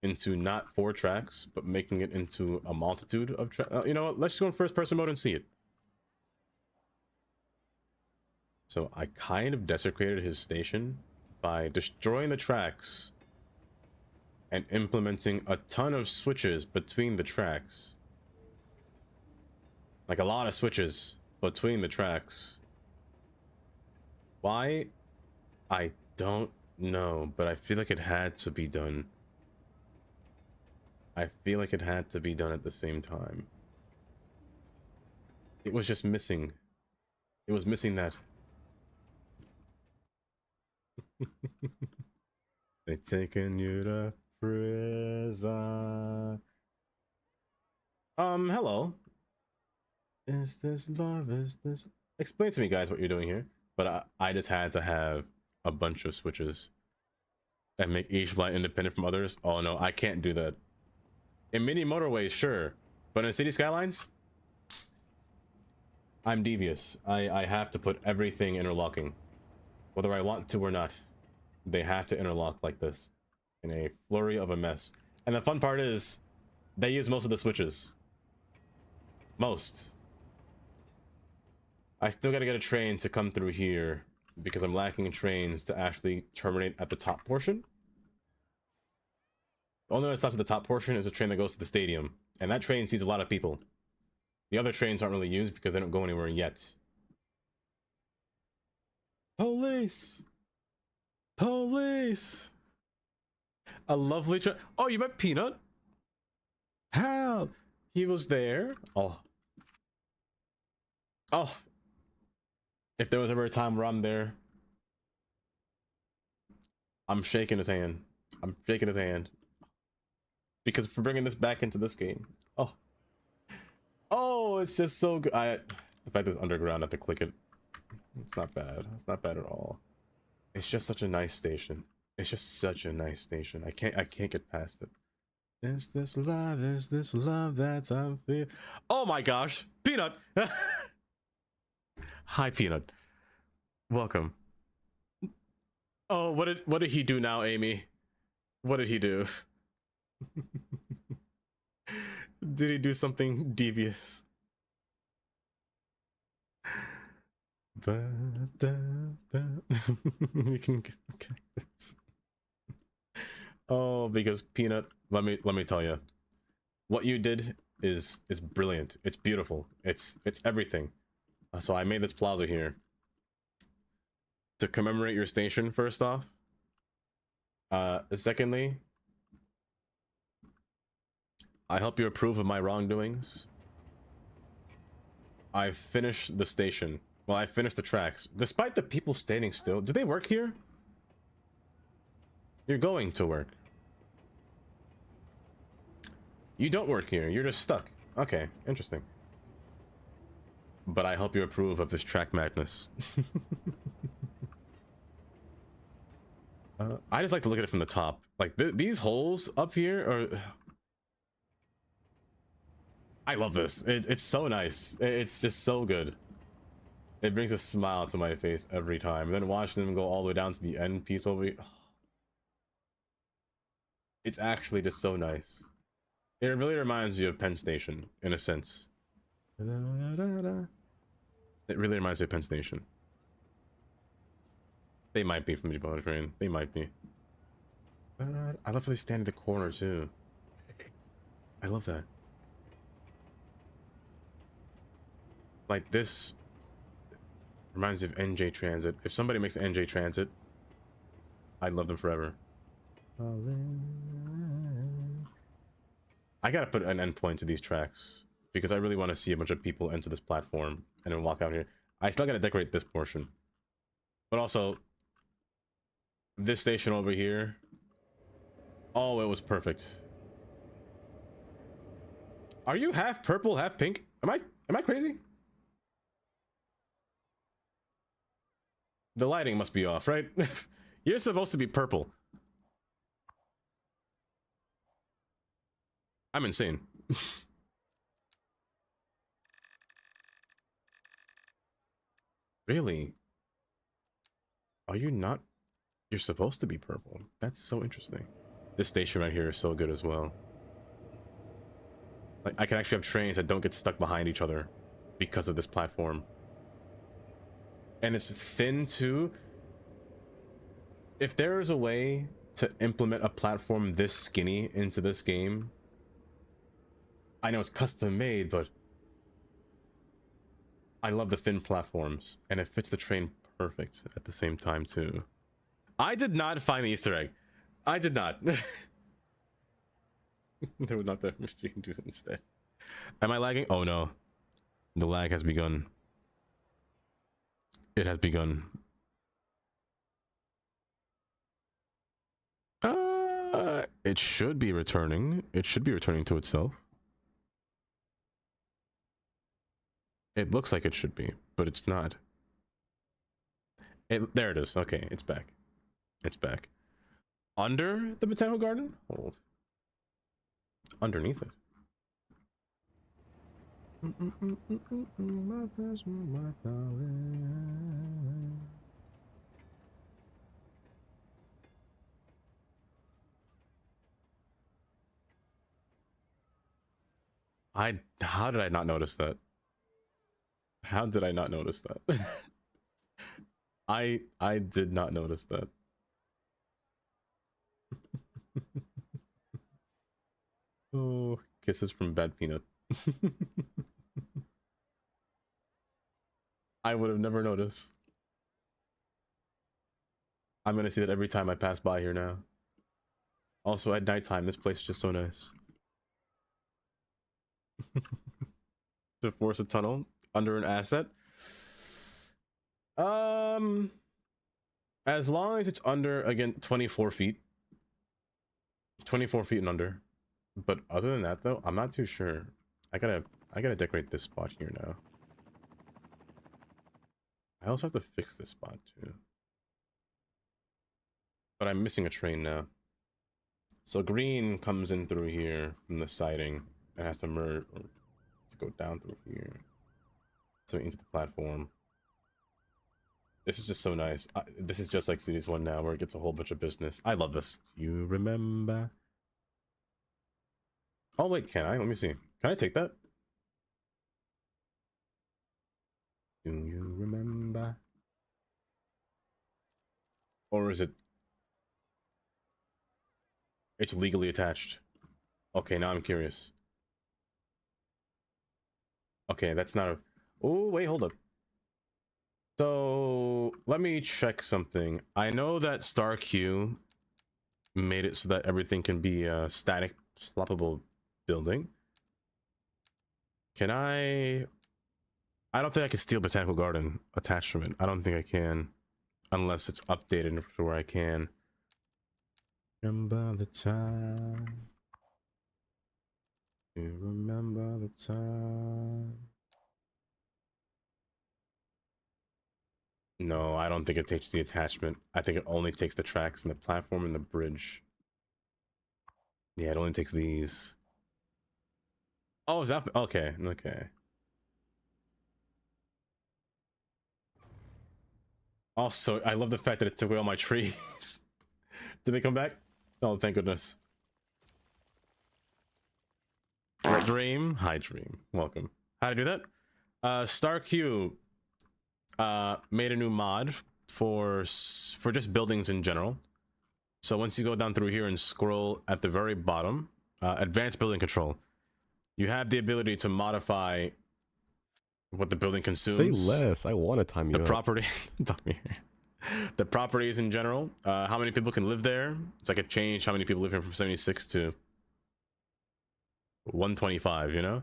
[SPEAKER 1] into not 4 tracks, but making it into a multitude of tracks. You know what? Let's just go in first person mode and see it. So I kind of desecrated his station by destroying the tracks and implementing a ton of switches between the tracks. Like a lot of switches between the tracks. Why? I don't know, but I feel like it had to be done. I feel like it had to be done at the same time. It was just missing. It was missing that. They taken you to prison. Hello. Is this love? Is this... Explain to me, guys, what you're doing here. But I just had to have a bunch of switches and make each light independent from others. Oh no, I can't do that. In mini motorways, sure, but in city skylines, I'm devious. I have to put everything interlocking, whether I want to or not. They have to interlock like this in a flurry of a mess. And the fun part is, they use most of the switches. Most. I still gotta get a train to come through here because I'm lacking trains to actually terminate at the top portion. The only one that stops at the top portion is a train that goes to the stadium, and that train sees a lot of people. The other trains aren't really used because they don't go anywhere yet. Police! Police! A lovely train. Oh, you met Peanut? How? He was there? Oh. Oh. If there was ever a time where I'm there, I'm shaking his hand. I'm shaking his hand. Because for bringing this back into this game. Oh. Oh, it's just so good. The fact that it's underground, I have to click it. It's not bad. It's not bad at all. It's just such a nice station. It's just such a nice station. I can't get past it. Is this love that I'm feeling? Oh my gosh, Peanut! Hi, Peanut. Welcome. Oh, what did he do now, Amy? What did he do? Did he do something devious? We can get this. Oh, because Peanut, let me tell you, what you did is brilliant. It's beautiful. It's everything. So I made this plaza here to commemorate your station. First off, secondly, I hope you approve of my wrongdoings. I finished the station. Well, I finished the tracks. Despite the people standing still. Do they work here? You're going to work. You don't work here. You're just stuck. Okay, interesting. But I hope you approve of this track madness. I just like to look at it from the top. Like, these holes up here are... I love this. It's so nice. It's just so good. It brings a smile to my face every time. And then watching them go all the way down to the end piece over here. It's actually just so nice. It really reminds you of Penn Station, in a sense. It really reminds me of Penn Station. They might be from the Bullet Train. They might be. I love how they stand in the corner too. I love that. Like this reminds me of NJ Transit. If somebody makes NJ Transit, I'd love them forever. I gotta put an endpoint to these tracks because I really want to see a bunch of people enter this platform and then walk out here. I still gotta decorate this portion, but also this station over here. Oh, it was perfect. Are you half purple, half pink? Am I crazy? The lighting must be off, right? You're supposed to be purple. I'm insane. Really? Are you not? You're supposed to be purple. That's so interesting. This station right here is so good as well. Like, I can actually have trains that don't get stuck behind each other because of this platform. And it's thin too. If there is a way to implement a platform this skinny into this game, I know it's custom made, but I love the thin platforms and it fits the train perfect at the same time too. I did not find the Easter egg. I did not. They would not the machine do it instead. Am I lagging? Oh no. The lag has begun. It has begun. It should be returning. It should be returning to itself. It looks like it should be, but it's not. There it is. Okay, it's back. It's back. Under the botanical garden? Hold. Underneath it. How did I not notice that? How did I not notice that? I did not notice that. Oh, kisses from Bad Peanut. I would have never noticed. I'm gonna see that every time I pass by here now. Also at nighttime, this place is just so nice. To force a tunnel under an asset. As long as it's under, again, 24 feet. 24 feet and under. But other than that though, I'm not too sure. I gotta decorate this spot here now. I also have to fix this spot too. But I'm missing a train now. So green comes in through here from the siding and has to merge, or to go down through here. So into the platform. This is just so nice. This is just like Cities 1 now, where it gets a whole bunch of business. I love this. You remember? Oh wait, can I? Let me see. Can I take that? Do you remember? Or is it... It's legally attached. Okay, now I'm curious. Okay, that's not a... Oh, wait, hold up. So, let me check something. I know that Star Q made it so that everything can be a static, ploppable building. Can I don't think I can steal Botanical Garden attached from it. I don't think I can. Unless it's updated to where I can. Remember the time. You remember the time. No, I don't think it takes the attachment. I think it only takes the tracks and the platform and the bridge. Yeah, it only takes these. Oh, is that... Okay, okay. Also, I love the fact that it took away all my trees. Did they come back? Oh, thank goodness. Dream. Hi, Dream. Welcome. How to do that? Star Q made a new mod for just buildings in general. So once you go down through here and scroll at the very bottom, advanced building control, you have the ability to modify what the building consumes.
[SPEAKER 2] Say less. I want to time you
[SPEAKER 1] The
[SPEAKER 2] up.
[SPEAKER 1] property. The properties in general. How many people can live there? So I could change how many people live here from 76 to 125, you know?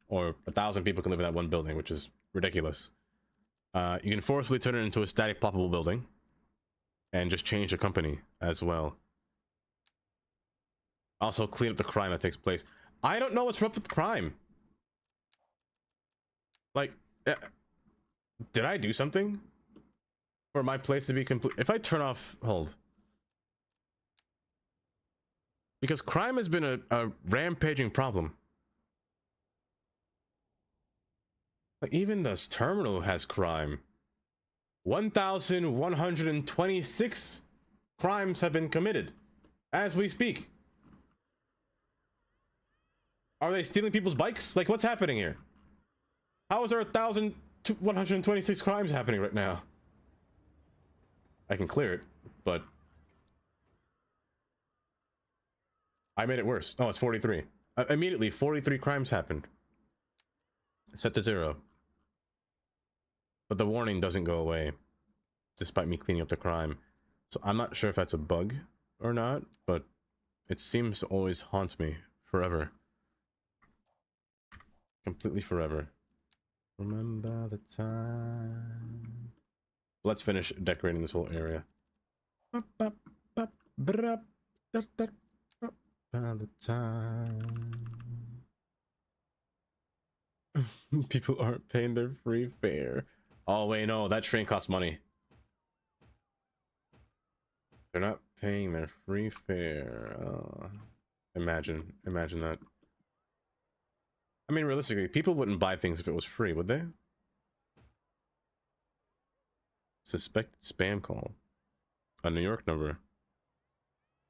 [SPEAKER 1] Or 1,000 people can live in that one building, which is ridiculous. You can forcibly turn it into a static ploppable building and just change the company as well. Also clean up the crime that takes place. I don't know what's up with the crime. Like, did I do something for my place to be complete? If I turn off, hold. Because crime has been a rampaging problem. Like, even this terminal has crime. 1,126 crimes have been committed as we speak. Are they stealing people's bikes? Like, what's happening here? How is there 1,126 crimes happening right now? I can clear it, but I made it worse. Oh, it's 43. Immediately, 43 crimes happened. Set to 0. But the warning doesn't go away, despite me cleaning up the crime. So I'm not sure if that's a bug or not, but it seems to always haunt me forever. Completely forever. Remember the time. Let's finish decorating this whole area. The time. People aren't paying their free fare. Oh wait, no, that train costs money. They're not paying their free fare. Imagine that. I mean, realistically, people wouldn't buy things if it was free, would they? Suspected spam call. A New York number.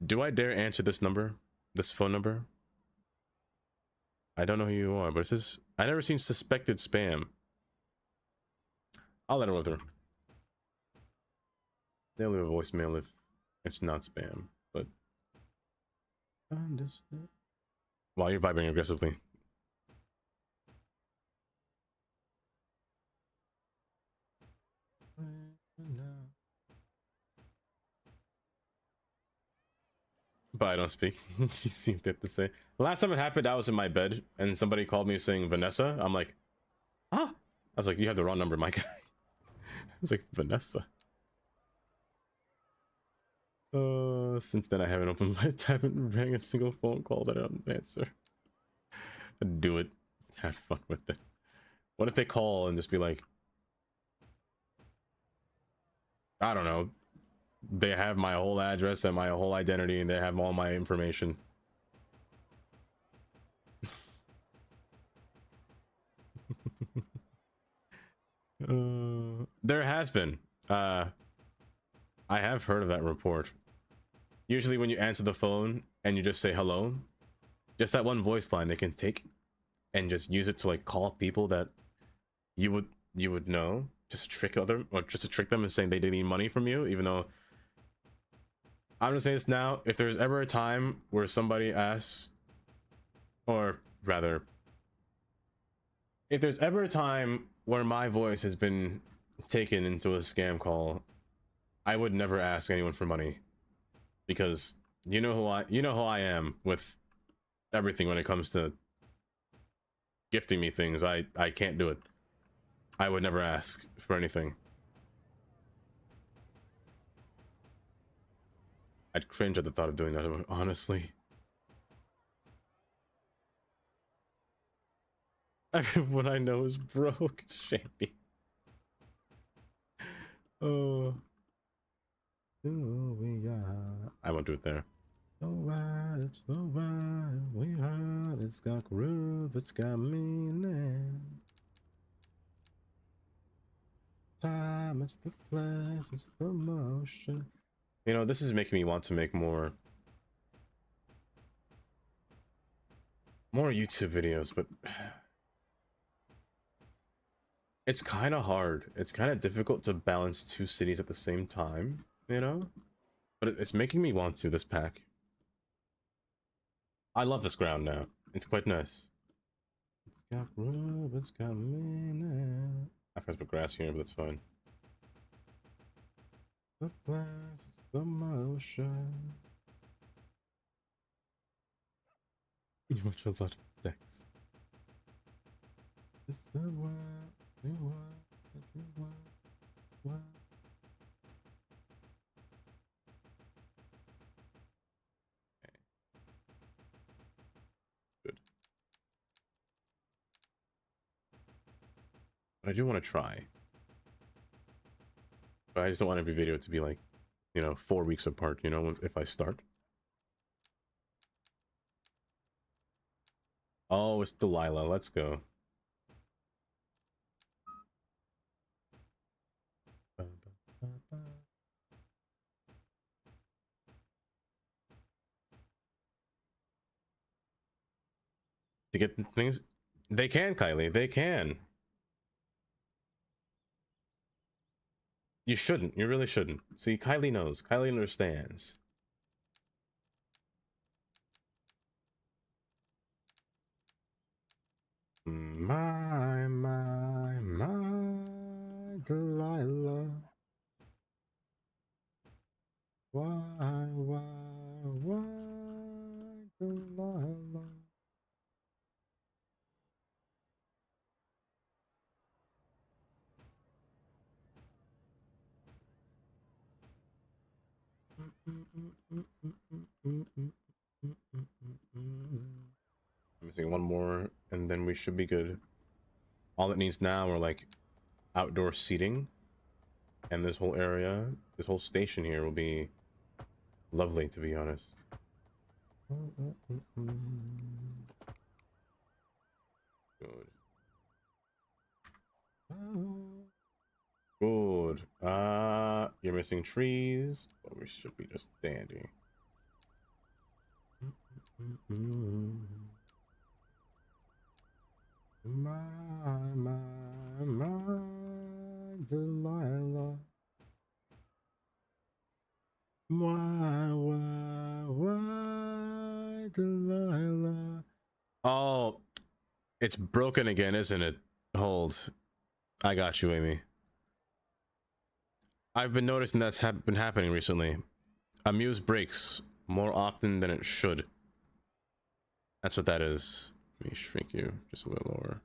[SPEAKER 1] Do I dare answer this number? This phone number? I don't know who you are, but it says, I never seen suspected spam. I'll let her with her. They'll leave a voicemail if it's not spam, but... Understand. Wow, you're vibing aggressively. But I don't speak. She seemed to have to say. The last time it happened, I was in my bed, and somebody called me saying Vanessa. I'm like, ah. I was like, you have the wrong number, my guy. I was like, Vanessa. Since then I haven't opened my tab and rang a single phone call that I don't answer. Do it. Have fun with it. What if they call and just be like, I don't know, they have my whole address and my whole identity and they have all my information. There has been. I have heard of that report. Usually when you answer the phone and you just say hello, just that one voice line they can take and just use it to like call people that you would know, just to trick other, or just to trick them and saying they didn't need money from you, even though I'm gonna say this now, if there's ever a time where somebody asks, or rather, if there's ever a time where my voice has been taken into a scam call, I would never ask anyone for money, because you know who I am with everything when it comes to gifting me things. I can't do it. I would never ask for anything. I'd cringe at the thought of doing that, honestly. Everyone I know is broke. Shandy. Oh. I won't do it there. So wide, it's so wide, we heard, it's got groove, it's got meaning. Time, it's the place, it's the motion. You know, this is making me want to make more YouTube videos, but it's kind of hard. It's kind of difficult to balance two cities at the same time, you know? But it's making me want to, this pack. I love this ground now. It's quite nice. It's got rub, it's got minute. I forgot to put grass here, but that's fine. The glass, it's the motion. You much a lot of decks. It's the one, the one, the one. Good. But I do want to try. But I just don't want every video to be like, you know, 4 weeks apart, you know, if I start. Oh, it's Delilah. Let's go. To get things, they can, Kylie. They can. You shouldn't. You really shouldn't. See, Kylie knows. Kylie understands. My Delilah. Why, Delilah? I'm missing one more, and then we should be good. All it needs now are like outdoor seating, and this whole area, this whole station here will be lovely, to be honest. Good. Good. You're missing trees, but we should be just dandy. My Delilah. Why, Delilah? Oh, it's broken again, isn't it? Hold. I got you, Amy. I've been noticing that's been happening recently. Amuse breaks more often than it should. That's what that is. Let me shrink you just a little lower.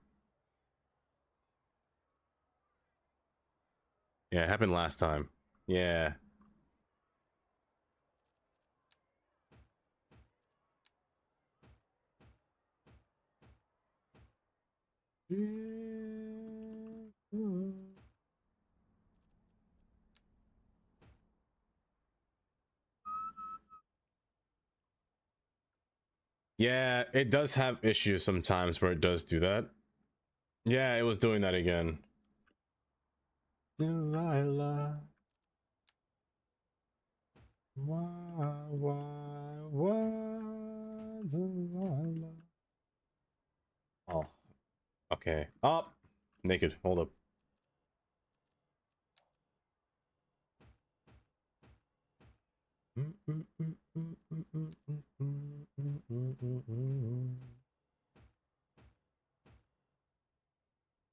[SPEAKER 1] Yeah, it happened last time. Yeah. Yeah, it does have issues sometimes where it does do that. Yeah, it was doing that again. Delilah. Why, Delilah? Oh, okay. Oh, naked. Hold up.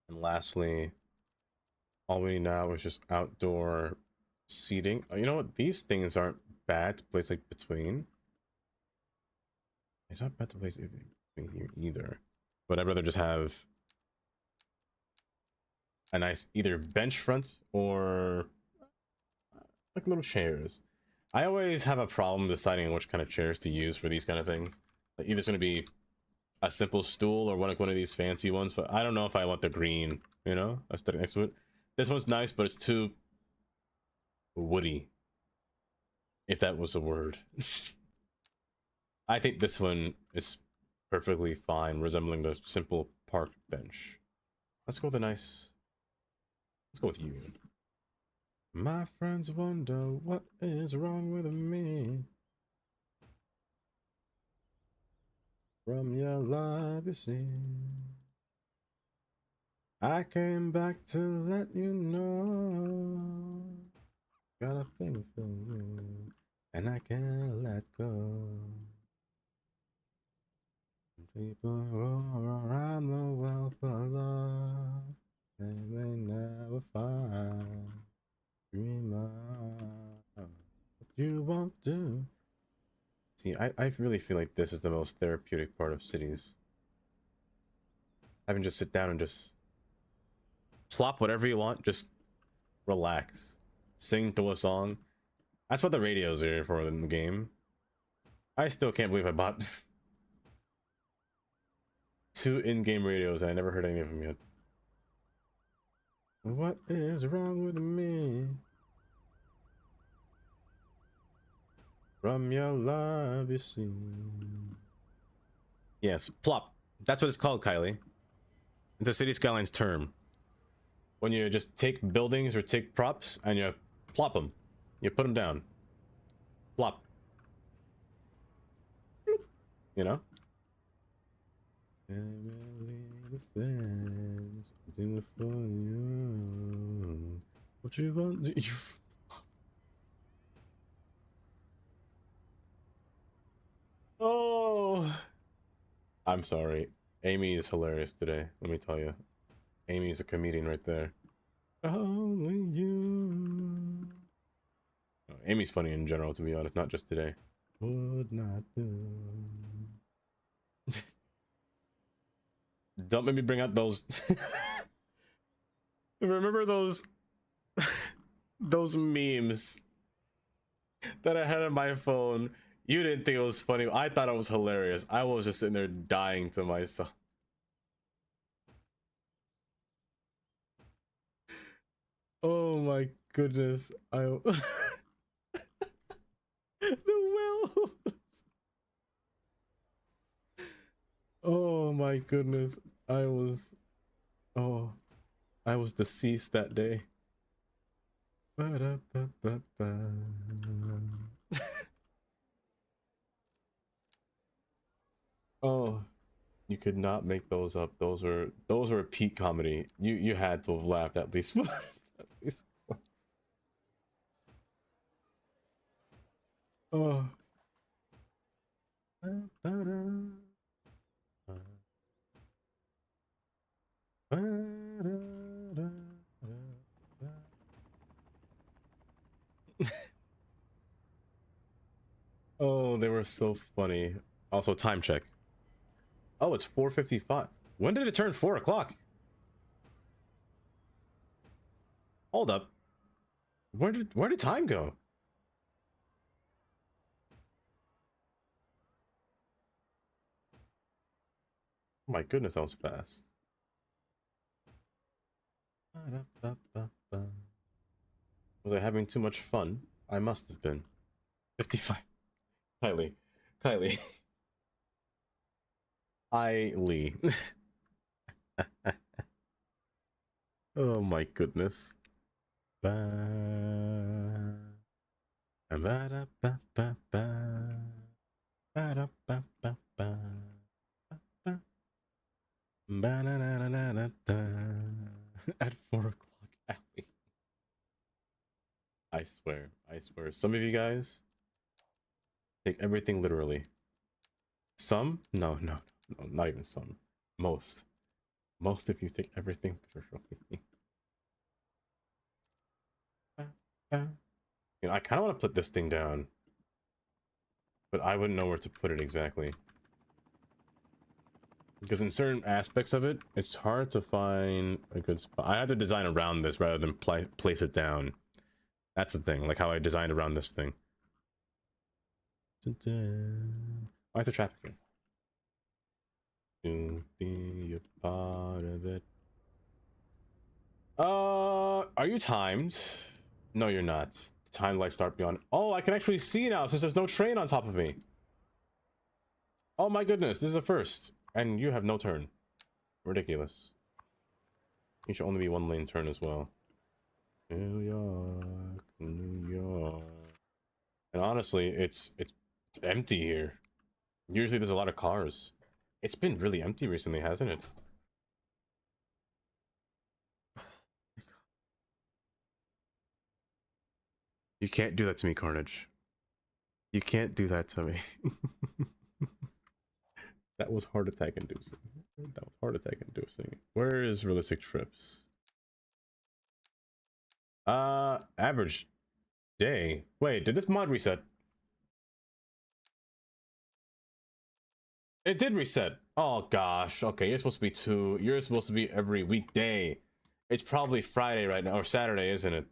[SPEAKER 1] And lastly, all we need now is just outdoor seating. You know what? These things aren't bad to place like between. It's not bad to place between here either. But I'd rather just have a nice either bench front or like little chairs. I always have a problem deciding which kind of chairs to use for these kind of things. Like either it's going to be a simple stool or one of these fancy ones, but I don't know if I want the green, you know, aesthetic next to it. This one's nice, but it's too woody, if that was a word. I think this one is perfectly fine, resembling the simple park bench. Let's go with a nice... Let's go with you. My friends wonder what is wrong with me. From your love, you see, I came back to let you know. Got a thing for you. and I can't let go. People roll around the world for love, they may never find. Dream of what you won't do. See, I really feel like this is the most therapeutic part of cities. Having just sit down and just plop whatever you want, just relax, sing to a song. That's what the radios are here for in the game. I still can't believe I bought 2 in-game radios and I never heard any of them yet. What is wrong with me? From your love, you see. Yes, plop. That's what it's called, Kylie. It's a City Skylines term. When you just take buildings or take props and you plop them. You put them down. Plop. You know? Do it for you. What you want to do? Oh, I'm sorry. Amy is hilarious today. Let me tell you. Amy is a comedian right there. Only you. No, Amy's funny in general, to be honest, not just today. Would not do. Don't make me bring out those. Remember those those memes that I had on my phone? You didn't think it was funny. I thought it was hilarious. I was just sitting there dying to myself. Oh my goodness. The will. Oh my goodness. I was deceased that day. Oh, you could not make those up. Those were peak comedy. You had to have laughed at least. At least. Oh. Oh, they were so funny. Also, time check. Oh, it's 4:55. When did it turn 4 o'clock? Hold up. Where did time go? Oh my goodness, that was fast. Was I having too much fun? I must have been. 55. Kylie. Lee. Oh my goodness. At 4 o'clock alley. I swear. Some of you guys take everything literally. Some? No, not even some. Most of you take everything literally. You know, I kind of want to put this thing down, but I wouldn't know where to put it exactly. Because in certain aspects of it, it's hard to find a good spot. I have to design around this rather than place it down. That's the thing, like how I designed around this thing. Why is the traffic here? To be a part of it. Are you timed? No, you're not. The time light start beyond. Oh, I can actually see now since there's no train on top of me. Oh my goodness, this is a first. And you have no turn. Ridiculous. You should only be 1 lane turn as well. New York, New York. And honestly, it's empty here. Usually there's a lot of cars. It's been really empty recently, hasn't it? You can't do that to me, Carnage. You can't do that to me. That was heart attack inducing. That was heart attack inducing. Where is realistic trips? Average day. Wait, did this mod reset? It did reset. Oh gosh. Okay, you're supposed to be you're supposed to be every weekday. It's probably Friday right now, or Saturday, isn't it?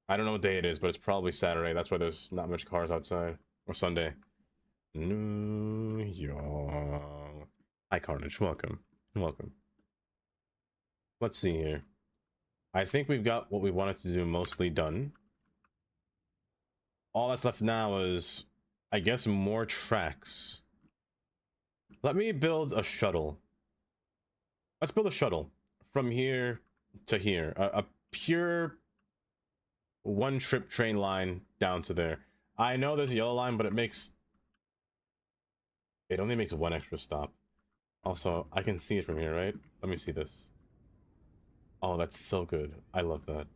[SPEAKER 1] I don't know what day it is, but it's probably Saturday. That's why there's not much cars outside. Or Sunday. New York. Hi, Carnage. Welcome. Welcome. Let's see here. I think we've got what we wanted to do mostly done. All that's left now is, I guess, more tracks. Let me build a shuttle. Let's build a shuttle from here to here. A pure one-trip train line down to there. I know there's a yellow line, but it only makes one extra stop. Also, I can see it from here, right? Let me see this. Oh, that's so good. I love that.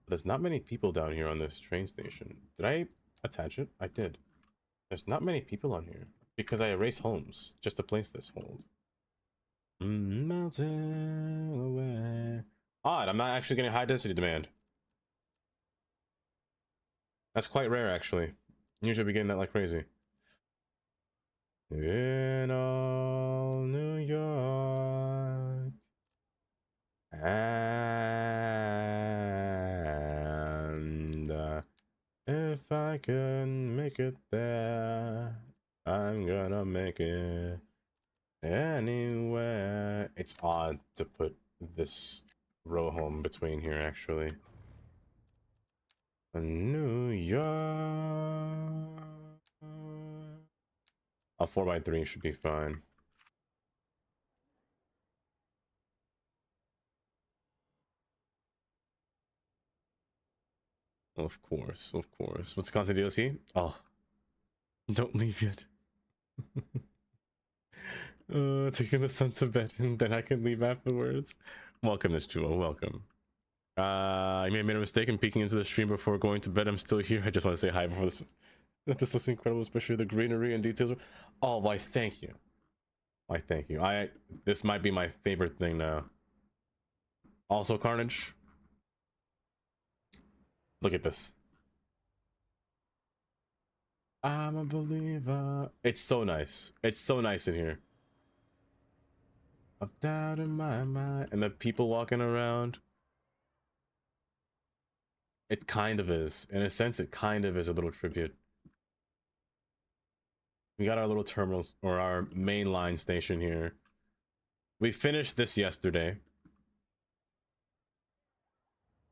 [SPEAKER 1] There's not many people down here on this train station. Did I attach it? I did. There's not many people on here because I erased homes just to place this hold. Mountain away. Odd, I'm not actually getting high density demand. That's quite rare, actually. Usually we getting that like crazy. In all New York, and if I can make it there, I'm gonna make it anywhere. It's odd to put this row home between here, actually. New York. A 4x3 should be fine. Of course, of course. What's the constant DLC? Oh, don't leave yet. Taking the sun to bed and then I can leave afterwards. Welcome, Miss Jewel. Welcome. I may have made a mistake in peeking into the stream before going to bed. I'm still here. I just want to say hi before this. This looks incredible, especially the greenery and details. Oh, why? Thank you. Why? Thank you. This might be my favorite thing now. Also, Carnage. Look at this. I'm a believer. It's so nice. It's so nice in here. Of doubt in my mind, and the people walking around. It kind of is. In a sense, it kind of is a little tribute. We got our little terminals, or our main line station here. We finished this yesterday.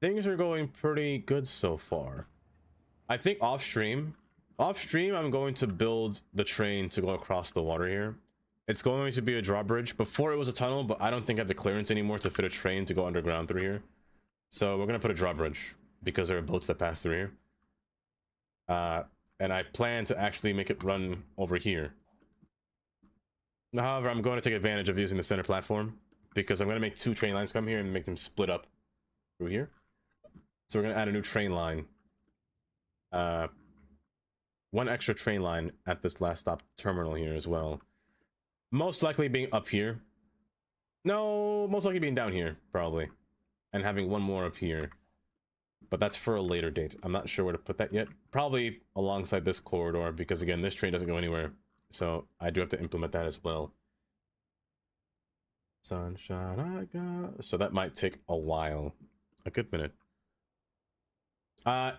[SPEAKER 1] Things are going pretty good so far. I think off stream, I'm going to build the train to go across the water here. It's going to be a drawbridge. Before it was a tunnel, but I don't think I have the clearance anymore to fit a train to go underground through here. So we're going to put a drawbridge because there are boats that pass through here. And I plan to actually make it run over here. However, I'm going to take advantage of using the center platform because I'm going to make 2 train lines come here and make them split up through here. So we're going to add a new train line. 1 extra train line at this last stop terminal here as well. Most likely being up here. No, most likely being down here, probably. And having 1 more up here. But that's for a later date. I'm not sure where to put that yet. Probably alongside this corridor, because again, this train doesn't go anywhere. So I do have to implement that as well. Sunshine I got. So that might take a while. A good minute.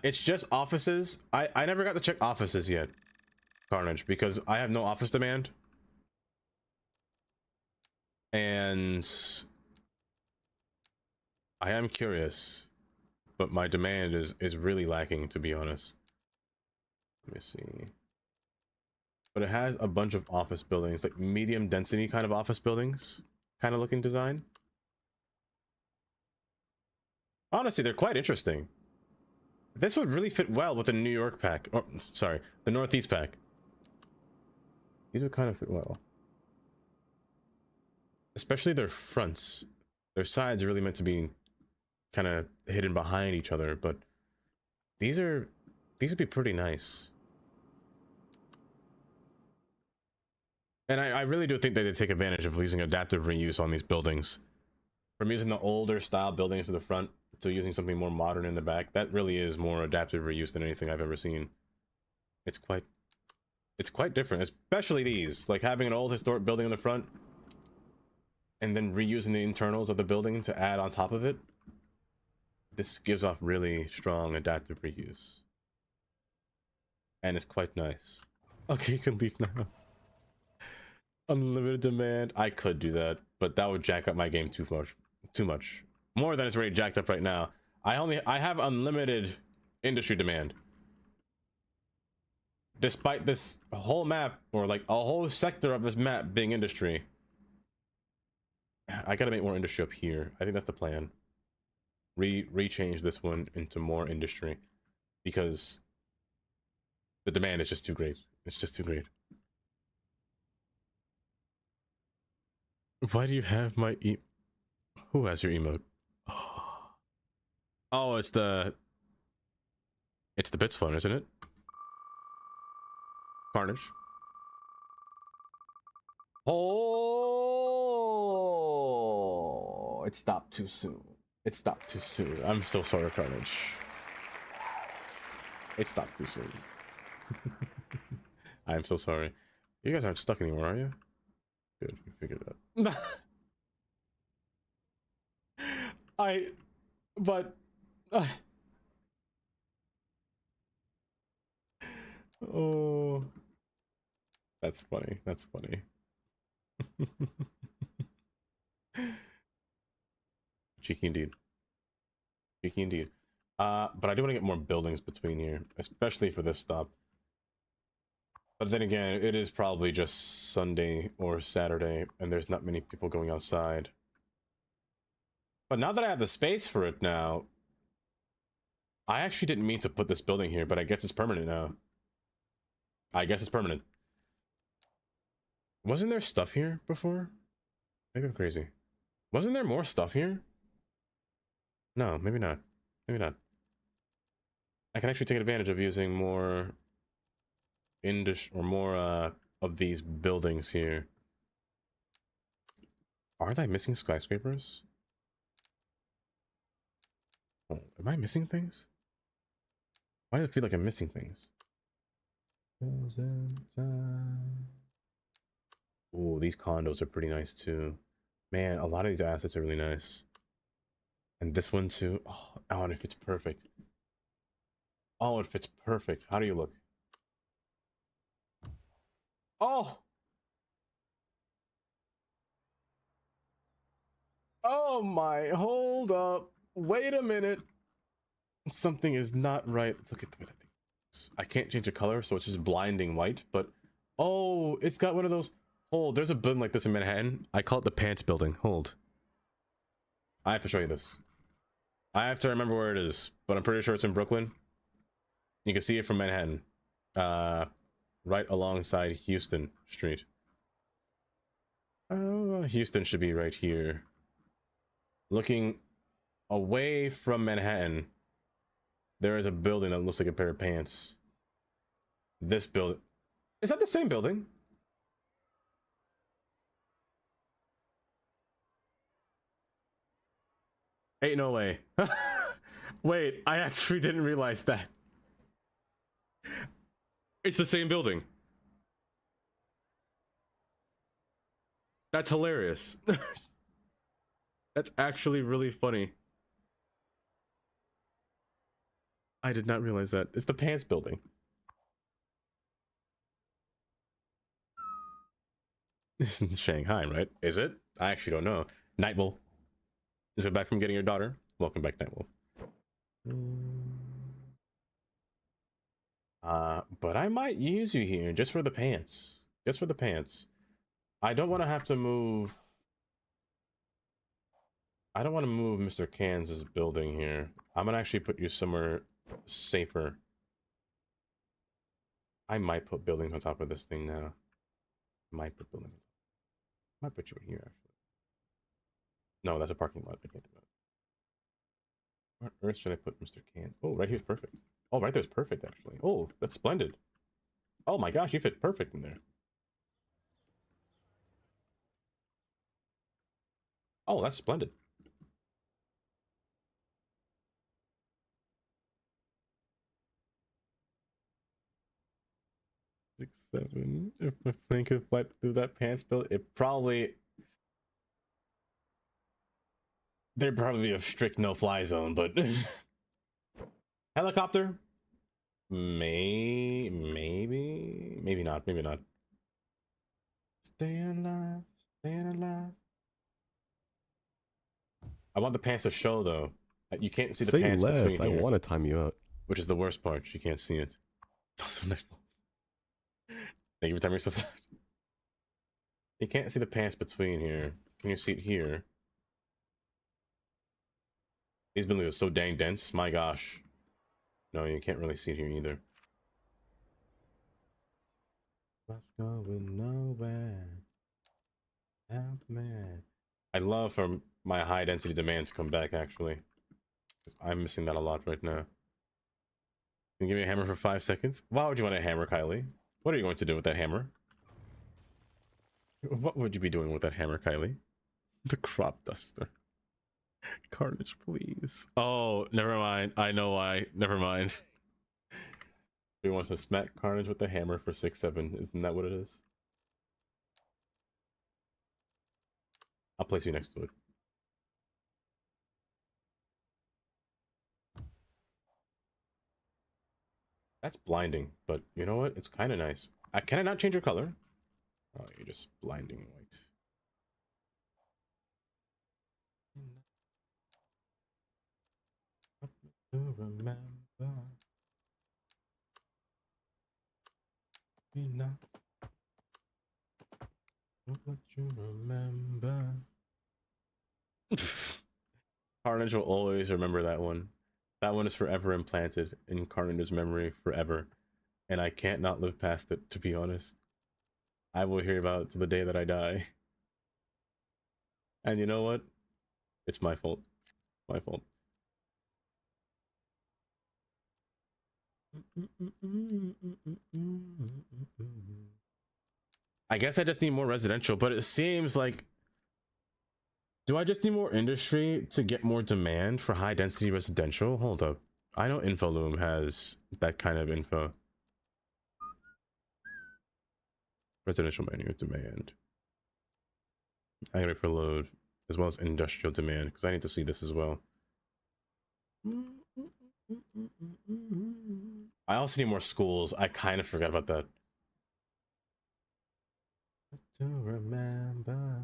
[SPEAKER 1] It's just offices. I never got to check offices yet, Carnage, because I have no office demand. And I am curious, but my demand is really lacking, to be honest. Let me see. But it has a bunch of office buildings, like medium density kind of office buildings, kind of looking design. Honestly, they're quite interesting. This would really fit well with the New York pack. Or, sorry, the Northeast pack. These would kind of fit well. Especially their fronts. Their sides are really meant to be kind of hidden behind each other, but these would be pretty nice. And I really do think that they take advantage of using adaptive reuse on these buildings. From using the older style buildings to the front to using something more modern in the back, that really is more adaptive reuse than anything I've ever seen. It's quite different, especially these. Like having an old historic building in the front and then reusing the internals of the building to add on top of it. This gives off really strong adaptive reuse. And it's quite nice. Okay, you can leave now. Unlimited demand. I could do that, but that would jack up my game too much. More than it's already jacked up right now. I have unlimited industry demand. Despite this whole map, or like a whole sector of this map being industry. I gotta make more industry up here. I think that's the plan. Rechange this one into more industry. Because the demand is just too great. It's just too great. Why do you have my Who has your emote? Oh, it's the bits one, isn't it? Carnage. Oh, it stopped too soon. It stopped too soon. I'm so sorry, Carnage. It stopped too soon. I'm so sorry. You guys aren't stuck anymore, are you? Good, we figured that. Oh, that's funny. That's funny. Cheeky indeed. Cheeky indeed. But I do want to get more buildings between here, especially for this stop. But then again, it is probably just Sunday or Saturday, and there's not many people going outside. But now that I have the space for it now, I actually didn't mean to put this building here, but I guess it's permanent now. I guess it's permanent. Wasn't there stuff here before? Maybe I'm crazy. Wasn't there more stuff here? No, maybe not. Maybe not. I can actually take advantage of using more of these buildings here. Aren't I missing skyscrapers? Oh, am I missing things? Why does it feel like I'm missing things? Oh, these condos are pretty nice too. Man, a lot of these assets are really nice. And this one too. Oh, and it fits perfect. Oh, it fits perfect. How do you look? Oh! Oh my, hold up. Wait a minute. Something is not right. Look at that. I can't change the color, so it's just blinding white, but oh, it's got one of those. Hold, there's a building like this in Manhattan. I call it the Pants Building. Hold. I have to show you this. I have to remember where it is, but I'm pretty sure it's in Brooklyn. You can see it from Manhattan. Right alongside Houston Street. Houston should be right here. Looking away from Manhattan, there is a building that looks like a pair of pants. This building. Is that the same building? Ain't no way. Wait, I actually didn't realize that. It's the same building. That's hilarious. That's actually really funny. I did not realize that. It's the Pants Building. This is Shanghai, right? Is it? I actually don't know. Nightwolf. Is it back from getting your daughter? Welcome back, Nightwolf. But I might use you here just for the pants. Just for the pants. I don't want to have to move. I don't want to move Mr. Kansas building here. I'm gonna actually put you somewhere safer. I might put buildings on top of this thing now. Might put buildings on top. Might put you in here actually. No, that's a parking lot. I can't do that. Where on earth should I put Mr. Cans? Oh, right here's perfect. Oh, right there's perfect, actually. Oh, that's splendid. Oh my gosh, you fit perfect in there. Oh, that's splendid. Six, seven. If I think of what through that pants build, it probably there'd probably be a strict no-fly zone, but helicopter, maybe not, maybe not. Staying alive, staying alive. I want the pants to show though. You can't see the
[SPEAKER 2] Say
[SPEAKER 1] pants
[SPEAKER 2] less.
[SPEAKER 1] between
[SPEAKER 2] I
[SPEAKER 1] here,
[SPEAKER 2] want to time you out.
[SPEAKER 1] which is the worst part. You can't see it. Thank you for timing yourself out. You can't see the pants between here. Can you see it here? These buildings are so dang dense. My gosh. No, you can't really see it here either. What's going nowhere? Help me. I'd love for my high density demand to come back actually. 'Cause I'm missing that a lot right now. Can you give me a hammer for 5 seconds? Why would you want a hammer, Kylie? What are you going to do with that hammer? What would you be doing with that hammer, Kylie? The crop duster. Carnage, please. Oh, never mind. I know why. Never mind. He wants to smack Carnage with the hammer for 6-7. Isn't that what it is? I'll place you next to it. That's blinding, but you know what? It's kind of nice. Can I not change your color? Oh, you're just blinding white. Remember me not. Don't let you remember. Carnage will always remember that one. That one is forever implanted in Carnage's memory forever. And I can't not live past it, to be honest. I will hear about it to the day that I die. And you know what? It's my fault. My fault. I guess I just need more residential, but it seems like... Do I just need more industry to get more demand for high density residential? Hold up. I know InfoLoom has that kind of info. Residential menu demand. I gotta wait for load, as well as industrial demand, because I need to see this as well. I also need more schools. I kind of forgot about that. To remember.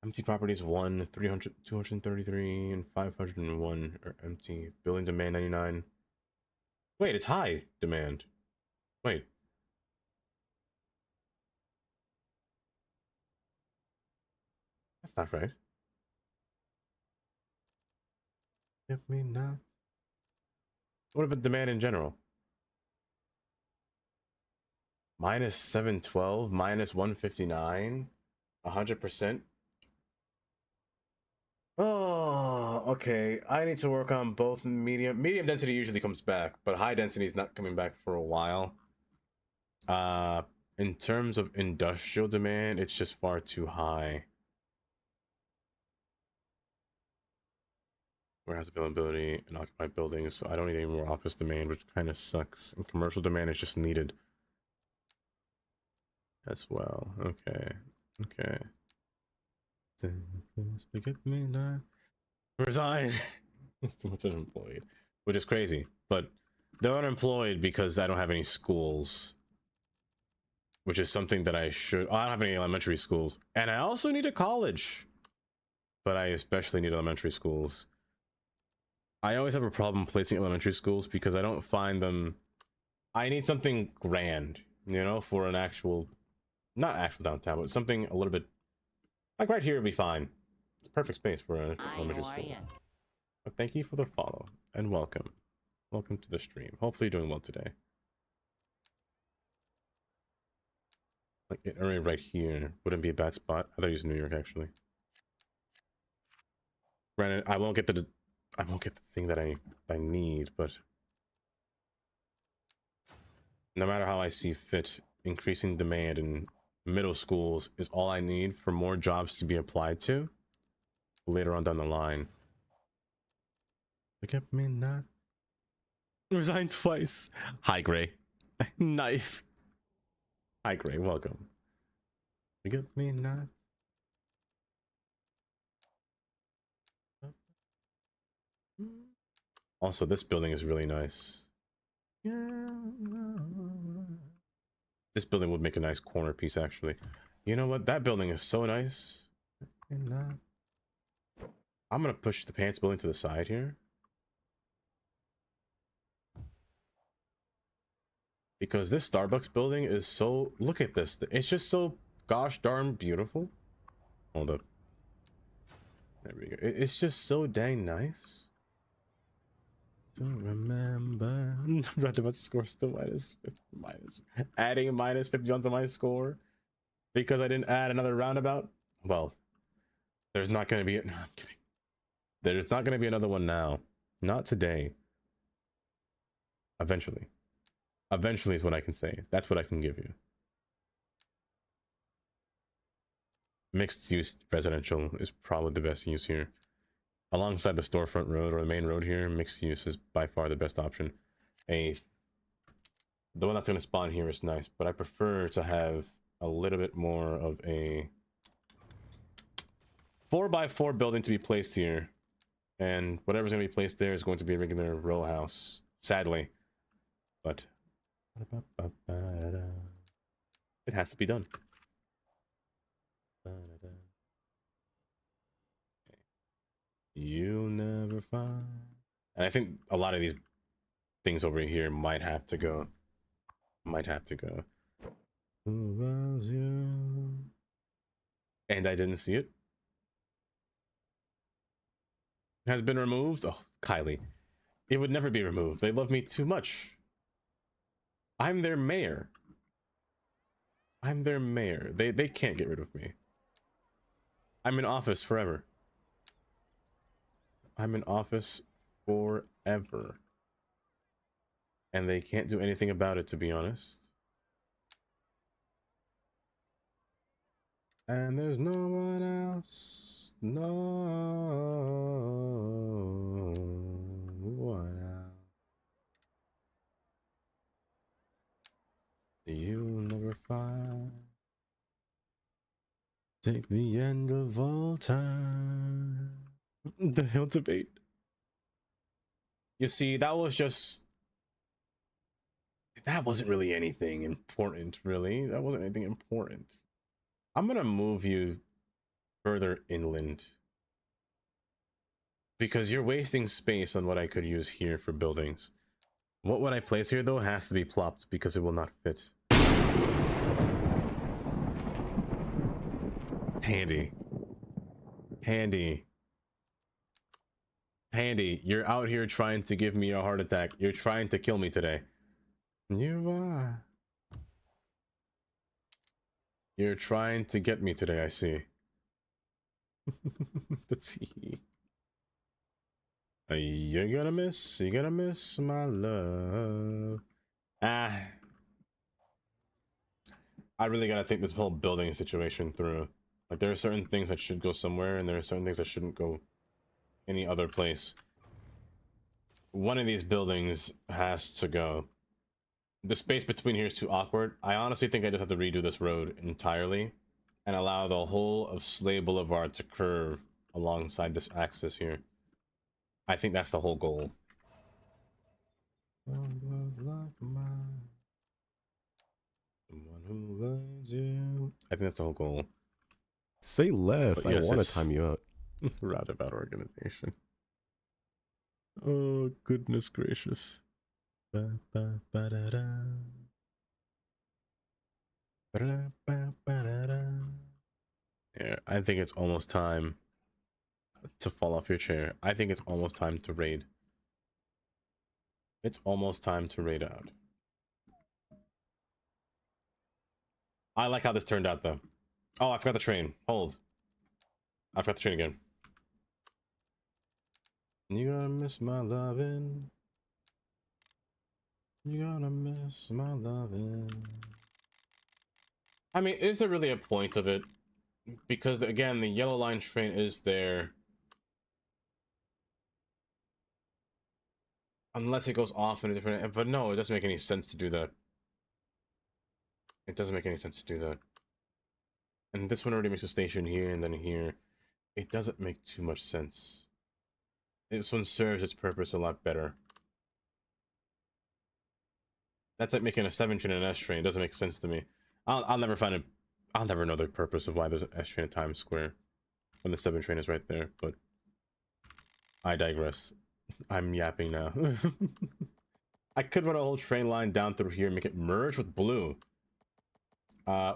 [SPEAKER 1] Empty properties 1, 300, 233, and 501 are empty. Building demand 99. Wait, it's high demand. Wait. That's not right. Give me not. What about demand in general? Minus 712, minus 159, 100%. Oh, okay. I need to work on both medium. Medium density usually comes back, but high density is not coming back for a while. In terms of industrial demand, it's just far too high. Warehouse availability and occupied buildings, so I don't need any more office demand, which kind of sucks. And commercial demand is just needed as well. Okay, okay. Resign. It's too much unemployed, which is crazy. But they're unemployed because I don't have any schools, which is something that I should. Oh, I don't have any elementary schools, and I also need a college. But I especially need elementary schools. I always have a problem placing elementary schools because I don't find them. I need something grand, you know, for an actual, not actual downtown, but something a little bit like right here would be fine. It's perfect space for an elementary school. But thank you for the follow and welcome. Welcome to the stream. Hopefully you're doing well today. Like it area right here wouldn't be a bad spot. I thought you used New York actually. Granted, I won't get the I won't get the thing that I need, but no matter how I see fit, increasing demand in middle schools is all I need for more jobs to be applied to later on down the line. Look at me not. Resigned twice. Hi, Gray. Knife. Hi, Gray. Welcome. Look at me not. Also, this building is really nice. This building would make a nice corner piece, actually. You know what? That building is so nice. I'm gonna push the pants building to the side here. Because this Starbucks building is so... Look at this. It's just so gosh darn beautiful. Hold up. There we go. It's just so dang nice. Don't remember. Random score still minus. Adding minus 50 onto my score because I didn't add another roundabout. Well, there's not going to be. No, I'm kidding. There's not going to be another one now. Not today. Eventually. Eventually is what I can say. That's what I can give you. Mixed use residential is probably the best use here. Alongside the storefront road or the main road here, mixed use is by far the best option. The one that's going to spawn here is nice, but I prefer to have a little bit more of a 4x4 building to be placed here, and whatever's going to be placed there is going to be a regular row house, sadly. But it has to be done. You'll never find. And I think a lot of these things over here might have to go. Who was you? And I didn't see it. Has been removed? Oh, Kylie. It would never be removed. They love me too much. I'm their mayor. They can't get rid of me. I'm in office forever. And they can't do anything about it, to be honest. And there's no one else. No one else. You'll never find. Take the end of all time. The hill debate. You see, that wasn't really anything important, really. That wasn't anything important. I'm gonna move you further inland because you're wasting space on what I could use here for buildings. What would I place here though has to be plopped because it will not fit. Handy, you're out here trying to give me a heart attack. You're trying to kill me today. You are. You're trying to get me today, I see. Let's see. You're gonna miss my love. I really gotta think this whole building situation through. Like, there are certain things that should go somewhere, and there are certain things that shouldn't go any other place. One of these buildings has to go. The space between here is too awkward. I honestly think I just have to redo this road entirely and allow the whole of Slay Boulevard to curve alongside this axis here. I think that's the whole goal. I think that's the whole goal.
[SPEAKER 2] Say less.
[SPEAKER 1] But yes,
[SPEAKER 2] I want to time you out.
[SPEAKER 1] Roundabout organization. Oh, goodness gracious. Yeah, I think it's almost time to fall off your chair. I think it's almost time to raid. It's almost time to raid out. I like how this turned out, though. Oh, I forgot the train. Hold. I forgot the train again. You gonna miss my lovin'. You gonna miss my lovin'. I mean, is there really a point of it? Because again, the yellow line train is there. Unless it goes off in a different... But no, it doesn't make any sense to do that. It doesn't make any sense to do that. And this one already makes a station here and then here. It doesn't make too much sense. This one serves its purpose a lot better. That's like making a 7 train and an S train. It doesn't make sense to me. I'll never find it. I'll never know the purpose of why there's an S train at Times Square when the 7 train is right there, but I digress. I'm yapping now. I could run a whole train line down through here and make it merge with blue.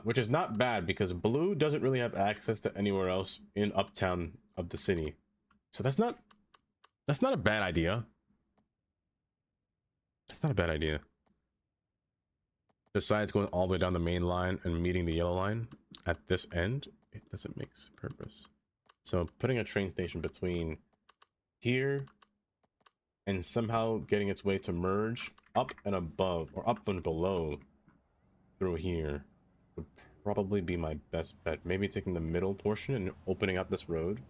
[SPEAKER 1] Which is not bad because blue doesn't really have access to anywhere else in uptown of the city. So that's not a bad idea. That's not a bad idea. Besides going all the way down the main line and meeting the yellow line at this end, it doesn't make purpose. So putting a train station between here and somehow getting its way to merge up and above or up and below through here would probably be my best bet. Maybe taking the middle portion and opening up this road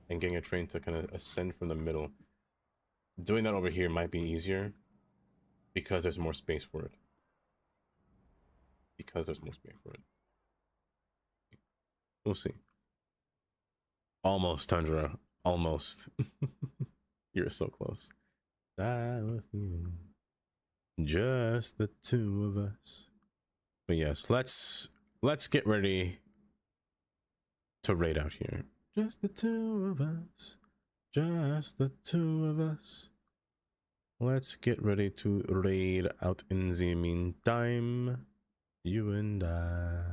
[SPEAKER 1] and getting a train to kind of ascend from the middle. Doing that over here might be easier because there's more space for it. We'll see. Almost, Tundra. Almost. You're so close. Die with you. Just the two of us. But yes, let's get ready to raid out here. Just the two of us. Just the two of us. Let's get ready to raid out in the meantime. You and I.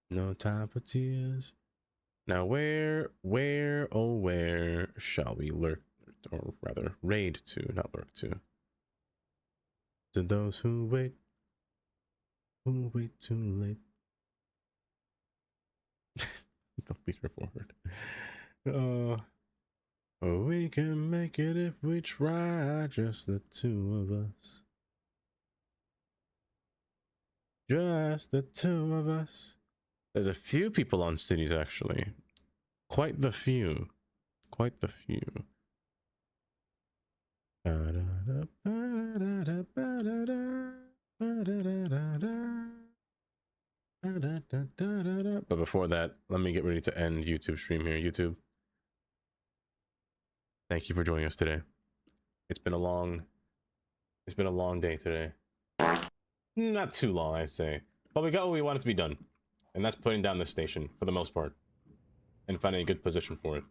[SPEAKER 1] No time for tears. Now where, oh where shall we lurk, or rather raid to, not lurk to? To those who wait too late. Don't beat her forward. Oh, we can make it if we try, just the two of us. Just the two of us. There's a few people on cities, actually. Quite the few. Quite the few. But before that, let me get ready to end YouTube stream here. YouTube, thank you for joining us today. It's been a long day today. Not too long, I'd say. But we got what we wanted to be done. And that's putting down this station, for the most part. And finding a good position for it.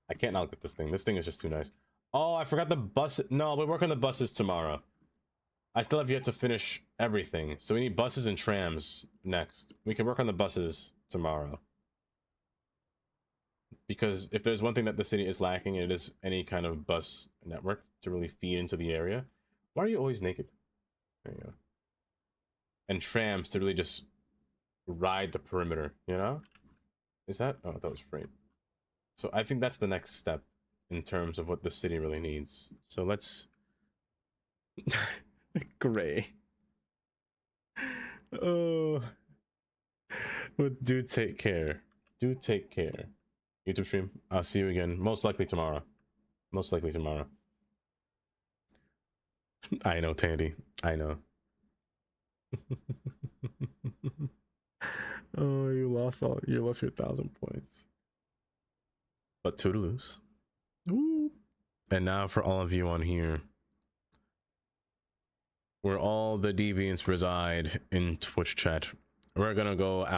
[SPEAKER 1] I can't not look at this thing. This thing is just too nice. Oh, I forgot the bus. No, we work on the buses tomorrow. I still have yet to finish everything. So we need buses and trams next. We can work on the buses tomorrow. Because if there's one thing that the city is lacking, it is any kind of bus network to really feed into the area. Why are you always naked? There you go. And trams to really just ride the perimeter, you know? Is that? Oh, that was freight. So I think that's the next step in terms of what the city really needs. So let's... Gray. Oh. But do take care. Do take care. YouTube stream. I'll see you again. Most likely tomorrow. Most likely tomorrow. I know, Tandy. I know. Oh, you lost your 1,000 points. But toodaloos. Ooh. And now for all of you on here, where all the deviants reside in Twitch chat, we're gonna go out.